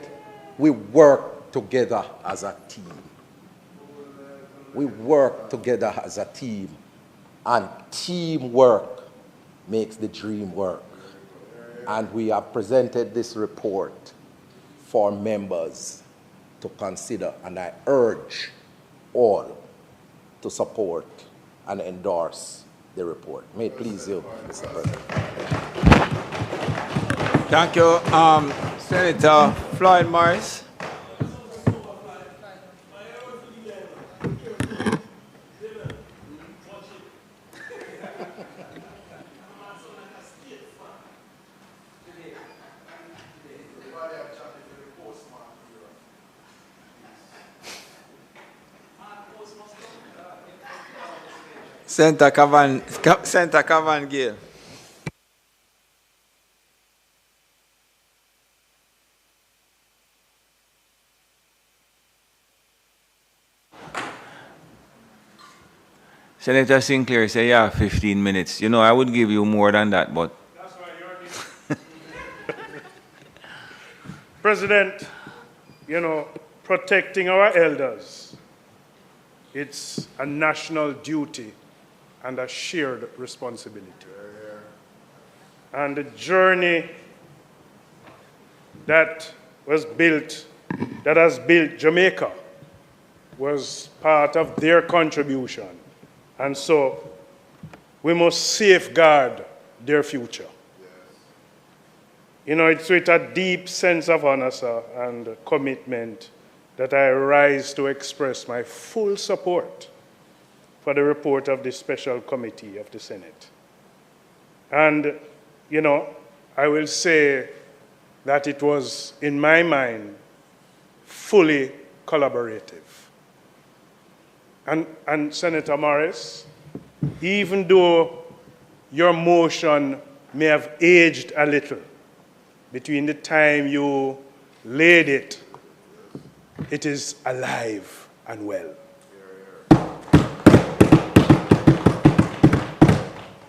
we work together as a team. We work together as a team, and teamwork makes the dream work. And we have presented this report for members to consider, and I urge all to support and endorse the report. May it please you, Mr. President. Thank you, Senator Floyd Morris. Senator Cavan Gill. Senator Sinclair said, yeah, 15 minutes. You know, I would give you more than that, but... That's why you're President, you know, protecting our elders, it's a national duty and a shared responsibility. And the journey that has built Jamaica was part of their contribution. And so we must safeguard their future. You know, it's with a deep sense of honor, sir, and commitment that I rise to express my full support for the report of the Special Committee of the Senate. And, you know, I will say that it was, in my mind, fully collaborative. And Senator Morris, even though your motion may have aged a little between the time you laid it, it is alive and well.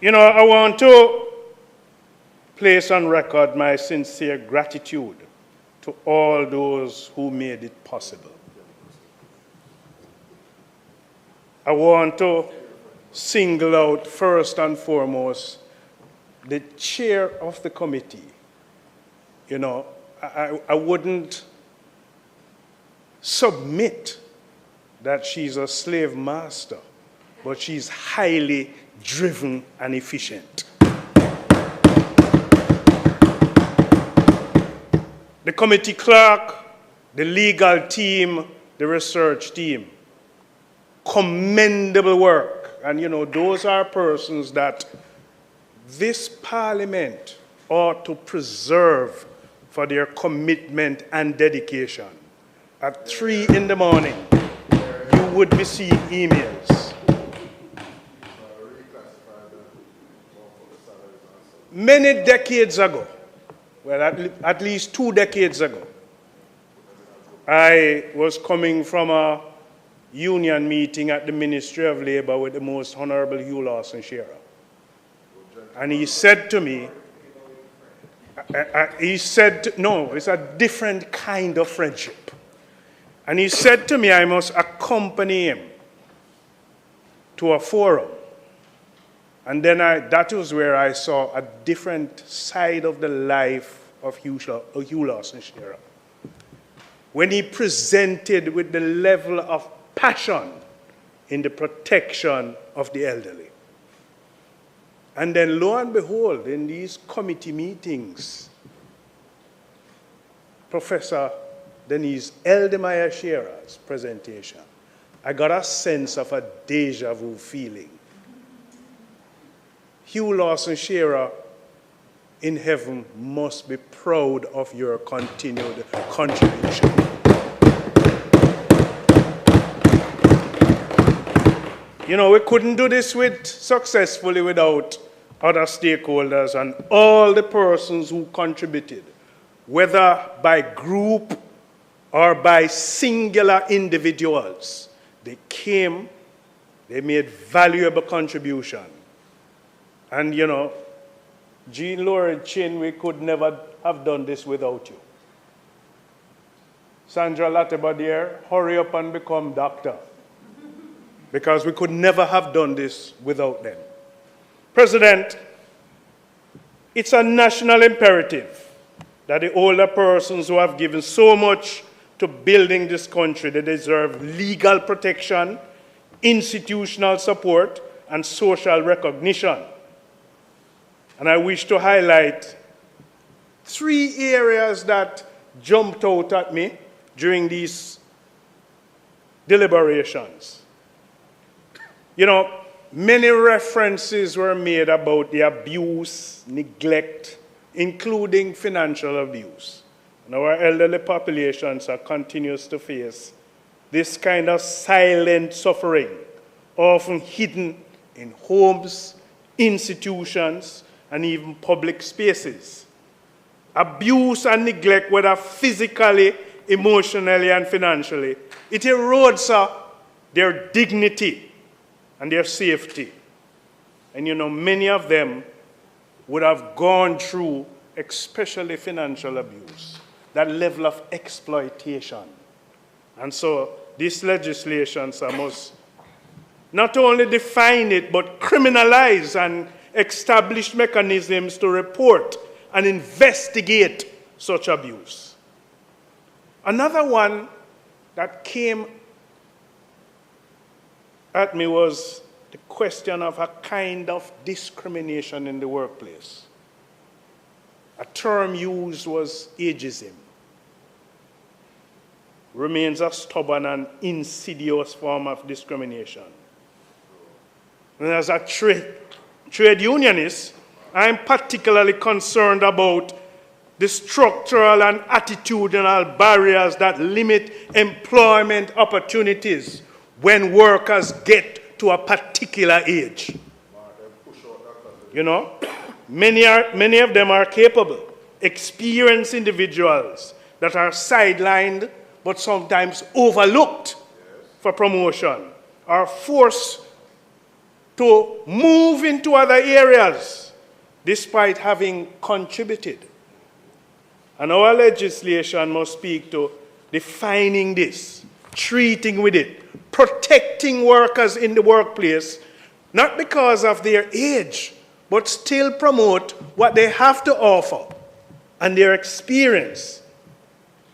You know, I want to place on record my sincere gratitude to all those who made it possible. I want to single out first and foremost the chair of the committee. You know, I wouldn't submit that she's a slave master, but she's highly driven and efficient. The committee clerk, the legal team, the research team, commendable work. And you know, those are persons that this parliament ought to preserve for their commitment and dedication. At 3 in the morning, you would be seeing emails. Many decades ago, well, at least 2 decades ago, I was coming from a union meeting at the Ministry of Labor with the Most Honorable Hugh Lawson Shearer. And he said to me, no, it's a different kind of friendship. And he said to me, I must accompany him to a forum. And then that was where I saw a different side of the life of Hugh Lawson Shearer. When he presented with the level of passion in the protection of the elderly. And then lo and behold, in these committee meetings, Professor Denise Eldemeyer Shearer's presentation, I got a sense of a deja vu feeling. Hugh Lawson Shearer in heaven must be proud of your continued contribution. You know, we couldn't do this successfully without other stakeholders and all the persons who contributed, whether by group or by singular individuals. They came, they made valuable contribution. And you know, Jean Lauren Chin, we could never have done this without you. Sandra Latibadier, hurry up and become doctor, because we could never have done this without them. President, it's a national imperative that the older persons who have given so much to building this country, they deserve legal protection, institutional support, and social recognition. And I wish to highlight 3 areas that jumped out at me during these deliberations. You know, many references were made about the abuse, neglect, including financial abuse. And our elderly populations are continuous to face this kind of silent suffering, often hidden in homes, institutions, and even public spaces. Abuse and neglect, whether physically, emotionally, and financially, it erodes their dignity and their safety. And you know, many of them would have gone through, especially financial abuse, that level of exploitation. And so this legislation must not only define it, but criminalize and establish mechanisms to report and investigate such abuse. Another one that came at me was the question of a kind of discrimination in the workplace. A term used was ageism. Remains a stubborn and insidious form of discrimination. And as a trade unionist, I'm particularly concerned about the structural and attitudinal barriers that limit employment opportunities when workers get to a particular age. You know, many of them are capable, experienced individuals that are sidelined but sometimes overlooked for promotion, are forced to move into other areas despite having contributed. And our legislation must speak to defining this, treating with it, protecting workers in the workplace, not because of their age, but still promote what they have to offer and their experience.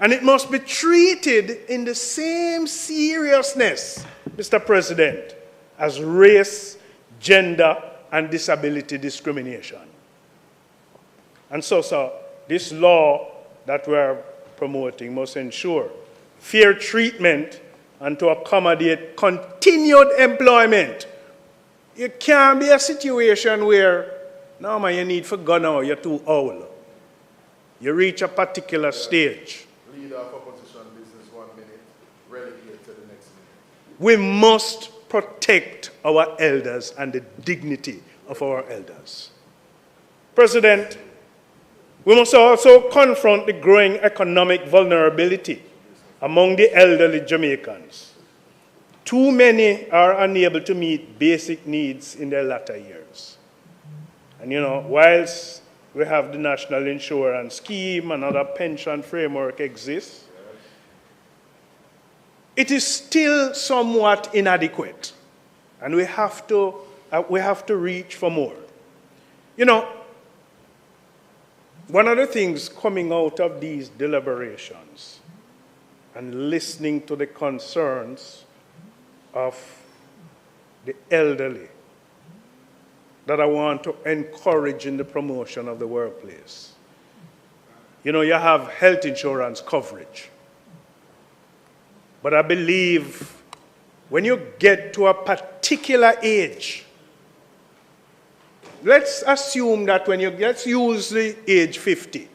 And it must be treated in the same seriousness, Mr. President, as race, gender, and disability discrimination. And so this law that we're promoting must ensure fair treatment and to accommodate continued employment. It can't be a situation where, no man, you need for go now, you're too old. You reach a particular stage. Leader of opposition business 1 minute, relegate to the next minute. We must protect our elders and the dignity of our elders. President, we must also confront the growing economic vulnerability among the elderly Jamaicans. Too many are unable to meet basic needs in their latter years. And you know, whilst we have the national insurance scheme and other pension framework exists, it is still somewhat inadequate. And we have to reach for more. You know, one of the things coming out of these deliberations and listening to the concerns of the elderly that I want to encourage in the promotion of the workplace. You know, you have health insurance coverage. But I believe when you get to a particular age, let's assume that let's use the age 50.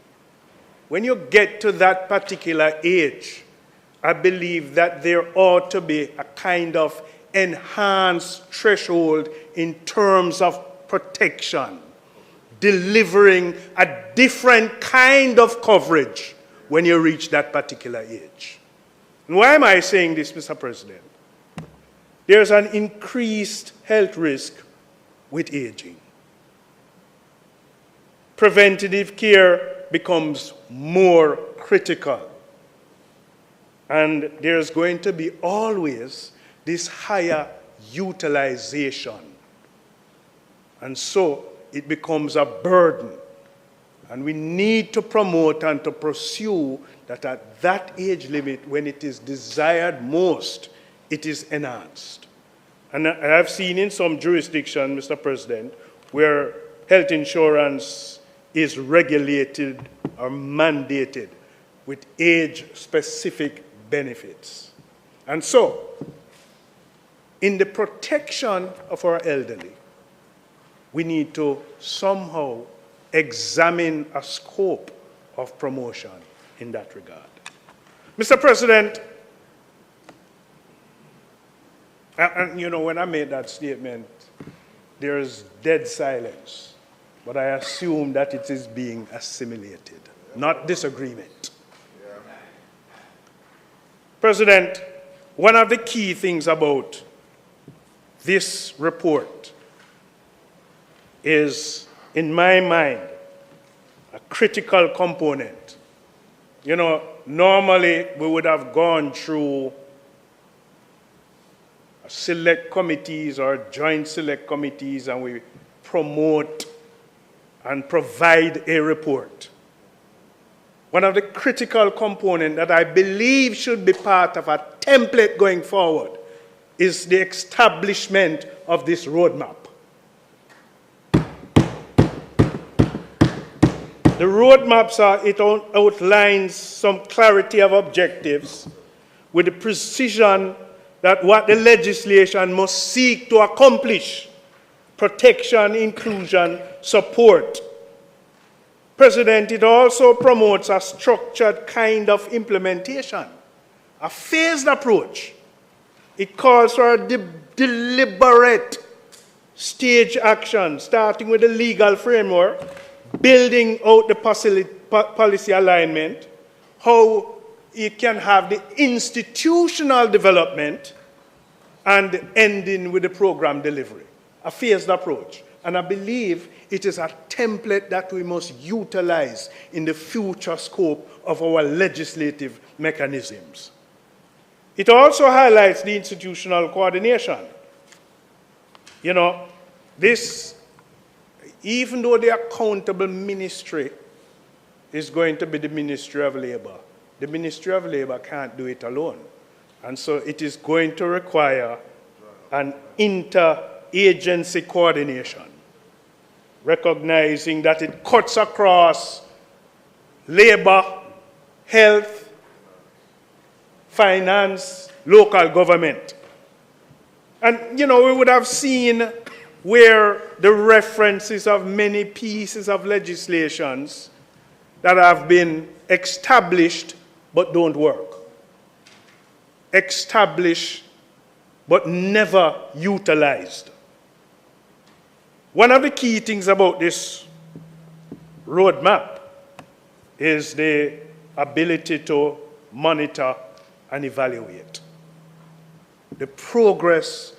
When you get to that particular age, I believe that there ought to be a kind of enhanced threshold in terms of protection, delivering a different kind of coverage when you reach that particular age. And why am I saying this, Mr. President? There's an increased health risk with aging. Preventative care becomes more critical. And there's going to be always this higher utilization. And so it becomes a burden. And we need to promote and to pursue that at that age limit, when it is desired most, it is enhanced. And I've seen in some jurisdictions, Mr. President, where health insurance is regulated or mandated with age-specific benefits. And so, in the protection of our elderly, we need to somehow examine a scope of promotion in that regard. Mr. President, and you know, when I made that statement, there is dead silence, but I assume that it is being assimilated, not disagreement. President, one of the key things about this report is, in my mind, a critical component. You know, normally we would have gone through select committees or joint select committees and we promote and provide a report. One of the critical components that I believe should be part of a template going forward is the establishment of this roadmap. The roadmaps outlines some clarity of objectives with the precision that what the legislation must seek to accomplish: protection, inclusion, support. President, it also promotes a structured kind of implementation, a phased approach. It calls for a deliberate stage action, starting with the legal framework, building out the policy alignment, how you can have the institutional development, and ending with the program delivery. A phased approach. And I believe it is a template that we must utilize in the future scope of our legislative mechanisms. It also highlights the institutional coordination. You know, this, even though the accountable ministry is going to be the Ministry of Labor, the Ministry of Labor can't do it alone. And so it is going to require an interagency coordination, recognizing that it cuts across labor, health, finance, local government. And, you know, we would have seen where the references of many pieces of legislations that have been established but don't work. Established but never utilized. One of the key things about this roadmap is the ability to monitor and evaluate the progress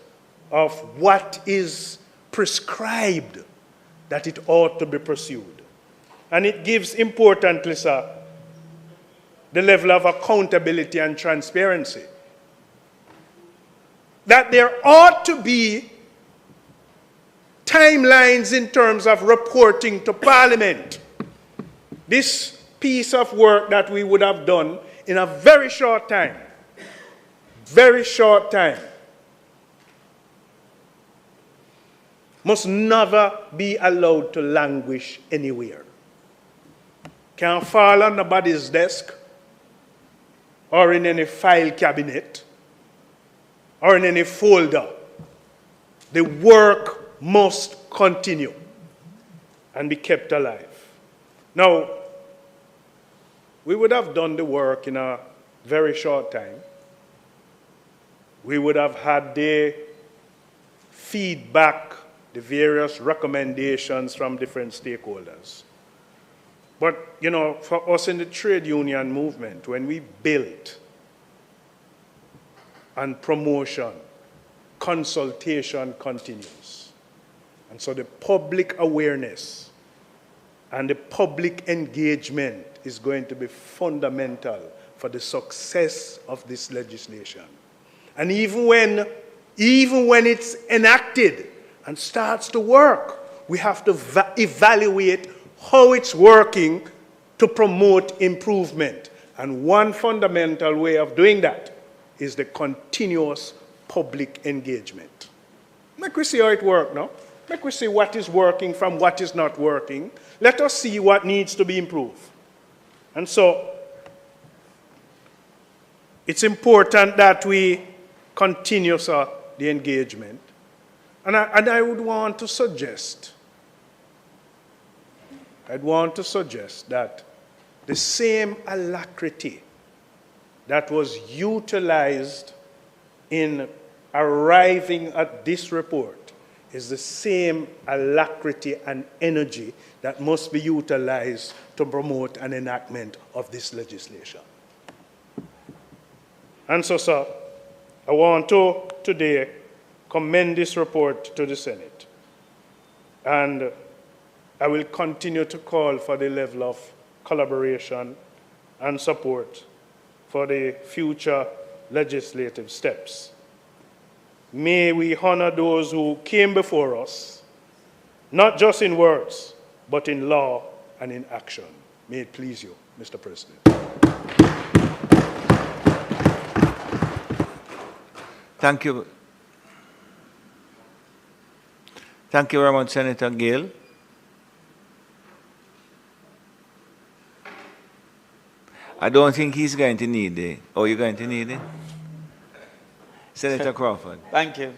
of what is prescribed that it ought to be pursued. And it gives, importantly, sir, the level of accountability and transparency. That there ought to be timelines in terms of reporting to Parliament. This piece of work that we would have done in a very short time, must never be allowed to languish anywhere. Can't fall on nobody's desk or in any file cabinet or in any folder. The work must continue and be kept alive. Now, we would have done the work in a very short time. We would have had the feedback, the various recommendations from different stakeholders. But, you know, for us in the trade union movement, when we built and promotion, consultation continues. And so the public awareness and the public engagement is going to be fundamental for the success of this legislation. And even when it's enacted and starts to work, we have to evaluate how it's working to promote improvement. And one fundamental way of doing that is the continuous public engagement. Make we see how it works now. Make we see what is working from what is not working. Let us see what needs to be improved. And so it's important that we continue, sir, the engagement. And I would want to suggest, that the same alacrity that was utilized in arriving at this report is the same alacrity and energy that must be utilized to promote an enactment of this legislation. And so, sir, I want to today commend this report to the Senate. And I will continue to call for the level of collaboration and support for the future legislative steps. May we honor those who came before us, not just in words, but in law and in action. May it please you, Mr. President. Thank you Thank you very much, Senator Gill. I don't think he's going to need it. Oh, you're going to need it? Senator Crawford. Thank you.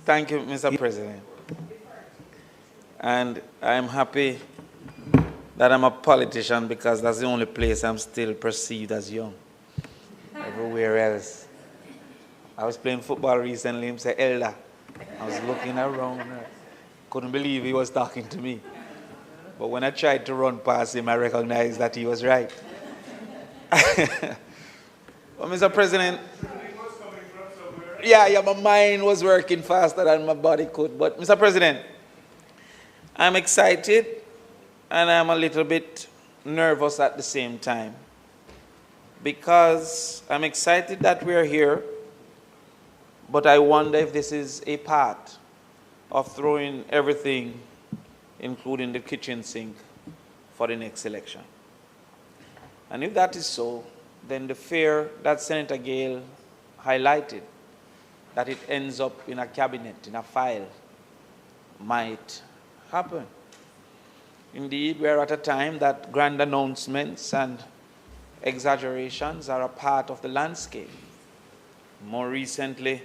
Thank you, Mr. President. And I'm happy that I'm a politician because that's the only place I'm still perceived as young. Everywhere else. I was playing football recently, and said, Elder. I was looking around, couldn't believe he was talking to me. But when I tried to run past him, I recognized that he was right. Well, Mr. President, yeah, my mind was working faster than my body could. But Mr. President, I'm excited and I'm a little bit nervous at the same time because I'm excited that we're here, but I wonder if this is a part of throwing everything, including the kitchen sink, for the next election. And if that is so, then the fear that Senator Gale highlighted, that it ends up in a cabinet, in a file, might happen. Indeed, we are at a time that grand announcements and exaggerations are a part of the landscape. More recently,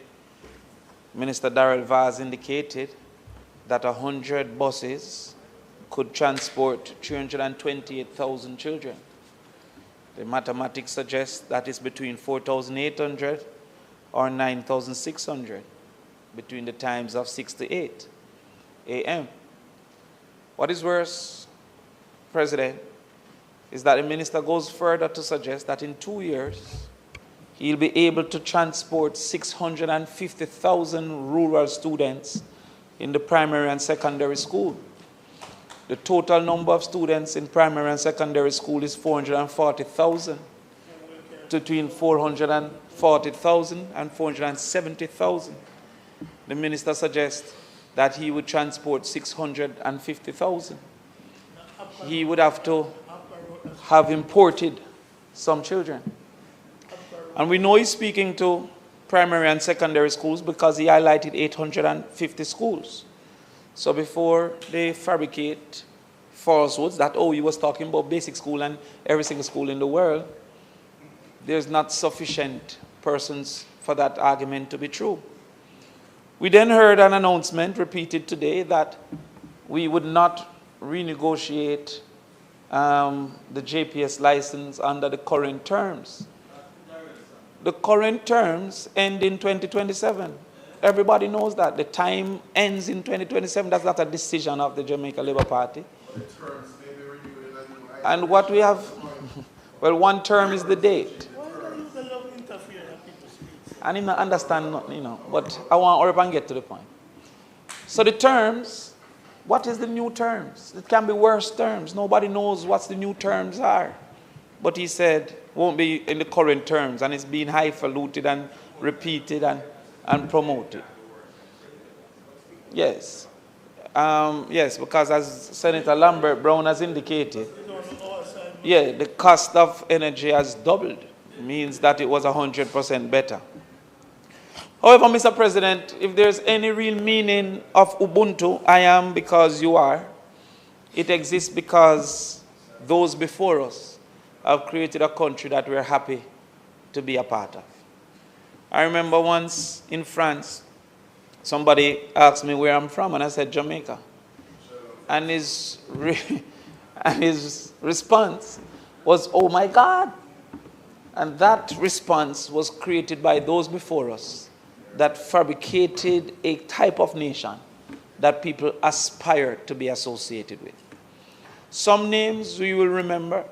Minister Darrell Vaz indicated that 100 buses could transport 328,000 children. The mathematics suggests that it's between 4,800 or 9,600 between the times of 6 to 8 a.m. What is worse, President, is that the minister goes further to suggest that in 2 years, he'll be able to transport 650,000 rural students in the primary and secondary school. The total number of students in primary and secondary school is 440,000, between 440,000 and 470,000. The minister suggests that he would transport 650,000. He would have to have imported some children. And we know he's speaking to primary and secondary schools because he highlighted 850 schools. So before they fabricate falsehoods that, oh, he was talking about basic school and every single school in the world, there's not sufficient persons for that argument to be true. We then heard an announcement repeated today that we would not renegotiate the JPS license under the current terms. The current terms end in 2027. Everybody knows that. The time ends in 2027. That's not a decision of the Jamaica Labour Party. And what we have, well, one term is the date. I didn't understand, but I want to hurry up and get to the point. So the terms, what is the new terms? It can be worse terms. Nobody knows what the new terms are. But he said, won't be in the current terms, and it's being highfalutin and repeated and promoted. Yes. Yes, because as Senator Lambert Brown has indicated, yeah, the cost of energy has doubled. It means that it was 100% better. However, Mr. President, if there's any real meaning of Ubuntu, I am because you are. It exists because those before us have created a country that we're happy to be a part of. I remember once in France, somebody asked me where I'm from, and I said Jamaica. And his response was, oh my God. And that response was created by those before us that fabricated a type of nation that people aspire to be associated with. Some names we will remember,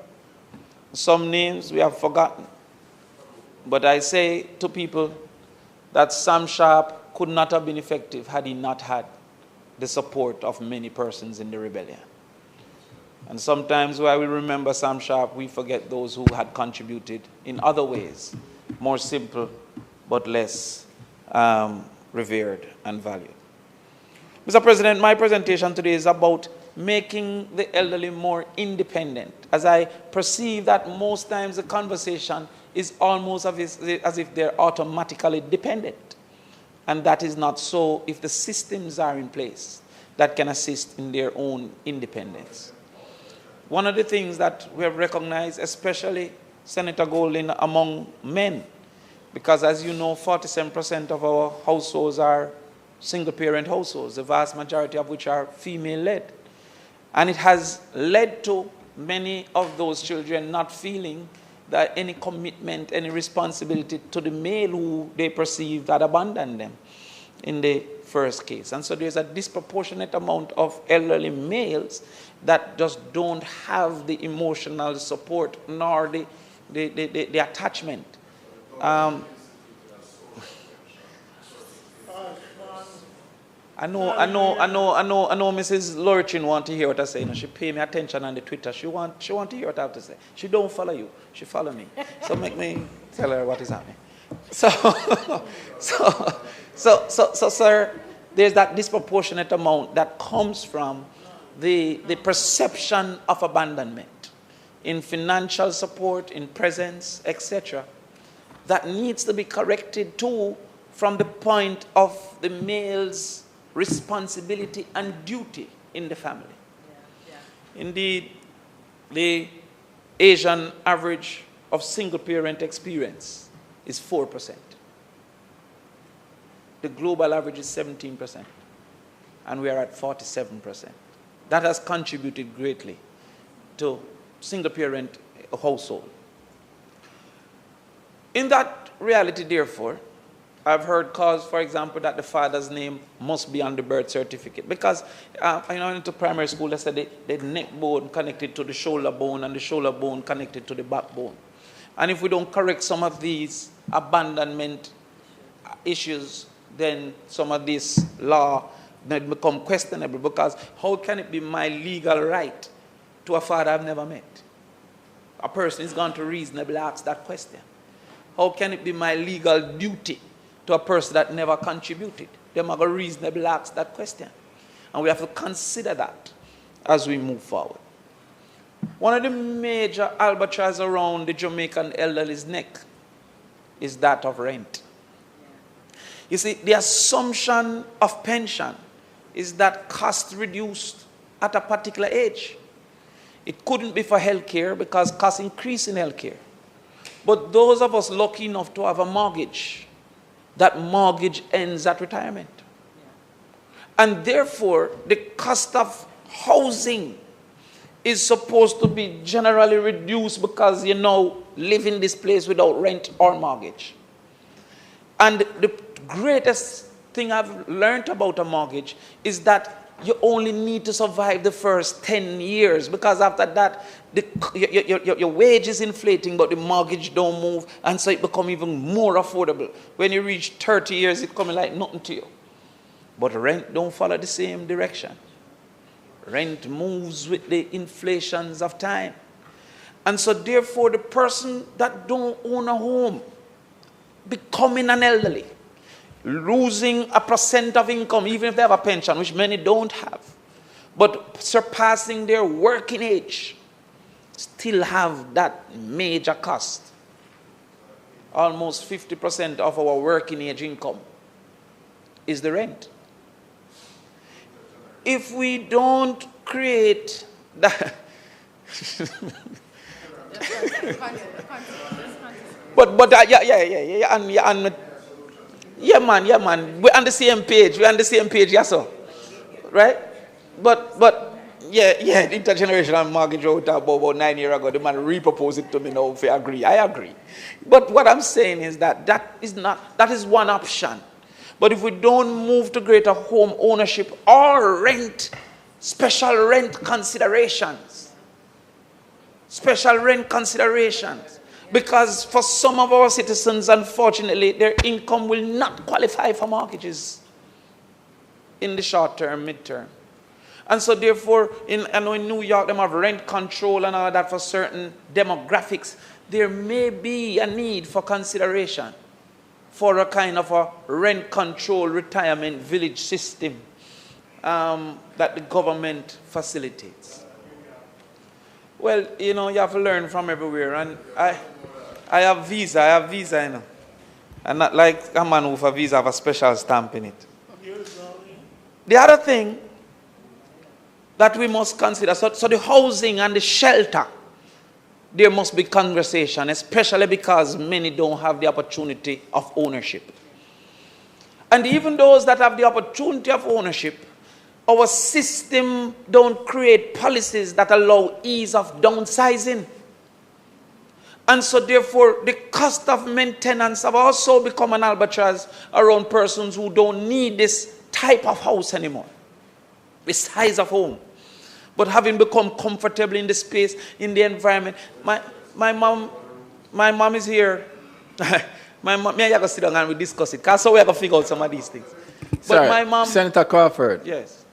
some names we have forgotten. But I say to people that Sam Sharp could not have been effective had he not had the support of many persons in the rebellion. And sometimes while we remember Sam Sharp, we forget those who had contributed in other ways, more simple but less revered and valued. Mr. President, my presentation today is about making the elderly more independent, as I perceive that most times the conversation is almost as if they're automatically dependent. And that is not so if the systems are in place that can assist in their own independence. One of the things that we have recognized, especially Senator Golding, among men, because as you know, 47% of our households are single-parent households, the vast majority of which are female-led. And it has led to many of those children not feeling that any commitment, any responsibility to the male who they perceive that abandoned them in the first case. And so there's a disproportionate amount of elderly males that just don't have the emotional support nor the attachment. I know Mrs. Lorchin want to hear what I say. You know, she pay me attention on the Twitter. She want to hear what I have to say. She don't follow you. She follow me. So make me tell her what is happening. So, sir, there's that disproportionate amount that comes from the perception of abandonment in financial support, in presence, etc. That needs to be corrected too from the point of the male's responsibility and duty in the family. Indeed, the Asian average of single-parent experience is 4%. The global average is 17%, and we are at 47%. That has contributed greatly to single-parent household. In that reality, therefore, I've heard calls, for example, that the father's name must be on the birth certificate. Because, into primary school, they said the neck bone connected to the shoulder bone and the shoulder bone connected to the backbone. And if we don't correct some of these abandonment issues, then some of this law may become questionable. Because how can it be my legal right to a father I've never met? A person is going to reasonably ask that question. How can it be my legal duty to a person that never contributed? They're going to reasonably ask that question. And we have to consider that as we move forward. One of the major albatross around the Jamaican elderly's neck is that of rent. You see, the assumption of pension is that cost reduced at a particular age. It couldn't be for healthcare because costs increase in healthcare. But those of us lucky enough to have a mortgage, that mortgage ends at retirement. And therefore, the cost of housing is supposed to be generally reduced because you now live in this place without rent or mortgage. And the greatest thing I've learned about a mortgage is that you only need to survive the first 10 years because after that, your wage is inflating, but the mortgage don't move, and so it becomes even more affordable. When you reach 30 years, it's coming like nothing to you. But rent don't follow the same direction. Rent moves with the inflations of time. And so therefore, the person that don't own a home, becoming an elderly, losing a % of income, even if they have a pension, which many don't have, but surpassing their working age, still have that major cost. Almost 50% of our working age income is the rent. If we don't create that... Yeah, man. We're on the same page. Yes, sir. Right? But the intergenerational mortgage we talked about 9 years ago, the man re-proposed it to me now if I agree. I agree. But what I'm saying is that is one option. But if we don't move to greater home ownership or rent, special rent considerations, because for some of our citizens, unfortunately, their income will not qualify for mortgages in the short term, mid-term. And so therefore, I know in New York, they have rent control and all that for certain demographics. There may be a need for consideration for a kind of a rent control retirement village system that the government facilitates. Well, you have to learn from everywhere. And I have visa, And not like a man with a visa have a special stamp in it. The other thing that we must consider, so the housing and the shelter, there must be conversation, especially because many don't have the opportunity of ownership. And even those that have the opportunity of ownership, our system don't create policies that allow ease of downsizing. And so therefore, the cost of maintenance have also become an albatross around persons who don't need this type of house anymore, the size of home. But having become comfortable in the space, in the environment. My mom is here. My mom, me and you go sit down and we discuss it. Because so we have to figure out some of these things. But my mom... Senator Crawford. Yes.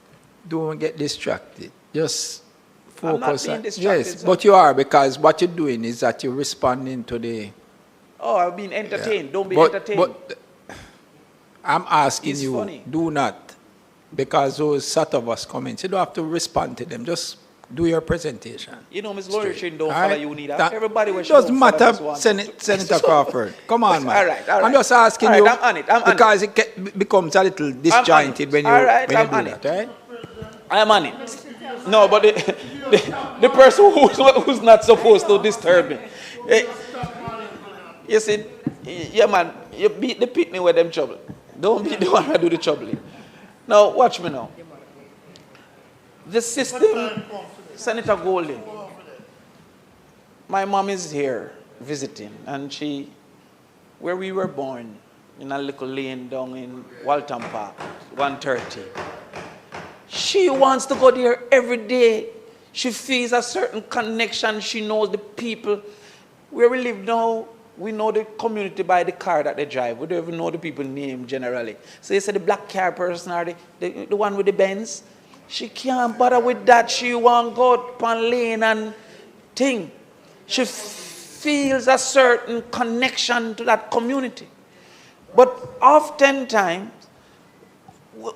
Don't get distracted. Just focus. I'm not being distracted, yes, sir. but you are, because what you're doing is that you're responding to the... Oh, I've been entertained. Yeah. Don't be entertained. But I'm asking It's you, funny. do not, because those sort of us comments, you don't have to respond to them. Just do your presentation. You know, Ms. Laurie don't All follow right? you neither. That- Everybody it was doesn't matter, Senator Crawford. Come on, man. All right. I'm just asking All right, you, I'm on it, I'm on because it becomes a little disjointed when you, All right, when you I'm do on that, it. right? I'm on it. No, but the person who's not supposed to disturb me. You see, yeah, man, you beat the pitney with them trouble. Don't be the one that do the troubling. Now, watch me now. The system, Senator Golden, my mom is here visiting, and where we were born, in a little lane down in Walton Park, 130. She wants to go there every day. She feels a certain connection. She knows the people. Where we live now, we know the community by the car that they drive. We don't even know the people's name generally. So you say the black car person or the one with the Benz. She can't bother with that. She won't go upon lane and thing. She feels a certain connection to that community. But oftentimes,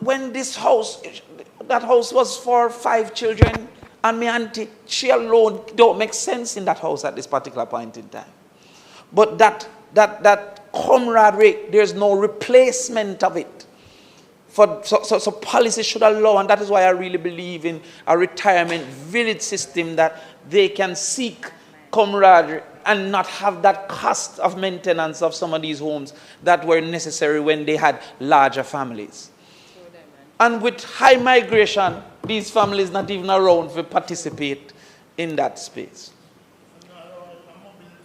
when that house was for 5 children, and my auntie, she alone don't make sense in that house at this particular point in time. But that camaraderie, there's no replacement of it. So policy should allow, and that is why I really believe in a retirement village system, that they can seek camaraderie and not have that cost of maintenance of some of these homes that were necessary when they had larger families. And with high migration, these families not even around to participate in that space.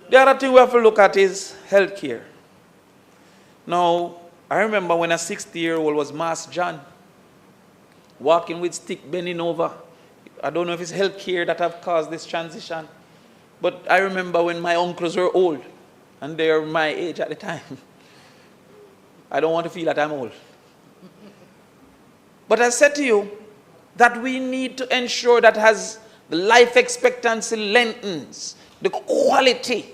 The other thing we have to look at is healthcare. Now, I remember when a 60-year-old was Mass John, walking with stick, bending over. I don't know if it's healthcare that have caused this transition, but I remember when my uncles were old, and they were my age at the time. I don't want to feel that I'm old. But I said to you that we need to ensure that as the life expectancy lengthens, the quality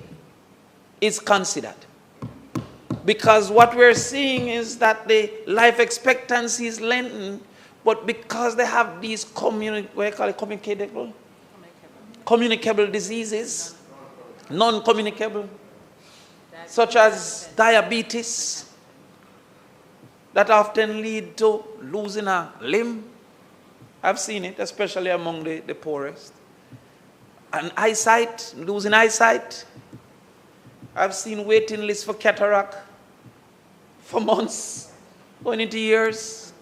is considered. Because what we're seeing is that the life expectancy is lengthened, but because they have these communicable diseases, non-communicable, such as diabetes, that often lead to losing a limb. I've seen it, especially among the poorest. And eyesight, losing eyesight. I've seen waiting lists for cataract for months, going into years.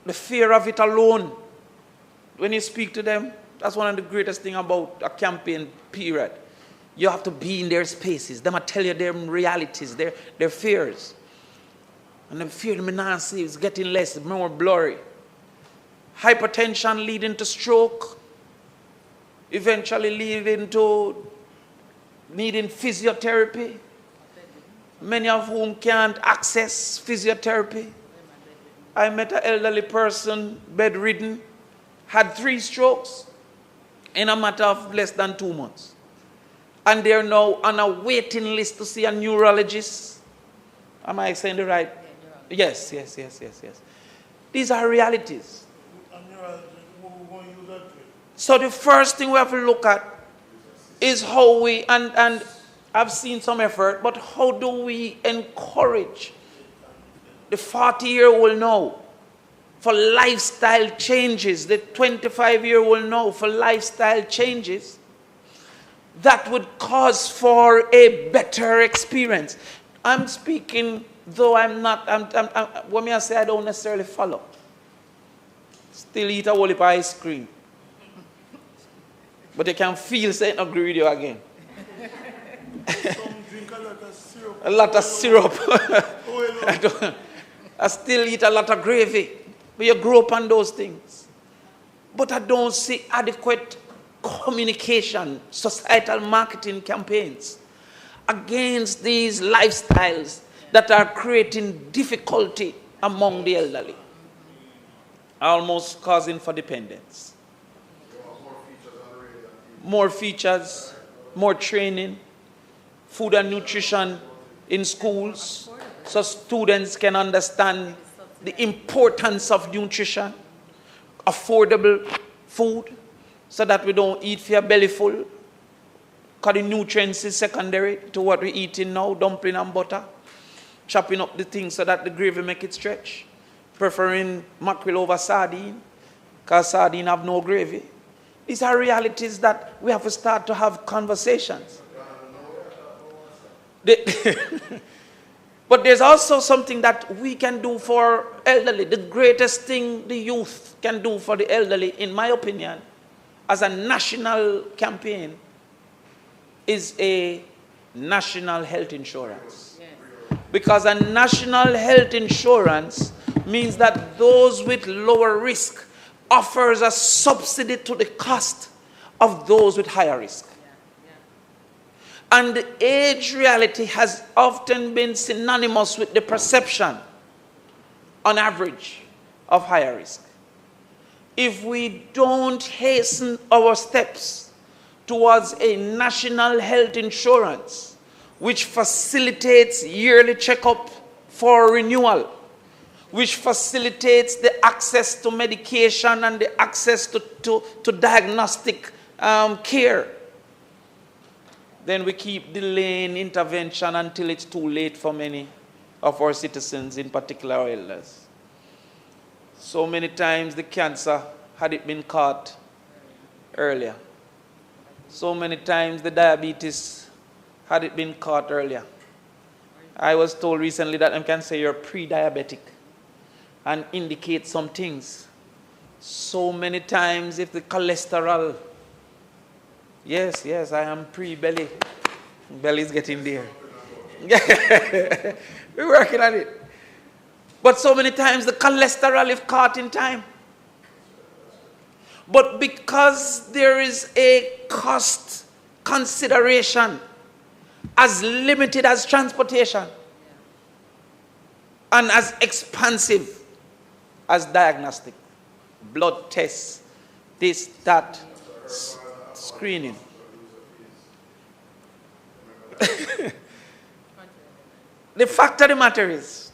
The fear of it alone, when you speak to them, that's one of the greatest things about a campaign period. You have to be in their spaces. They might tell you their realities, their fears. And the fear of menace is getting less, more blurry. Hypertension leading to stroke, eventually leading to needing physiotherapy. Many of whom can't access physiotherapy. I met an elderly person, bedridden, had 3 strokes in a matter of less than 2 months. And they're now on a waiting list to see a neurologist. Am I saying the right? Yes. These are realities. So the first thing we have to look at is how we, and I've seen some effort, but how do we encourage the 40-year-old now for lifestyle changes, the 25-year-old now for lifestyle changes that would cause for a better experience? I'm speaking, though I'm not, when I say I don't necessarily follow. Still eat a whole heap of ice cream. But you can feel saying I agree with you again. Some drink a lot of syrup. A lot of syrup. I still eat a lot of gravy. But you grow up on those things. But I don't see adequate communication, societal marketing campaigns against these lifestyles that are creating difficulty among the elderly, almost causing for dependence. More features, more training, food and nutrition in schools, so students can understand the importance of nutrition, affordable food, so that we don't eat for your belly full, because the nutrients is secondary to what we're eating now, dumpling and butter, chopping up the things so that the gravy make it stretch, preferring mackerel over sardine, because sardine have no gravy. These are realities that we have to start to have conversations. But there's also something that we can do for elderly. The greatest thing the youth can do for the elderly, in my opinion, as a national campaign, is a national health insurance. Yes. Because a national health insurance means that those with lower risk offers a subsidy to the cost of those with higher risk. And the age reality has often been synonymous with the perception, on average, of higher risk. If we don't hasten our steps towards a national health insurance, which facilitates yearly checkup for renewal, which facilitates the access to medication and the access to diagnostic care, then we keep delaying intervention until it's too late for many of our citizens, in particular our elders. So many times the cancer, had it been caught earlier. So many times the diabetes, had it been caught earlier. I was told recently that I can say you're pre-diabetic and indicate some things. So many times if the cholesterol, yes, I am pre-belly. Belly's getting there. We're working on it. But so many times the cholesterol is caught in time. But because there is a cost consideration as limited as transportation and as expansive as diagnostic, blood tests, this, that, screening. The fact of the matter is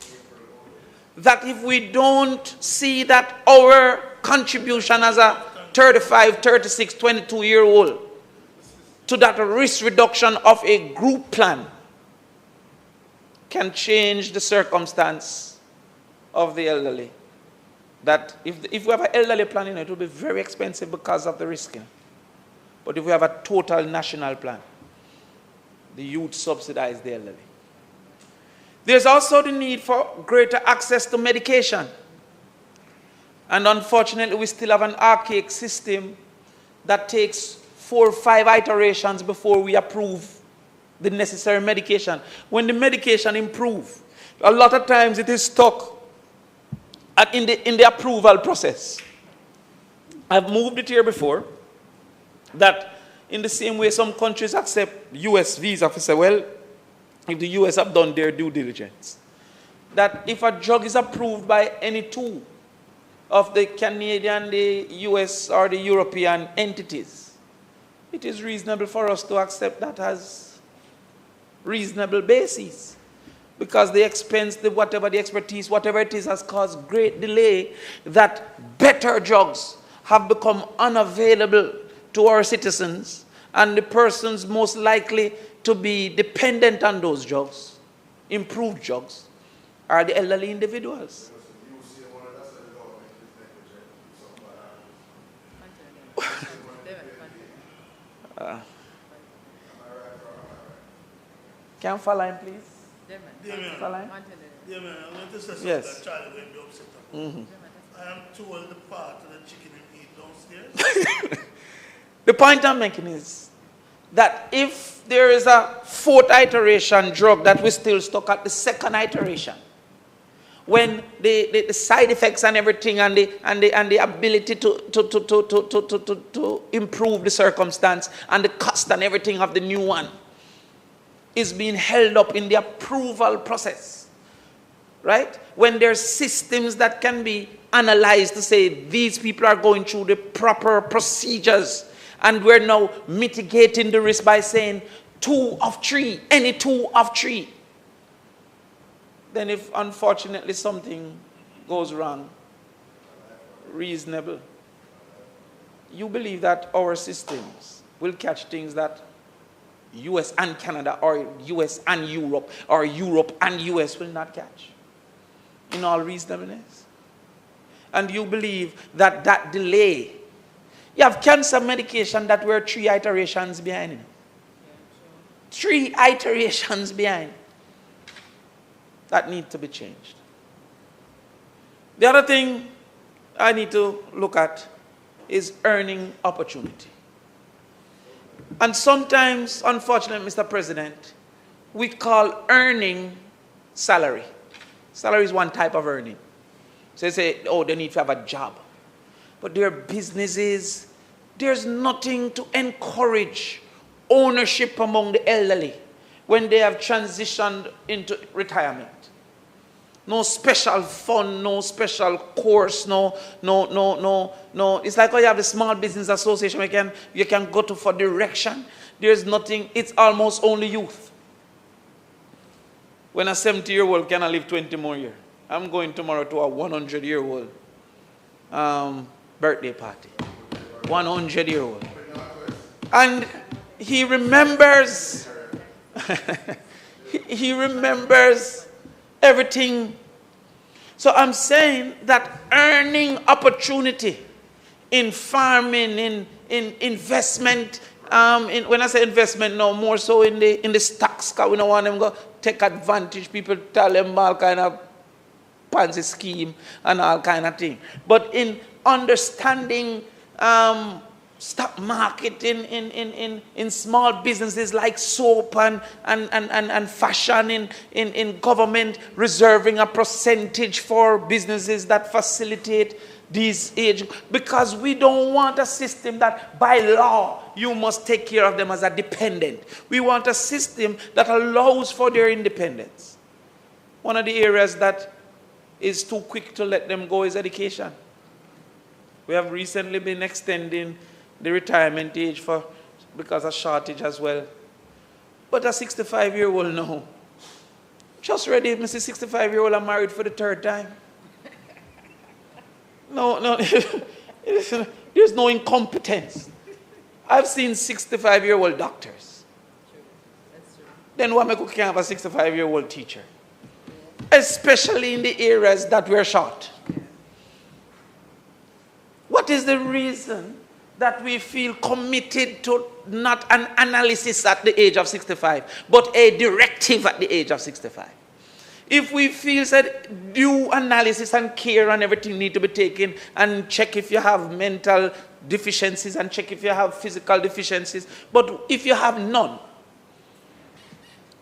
that if we don't see that our contribution as a 35, 36, 22-year-old to that risk reduction of a group plan can change the circumstance of the elderly. That if we have an elderly plan, it will be very expensive because of the risking. But if we have a total national plan, the youth subsidize the elderly. There's also the need for greater access to medication. And unfortunately, we still have an archaic system that takes 4 or 5 iterations before we approve the necessary medication. When the medication improves, a lot of times it is stuck in the approval process. I've moved it here before, that in the same way some countries accept US visa, for say, well, if the US have done their due diligence, that if a drug is approved by any two of the Canadian, the US, or the European entities, it is reasonable for us to accept that as reasonable basis, because the expense, whatever the expertise, whatever it is, has caused great delay, that better drugs have become unavailable to our citizens, and the persons most likely to be dependent on those drugs, improved drugs, are the elderly individuals. Can follow him, please? Follow him? Yeah, man, I'm going to say something Yes. that Charlie will be upset about. Mhm. I am told the part of the chicken him eat downstairs. The point I'm making is that if there is a fourth iteration drug that we still stuck at the second iteration, when the side effects and everything and the ability to improve the circumstance and the cost and everything of the new one is being held up in the approval process, right? When there's systems that can be analyzed to say these people are going through the proper procedures, and we're now mitigating the risk by saying 2 of 3, any 2 of 3. Then if unfortunately something goes wrong, reasonable, you believe that our systems will catch things that US and Canada or US and Europe or Europe and US will not catch, in all reasonableness. And you believe that that delay, you have cancer medication that were 3 iterations behind it. 3 iterations behind. That need to be changed. The other thing I need to look at is earning opportunity. And sometimes, unfortunately, Mr. President, we call earning salary. Salary is one type of earning. So they say, oh, they need to have a job. But their businesses, there's nothing to encourage ownership among the elderly when they have transitioned into retirement. No special fund, no special course, no. It's like how you have the Small Business Association where you can go to for direction. There's nothing, it's almost only youth. When a 70-year-old cannot live 20 more years. I'm going tomorrow to a 100-year-old birthday party. 100-year-old. And he remembers, he remembers everything. So I'm saying that earning opportunity in farming, in investment, when I say investment now, more so in the stocks, because we don't want them to go take advantage. People tell them all kind of fancy scheme and all kind of thing. But in understanding stock market in small businesses like soap and fashion, in government reserving a percentage for businesses that facilitate these age, because we don't want a system that by law you must take care of them as a dependent. We want a system that allows for their independence. One of the areas that is too quick to let them go is education. We have recently been extending the retirement age because of shortage as well. But a 65-year-old now, just ready, Mrs. 65-year-old, I'm married for the 3rd time. No, there's no incompetence. I've seen 65-year-old doctors. Then why can't have a 65-year-old teacher? Especially in the areas that we're short. What is the reason that we feel committed to not an analysis at the age of 65, but a directive at the age of 65? If we feel that due analysis and care and everything need to be taken, and check if you have mental deficiencies and check if you have physical deficiencies, but if you have none,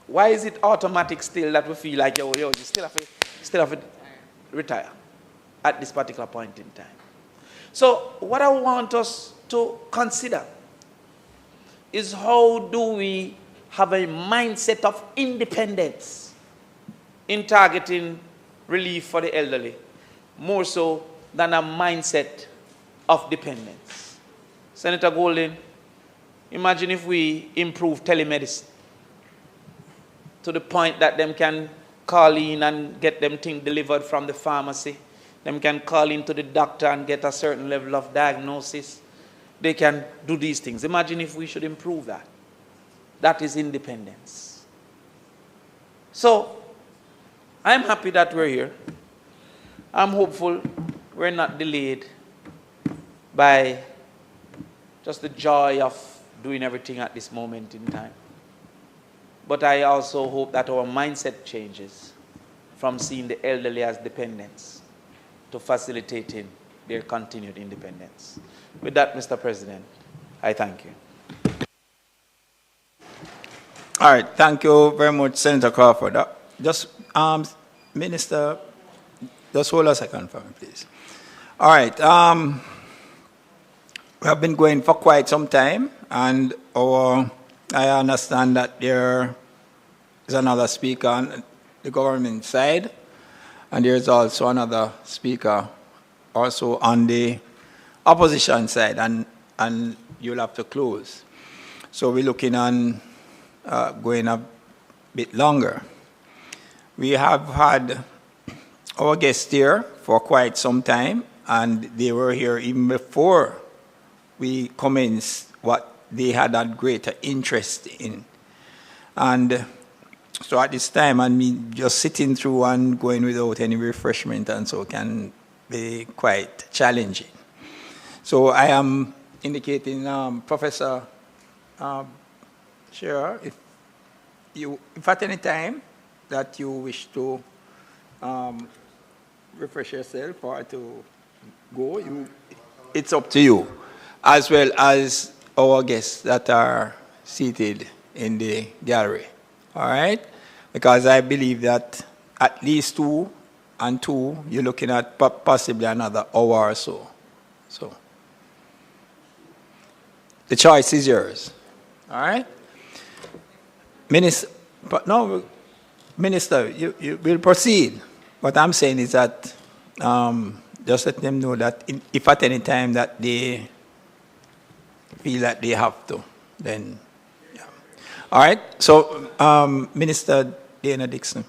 why is it automatic still that we feel like, you still have to retire at this particular point in time? So what I want us to consider is, how do we have a mindset of independence in targeting relief for the elderly, more so than a mindset of dependence? Senator Golden, imagine if we improve telemedicine to the point that them can call in and get them things delivered from the pharmacy. Them can call into the doctor and get a certain level of diagnosis. They can do these things. Imagine if we should improve that. that is independence. So, I'm happy that we're here. I'm hopeful we're not delayed by just the joy of doing everything at this moment in time. But I also hope that our mindset changes from seeing the elderly as dependents to facilitating their continued independence. With that, Mr. President, I thank you. All right, thank you very much, Senator Crawford. Just, Minister, just hold a second for me, please. All right, we have been going for quite some time, and I understand that there is another speaker on the government side, and there is also another speaker also on the opposition side, and you'll have to close. So we're looking on going a bit longer. We have had our guests here for quite some time, and they were here even before we commenced what they had a greater interest in. And so at this time, I mean, just sitting through and going without any refreshment and so can be quite challenging. So I am indicating, Professor Shearer, if at any time that you wish to refresh yourself or to go, it's up to you, as well as our guests that are seated in the gallery. All right? Because I believe that at least 2 and 2, you're looking at possibly another hour or so. So the choice is yours. All right? Minister, you will proceed. What I'm saying is that just let them know that if at any time that they feel that they have to, then, yeah. All right, so Minister Dana Dixon.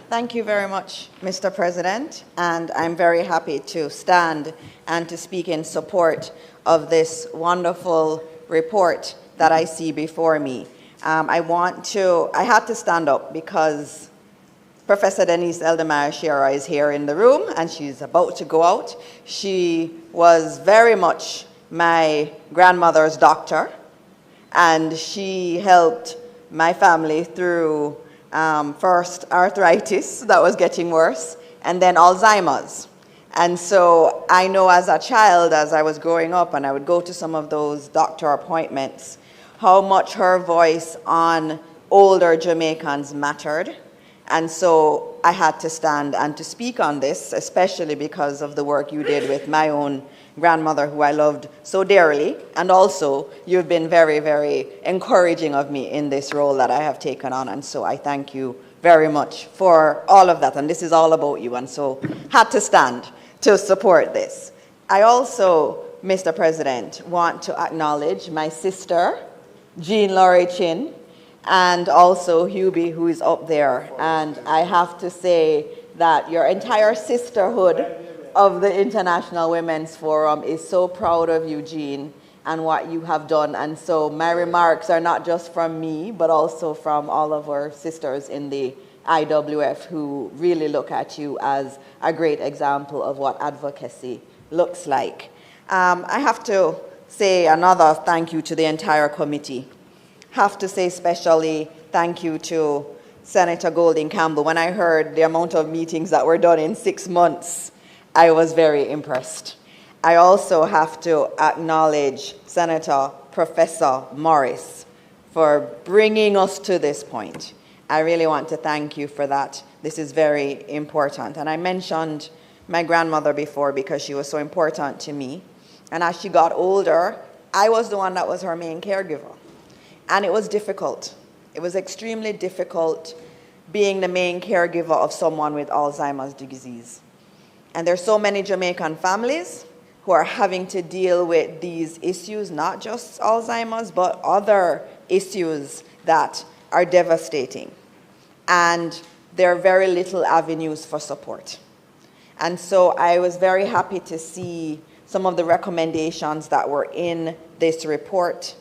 Thank you very much, Mr. President, and I'm very happy to stand and to speak in support of this wonderful report that I see before me. I had to stand up because Professor Denise Eldemeyer Shearer is here in the room and she's about to go out. She was very much my grandmother's doctor, and she helped my family through first arthritis that was getting worse, and then Alzheimer's. And so I know as a child, as I was growing up and I would go to some of those doctor appointments, how much her voice on older Jamaicans mattered. And so I had to stand and to speak on this, especially because of the work you did with my own grandmother, who I loved so dearly. And also, you've been very, very encouraging of me in this role that I have taken on. And so I thank you very much for all of that. And this is all about you. And so had to stand to support this. I also, Mr. President, want to acknowledge my sister, Jean Laurie Chin, and also Hubie, who is up there. And I have to say that your entire sisterhood of the International Women's Forum is so proud of you, Jean, and what you have done. And so my remarks are not just from me, but also from all of our sisters in the IWF who really look at you as a great example of what advocacy looks like. I have to say another thank you to the entire committee. Have to say especially thank you to Senator Golding Campbell. When I heard the amount of meetings that were done in 6 months, I was very impressed. I also have to acknowledge Senator Professor Morris for bringing us to this point. I really want to thank you for that. This is very important. And I mentioned my grandmother before because she was so important to me. And as she got older, I was the one that was her main caregiver. And it was difficult. It was extremely difficult being the main caregiver of someone with Alzheimer's disease. And there's so many Jamaican families who are having to deal with these issues, not just Alzheimer's, but other issues that are devastating. And there are very little avenues for support. And so I was very happy to see some of the recommendations that were in this report,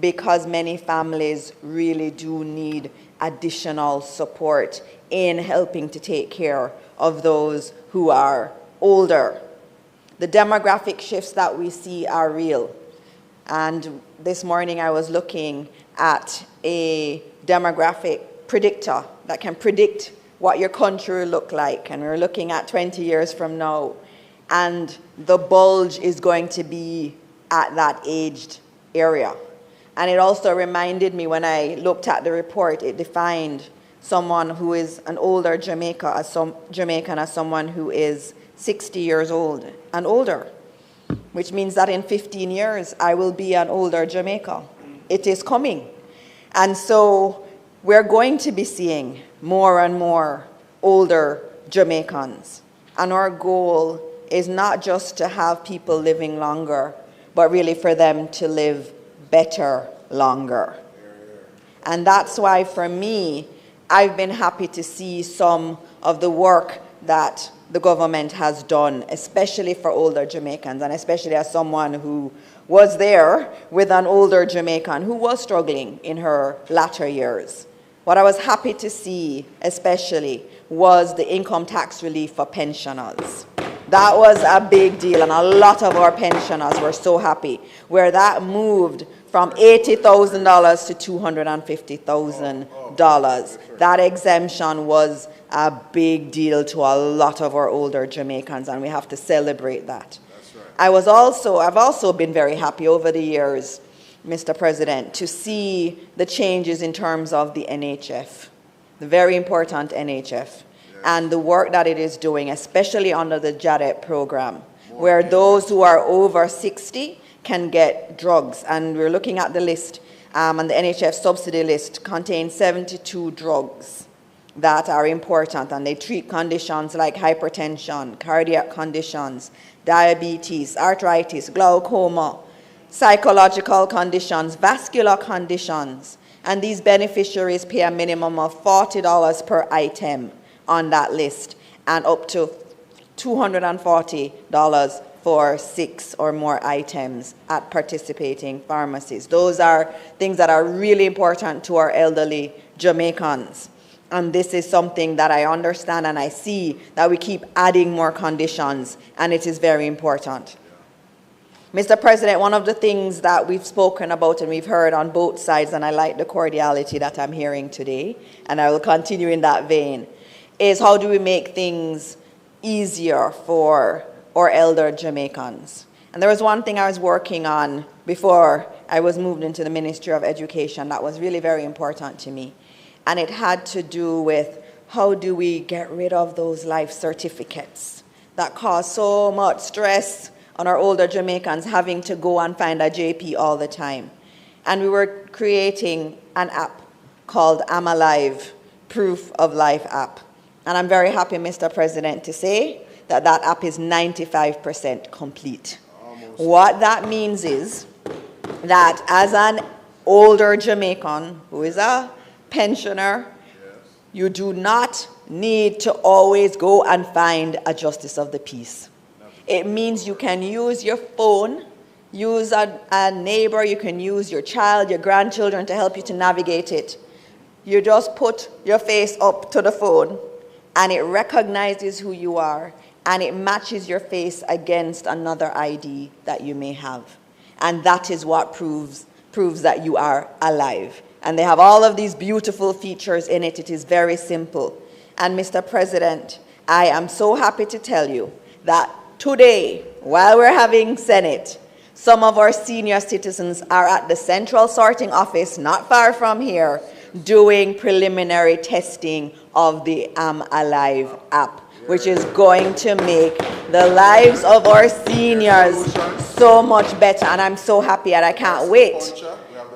because many families really do need additional support in helping to take care of those who are older. The demographic shifts that we see are real. And this morning I was looking at a demographic predictor that can predict what your country will look like. And we're looking at 20 years from now. And the bulge is going to be at that aged area. And it also reminded me, when I looked at the report, it defined someone who is an older Jamaican as someone who is 60 years old and older, which means that in 15 years, I will be an older Jamaica. It is coming. And so we're going to be seeing more and more older Jamaicans. And our goal is not just to have people living longer, but really for them to live better longer. And that's why, for me, I've been happy to see some of the work that the government has done, especially for older Jamaicans, and especially as someone who was there with an older Jamaican who was struggling in her latter years. What I was happy to see, especially, was the income tax relief for pensioners. That was a big deal, and a lot of our pensioners were so happy, where that moved from $80,000 to $250,000. That exemption was a big deal to a lot of our older Jamaicans, and we have to celebrate that. I've also been very happy over the years, Mr. President, to see the changes in terms of the NHF, the very important NHF, and the work that it is doing, especially under the JADEP program, where those who are over 60 can get drugs. And we're looking at the list, and the NHF subsidy list contains 72 drugs that are important, and they treat conditions like hypertension, cardiac conditions, diabetes, arthritis, glaucoma, psychological conditions, vascular conditions, and these beneficiaries pay a minimum of $40 per item on that list, and up to $240 for 6 or more items at participating pharmacies. Those are things that are really important to our elderly Jamaicans. And this is something that I understand, and I see that we keep adding more conditions, and it is very important. Mr. President, one of the things that we've spoken about and we've heard on both sides, and I like the cordiality that I'm hearing today, and I will continue in that vein, is how do we make things easier for our elder Jamaicans. And there was one thing I was working on before I was moved into the Ministry of Education that was really very important to me. And it had to do with how do we get rid of those life certificates that cause so much stress on our older Jamaicans having to go and find a JP all the time. And we were creating an app called I'm Alive, Proof of Life app. And I'm very happy, Mr. President, to say that that app is 95% complete. What that means is that as an older Jamaican who is a pensioner, you do not need to always go and find a justice of the peace. It means you can use your phone, use a neighbor, you can use your child, your grandchildren to help you to navigate it. You just put your face up to the phone, and it recognizes who you are, and it matches your face against another ID that you may have. And that is what proves that you are alive. And they have all of these beautiful features in it. It is very simple. And Mr. President, I am so happy to tell you that today, while we're having Senate, some of our senior citizens are at the central sorting office, not far from here, doing preliminary testing of the I'm Alive app, which is going to make the lives of our seniors so much better. And I'm so happy, and I can't wait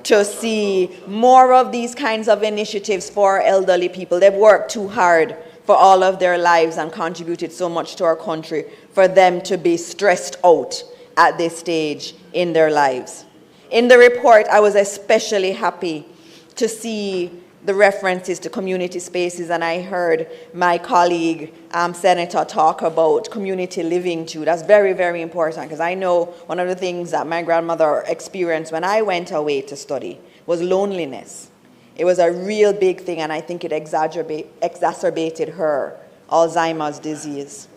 to see more of these kinds of initiatives for our elderly people. They've worked too hard for all of their lives and contributed so much to our country for them to be stressed out at this stage in their lives. In the report, I was especially happy to see the references to community spaces, and I heard my colleague, Senator, talk about community living too. That's very, very important, because I know one of the things that my grandmother experienced when I went away to study was loneliness. It was a real big thing, and I think it exacerbated her Alzheimer's disease.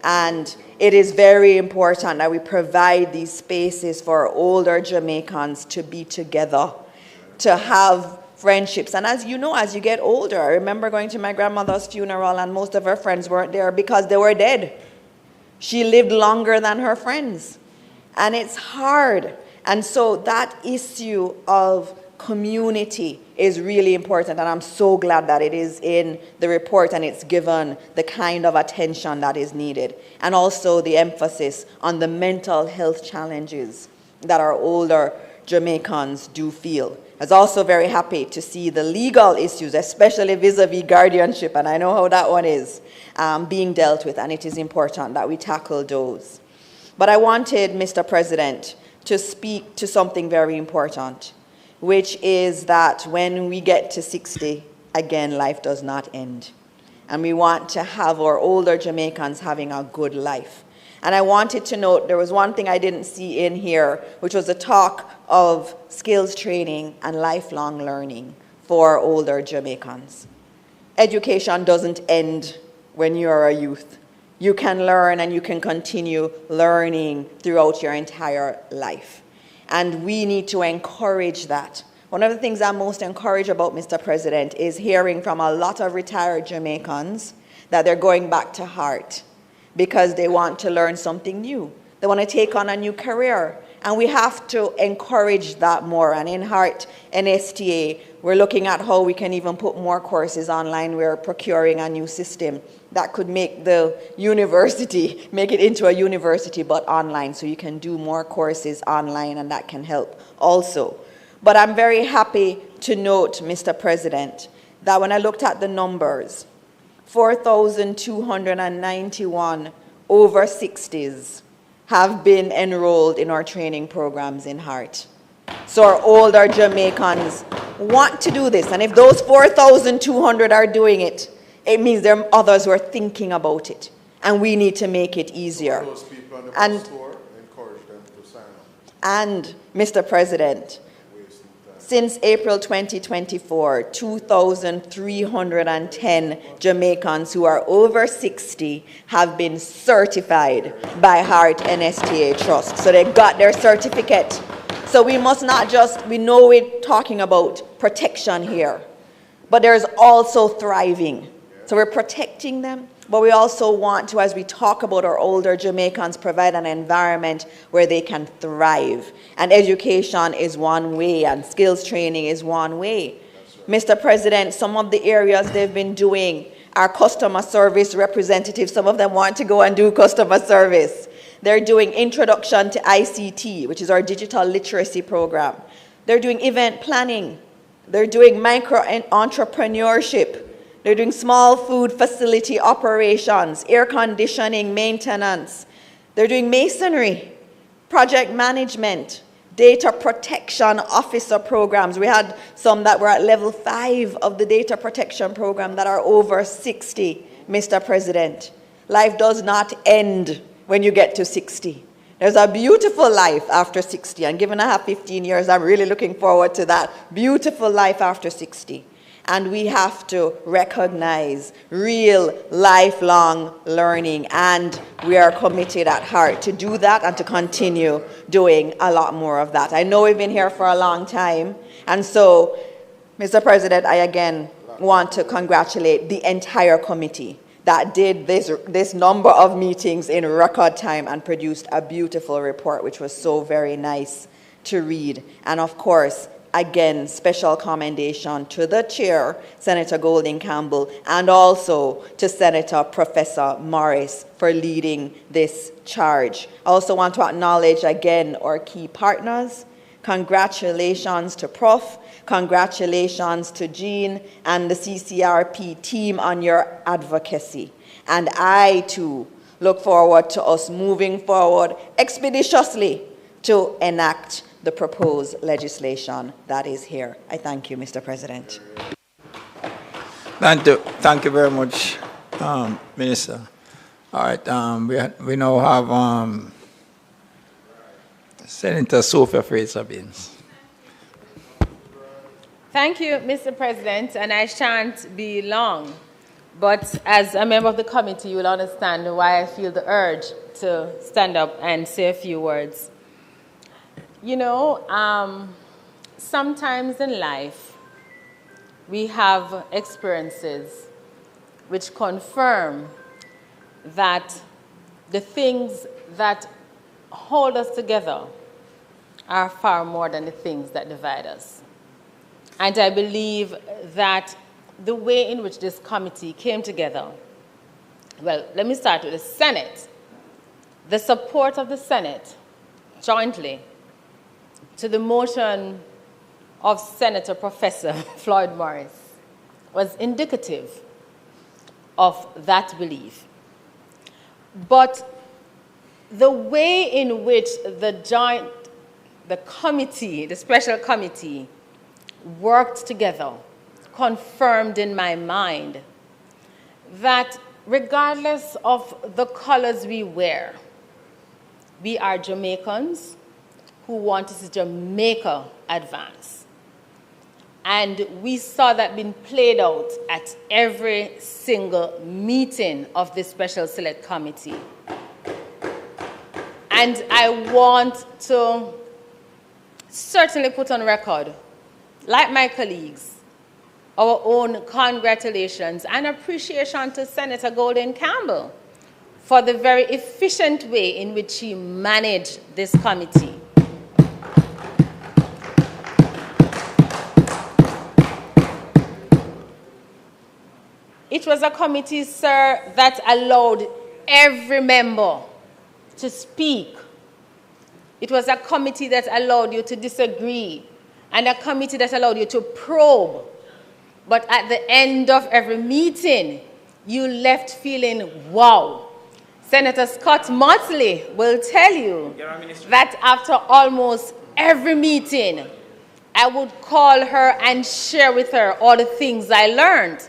And it is very important that we provide these spaces for older Jamaicans to be together, to have friendships. And as you know, as you get older, I remember going to my grandmother's funeral and most of her friends weren't there because they were dead. She lived longer than her friends. And it's hard. And so that issue of community is really important, and I'm so glad that it is in the report and it's given the kind of attention that is needed, and also the emphasis on the mental health challenges that our older Jamaicans do feel. I was also very happy to see the legal issues, especially vis-a-vis guardianship, and I know how that one is, being dealt with, and it is important that we tackle those. But I wanted, Mr. President, to speak to something very important, which is that when we get to 60, again, life does not end. And we want to have our older Jamaicans having a good life. And I wanted to note, there was one thing I didn't see in here, which was the talk of skills training and lifelong learning for older Jamaicans. Education doesn't end when you're a youth. You can learn and you can continue learning throughout your entire life. And we need to encourage that. One of the things I'm most encouraged about, Mr. President, is hearing from a lot of retired Jamaicans that they're going back to Heart because they want to learn something new. They want to take on a new career. And we have to encourage that more. And in Heart NSTA, we're looking at how we can even put more courses online. We're procuring a new system that could make the university, make it into a university, but online, so you can do more courses online, and that can help also. But I'm very happy to note, Mr. President, that when I looked at the numbers, 4,291 over 60s have been enrolled in our training programs in Heart. So our older Jamaicans want to do this, and if those 4,200 are doing it, it means there are others who are thinking about it, and we need to make it easier. Those people on the bus tour, encourage them to sign up. And, Mr. President, since April 2024, 2,310 Jamaicans who are over 60 have been certified by Heart NSTA Trust. So they got their certificate. So we must not just, we know we're talking about protection here, but there's also thriving. So we're protecting them, but we also want to, as we talk about our older Jamaicans, provide an environment where they can thrive. And education is one way, and skills training is one way. Right. Mr. President, some of the areas they've been doing are customer service representatives. Some of them want to go and do customer service. They're doing introduction to ICT, which is our digital literacy program. They're doing event planning. They're doing micro-entrepreneurship. They're doing small food facility operations, air conditioning, maintenance. They're doing masonry, project management, data protection officer programs. We had some that were at level 5 of the data protection program that are over 60, Mr. President. Life does not end when you get to 60. There's a beautiful life after 60, and given I have 15 years, I'm really looking forward to that beautiful life after 60. And we have to recognize real lifelong learning, and we are committed at Heart to do that and to continue doing a lot more of that. I know we've been here for a long time, and so, Mr. President, I again want to congratulate the entire committee that did this number of meetings in record time and produced a beautiful report, which was so very nice to read. And of course, again, special commendation to the chair, Senator Golding Campbell, and also to Senator Professor Morris for leading this charge. I also want to acknowledge again our key partners. Congratulations to Prof. Congratulations to Jean and the CCRP team on your advocacy. And I, too, look forward to us moving forward expeditiously to enact the proposed legislation that is here. I thank you, Mr. President. Thank you very much, Minister. All right, we now have Senator Sophia Fraser-Binns. Thank you, Mr. President, and I shan't be long. But as a member of the committee, you will understand why I feel the urge to stand up and say a few words. You know, sometimes in life, we have experiences which confirm that the things that hold us together are far more than the things that divide us. And I believe that the way in which this committee came together, well, let me start with the Senate. The support of the Senate jointly to the motion of Senator Professor Floyd Morris was indicative of that belief. But the way in which the committee, the special committee, worked together confirmed in my mind that regardless of the colors we wear, we are Jamaicans who want to see Jamaica advance. And we saw that being played out at every single meeting of this Special Select Committee. And I want to certainly put on record, like my colleagues, our own congratulations and appreciation to Senator Golden Campbell for the very efficient way in which he managed this committee. It was a committee, sir, that allowed every member to speak. It was a committee that allowed you to disagree, and a committee that allowed you to probe. But at the end of every meeting, you left feeling, wow. Senator Scott Motley will tell you that after almost every meeting, I would call her and share with her all the things I learned.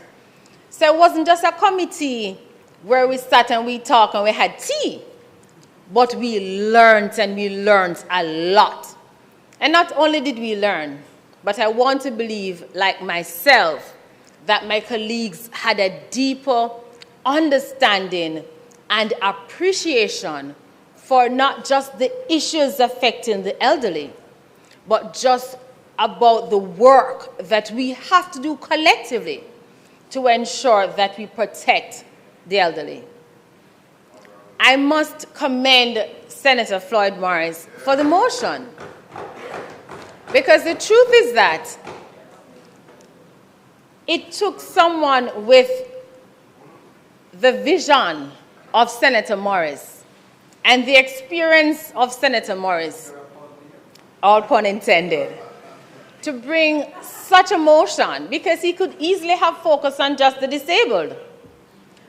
So it wasn't just a committee where we sat and we talked and we had tea, but we learned, and we learned a lot. And not only did we learn, but I want to believe, like myself, that my colleagues had a deeper understanding and appreciation for not just the issues affecting the elderly, but just about the work that we have to do collectively to ensure that we protect the elderly. I must commend Senator Floyd Morris for the motion, because the truth is that it took someone with the vision of Senator Morris and the experience of Senator Morris, all pun intended, to bring such a motion, because he could easily have focused on just the disabled.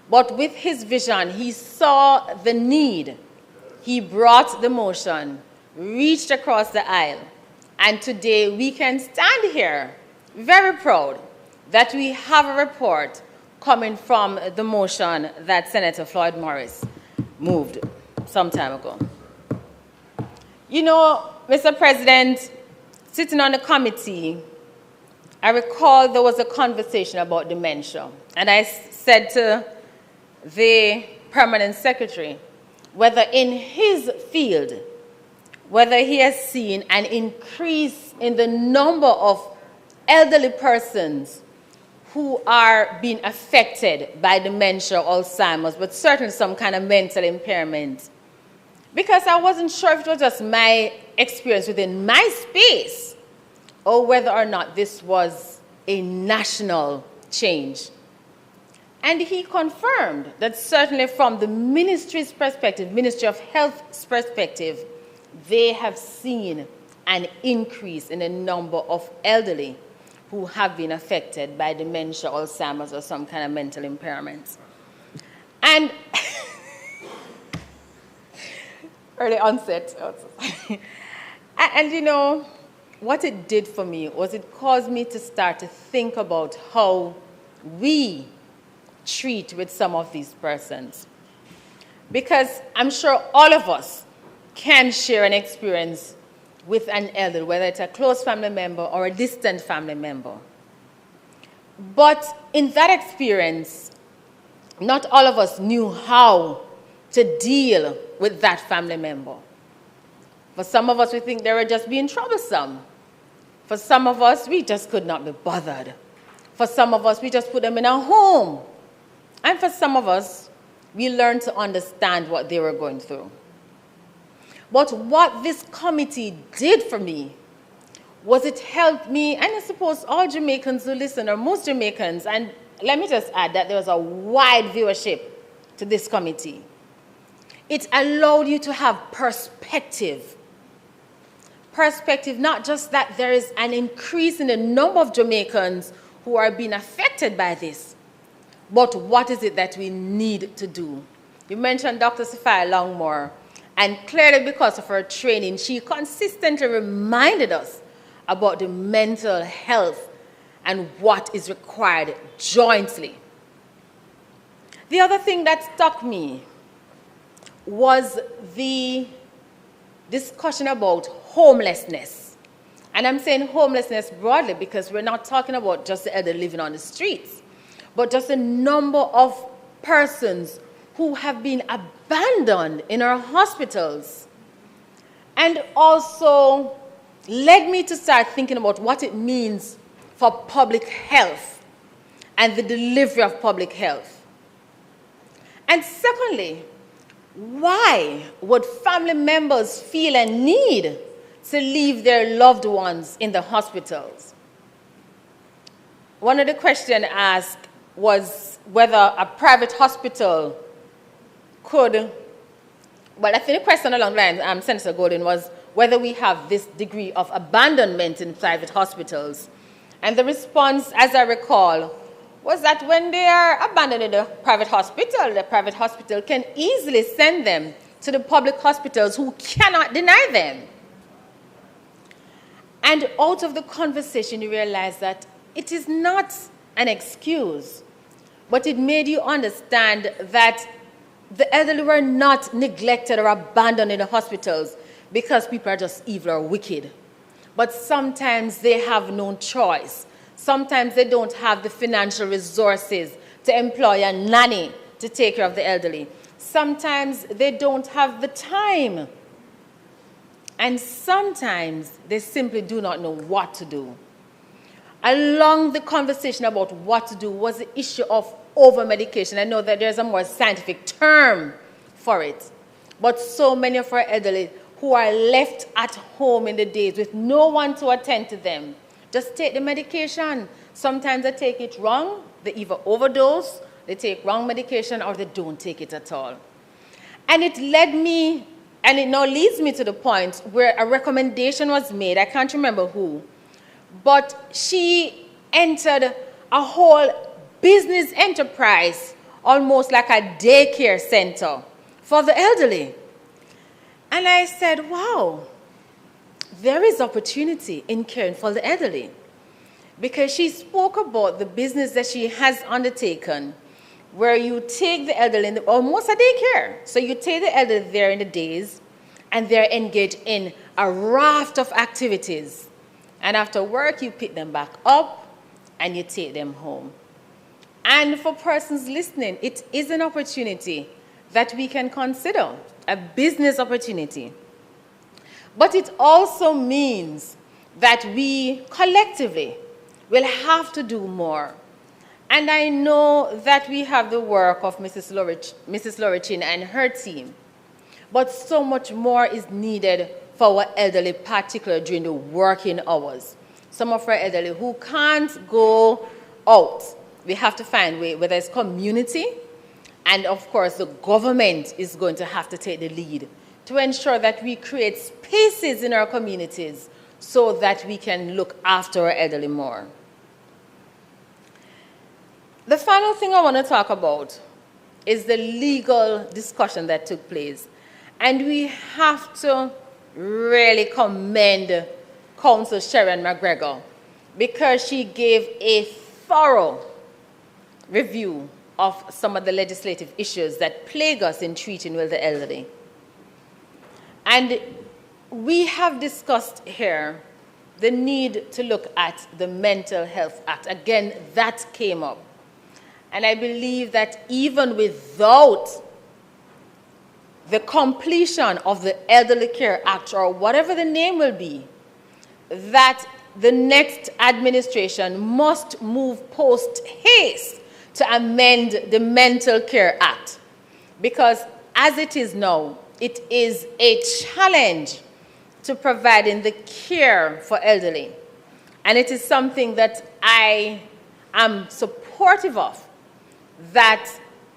But with his vision, he saw the need. He brought the motion, reached across the aisle, and today we can stand here very proud that we have a report coming from the motion that Senator Floyd Morris moved some time ago. You know, Mr. President, sitting on the committee, I recall there was a conversation about dementia, and I said to the permanent secretary whether in his field, whether he has seen an increase in the number of elderly persons who are being affected by dementia, Alzheimer's, but certainly some kind of mental impairment. Because I wasn't sure if it was just my experience within my space or whether or not this was a national change. And he confirmed that certainly from the ministry's perspective, Ministry of Health's perspective, they have seen an increase in the number of elderly who have been affected by dementia, Alzheimer's, or some kind of mental impairment. And early onset. And you know, what it did for me was it caused me to start to think about how we treat with some of these persons. Because I'm sure all of us can share an experience with an elder, whether it's a close family member or a distant family member. But in that experience, not all of us knew how to deal with that family member. For some of us, we think they were just being troublesome. For some of us, we just could not be bothered. For some of us, we just put them in our home. And for some of us, we learned to understand what they were going through. But what this committee did for me was it helped me, and I suppose all Jamaicans who listen, or most Jamaicans, and let me just add that there was a wide viewership to this committee. It allowed you to have perspective. Perspective, not just that there is an increase in the number of Jamaicans who are being affected by this, but what is it that we need to do? You mentioned Dr. Sophia Longmore, and clearly because of her training, she consistently reminded us about the mental health and what is required jointly. The other thing that struck me was the discussion about homelessness. And I'm saying homelessness broadly because we're not talking about just the elderly living on the streets, but just a number of persons who have been abandoned in our hospitals. And also led me to start thinking about what it means for public health and the delivery of public health. And secondly, why would family members feel a need to leave their loved ones in the hospitals? One of the questions asked was whether a private hospital could, well, I think the question along the lines, Senator Golden, was whether we have this degree of abandonment in private hospitals. And the response, as I recall, was that when they are abandoned in the private hospital can easily send them to the public hospitals who cannot deny them. And out of the conversation, you realize that it is not an excuse, but it made you understand that the elderly were not neglected or abandoned in the hospitals because people are just evil or wicked. But sometimes they have no choice. Sometimes they don't have the financial resources to employ a nanny to take care of the elderly. Sometimes they don't have the time. And sometimes they simply do not know what to do. Along the conversation about what to do was the issue of over-medication. I know that there's a more scientific term for it. But so many of our elderly who are left at home in the days with no one to attend to them, just take the medication. Sometimes they take it wrong. They either overdose, they take wrong medication, or they don't take it at all. And it led me, and it now leads me to the point where a recommendation was made. I can't remember who, but she entered a whole business enterprise, almost like a daycare center for the elderly. And I said, wow, there is opportunity in caring for the elderly. Because she spoke about the business that she has undertaken, where you take the elderly, almost a daycare. So you take the elderly there in the days, and they're engaged in a raft of activities. And after work, you pick them back up, and you take them home. And for persons listening, it is an opportunity that we can consider, a business opportunity. But it also means that we collectively will have to do more. And I know that we have the work of Mrs. Lorichin and her team, but so much more is needed for our elderly, particularly during the working hours. Some of our elderly who can't go out, we have to find a way, whether it's community, and of course the government is going to have to take the lead to ensure that we create spaces in our communities so that we can look after our elderly more. The final thing I want to talk about is the legal discussion that took place. And we have to really commend Council Sharon McGregor because she gave a thorough review of some of the legislative issues that plague us in treating with the elderly. And we have discussed here the need to look at the Mental Health Act. Again, that came up. And I believe that even without the completion of the Elderly Care Act, or whatever the name will be, that the next administration must move post-haste to amend the Mental Care Act. Because as it is now, it is a challenge to providing the care for elderly. And it is something that I am supportive of, that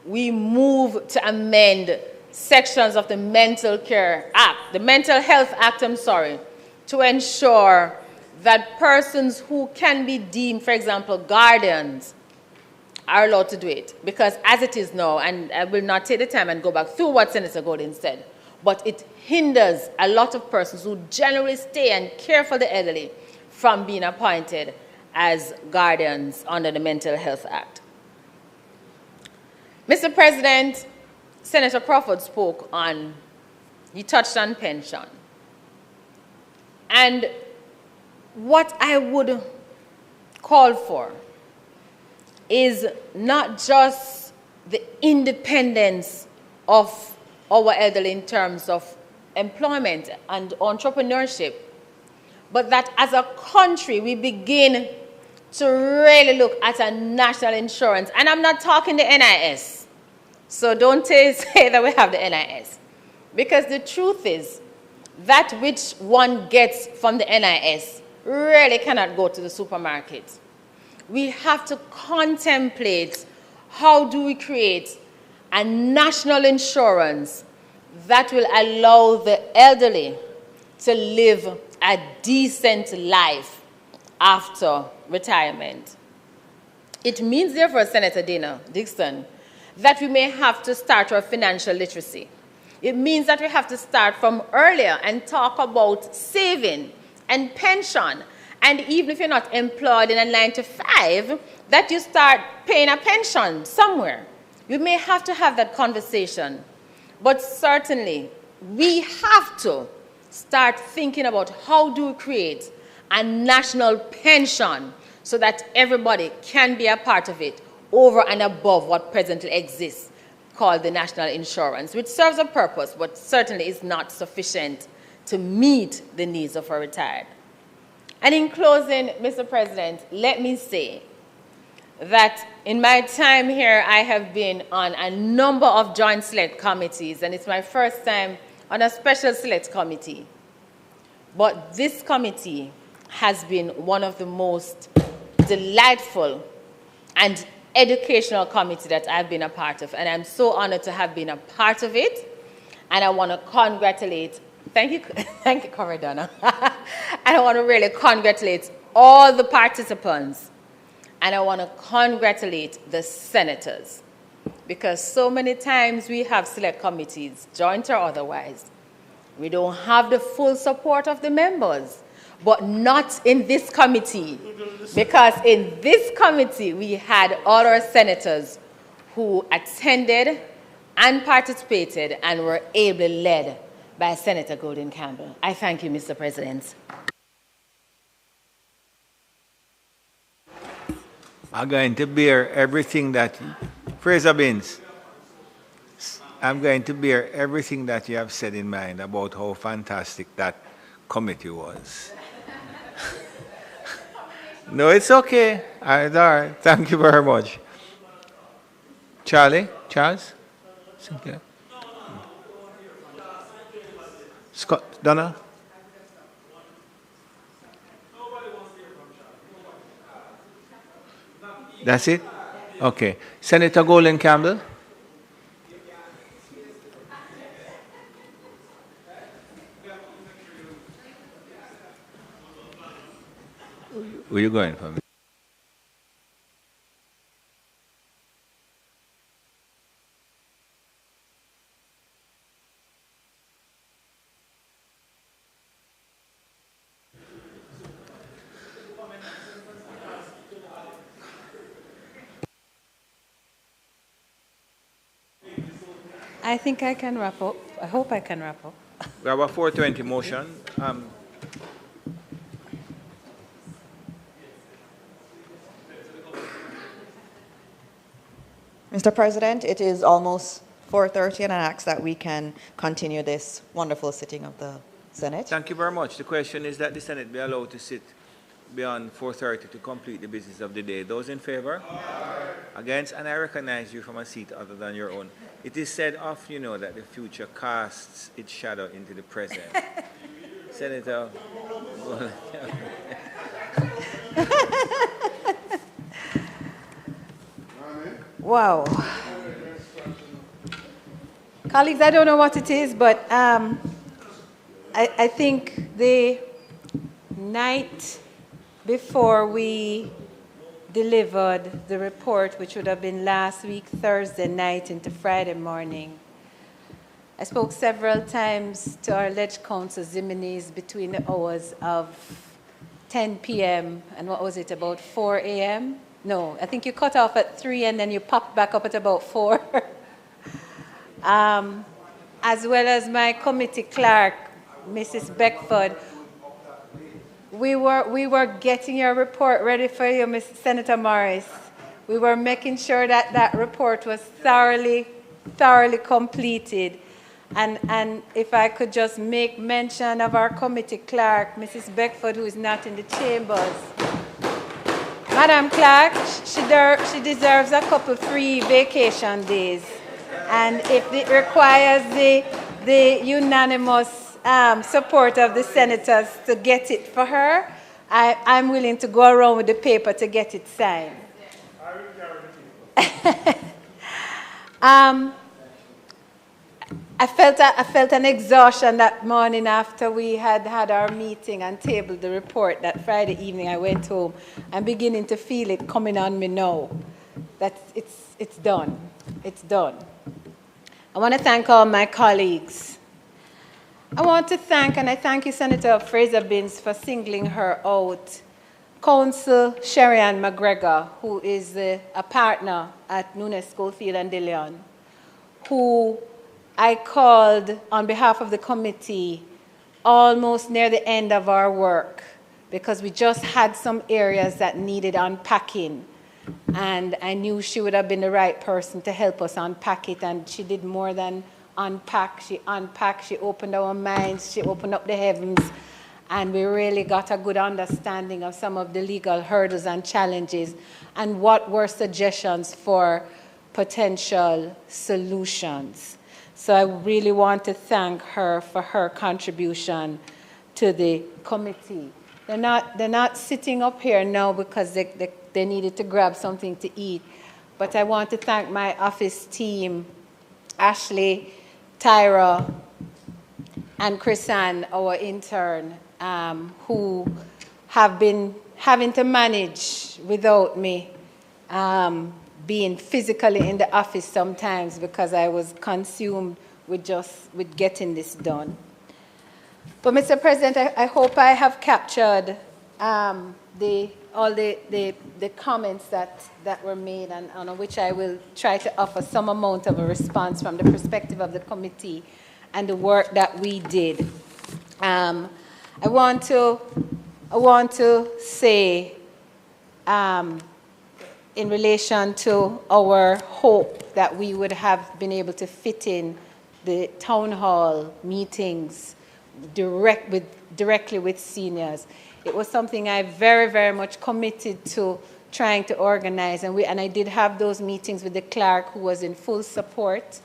we move to amend sections of the Mental Care Act, the Mental Health Act, I'm sorry, to ensure that persons who can be deemed, for example, guardians, are allowed to do it. Because as it is now, and I will not take the time and go back through what Senator Golden said, but it hinders a lot of persons who generally stay and care for the elderly from being appointed as guardians under the Mental Health Act. Mr. President, Senator Crawford spoke on, he touched on pension. And what I would call for is not just the independence of our elderly in terms of employment and entrepreneurship, but that as a country we begin to really look at a national insurance. And I'm not talking the NIS. So don't say that we have the NIS. Because the truth is, that which one gets from the NIS really cannot go to the supermarket. We have to contemplate how do we create a national insurance that will allow the elderly to live a decent life after retirement. It means, therefore, Senator Dana Dixon, that we may have to start our financial literacy. It means that we have to start from earlier and talk about saving and pension. And even if you're not employed in a 9-to-5, that you start paying a pension somewhere. We may have to have that conversation. But certainly, we have to start thinking about how do we create a national pension so that everybody can be a part of it over and above what presently exists, called the national insurance, which serves a purpose, but certainly is not sufficient to meet the needs of our retired. And in closing, Mr. President, let me say that in my time here, I have been on a number of joint select committees, and it's my first time on a special select committee. But this committee has been one of the most delightful and educational committee that I've been a part of, and I'm so honored to have been a part of it. And I want to congratulate, thank you, Corridona. And I want to really congratulate all the participants, and I want to congratulate the senators, because so many times we have select committees, joint or otherwise, we don't have the full support of the members. But not in this committee, because in this committee we had all our senators who attended and participated and were ably led by Senator Golden Campbell. I thank you, Mr. President. I'm going to bear everything that, Fraser Binns, I'm going to bear everything that you have said in mind about how fantastic that committee was. No, it's okay. All right. Thank you very much. Charles? Okay. Scott, Donna? That's it? Okay. Senator Golden Campbell? Where are you going from? I think I can wrap up. I hope I can wrap up. We have a 420 motion. Mr. President, it is almost 4:30, and I ask that we can continue this wonderful sitting of the Senate. Thank you very much. The question is that the Senate be allowed to sit beyond 4:30 to complete the business of the day. Those in favor? Aye. Against? And I recognize you from a seat other than your own. It is said often, you know, that the future casts its shadow into the present. Senator. Wow. Colleagues, I don't know what it is, but I think the night before we delivered the report, which would have been last week, Thursday night into Friday morning, I spoke several times to our alleged counsel, Ziminis, between the hours of 10 p.m. and what was it, about 4 a.m.? No, I think you cut off at 3 and then you popped back up at about 4. As well as my committee clerk, Mrs. Beckford. We were getting your report ready for you, Mr. Senator Morris. We were making sure that that report was thoroughly completed. And if I could just make mention of our committee clerk, Mrs. Beckford, who is not in the chambers. Madam Clerk, she deserves a couple free vacation days. And if it requires the unanimous support of the senators to get it for her, I'm willing to go around with the paper to get it signed. I felt an exhaustion that morning after we had our meeting and tabled the report. That Friday evening I went home. I'm beginning to feel it coming on me now. That it's done. It's done. I want to thank all my colleagues. I want to thank, and I thank you, Senator Fraser-Binns, for singling her out. Council Sherrianne McGregor, who is a partner at Nunes Schofield and De Leon, who I called on behalf of the committee almost near the end of our work because we just had some areas that needed unpacking. And I knew she would have been the right person to help us unpack it. And she did more than unpack. She unpacked, she opened our minds, she opened up the heavens. And we really got a good understanding of some of the legal hurdles and challenges and what were suggestions for potential solutions. So I really want to thank her for her contribution to the committee. They're not sitting up here now because they needed to grab something to eat. But I want to thank my office team, Ashley, Tyra, and Chrisanne, our intern, who have been having to manage without me, being physically in the office sometimes because I was consumed with getting this done. But Mr. President, I hope I have captured all the comments that were made and on which I will try to offer some amount of a response from the perspective of the committee and the work that we did. I want to say in relation to our hope that we would have been able to fit in the town hall meetings directly with seniors. It was something I very, very much committed to trying to organize, and I did have those meetings with the clerk who was in full support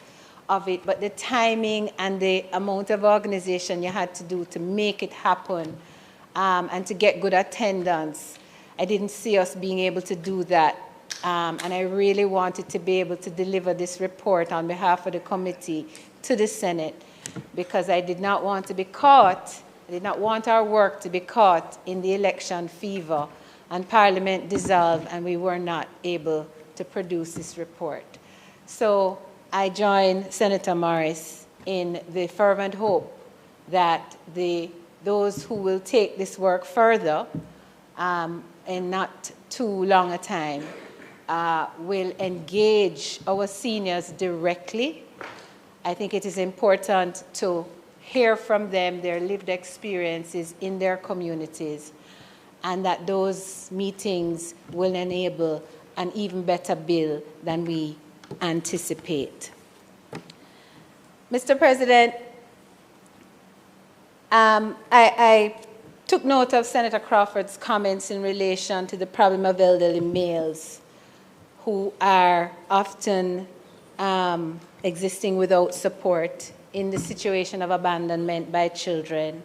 of it, but the timing and the amount of organization you had to do to make it happen and to get good attendance, I didn't see us being able to do that. And I really wanted to be able to deliver this report on behalf of the committee to the Senate because I did not want to be caught, I did not want our work to be caught in the election fever and Parliament dissolved and we were not able to produce this report. So I join Senator Morris in the fervent hope that those who will take this work further in not too long a time will engage our seniors directly I think it is important to hear from them their lived experiences in their communities, and that those meetings will enable an even better bill than we anticipate. Mr. President, I took note of Senator Crawford's comments in relation to the problem of elderly males who are often existing without support in the situation of abandonment by children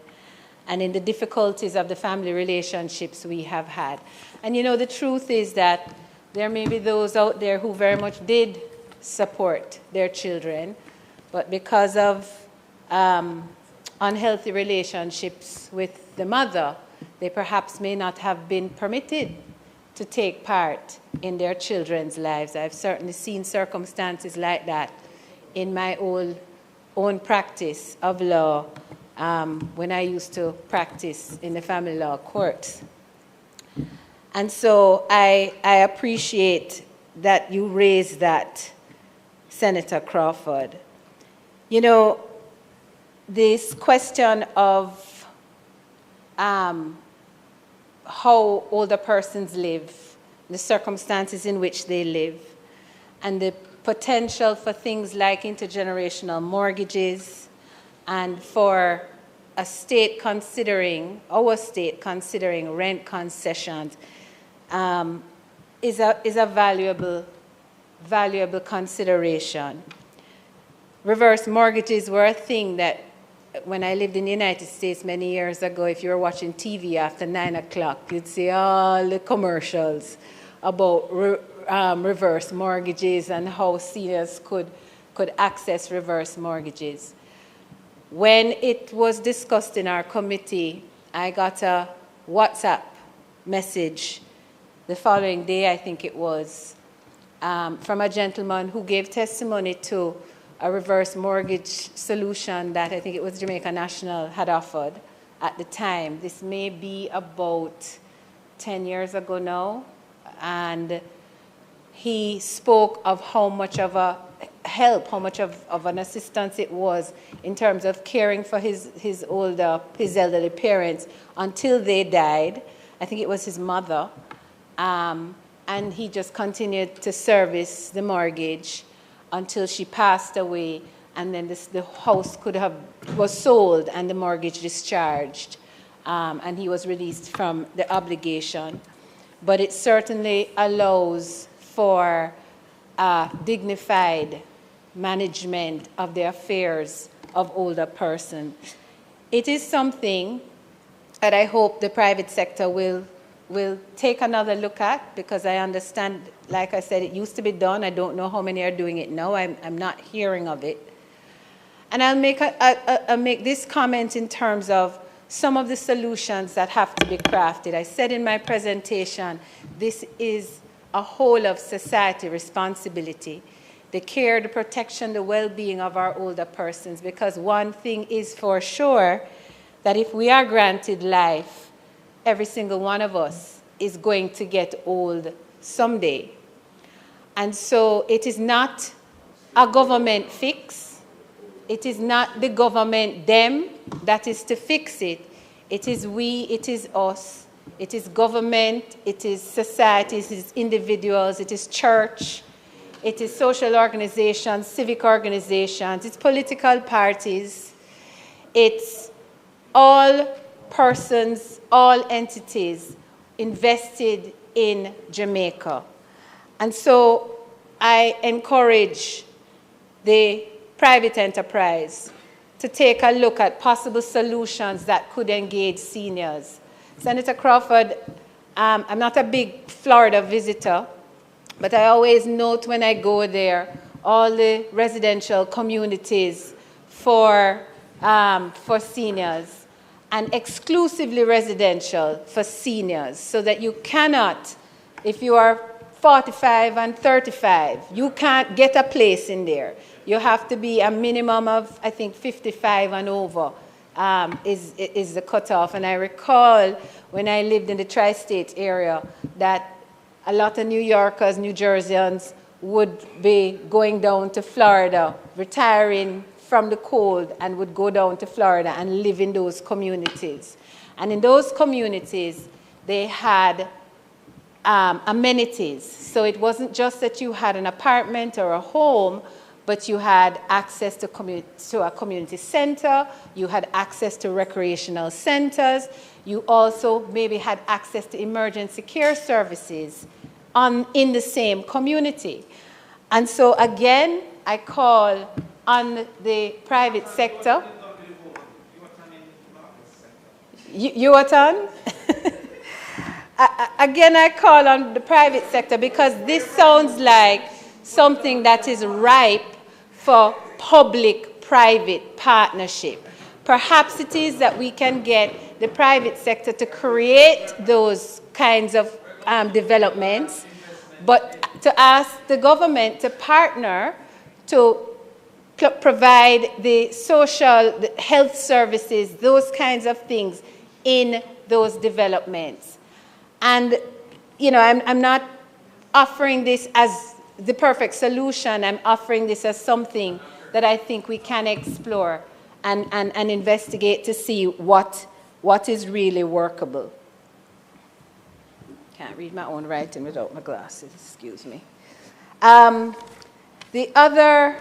and in the difficulties of the family relationships we have had. And you know, the truth is that there may be those out there who very much did support their children, but because of unhealthy relationships with the mother, they perhaps may not have been permitted to take part in their children's lives. I've certainly seen circumstances like that in my own practice of law when I used to practice in the family law courts. And so I appreciate that you raised that, Senator Crawford. You know, this question of how older persons live, the circumstances in which they live, and the potential for things like intergenerational mortgages, and for a state considering, our state considering rent concessions, is a valuable consideration. Reverse mortgages were a thing that when I lived in the United States many years ago, if you were watching TV after 9 o'clock, you'd see all the commercials about reverse mortgages and how seniors could access reverse mortgages. When it was discussed in our committee, I got a WhatsApp message the following day, I think it was, from a gentleman who gave testimony to a reverse mortgage solution that I think it was Jamaica National had offered at the time. This may be about 10 years ago now. And he spoke of how much of a help, how much of an assistance it was in terms of caring for his elderly parents until they died. I think it was his mother. And he just continued to service the mortgage until she passed away, and then the house was sold and the mortgage discharged, and he was released from the obligation. But it certainly allows for dignified management of the affairs of older persons. It is something that I hope the private sector will take another look at, because I understand, like I said, it used to be done. I don't know how many are doing it now. I'm not hearing of it. And I'll make this comment in terms of some of the solutions that have to be crafted. I said in my presentation, this is a whole of society responsibility. The care, the protection, the well-being of our older persons, because one thing is for sure, that if we are granted life, every single one of us is going to get old someday. And so it is not a government fix. It is not the government, them, that is to fix it. It is we, it is us. It is government, it is society, it is individuals, it is church, it is social organizations, civic organizations, it's political parties. It's all persons, all entities invested in Jamaica. And so I encourage the private enterprise to take a look at possible solutions that could engage seniors. Senator Crawford, I'm not a big Florida visitor, but I always note when I go there all the residential communities for seniors, and exclusively residential for seniors, so that you cannot, if you are 45 and 35, you can't get a place in there. You have to be a minimum of, I think, 55 and over is the cutoff. And I recall when I lived in the tri-state area that a lot of New Yorkers, New Jerseyans would be going down to Florida, retiring from the cold, and would go down to Florida and live in those communities. And in those communities, they had amenities. So it wasn't just that you had an apartment or a home, but you had access to a community center, you had access to recreational centers, you also maybe had access to emergency care services in the same community. And so again, I call on the private sector. You are on? Again, I call on the private sector because this sounds like something that is ripe for public-private partnership. Perhaps it is that we can get the private sector to create those kinds of developments, but to ask the government to partner to provide the social, the health services, those kinds of things in those developments. And, you know, I'm not offering this as the perfect solution. I'm offering this as something that I think we can explore and investigate to see what is really workable. Can't read my own writing without my glasses, excuse me. The other,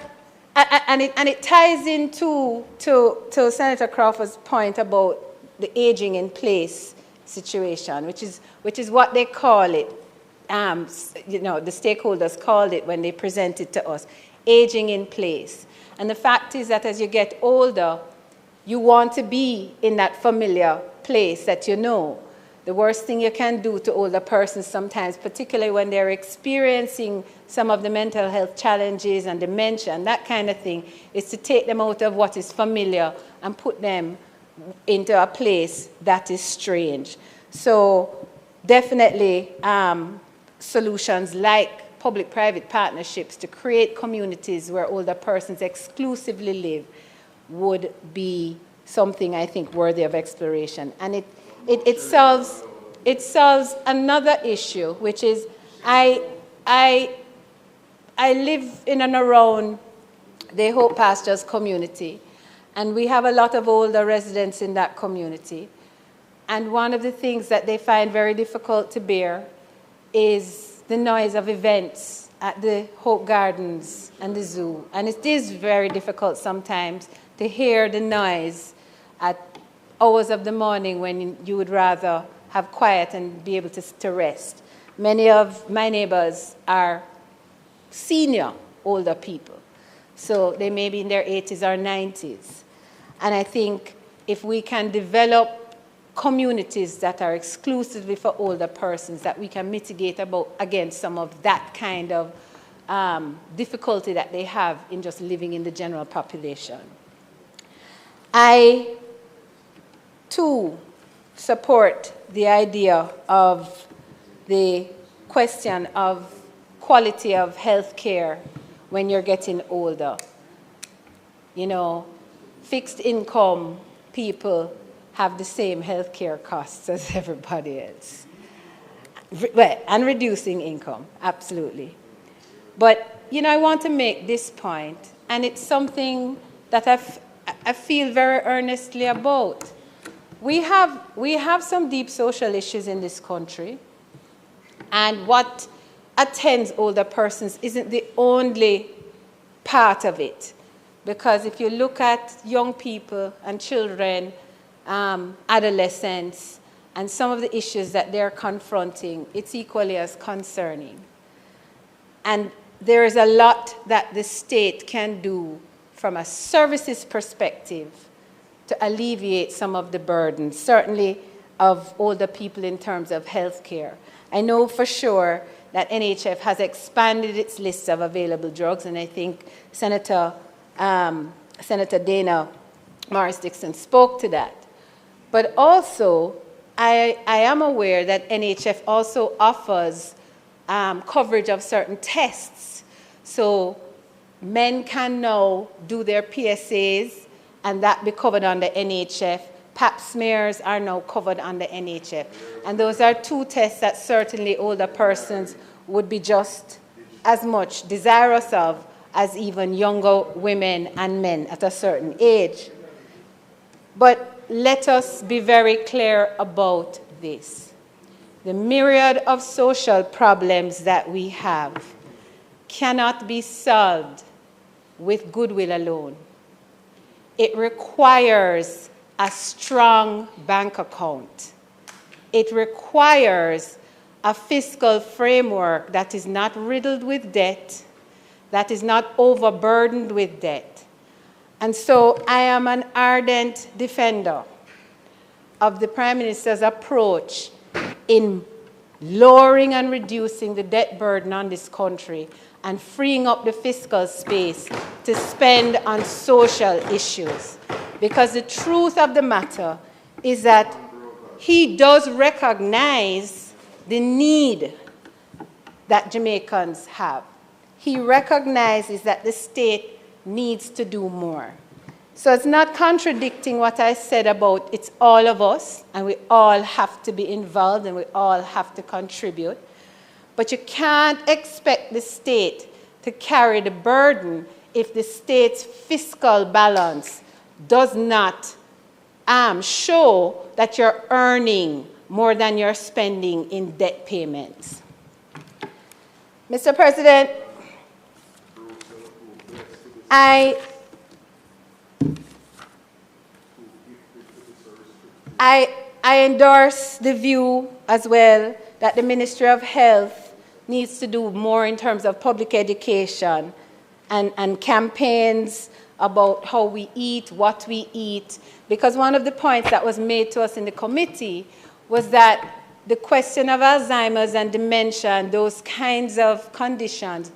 and it ties into to Senator Crawford's point about the aging in place situation, which is what they call it. You know, the stakeholders called it when they presented to us, aging in place. And the fact is that as you get older, you want to be in that familiar place that you know. The worst thing you can do to older persons sometimes, particularly when they're experiencing some of the mental health challenges and dementia and that kind of thing, is to take them out of what is familiar and put them into a place that is strange. So definitely solutions like public-private partnerships to create communities where older persons exclusively live would be something I think worthy of exploration. And it solves another issue, which is I live in and around the Hope Pastures community, and we have a lot of older residents in that community. And one of the things that they find very difficult to bear is the noise of events at the Hope Gardens and the zoo. And it is very difficult sometimes to hear the noise at hours of the morning when you would rather have quiet and be able to rest. Many of my neighbors are senior, older people. So they may be in their 80s or 90s. And I think if we can develop communities that are exclusively for older persons, that we can mitigate against some of that kind of difficulty that they have in just living in the general population. I, too, support the idea of the question of quality of health care when you're getting older. You know, fixed income people have the same health care costs as everybody else. Well, and reducing income, absolutely. But, you know, I want to make this point, and it's something that I feel very earnestly about. We have some deep social issues in this country, and what attends older persons isn't the only part of it. Because if you look at young people and children, adolescents, and some of the issues that they're confronting, it's equally as concerning. And there is a lot that the state can do from a services perspective to alleviate some of the burdens, certainly of older people in terms of health care. I know for sure that NHF has expanded its list of available drugs, and I think Senator Dana Morris-Dixon spoke to that. But also, I am aware that NHF also offers coverage of certain tests. So men can now do their PSAs, and that be covered under NHF. Pap smears are now covered under NHF. And those are two tests that certainly older persons would be just as much desirous of as even younger women and men at a certain age. But let us be very clear about this. The myriad of social problems that we have cannot be solved with goodwill alone. It requires a strong bank account. It requires a fiscal framework that is not riddled with debt, that is not overburdened with debt. And so I am an ardent defender of the Prime Minister's approach in lowering and reducing the debt burden on this country and freeing up the fiscal space to spend on social issues. Because the truth of the matter is that he does recognize the need that Jamaicans have. He recognizes that the state needs to do more. So it's not contradicting what I said about it's all of us, and we all have to be involved, and we all have to contribute. But you can't expect the state to carry the burden if the state's fiscal balance does not show that you're earning more than you're spending in debt payments. Mr. President, I endorse the view as well that the Ministry of Health needs to do more in terms of public education and campaigns about how we eat, what we eat, because one of the points that was made to us in the committee was that the question of Alzheimer's and dementia and those kinds of conditions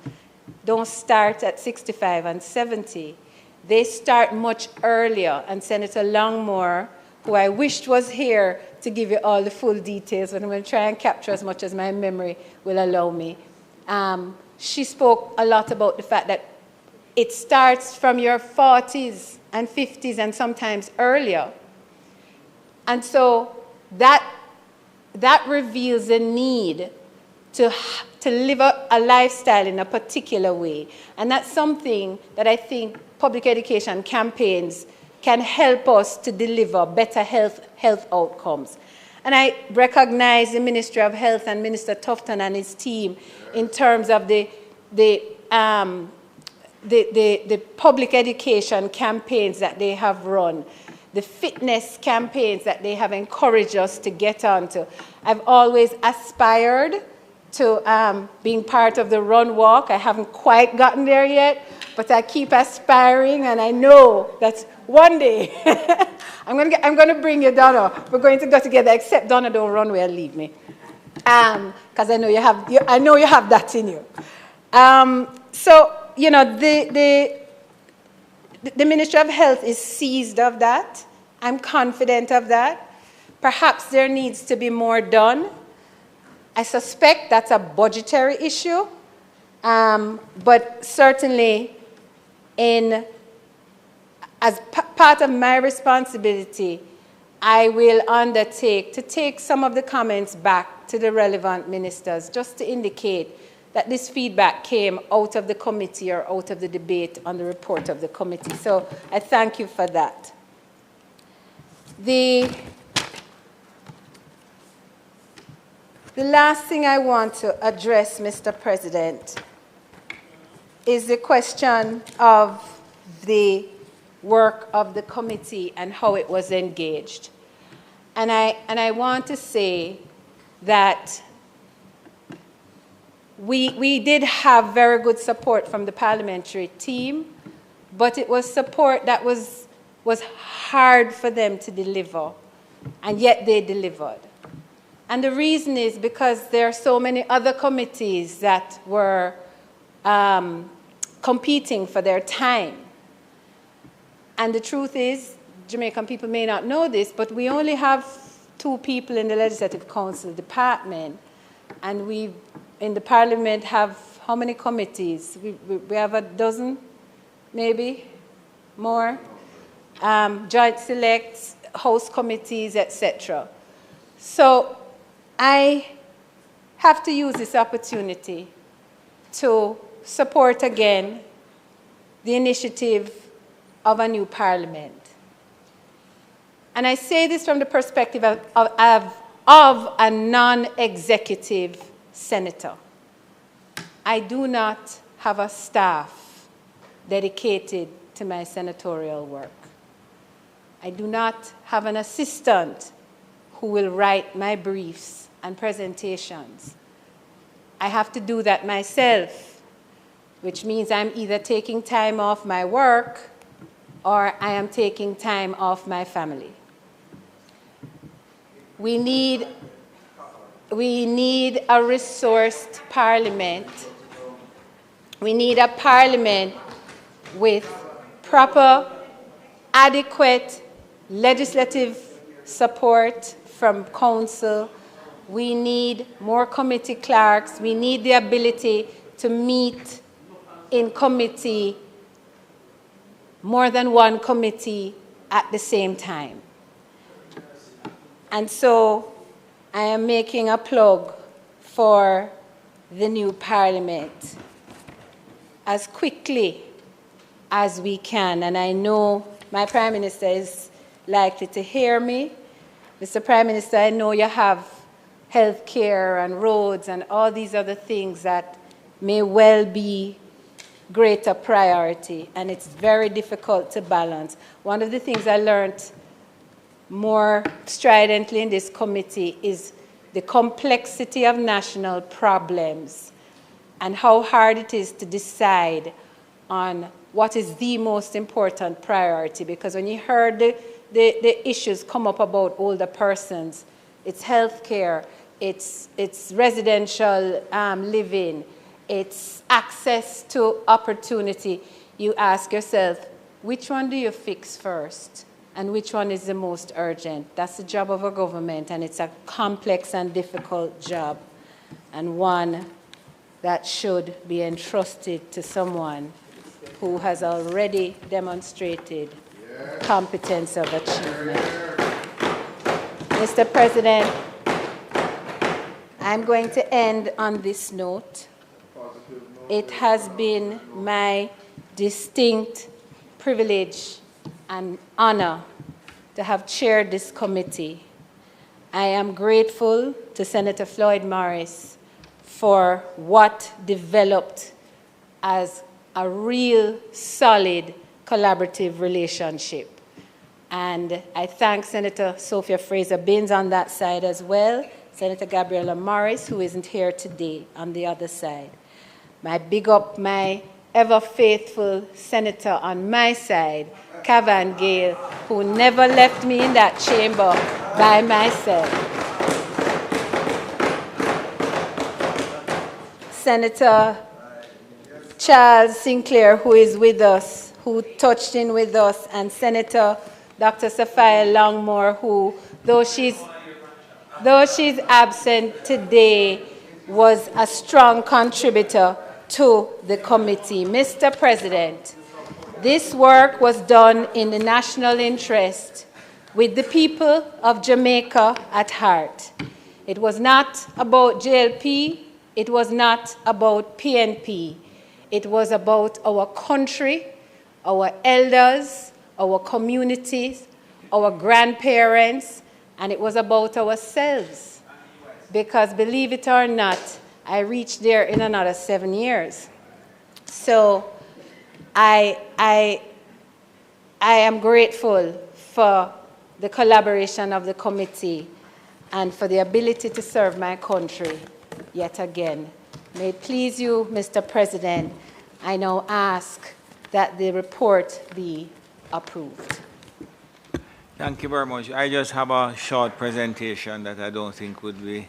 don't start at 65 and 70. They start much earlier, and Senator Longmore, who I wished was here to give you all the full details, but I'm going to try and capture as much as my memory will allow me. She spoke a lot about the fact that it starts from your 40s and 50s and sometimes earlier. And so that reveals a need to live a lifestyle in a particular way. And that's something that I think public education campaigns can help us to deliver better health outcomes. And I recognize the Ministry of Health and Minister Tufton and his team in terms of the public education campaigns that they have run, the fitness campaigns that they have encouraged us to get onto. I've always aspired to being part of the Run Walk. I haven't quite gotten there yet, but I keep aspiring, and I know that one day I'm going to bring you, Donna. We're going to go together, except Donna don't run where leave me, because I know you have that in you. So you know the Ministry of Health is seized of that. I'm confident of that. Perhaps there needs to be more done. I suspect that's a budgetary issue, but certainly as part of my responsibility, I will undertake to take some of the comments back to the relevant ministers just to indicate that this feedback came out of the committee or out of the debate on the report of the committee. So I thank you for that. The last thing I want to address, Mr. President, is the question of the work of the committee and how it was engaged. And I want to say that we did have very good support from the parliamentary team, but it was support that was hard for them to deliver, and yet they delivered. And the reason is because there are so many other committees that were competing for their time. And the truth is, Jamaican people may not know this, but we only have 2 people in the Legislative Council department, and we in the Parliament have how many committees? We have a dozen, maybe more, joint selects, house committees, etc. So I have to use this opportunity to support again the initiative of a new parliament. And I say this from the perspective of a non-executive senator. I do not have a staff dedicated to my senatorial work. I do not have an assistant who will write my briefs and presentations. I have to do that myself, which means I'm either taking time off my work or I am taking time off my family. We need a resourced parliament. We need a parliament with proper, adequate legislative support from council. We need more committee clerks. We need the ability to meet in committee, more than one committee at the same time. And so I am making a plug for the new parliament as quickly as we can. And I know my Prime Minister is likely to hear me. Mr. Prime Minister, I know you have health care and roads and all these other things that may well be greater priority, and it's very difficult to balance. One of the things I learned more stridently in this committee is the complexity of national problems and how hard it is to decide on what is the most important priority. Because when you heard the issues come up about older persons, it's health care, it's residential living, it's access to opportunity, you ask yourself, which one do you fix first? And which one is the most urgent? That's the job of a government, and it's a complex and difficult job, and one that should be entrusted to someone who has already demonstrated competence of achievement. Mr. President, I'm going to end on this note. It has been my distinct privilege and honor to have chaired this committee. I am grateful to Senator Floyd Morris for what developed as a real solid collaborative relationship. And I thank Senator Sophia Fraser-Binns on that side as well, Senator Gabriela Morris, who isn't here today, on the other side. I big up my ever-faithful senator on my side, Cavan Gale, who never left me in that chamber by myself. Senator Charles Sinclair, who is with us, who touched in with us, and Senator Dr. Sophia Longmore, who, though she's absent today, was a strong contributor to the committee. Mr. President, this work was done in the national interest with the people of Jamaica at heart. It was not about JLP, it was not about PNP. It was about our country, our elders, our communities, our grandparents, and it was about ourselves. Because believe it or not, I reached there in another 7 years. So I am grateful for the collaboration of the committee and for the ability to serve my country yet again. May it please you, Mr. President, I now ask that the report be approved. Thank you very much. I just have a short presentation that I don't think would be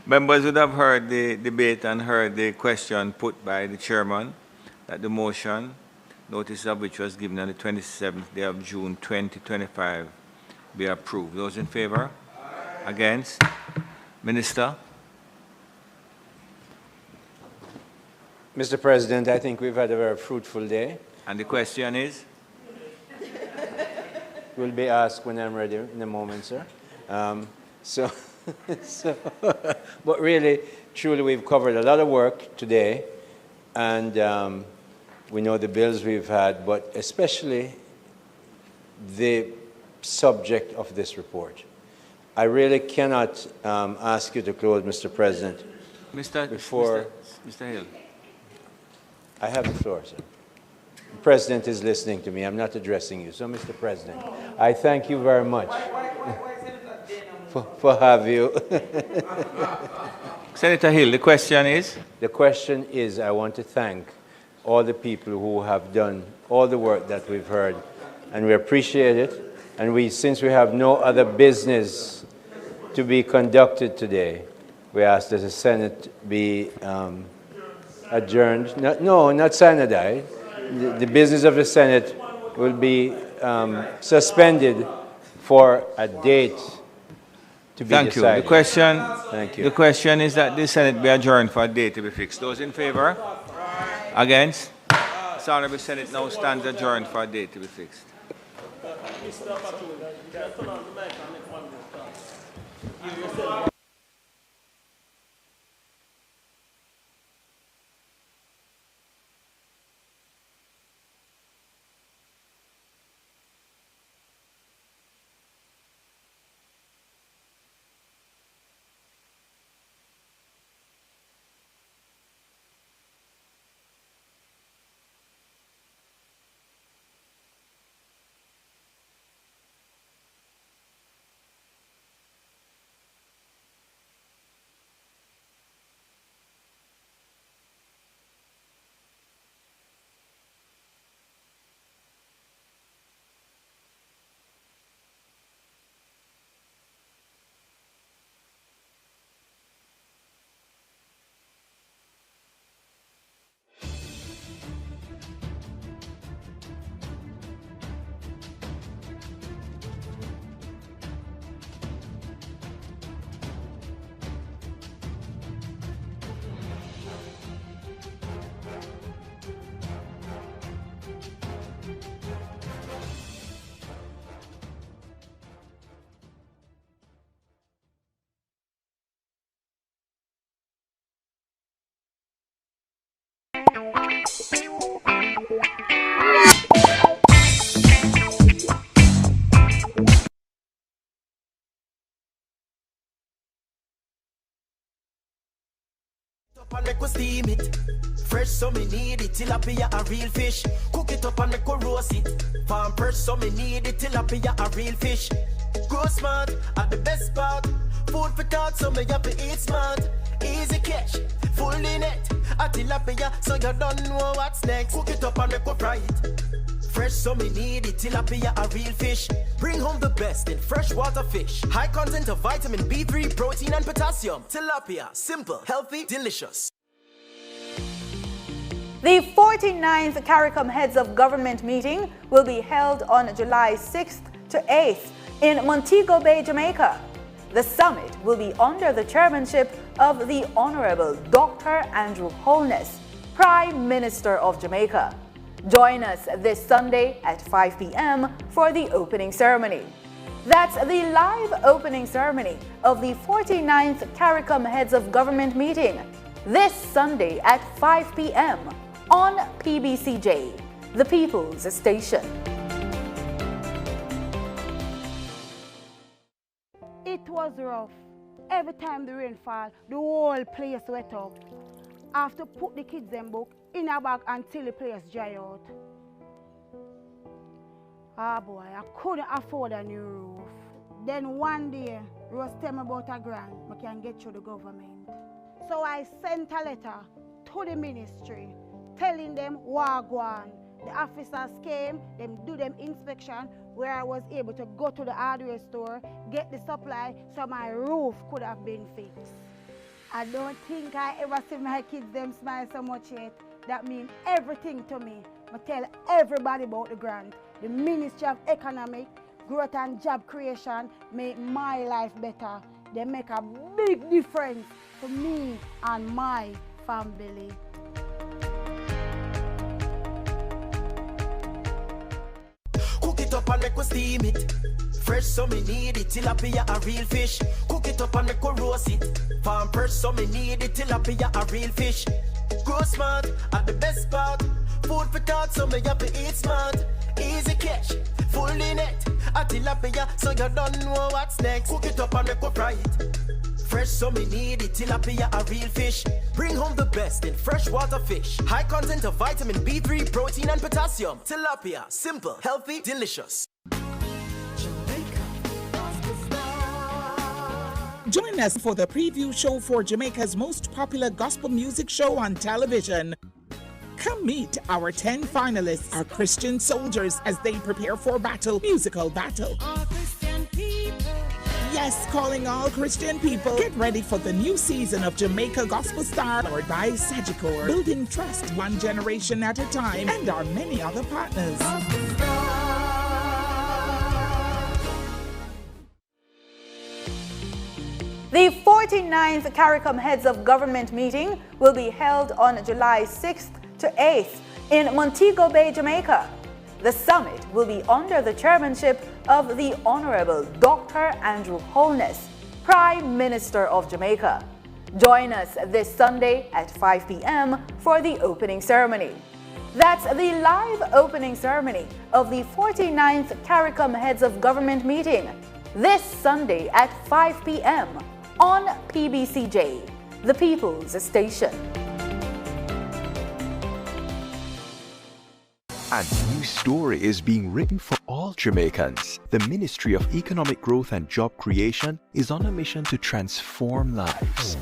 members would have heard the debate and heard the question put by the chairman that the motion, notice of which was given on the 27th day of June 2025, be approved. Those in favor? Aye. Against? Minister? Mr. President, I think we've had a very fruitful day. And the question is? will be asked when I'm ready in a moment, sir. But really, truly, we've covered a lot of work today, and we know the bills we've had, but especially the subject of this report. I really cannot ask you to close, Mr. President. Mr. Hill. I have the floor, sir. The President is listening to me. I'm not addressing you. So, Mr. President, I thank you very much for have you. Senator Hill, the question is? The question is, I want to thank all the people who have done all the work that we've heard, and we appreciate it. And since we have no other business to be conducted today, we ask that the Senate be adjourned. No, not Senate. The business of the Senate will be suspended for a date to be Thank you. decided. The question, Thank you. The question is that the Senate be adjourned for a date to be fixed. Those in favor? Against? This Honorable Senate now stands adjourned for a date to be fixed. And make we steam it. Fresh so me need it. Tilapia a real fish. Cook it up and make we roast it. Farm fresh so me need it. Tilapia a real fish. Grow smart at the best part. Food for thought so me have to eat smart. Easy catch, fully net. A tilapia so you don't know what's next. Cook it up and make we fry it. Fresh so me need it. Tilapia a real fish. Bring home the best in freshwater fish. High content of vitamin B3, protein and potassium. Tilapia, simple, healthy, delicious. The 49th CARICOM Heads of Government meeting will be held on July 6th to 8th in Montego Bay, Jamaica. The summit will be under the chairmanship of the Honorable Dr. Andrew Holness, Prime Minister of Jamaica. Join us this Sunday at 5 p.m. for the opening ceremony. That's the live opening ceremony of the 49th CARICOM Heads of Government meeting this Sunday at 5 p.m. on PBCJ, the People's Station. It was rough. Every time the rain fall, the whole place wet up. I have to put the kids' them book in a bag until the place dry out. Ah boy, I couldn't afford a new roof. Then one day, Ross tell me about a grant I can get through the government. So I sent a letter to the ministry telling them wagwan. The officers came, them do them inspection where I was able to go to the hardware store, get the supply so my roof could have been fixed. I don't think I ever see my kids them smile so much yet. That means everything to me. I tell everybody about the grant. The Ministry of Economic, Growth and Job Creation make my life better. They make a big difference to me and my family. it up and make we steam it. Fresh so me need it, tilapia a real fish. Cook it up and make we roast it. Farm fresh so me need it, tilapia a real fish. Grow smart at the best part. Food for thought so me have to eat smart. Easy catch, fully net. A tilapia so you don't know what's next. Cook it up and make we fry it. Fresh so me need it, tilapia a real fish. Bring home the best in freshwater fish. High content of vitamin B3, protein and potassium. Tilapia, simple, healthy, delicious. Join us for the preview show for Jamaica's most popular gospel music show on television. Come meet our 10 finalists, our Christian soldiers, as they prepare for musical battle. Yes, calling all Christian people. Get ready for the new season of Jamaica Gospel Star, powered by Sagicor, building trust one generation at a time, and our many other partners. The 49th CARICOM Heads of Government meeting will be held on July 6th to 8th in Montego Bay, Jamaica. The summit will be under the chairmanship of the Honorable Dr. Andrew Holness, Prime Minister of Jamaica. Join us this Sunday at 5 p.m. for the opening ceremony. That's the live opening ceremony of the 49th CARICOM Heads of Government meeting this Sunday at 5 p.m. on PBCJ, the People's Station. A new story is being written for all Jamaicans. The Ministry of Economic Growth and Job Creation is on a mission to transform lives.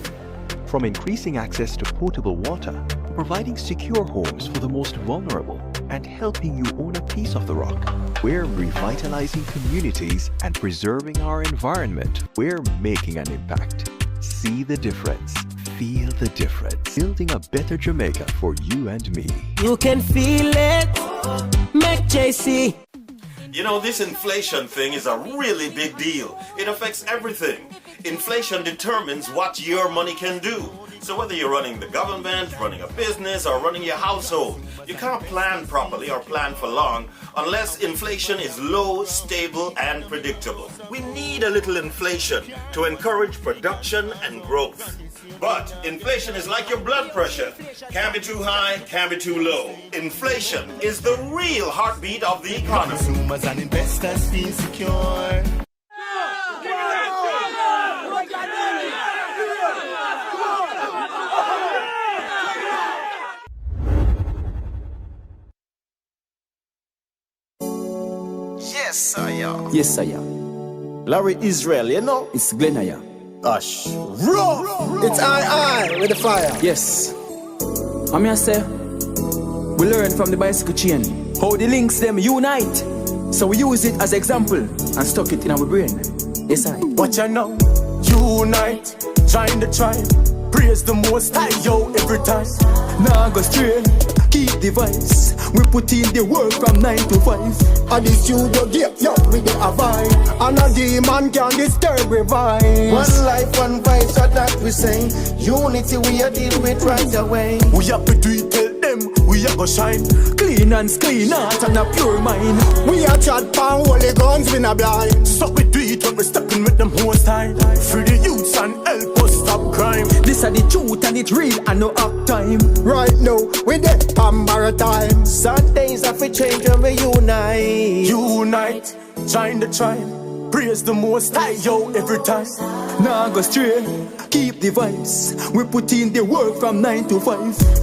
From increasing access to potable water, providing secure homes for the most vulnerable, and helping you own a piece of the rock. We're revitalizing communities and preserving our environment. We're making an impact. See the difference. Feel the difference. Building a better Jamaica for you and me. You can feel it. Make JC. You know, this inflation thing is a really big deal. It affects everything. Inflation determines what your money can do. So whether you're running the government, running a business, or running your household, you can't plan properly or plan for long unless inflation is low, stable, and predictable. We need a little inflation to encourage production and growth. But inflation is like your blood pressure. Can't be too high, can't be too low. Inflation is the real heartbeat of the economy. Consumers and investors feel secure. Yes, sir. Yes, sir. Larry Israel, you know? It's Glenaya. Hush. Rough. It's I with the fire. Yes. I'm here, say, we learn from the bicycle chain how the links them unite. So we use it as example and stuck it in our brain. Yes, I. Watch out now. Unite. Join the tribe. Praise the most high, yo, every time. Nah, go straight. Keep the vibes. We put in the work from 9 to 5. At the studio gate, yo, we get a vibe. And a demon can disturb we vibes. One life, one vibe, so that we say. Unity we are deal with right away. We have to do it, tell them we are go shine. Clean and clean heart and a pure mind. We are chat pan holy guns, we not blind. So we do it when we stepping with them most time. Free the youths and help us stop crime. This are the truth and it's real and no up time. Right now, we dead pan maritime. Some things have to change when we unite. Unite, join the tribe. Praise the most high, yo, every time. Nah, go straight. Keep the vibes. We put in the work from 9 to 5.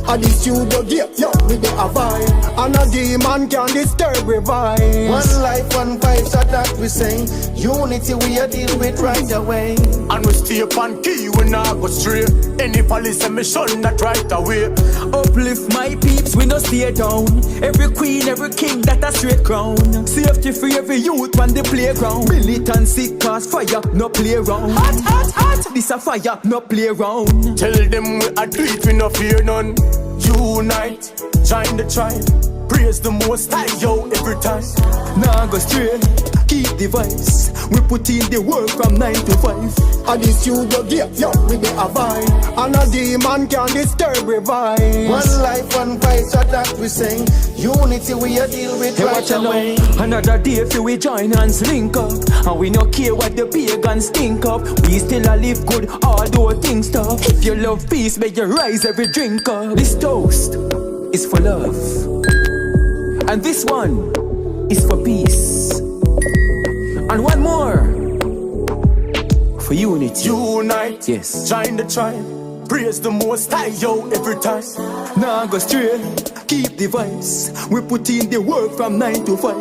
At the studio gate, yo, we get a vibe. And a demon can disturb we vibe. One life, one vibe, so that we say. Unity we are deal with right away. And we stay upon key, we nah go straight. Any policy mission that right away. Uplift my peeps, we no stay down. Every queen, every king, that a straight crown. Safety for every youth on the playground. Militancy cause fire, no play around. Hot, hot, hot, this a fire, no play around. Tell them we are do it, we no fear none. Unite, join the tribe. Praise the most high, yo, every time. Nah, go straight. keep the vibes. We put in the work from 9 to 5. And the studio gate, yo, we dey a vibe. And a demon can disturb we vibe. One life, one fight, so that we sing. Unity we a deal with right away. Another day for we join hands link up. And we no care what the pagans think up. We still a live good, although things tough. If you love peace, make you rise every drink up. This toast is for love. And this one is for peace. And one more for unity. Unite, yes. Join the tribe. Praise the most high, yo, every time. Nah, go straight. Keep the vibes. We put in the work from 9 to 5.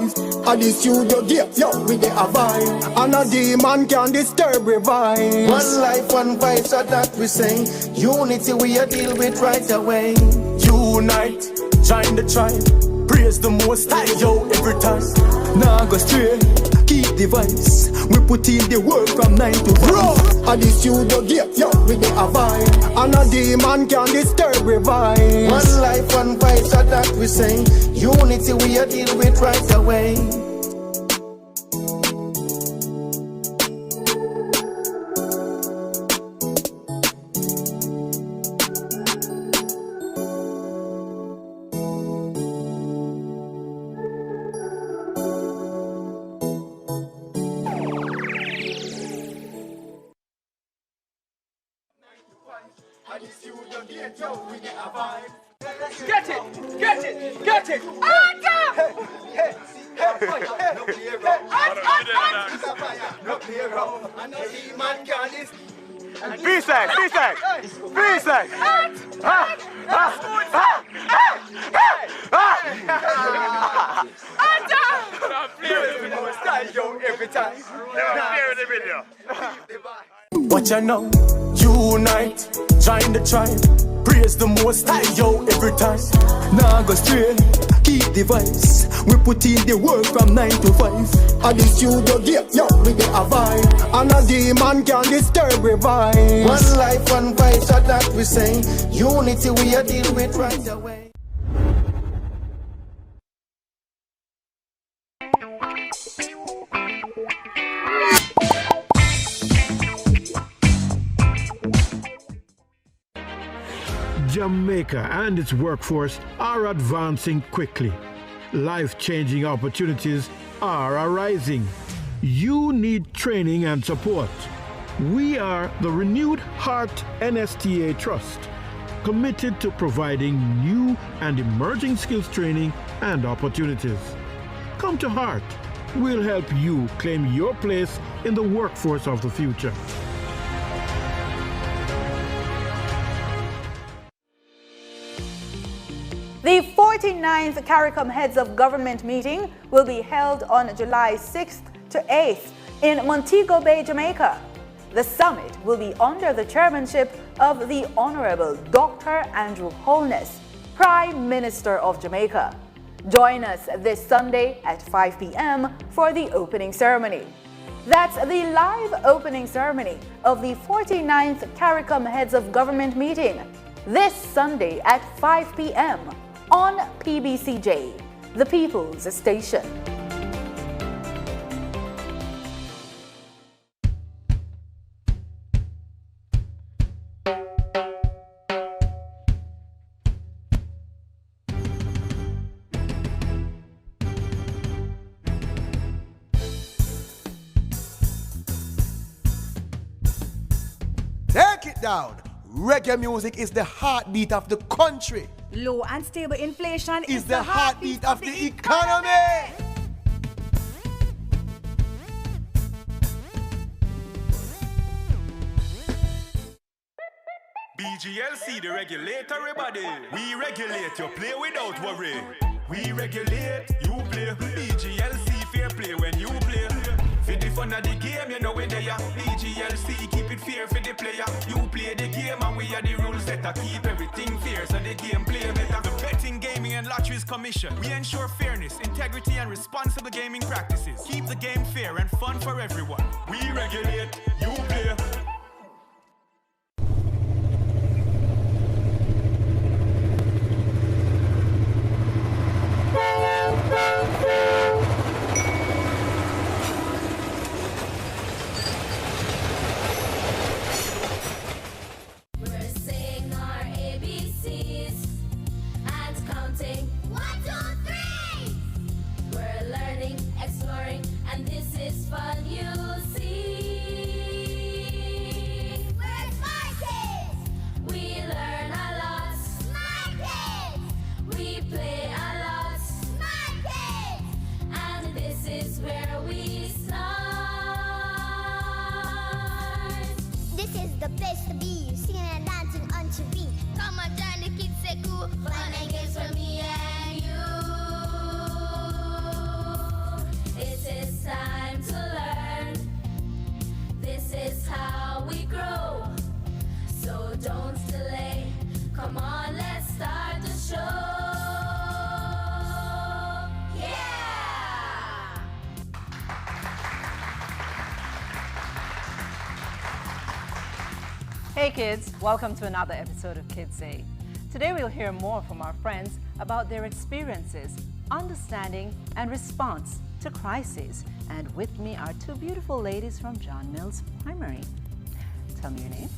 And the studio gate, yo, we dey a vibe. And a demon can disturb we vibe. One life, one fight, so that we sing. Unity we a deal with right away. Unite, join the tribe. Praise the most high, yo, every time. Nah, go straight. Keep the vibes. We put in the work from 9 to 5. And the studio gate, yo, we dey a vibe. And a demon can disturb we vibe. One life, one fight, so that we sing. Unity we a deal with right away. Get it! Get it! Get it! B-side! B-side! B-side! Every time. Video. Watch out now, unite, join the tribe. Praise the most high, yo, every time. Nah, go straight, keep the vibes. We put in the work from 9 to 5. And the studio gate, yo, we dey a vibe. And a demon can disturb we vibe. One life, one fight, so that we sing. Unity we a deal with right away. Jamaica and its workforce are advancing quickly. Life-changing opportunities are arising. You need training and support. We are the Renewed Heart NSTA Trust, committed to providing new and emerging skills training and opportunities. Come to Heart. We'll help you claim your place in the workforce of the future. The 49th CARICOM Heads of Government meeting will be held on July 6th to 8th in Montego Bay, Jamaica. The summit will be under the chairmanship of the Honorable Dr. Andrew Holness, Prime Minister of Jamaica. Join us this Sunday at 5 p.m. for the opening ceremony. That's the live opening ceremony of the 49th CARICOM Heads of Government meeting this Sunday at 5 p.m. on PBCJ, the People's Station. Take it down. Reggae music is the heartbeat of the country. Low and stable inflation is the heartbeat of the economy. BGLC, the regulatory body. We regulate, you play without worry. We regulate, you play. BGLC, fair play when you play. For the fun of the game, you know where they are. BGLC, keep it fair for the player. You play the game and we are the rules setter. Keep everything fair so the game play better. The Betting, Gaming and Lotteries Commission. We ensure fairness, integrity and responsible gaming practices. Keep the game fair and fun for everyone. We regulate, you play. Hey kids, welcome to another episode of Kids Say. Today we'll hear more from our friends about their experiences, understanding and response to crises. And with me are two beautiful ladies from John Mills Primary. Tell me your name.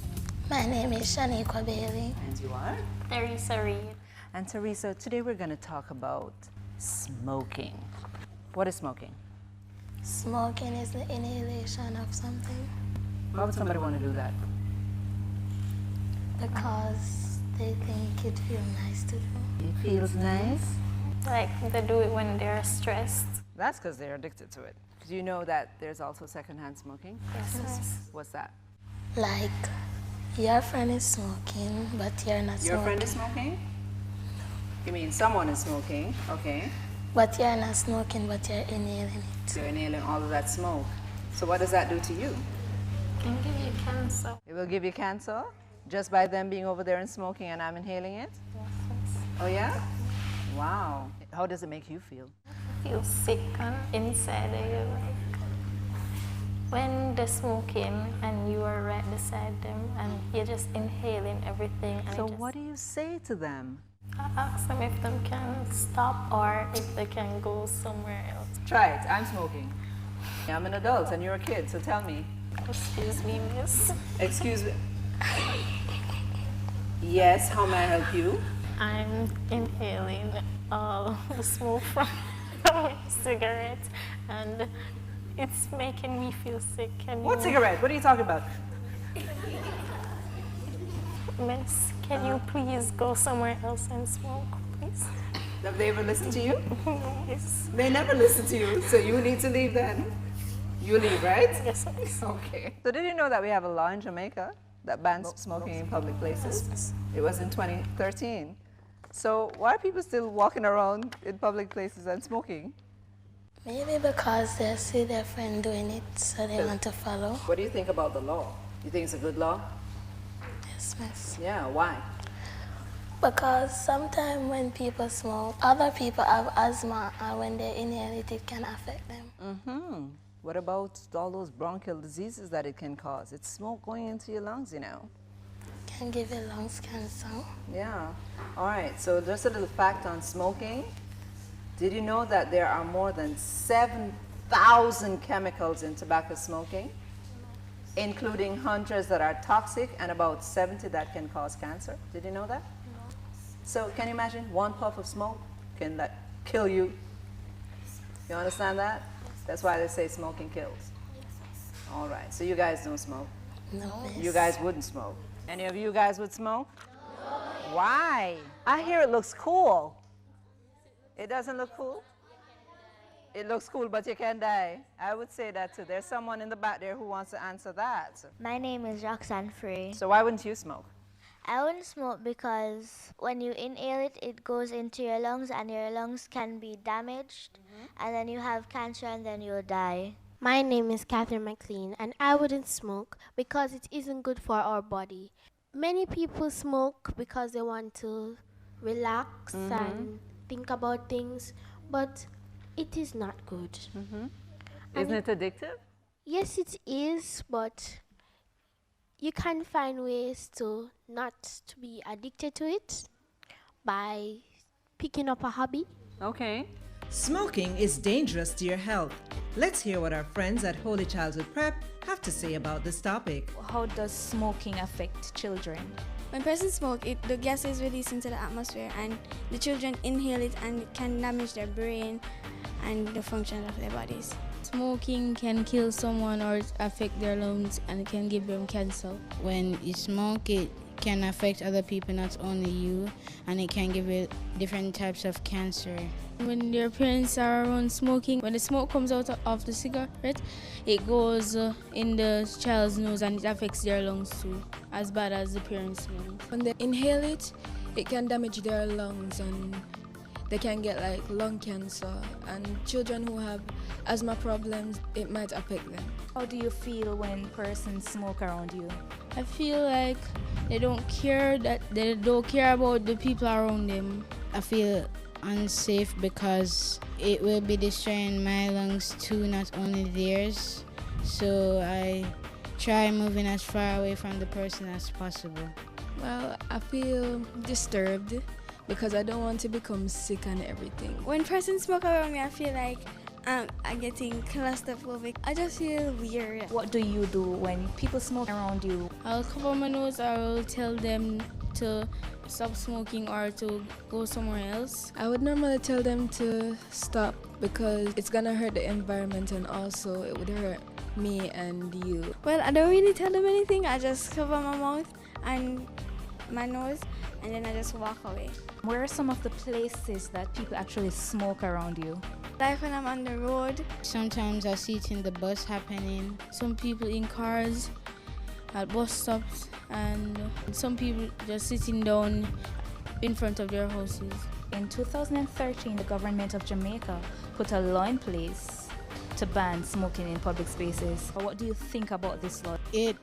My name is Shaniqua Bailey. And you are? Teresa Reed. And Teresa, today we're going to talk about smoking. What is smoking? Smoking is the inhalation of something. Why would somebody want to do that? Because they think it feels nice to do. It feels nice? Like they do it when they're stressed. That's because they're addicted to it. Do you know that there's also secondhand smoking? Yes. What's that? Like your friend is smoking, but you're not smoking. Your friend is smoking? You mean someone is smoking, okay. But you're not smoking, but you're inhaling it. You're inhaling all of that smoke. So what does that do to you? It can give you cancer. It will give you cancer? Just by them being over there and smoking and I'm inhaling it? Yes. Oh yeah? Wow. How does it make you feel? I feel sick inside of you. Like when they're smoking and you are right beside them and you're just inhaling everything. And So what do you say to them? I ask them if they can stop or if they can go somewhere else. Try it. I'm smoking. I'm an adult and you're a kid, so tell me. Excuse me, miss. Excuse me. Yes, how may I help you? I'm inhaling all the smoke from my cigarette and it's making me feel sick. What cigarette? What are you talking about? Miss, can you please go somewhere else and smoke, please? Have they ever listened to you? Yes. They never listen to you, so you need to leave then. You leave, right? Yes, miss. Okay. So did you know that we have a law in Jamaica that bans smoking in public places? It was in 2013. So why are people still walking around in public places and smoking? Maybe because they see their friend doing it, so they want to follow. What do you think about the law? You think it's a good law? Yes, miss. Yeah, why? Because sometimes when people smoke, other people have asthma, and when they inhale it, it can affect them. Mm-hmm. What about all those bronchial diseases that it can cause? It's smoke going into your lungs, you know. Can give you lungs cancer. Yeah. All right, so just a little fact on smoking. Did you know that there are more than 7,000 chemicals in tobacco smoking, including hundreds that are toxic and about 70 that can cause cancer? Did you know that? No. So can you imagine one puff of smoke can that kill you? You understand that? That's why they say smoking kills. All right, so you guys don't smoke? No. You guys wouldn't smoke? Any of you guys would smoke? No. Why? I hear it looks cool. It doesn't look cool? It looks cool, but you can die. I would say that too. There's someone in the back there who wants to answer that. My name is Roxanne Free. So why wouldn't you smoke? I wouldn't smoke because when you inhale it, it goes into your lungs and your lungs can be damaged and then you have cancer and then you'll die. My name is Catherine McLean and I wouldn't smoke because it isn't good for our body. Many people smoke because they want to relax and think about things, but it is not good. Isn't it addictive? Yes, it is, but you can find ways to not to be addicted to it by picking up a hobby. Okay. Smoking is dangerous to your health. Let's hear what our friends at Holy Childhood Prep have to say about this topic. How does smoking affect children? When persons smoke, the gas is released into the atmosphere and the children inhale it and it can damage their brain and the function of their bodies. Smoking can kill someone or affect their lungs and it can give them cancer. When you smoke, it can affect other people, not only you, and it can give you different types of cancer. When their parents are around smoking, when the smoke comes out of the cigarette, it goes in the child's nose and it affects their lungs too, as bad as the parents' lungs. When they inhale it, it can damage their lungs and they can get like lung cancer, and children who have asthma problems, it might affect them. How do you feel when persons smoke around you? I feel like they don't care about the people around them. I feel unsafe because it will be destroying my lungs too, not only theirs. So I try moving as far away from the person as possible. Well, I feel disturbed because I don't want to become sick and everything. When persons smoke around me, I feel like I'm getting claustrophobic. I just feel weird. What do you do when people smoke around you? I'll cover my nose, or I'll tell them to stop smoking or to go somewhere else. I would normally tell them to stop because it's gonna hurt the environment and also it would hurt me and you. Well, I don't really tell them anything. I just cover my mouth and my nose, and then I just walk away. Where are some of the places that people actually smoke around you? Like when I'm on the road. Sometimes I see it in the bus happening. Some people in cars, at bus stops, and some people just sitting down in front of their houses. In 2013, the government of Jamaica put a law in place to ban smoking in public spaces. What do you think about this law? It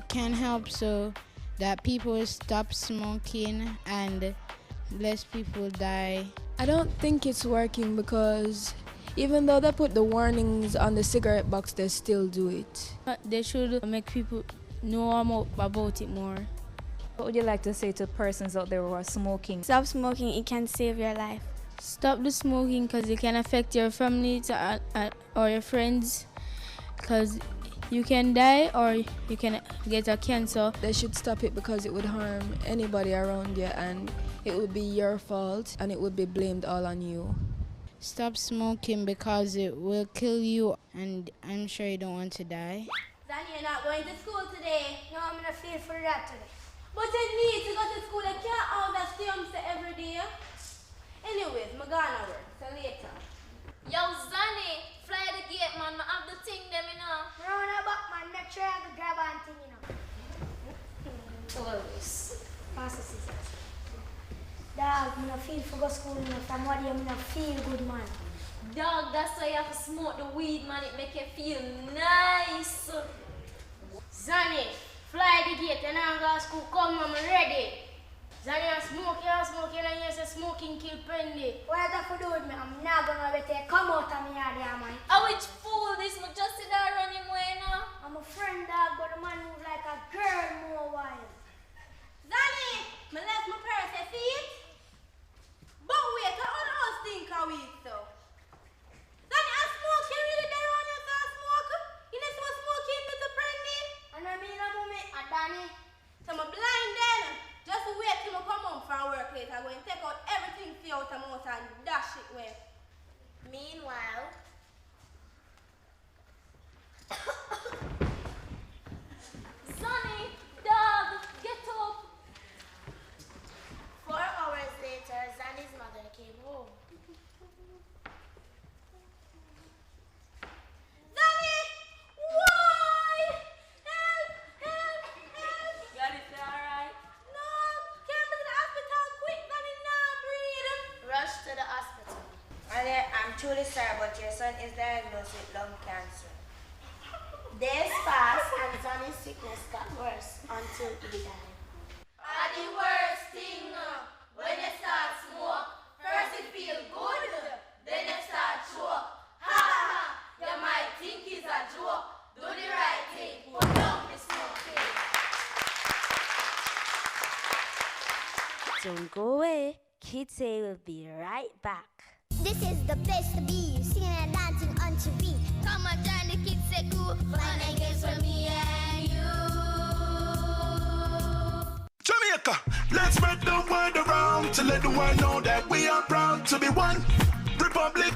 can help so that people will stop smoking and less people die. I don't think it's working because even though they put the warnings on the cigarette box, they still do it. They should make people know more about it more. What would you like to say to persons out there who are smoking? Stop smoking, it can save your life. Stop the smoking because it can affect your family or your friends, because you can die or you can get a cancer. They should stop it because it would harm anybody around you and it would be your fault and it would be blamed all on you. Stop smoking because it will kill you, and I'm sure you don't want to die. Then you're not going to school today. No, I'm going to feel for that today. But you need to go to school. I can't all that stay every day. Anyways, I'm going to work. So later. Yo, Zanny, fly the gate, man. I have the thing them, you know. Round about, man. Make sure I have the grab on thing, you know. Always. Pass the scissors. Dog, I'm not feel for go school, you know. From what I'm not feel good, man. Dog, that's why you have to smoke the weed, man. It make you feel nice. Zanny, fly the gate. And I'm going to school. Come, I'm ready. Zanny, I'm smoking, and you say smoking kill Pendy. What you have to do with me? I'm not going to let you come out of me here, man. Oh, which fool this? Me just sit there running away now. I'm a friend, dog, but the man move like a girl more wild. Zanny, me left my purse, you see it? But wait, how the house think of it, though? Zanny, I smoke, you really there on you, so I smoke? You know so smoking with the Pendy? And I mean, I'm a Danny. So I'm blind then. Just wait till I come home from work later. I'm going to take out everything for you out of my mouth and dash it away. Meanwhile, Sonny, dog, get up. 4 hours later, Zanny's mother came home. Zanny! Why? Help! Help! Help! Got it alright? No! Can't be to the hospital quick, Zanny, now breathe! Rush to the hospital. I'm truly sorry, but your son is diagnosed with lung cancer. Days passed and Zanny's sickness got worse until he died. And the worst thing, when you start smoke, first it feel good, then you start choke. Ha ha! You might think it's a joke. Do the right thing, put down the smoking. Don't go away. Kids Say will be right back. This is the place to be, singing and dancing unto beat. Come on, join the Kids Say crew. Fun and games for me and you. Jamaica, let's spread the word around to let the world know that we are proud to be one republic.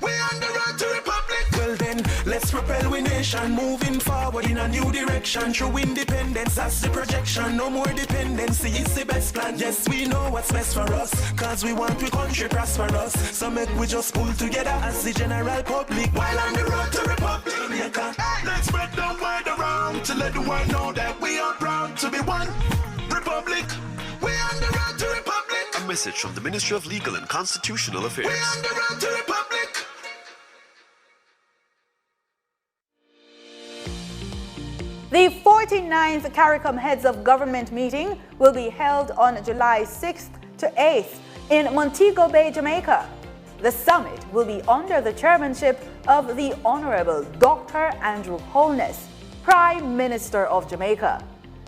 We on the road to republic. Well then, let's propel we nation, moving forward in a new direction. True independence, that's the projection. No more dependency, it's the best plan. Yes, we know what's best for us, cause we want we country prosperous. So make we just pull together as the general public while on the road to republic. Jamaica, let's spread the word around to let the world know that we are proud to be one republic. We on the road to republic. A message from the Ministry of Legal and Constitutional Affairs. We on the road to republic. The 49th CARICOM Heads of Government meeting will be held on July 6th to 8th in Montego Bay, Jamaica. The summit will be under the chairmanship of the Honorable Dr. Andrew Holness. Prime Minister of Jamaica.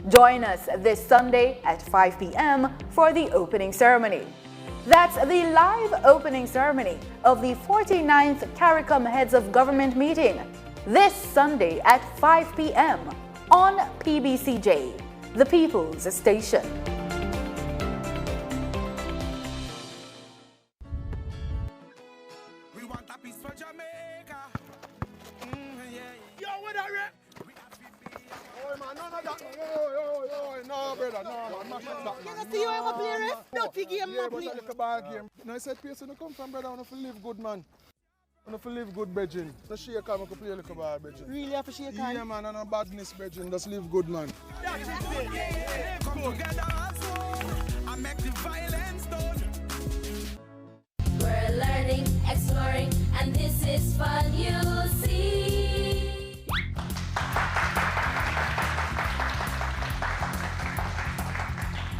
Join us this Sunday at 5 p.m. for the opening ceremony. That's the live opening ceremony of the 49th CARICOM Heads of Government meeting this Sunday at 5 p.m. on PBCJ, the People's Station. We want a piece for Jamaica. Yo, what are you? Oh, man, none of that. Yo, no, brother, no, man. Mash up that, man. You see you ever play ref? Dirty game, man, play. Yeah, but I like a bad game. No, I said, place when you come from, brother, I want to live good, man. I want to live good, brethren. So shake on, I can play a little bad, brethren. Really have to shake on? Yeah, man, and no badness, brethren. Just live good, man. Come together as one and make the violence done. We're learning, exploring, and this is fun, you see.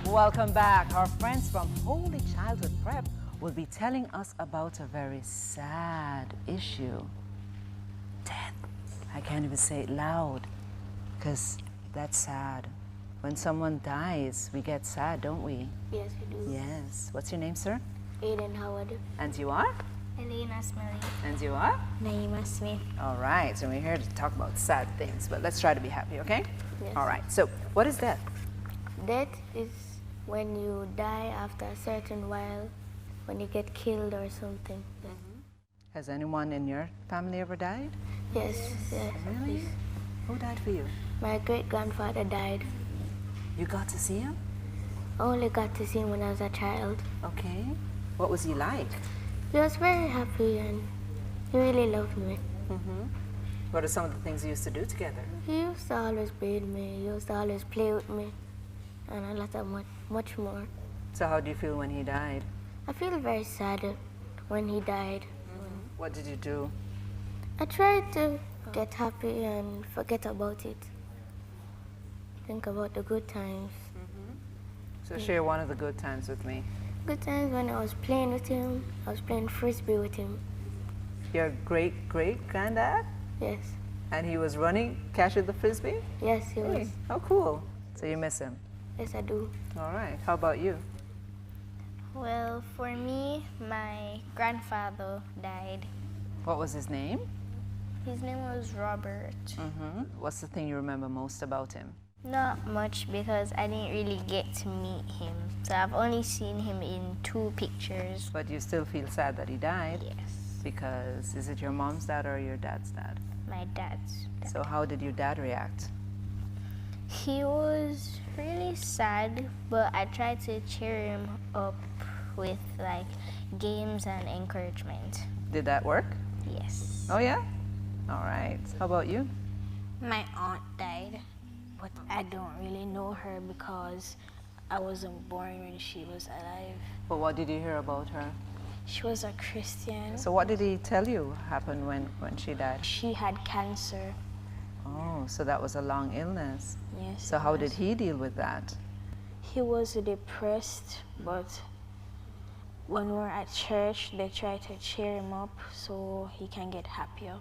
Welcome back. Our friends from Holy Childhood Prep will be telling us about a very sad issue. Death. I can't even say it loud because that's sad. When someone dies, we get sad, don't we? Yes, we do. Yes. What's your name, sir? Aiden Howard. And you are? Elena Smelly. And you are? Naima Smith. All right, so we're here to talk about sad things, but let's try to be happy, okay? Yes. All right, so what is death? Death is when you die after a certain while, when you get killed or something. Has anyone in your family ever died? Yes, yes. Really? Who died for you? My great-grandfather died. You got to see him? I only got to see him when I was a child. Okay. What was he like? He was very happy and he really loved me. What are some of the things you used to do together? He used to always bathe me, he used to always play with me, and a lot of much more. So how do you feel when he died? I feel very sad when he died. What did you do? I tried to get happy and forget about it. Think about the good times. So share one of the good times with me. Good times when I was playing with him. I was playing frisbee with him. Your great-great-granddad? Yes. And he was running, catching the frisbee? Yes, he was. Hey, how cool. So you miss him? Yes, I do. All right. How about you? Well, for me, my grandfather died. What was his name? His name was Robert. What's the thing you remember most about him? Not much because I didn't really get to meet him. So I've only seen him in 2 pictures. But you still feel sad that he died? Yes. Because is it your mom's dad or your dad's dad? My dad's dad. So how did your dad react? He was really sad, but I tried to cheer him up with like games and encouragement. Did that work? Yes. Oh yeah? All right. How about you? My aunt died, but I don't really know her because I wasn't born when she was alive. But what did you hear about her? She was a Christian. So what did he tell you happened when she died? She had cancer. Oh, so that was a long illness. Yes. So how did he deal with that? He was depressed, but when we're at church, they try to cheer him up so he can get happier.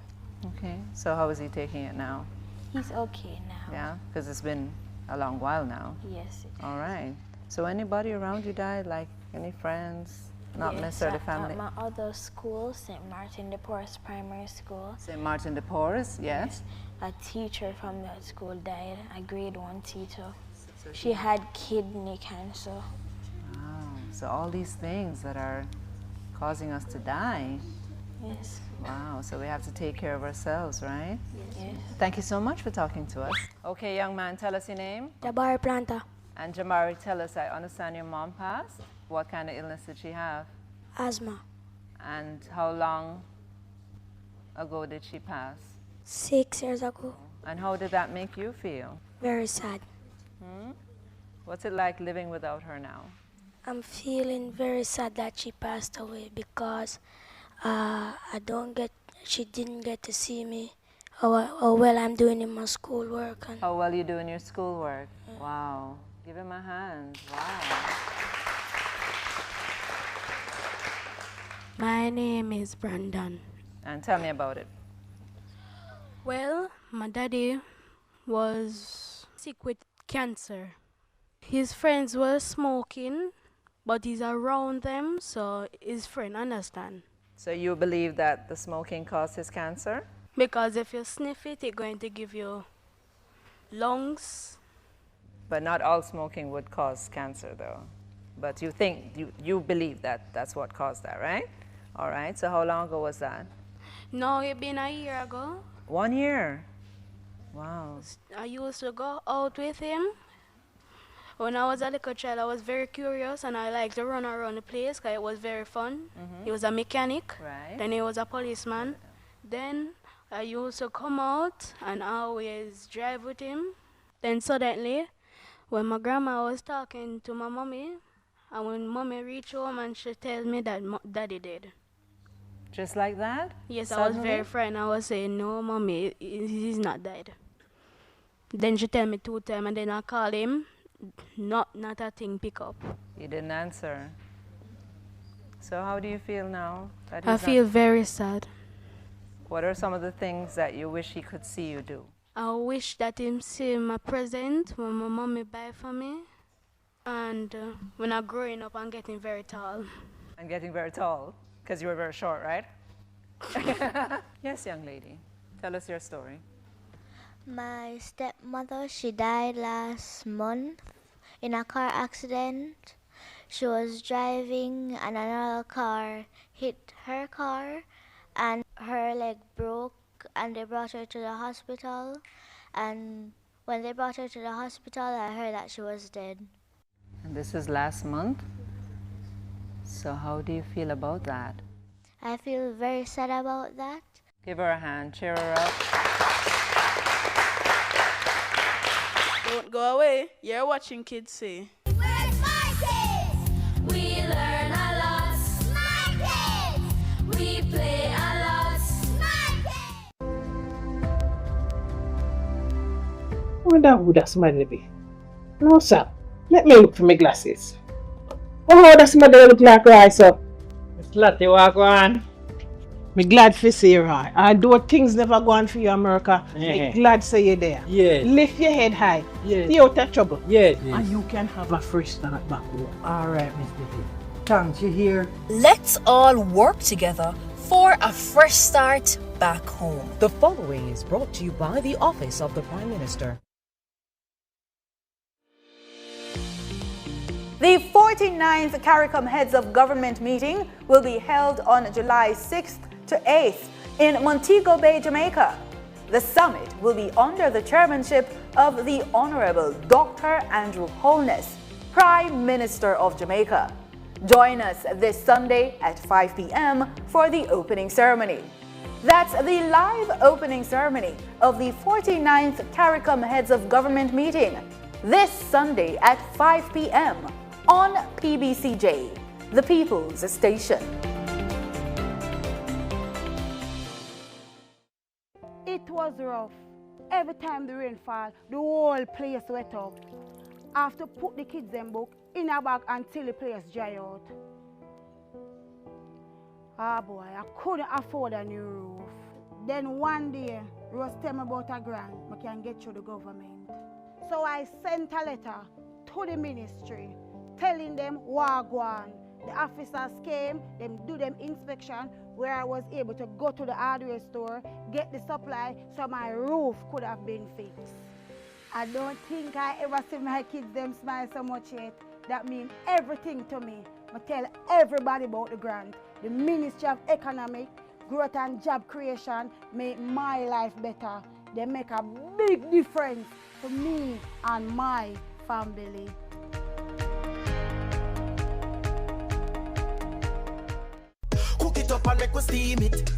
Okay. So how is he taking it now? He's okay now. Yeah, because it's been a long while now. Yes. All right. So anybody around you died, like any friends? Not yes, necessarily family? At my other school, St. Martin de Porres Primary School. St. Martin de Porres, yes. A teacher from that school died, a grade 1 teacher. She had kidney cancer. Wow. So all these things that are causing us to die. Yes. Wow. So we have to take care of ourselves, right? Yes. Thank you so much for talking to us. Okay, young man, tell us your name. Jabari Planta. And Jamari, tell us, I understand your mom passed. What kind of illness did she have? Asthma. And how long ago did she pass? 6 years ago. And how did that make you feel? Very sad. What's it like living without her now? I'm feeling very sad that she passed away because she didn't get to see me how well I'm doing in my schoolwork. And how well you do in your schoolwork? Wow. Give him a hand. Wow. My name is Brandon. And tell me about it. Well, my daddy was sick with cancer. His friends were smoking, but he's around them, so his friend understand. So you believe that the smoking caused his cancer? Because if you sniff it, it's going to give you lungs. But not all smoking would cause cancer, though. But you think, you believe that that's what caused that, right? All right, so how long ago was that? No, it been a year ago. 1 year? Wow. I used to go out with him. When I was a little child, I was very curious and I liked to run around the place because it was very fun. He was a mechanic, then he was a policeman. Then I used to come out and always drive with him. Then suddenly, when my grandma was talking to my mommy, and when mommy reached home and she told me that daddy dead. Just like that? Yes, Suddenly? I was very frightened. I was saying, no, mommy, he's not dead. Then she told me 2 times, and then I called him. Not a thing pick up. He didn't answer. So how do you feel now? That I feel very sad. What are some of the things that you wish he could see you do? I wish that him see my present when my mommy buy for me. And when I'm growing up, I'm getting very tall. And getting very tall? Because you were very short, right? Yes, young lady. Tell us your story. My stepmother, she died last month in a car accident. She was driving and another car hit her car and her leg broke and they brought her to the hospital. And when they brought her to the hospital, I heard that she was dead. And this is last month? So how do you feel about that? I feel very sad about that. Give her a hand, cheer her up. Don't go away. You're watching Kids Say. Where's my kids? We learn a lot. My kids. We play a lot. My kids. I wonder who that somebody be. No, sir. Let me look for my glasses. Oh, that somebody look like Roy, sir. It's Lottie, walk on. Me glad for see you, Roy. Although things never go on for you, America, me glad to see you there. Yes. Lift your head high. Yes. Stay out of trouble. Yes. And you can have a fresh start back home. All right, Mr. D. Thanks, you hear? Let's all work together for a fresh start back home. The following is brought to you by the Office of the Prime Minister. The 49th CARICOM Heads of Government meeting will be held on July 6th to 8th in Montego Bay, Jamaica. The summit will be under the chairmanship of the Honorable Dr. Andrew Holness, Prime Minister of Jamaica. Join us this Sunday at 5 p.m. for the opening ceremony. That's the live opening ceremony of the 49th CARICOM Heads of Government meeting this Sunday at 5 p.m. on PBCJ, the People's Station. It was rough. Every time the rain fall, the whole place wet up. I have to put the kids' book in a bag until the place dry out. Ah boy, I couldn't afford a new roof. Then one day, Ross tell me about a grant I can get through the government. So I sent a letter to the ministry telling them what go on. The officers came, them do them inspection where I was able to go to the hardware store, get the supply so my roof could have been fixed. I don't think I ever see my kids them smile so much yet. That means everything to me. I tell everybody about the grant. The Ministry of Economic, Growth and Job Creation make my life better. They make a big difference to me and my family. Cook it up and make we steam it.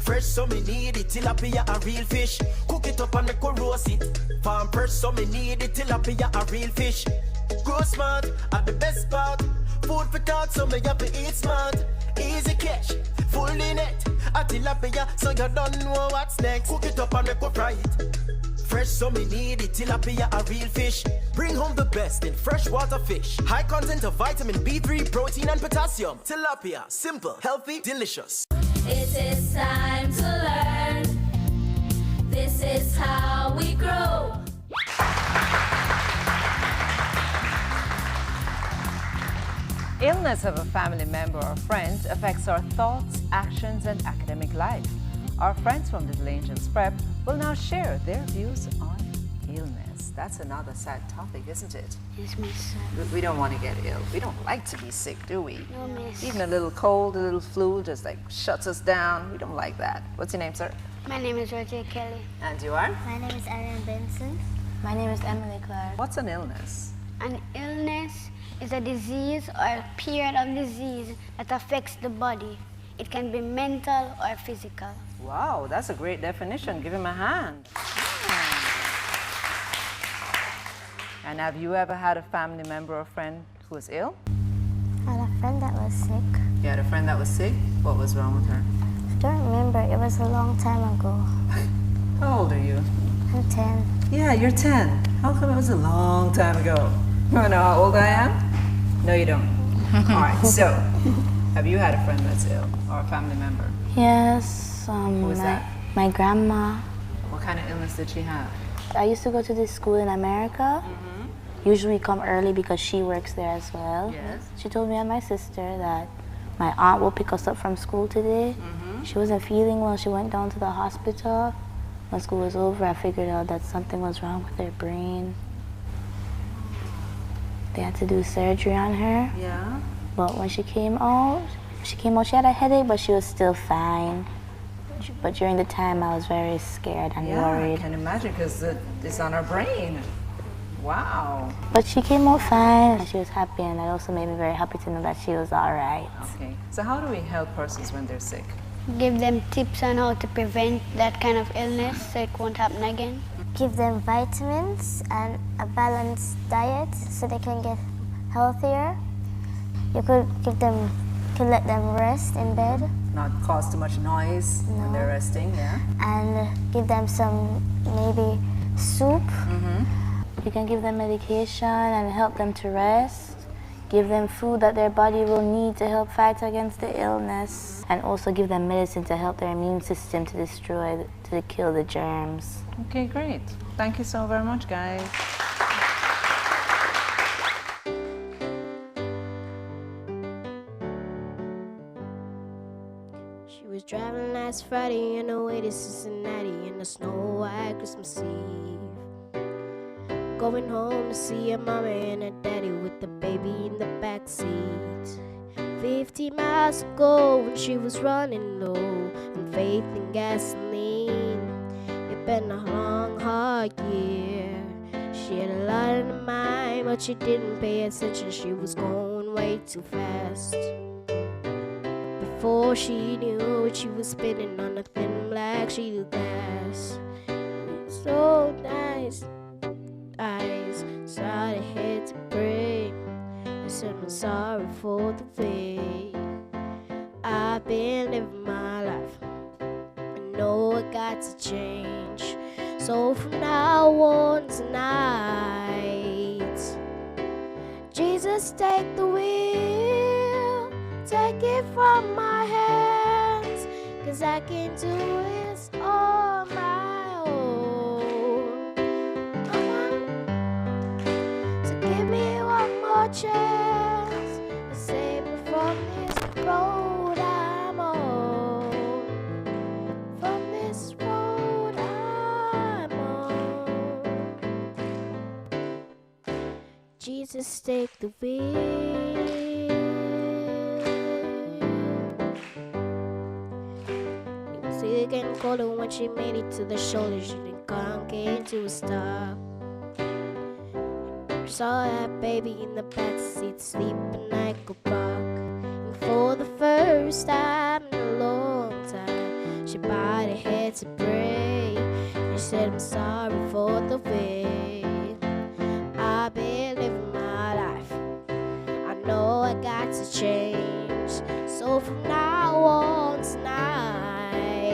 Fresh so me need it, tilapia a real fish. Cook it up and make we roast it. Farm fresh so me need it, tilapia a real fish. Grow smart at the best part. Food for thought so me have to eat smart. Easy catch, full in it. A tilapia so you don't know what's next. Cook it up and make we fry it. Fresh so me need it, tilapia a real fish. Bring home the best in freshwater fish. High content of vitamin B3, protein and potassium. Tilapia, simple, healthy, delicious. It is time to learn. This is how we grow. illness of a family member or friend affects our thoughts, actions, and academic life. Our friends from Little Angels Prep will now share their views on illness. That's another sad topic, isn't it? Yes, miss. We don't want to get ill. We don't like to be sick, do we? No, miss. Even a little cold, a little flu just like shuts us down. We don't like that. What's your name, sir? My name is Roger Kelly. And you are? My name is Aaron Benson. My name is Emily Clark. What's an illness? An illness is a disease or a period of disease that affects the body. It can be mental or physical. Wow, that's a great definition. Give him a hand. And have you ever had a family member or friend who was ill? I had a friend that was sick. You had a friend that was sick? What was wrong with her? I don't remember. It was a long time ago. How old are you? I'm 10. Yeah, you're 10. How come it was a long time ago? You wanna know how old I am? No, you don't. All right, so have you had a friend that's ill or a family member? Yes, Who was that? my grandma. What kind of illness did she have? I used to go to this school in America. Usually come early because she works there as well. Yes. She told me and my sister that my aunt will pick us up from school today. She wasn't feeling well. She went down to the hospital. When school was over, I figured out that something was wrong with her brain. They had to do surgery on her. Yeah. But when she came out, she had a headache, but she was still fine. But during the time, I was very scared and worried. I can imagine because it's on her brain. Wow. But she came out fine, and she was happy, and that also made me very happy to know that she was all right. Okay. So how do we help persons when they're sick? Give them tips on how to prevent that kind of illness so it won't happen again. Give them vitamins and a balanced diet so they can get healthier. You could let them rest in bed. Not cause too much noise when they're resting, yeah? And give them some maybe soup. You can give them medication and help them to rest. Give them food that their body will need to help fight against the illness. And also give them medicine to help their immune system to kill the germs. Okay, great. Thank you so very much, guys. She was driving last Friday on the way to Cincinnati in a snow white Christmas Eve. Going home to see her mommy and her daddy with the baby in the back seat. 50 miles ago when she was running low on faith and gasoline. It been a long, hard year. She had a lot in her mind, but she didn't pay attention. She was going way too fast. Before she knew it, she was spinning on a thin black sheet of glass. So nice. Eyes started head to pray. I said I'm sorry for the way I've been living my life. I know I got to change. So from now on tonight, Jesus, take the wheel, take it from my hands, 'cause I can't do this on my own. So give me one more chance to save me from this road I'm on. From this road I'm on. Jesus, take the wheel. It was getting colder when she made it to the shoulder. She didn't come, came to a stop. Saw that baby in the back seat sleeping like a rock. And for the first time in a long time, she bowed her head to pray. And she said, I'm sorry for the way I've been living my life. I know I got to change. So from now on tonight,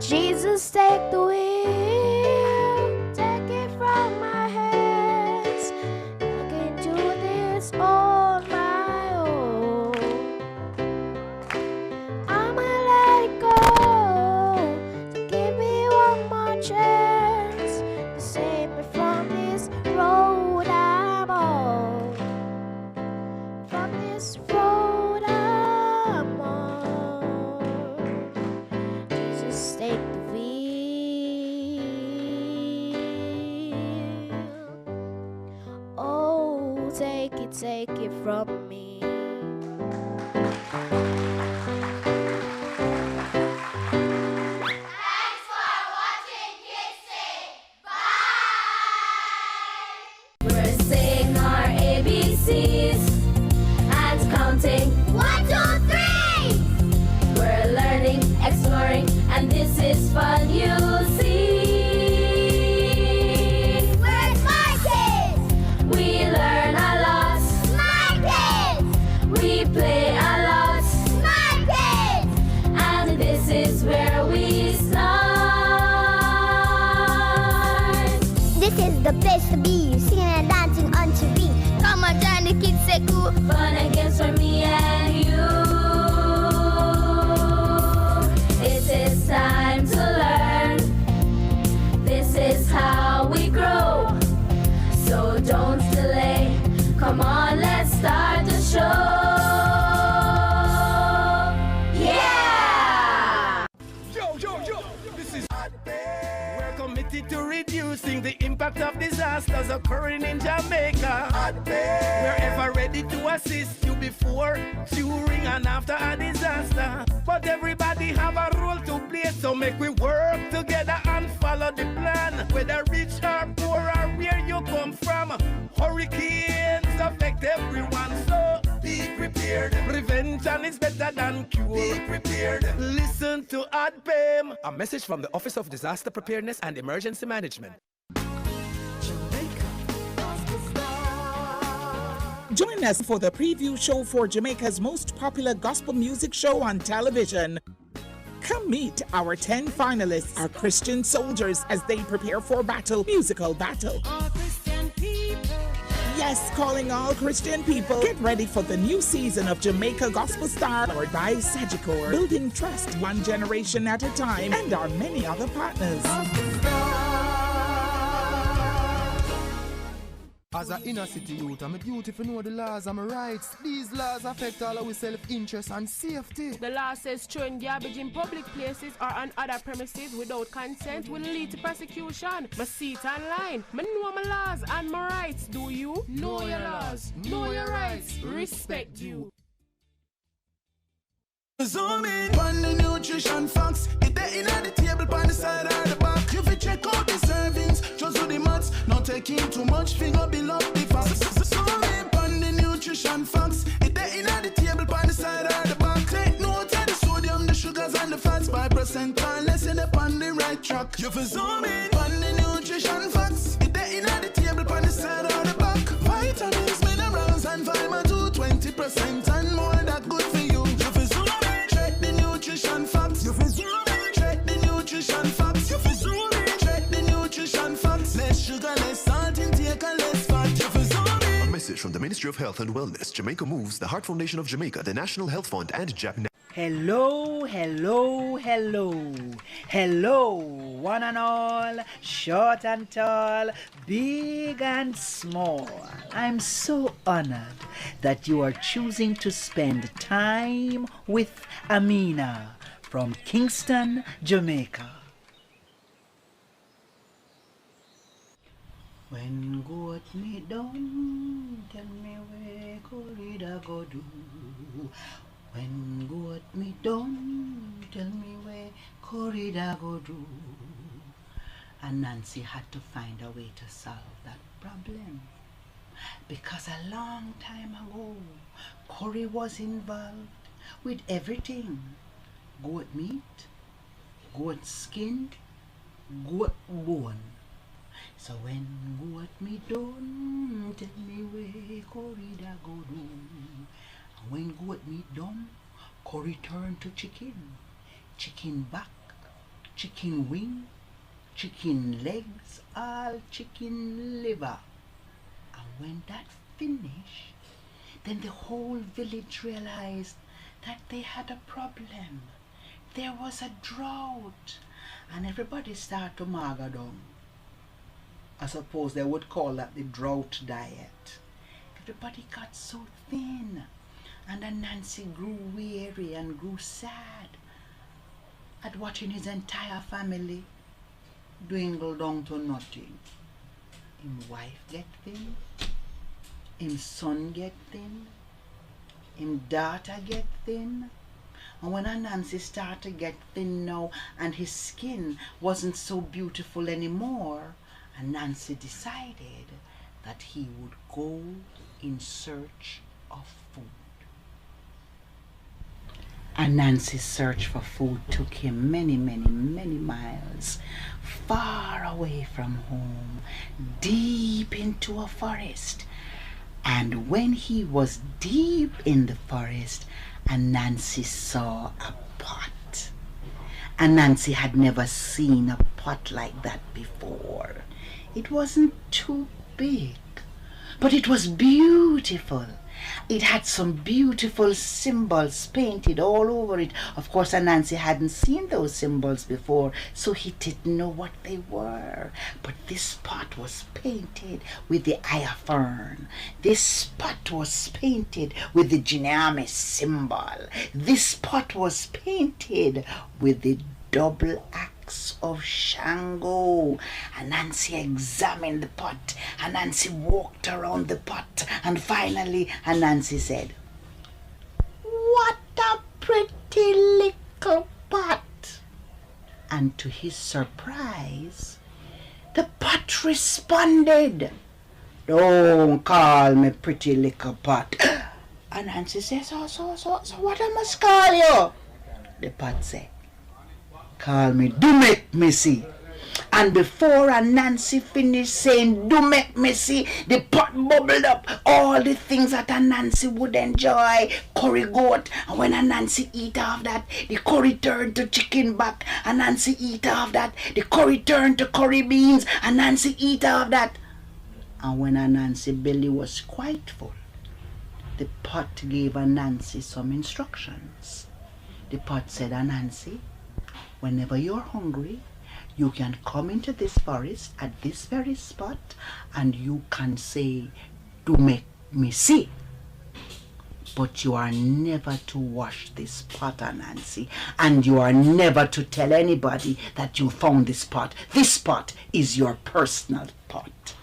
Jesus, take the wheel, take it from my hands. I can do this on my own. I'ma let it go. So give me one more chance to save me from this road I'm on. this road I'm on. Jesus, take the wheel. Oh, take it from me. We're saying our ABCs and counting 1, 2, 3. We're learning, exploring, and this is fun, you see. We're smart kids. We learn a lot. Smart kids. We play a lot. Smart kids. And this is where we start. This is the place to be, singing and dancing unto me. Come on, join the kids, say cool. Fun and games for me and you. It is time to learn. This is how we grow. So don't delay. Come on, let's start the show. Yeah! Yo, this is We're committed to reducing the impact of disasters occurring in Jamaica. We're ever ready to assist you before, during, and after a disaster. But everybody have a role to play, so make we work together and follow the plan. Whether rich or poor or where you come from, hurricanes affect everyone, so be prepared. Prevention is better than cure. Be prepared. Listen to ADPEM. A message from the Office of Disaster Preparedness and Emergency Management. Join us for the preview show for Jamaica's most popular gospel music show on television. Come meet our 10 finalists, our Christian soldiers, as they prepare for musical battle. Yes, calling all Christian people. Get ready for the new season of Jamaica Gospel Star, powered by Sagicor, building trust one generation at a time, and our many other partners. As an inner city youth, I'm a duty to know the laws and my rights. These laws affect all our self-interest and safety. The law says throwing garbage in public places or on other premises without consent will lead to prosecution. But see it online. I know my laws and my rights. Do you? Know your laws. Know your rights. Respect you. Zoom in on the nutrition facts. It there in the table on the side or the back. You fi check out the servings, just do the maths. Not taking too much, finger below the facts. Zoom in on the nutrition facts. It there in the table on the side or the back. Take note of the sodium, the sugars and the fats. 5% or less in the on the right track. You fi zoom in on the nutrition facts. It there in the table on the side or the back. Vitamins, minerals and vitamin 2, 20% and more that good for you. You fi zoom in, check the nutrition facts. You fi zoom in, check the nutrition facts. You fi zoom in, check the nutrition facts. Less sugar, less salt intake and less fat. You fi zoom in. A message from the Ministry of Health and Wellness, Jamaica Moves, the Heart Foundation of Jamaica, the National Health Fund, and Japan. Hello, one and all, short and tall, big and small. I'm so honored that you are choosing to spend time with Amina from Kingston, Jamaica. When goat me done, tell me where corridor go do. When goat me done, tell me where corridor go do. And Nancy had to find a way to solve that problem. Because a long time ago, Corey was involved with everything. Goat meat, goat skin, goat bone. So when goat me done, tell me where corridor go do. And when goat meat done, Corey turned to chicken. Chicken back, chicken wing, chicken legs, all chicken liver. And when that finished, then the whole village realized that they had a problem. There was a drought, and everybody started to maga down. I suppose they would call that the drought diet. Everybody got so thin, And then Nancy grew weary and grew sad at watching his entire family dwindle down to nothing. Him wife get thin, him son get thin, him daughter get thin. And when Nancy started to get thin now and his skin wasn't so beautiful anymore, and Nancy decided that he would go in search of food. And Nancy's search for food took him many, many, many miles, far away from home, deep into a forest. And when he was deep in the forest, and Nancy saw a pot. And Nancy had never seen a pot like that before. It wasn't too big, but it was beautiful. It had some beautiful symbols painted all over it. Of course, Nancy hadn't seen those symbols before, so he didn't know what they were. But this pot was painted with the eye of fern. This pot was painted with the Jinamis symbol. This pot was painted with the double axe of Shango. And Nancy examined the pot, and Nancy walked around the pot, and finally Nancy said, "What a pretty little pot." And to his surprise, the pot responded, "Don't call me pretty little pot." And Nancy says, so what I must call you? The pot said, "Call me Do Make Me See." And before Nancy finished saying "Do Make Me See," the pot bubbled up all the things that Nancy would enjoy. Curry goat, and when Nancy eat off that, the curry turned to chicken back, and Nancy eat off that, the curry turned to curry beans, and Nancy eat off that. And when Nancy's belly was quite full, the pot gave Nancy some instructions. The pot said, "Nancy, whenever you're hungry, you can come into this forest at this very spot and you can say, 'Do make me see.' But you are never to wash this pot, Nancy, and you are never to tell anybody that you found this pot. This pot is your personal pot."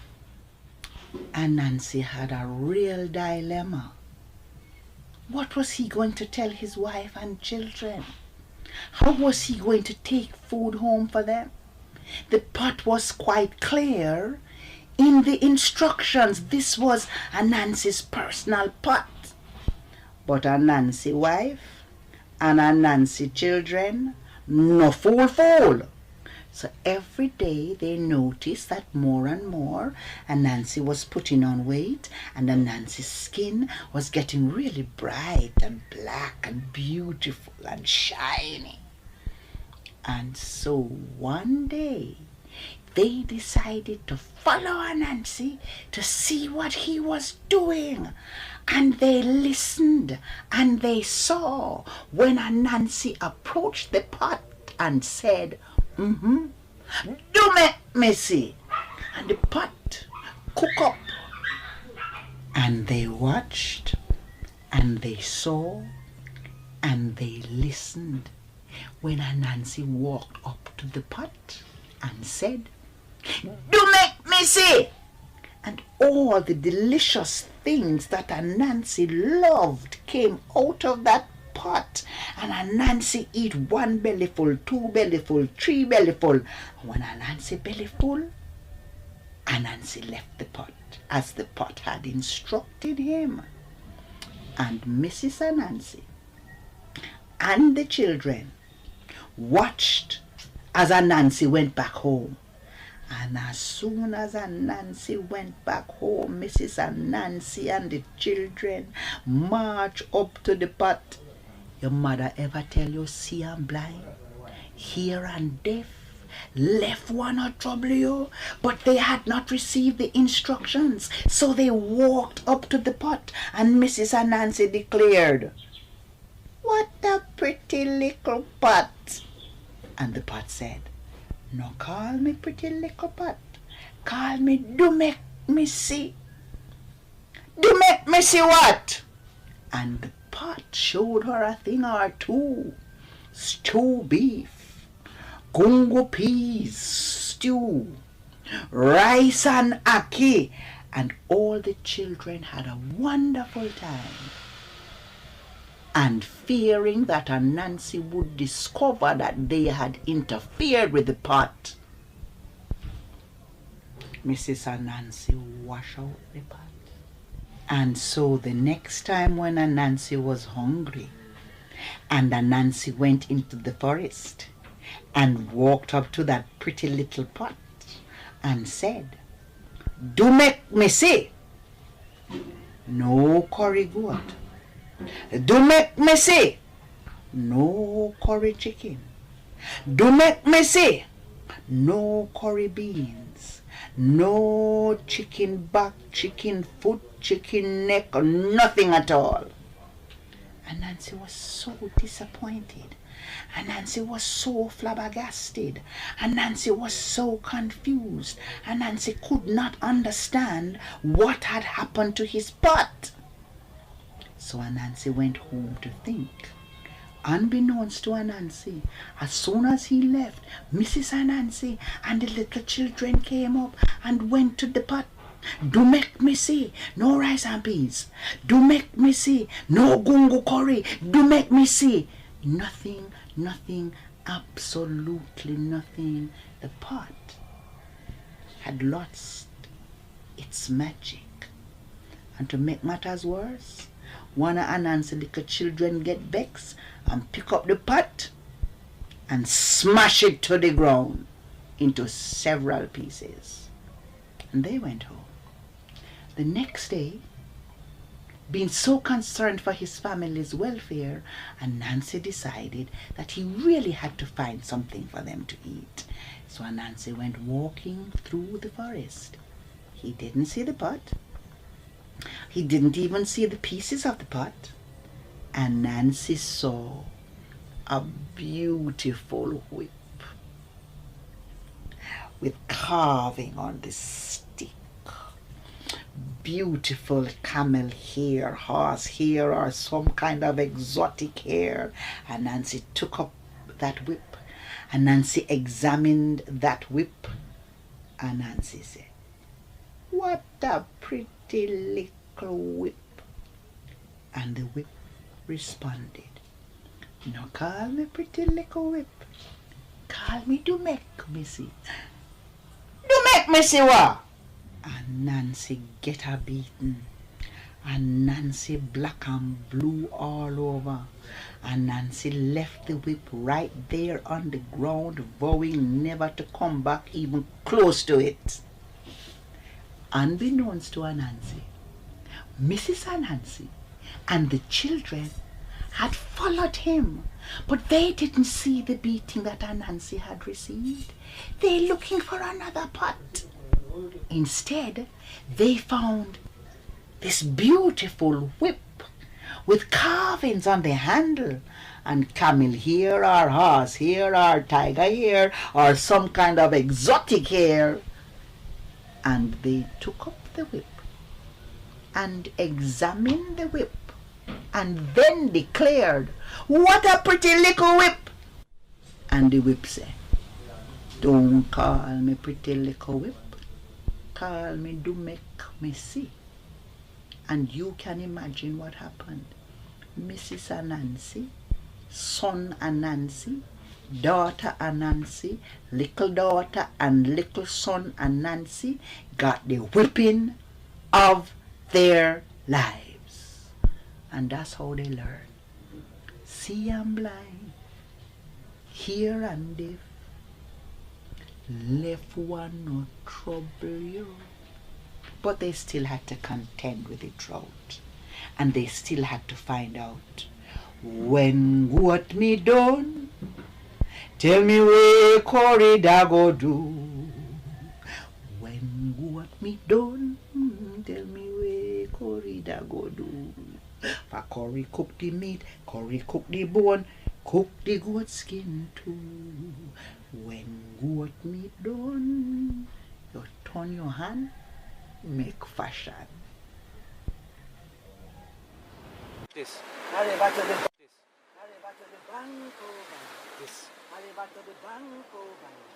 And Nancy had a real dilemma. What was he going to tell his wife and children? How was he going to take food home for them? The pot was quite clear in the instructions. This was Nancy's personal pot. But Nancy's wife and Nancy's children, no fool. So every day they noticed that more and more Nancy was putting on weight, and Nancy's skin was getting really bright and black and beautiful and shiny. And so one day they decided to follow Nancy to see what he was doing. And they listened and they saw when Nancy approached the pot and said, "Do make me see." And the pot cook up. And they watched and they saw and they listened when Nancy walked up to the pot and said, "Do make me see." And all the delicious things that Nancy loved came out of that pot. And Nancy eat one bellyful, two bellyful, three bellyful. And when Nancy bellyful, Nancy left the pot as the pot had instructed him. And Mrs. Nancy and the children watched as Nancy went back home. And as soon as Nancy went back home, Mrs. Nancy and the children marched up to the pot. Your mother ever tell you see and blind, hear and deaf, left one or trouble you? But they had not received the instructions, so they walked up to the pot, and Mrs. Nancy declared, "What a pretty little pot." And the pot said, "No call me pretty little pot, call me Do Make Me See." "Do make me see what?" And the pot pot, showed her a thing or two. Stew beef, gungo peas, stew, rice and ackee, and all the children had a wonderful time. And fearing that Nancy would discover that they had interfered with the pot, Mrs. Anansi washed out the pot. And so the next time when Anansi was hungry, and Anansi went into the forest and walked up to that pretty little pot and said, "Do make me see no curry goat. Do make me see no curry chicken. Do make me see no curry beans, no chicken back, chicken foot, chicken neck, or nothing at all." And Nancy was so disappointed. And Nancy was so flabbergasted. And Nancy was so confused. And Nancy could not understand what had happened to his pot. So Anansi went home to think. Unbeknownst to Anansi, as soon as he left, Mrs. Anansi and the little children came up and went to the pot. "Do make me see no rice and peas. Do make me see no gungo curry. Do make me see nothing, nothing, absolutely nothing." The pot had lost its magic. And to make matters worse, one of Anansi's little children get vexed and pick up the pot and smash it to the ground into several pieces. And they went home. The next day, being so concerned for his family's welfare, Anansi decided that he really had to find something for them to eat. So Anansi went walking through the forest. He didn't see the pot. He didn't even see the pieces of the pot. And Nancy saw a beautiful whip with carving on the stick. Beautiful camel hair, horse hair, or some kind of exotic hair. And Nancy took up that whip. And Nancy examined that whip. And Nancy said, "What a pretty little whip." And the whip responded, "No call me pretty little whip. Call me do make me see. Do make me see what?" And Nancy get her beaten. And Nancy black and blue all over. And Nancy left the whip right there on the ground, vowing never to come back even close to it. Unbeknownst to Anansi, Mrs. Anansi and the children had followed him, but they didn't see the beating that Anansi had received. They looking for another pot. Instead, they found this beautiful whip with carvings on the handle, and camel hair or horse hair or tiger hair or some kind of exotic hair. And they took up the whip and examined the whip and then declared, "What a pretty little whip!" And the whip said, "Don't call me pretty little whip. Call me do make me see." And you can imagine what happened. Mrs. Anansi, son Anansi, daughter Anansi, little daughter and little son Anansi got the whipping of their lives. And that's how they learn. See I'm blind, hear and deaf, left one no trouble you. But they still had to contend with the drought. And they still had to find out, when what me done, tell me where corridor go do. When what me done, tell me where corridor go do. For curry cook the meat, curry cook the bone, cook the goat skin too. When goat meat done, you turn your hand, make fashion. This. Arriba to the banco. This. Arriba to the banco.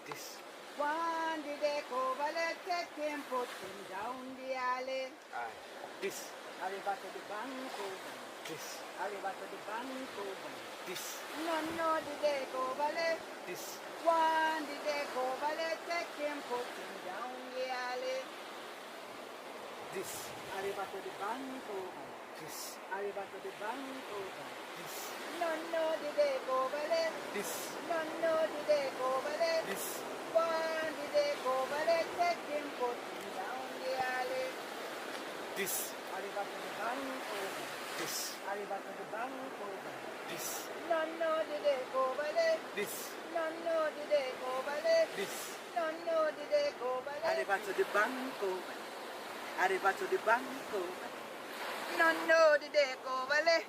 This. One the deco, let take him, put him down the alley. Aye. This. Arriba to the banco. This. Arriba to the banco. This. No, the deco, let. This. One the deco, let take him, put him down the alley. This. Arriba to the banco. This. Arriba to the banco. This. No, the deco, let. This. No, the deco, let. This. One the deco, let take him, put him down the alley. This. Arriba to the banco. This. Arriba to the banco. This. No, the deco, let. This. No, the deco, let. This. No, the deco, let. Arriba to the banco. Arriba to the banco. No, the deco, let.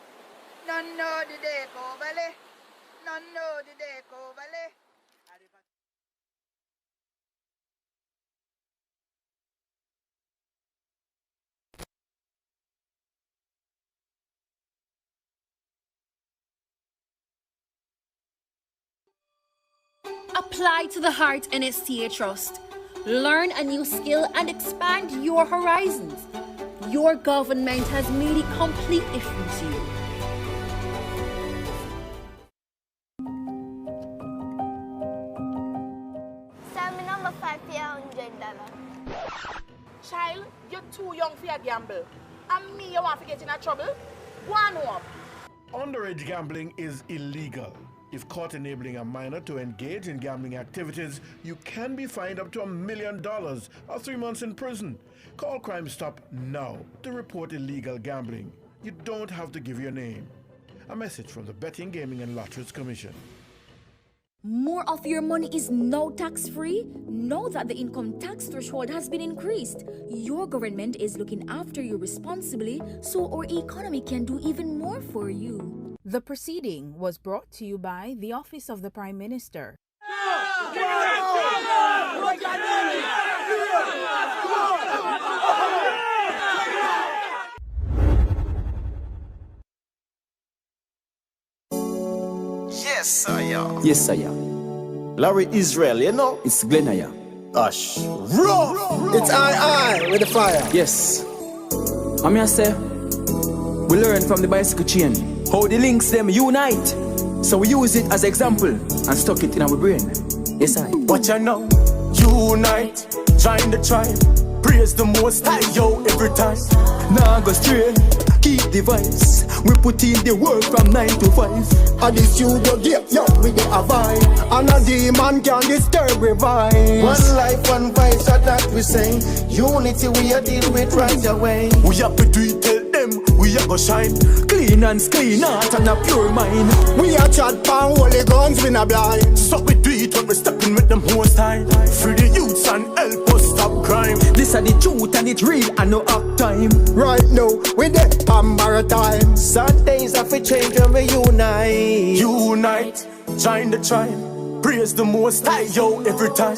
No, the deco, let. No, the deco, let. Apply to the Heart NSTA Trust. Learn a new skill and expand your horizons. Your government has made it completely free to you. Sell me number 5 for $100. Child, you're too young for your gamble. And me, you want to get in a trouble? Go on home. Underage gambling is illegal. If caught enabling a minor to engage in gambling activities, you can be fined up to $1 million or 3 months in prison. Call Crime Stop now to report illegal gambling. You don't have to give your name. A message from the Betting, Gaming and Lotteries Commission. More of your money is now tax-free? Know that the income tax threshold has been increased. Your government is looking after you responsibly, so our economy can do even more for you. The proceeding was brought to you by the Office of the Prime Minister. Yes, sire. Yes, sire. Larry Israel, you know? It's Glenaya. Ash. Rough! It's I with the fire. Yes. I'm here, say, we learn from the bicycle chain how the links them unite. So we use it as example and stuck it in our brain. Yes, I. Watch out now. Unite. Join the tribe. Praise the most high, yo, every time. Now go straight. Keep the vibes. We put in the work from 9 to 5. And this you go get, yo, we get a vibe. And a demon can disturb we vibe. One life, one vibe, so that we say. Unity we a deal with right away. We have to do it, tell them, we a go shine. Clean and clean heart and a pure mind. We a chat pan holy guns, we not blind. So we do it when we stepping with them most time. Free the youths and help us stop crime. This are the truth and it's real and no act time. Right now, we dead pan maritime. Sad days have to change when we unite. Unite, join the tribe. Praise the most high, yo, every time.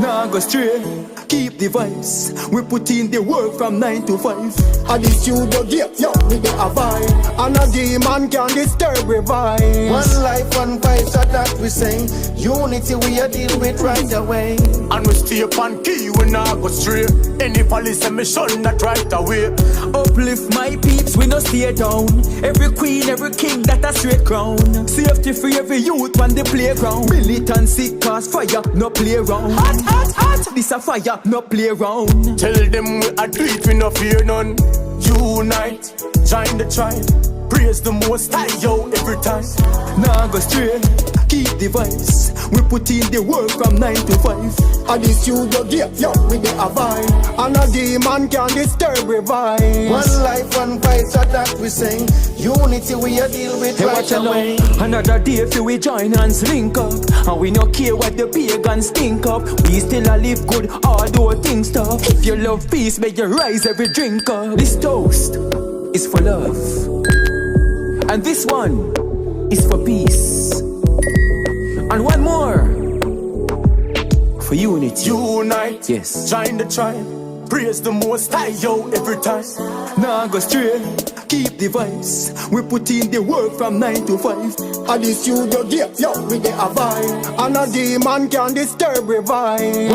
Now go straight, keep the vibes. We put in the work from 9 to 5. And this you go get, yo, we get a vibe. And a demon can disturb we vibe. One life, one vibe, so that we say. Unity we a deal with right away. And we stay upon key, we not go straight. Any police mission that right away. Uplift my peeps, we no stay down. Every queen, every king, that a straight crown. Safety for every youth on the playground. Militancy cause fire, no play around. Hot, hot, hot, this a fire, no play around. Tell them we a do it, we no fear none. Unite, join the tribe. Praise the most high, yo, every time. Now go straight, keep the vibes. We put in the work from 9 to 5. And this you go get, yo, we get a vibe. And a demon can disturb we vibe. One life, one vibe, so that we say. Unity we a deal with right away. Another day for we join hands link up. And we no care what the pagans think of. We still a live good, although things tough. If you love peace, make you rise every drink up. This toast is for love. And this one is for peace. And one more for unity. Unite, yes. Join the tribe. Praise the most high, yo, every time. Now go straight. keep the vibes. We put in the work from 9 to 5. At the studio gate, yo, we get a vibe. And a demon can disturb the vibe.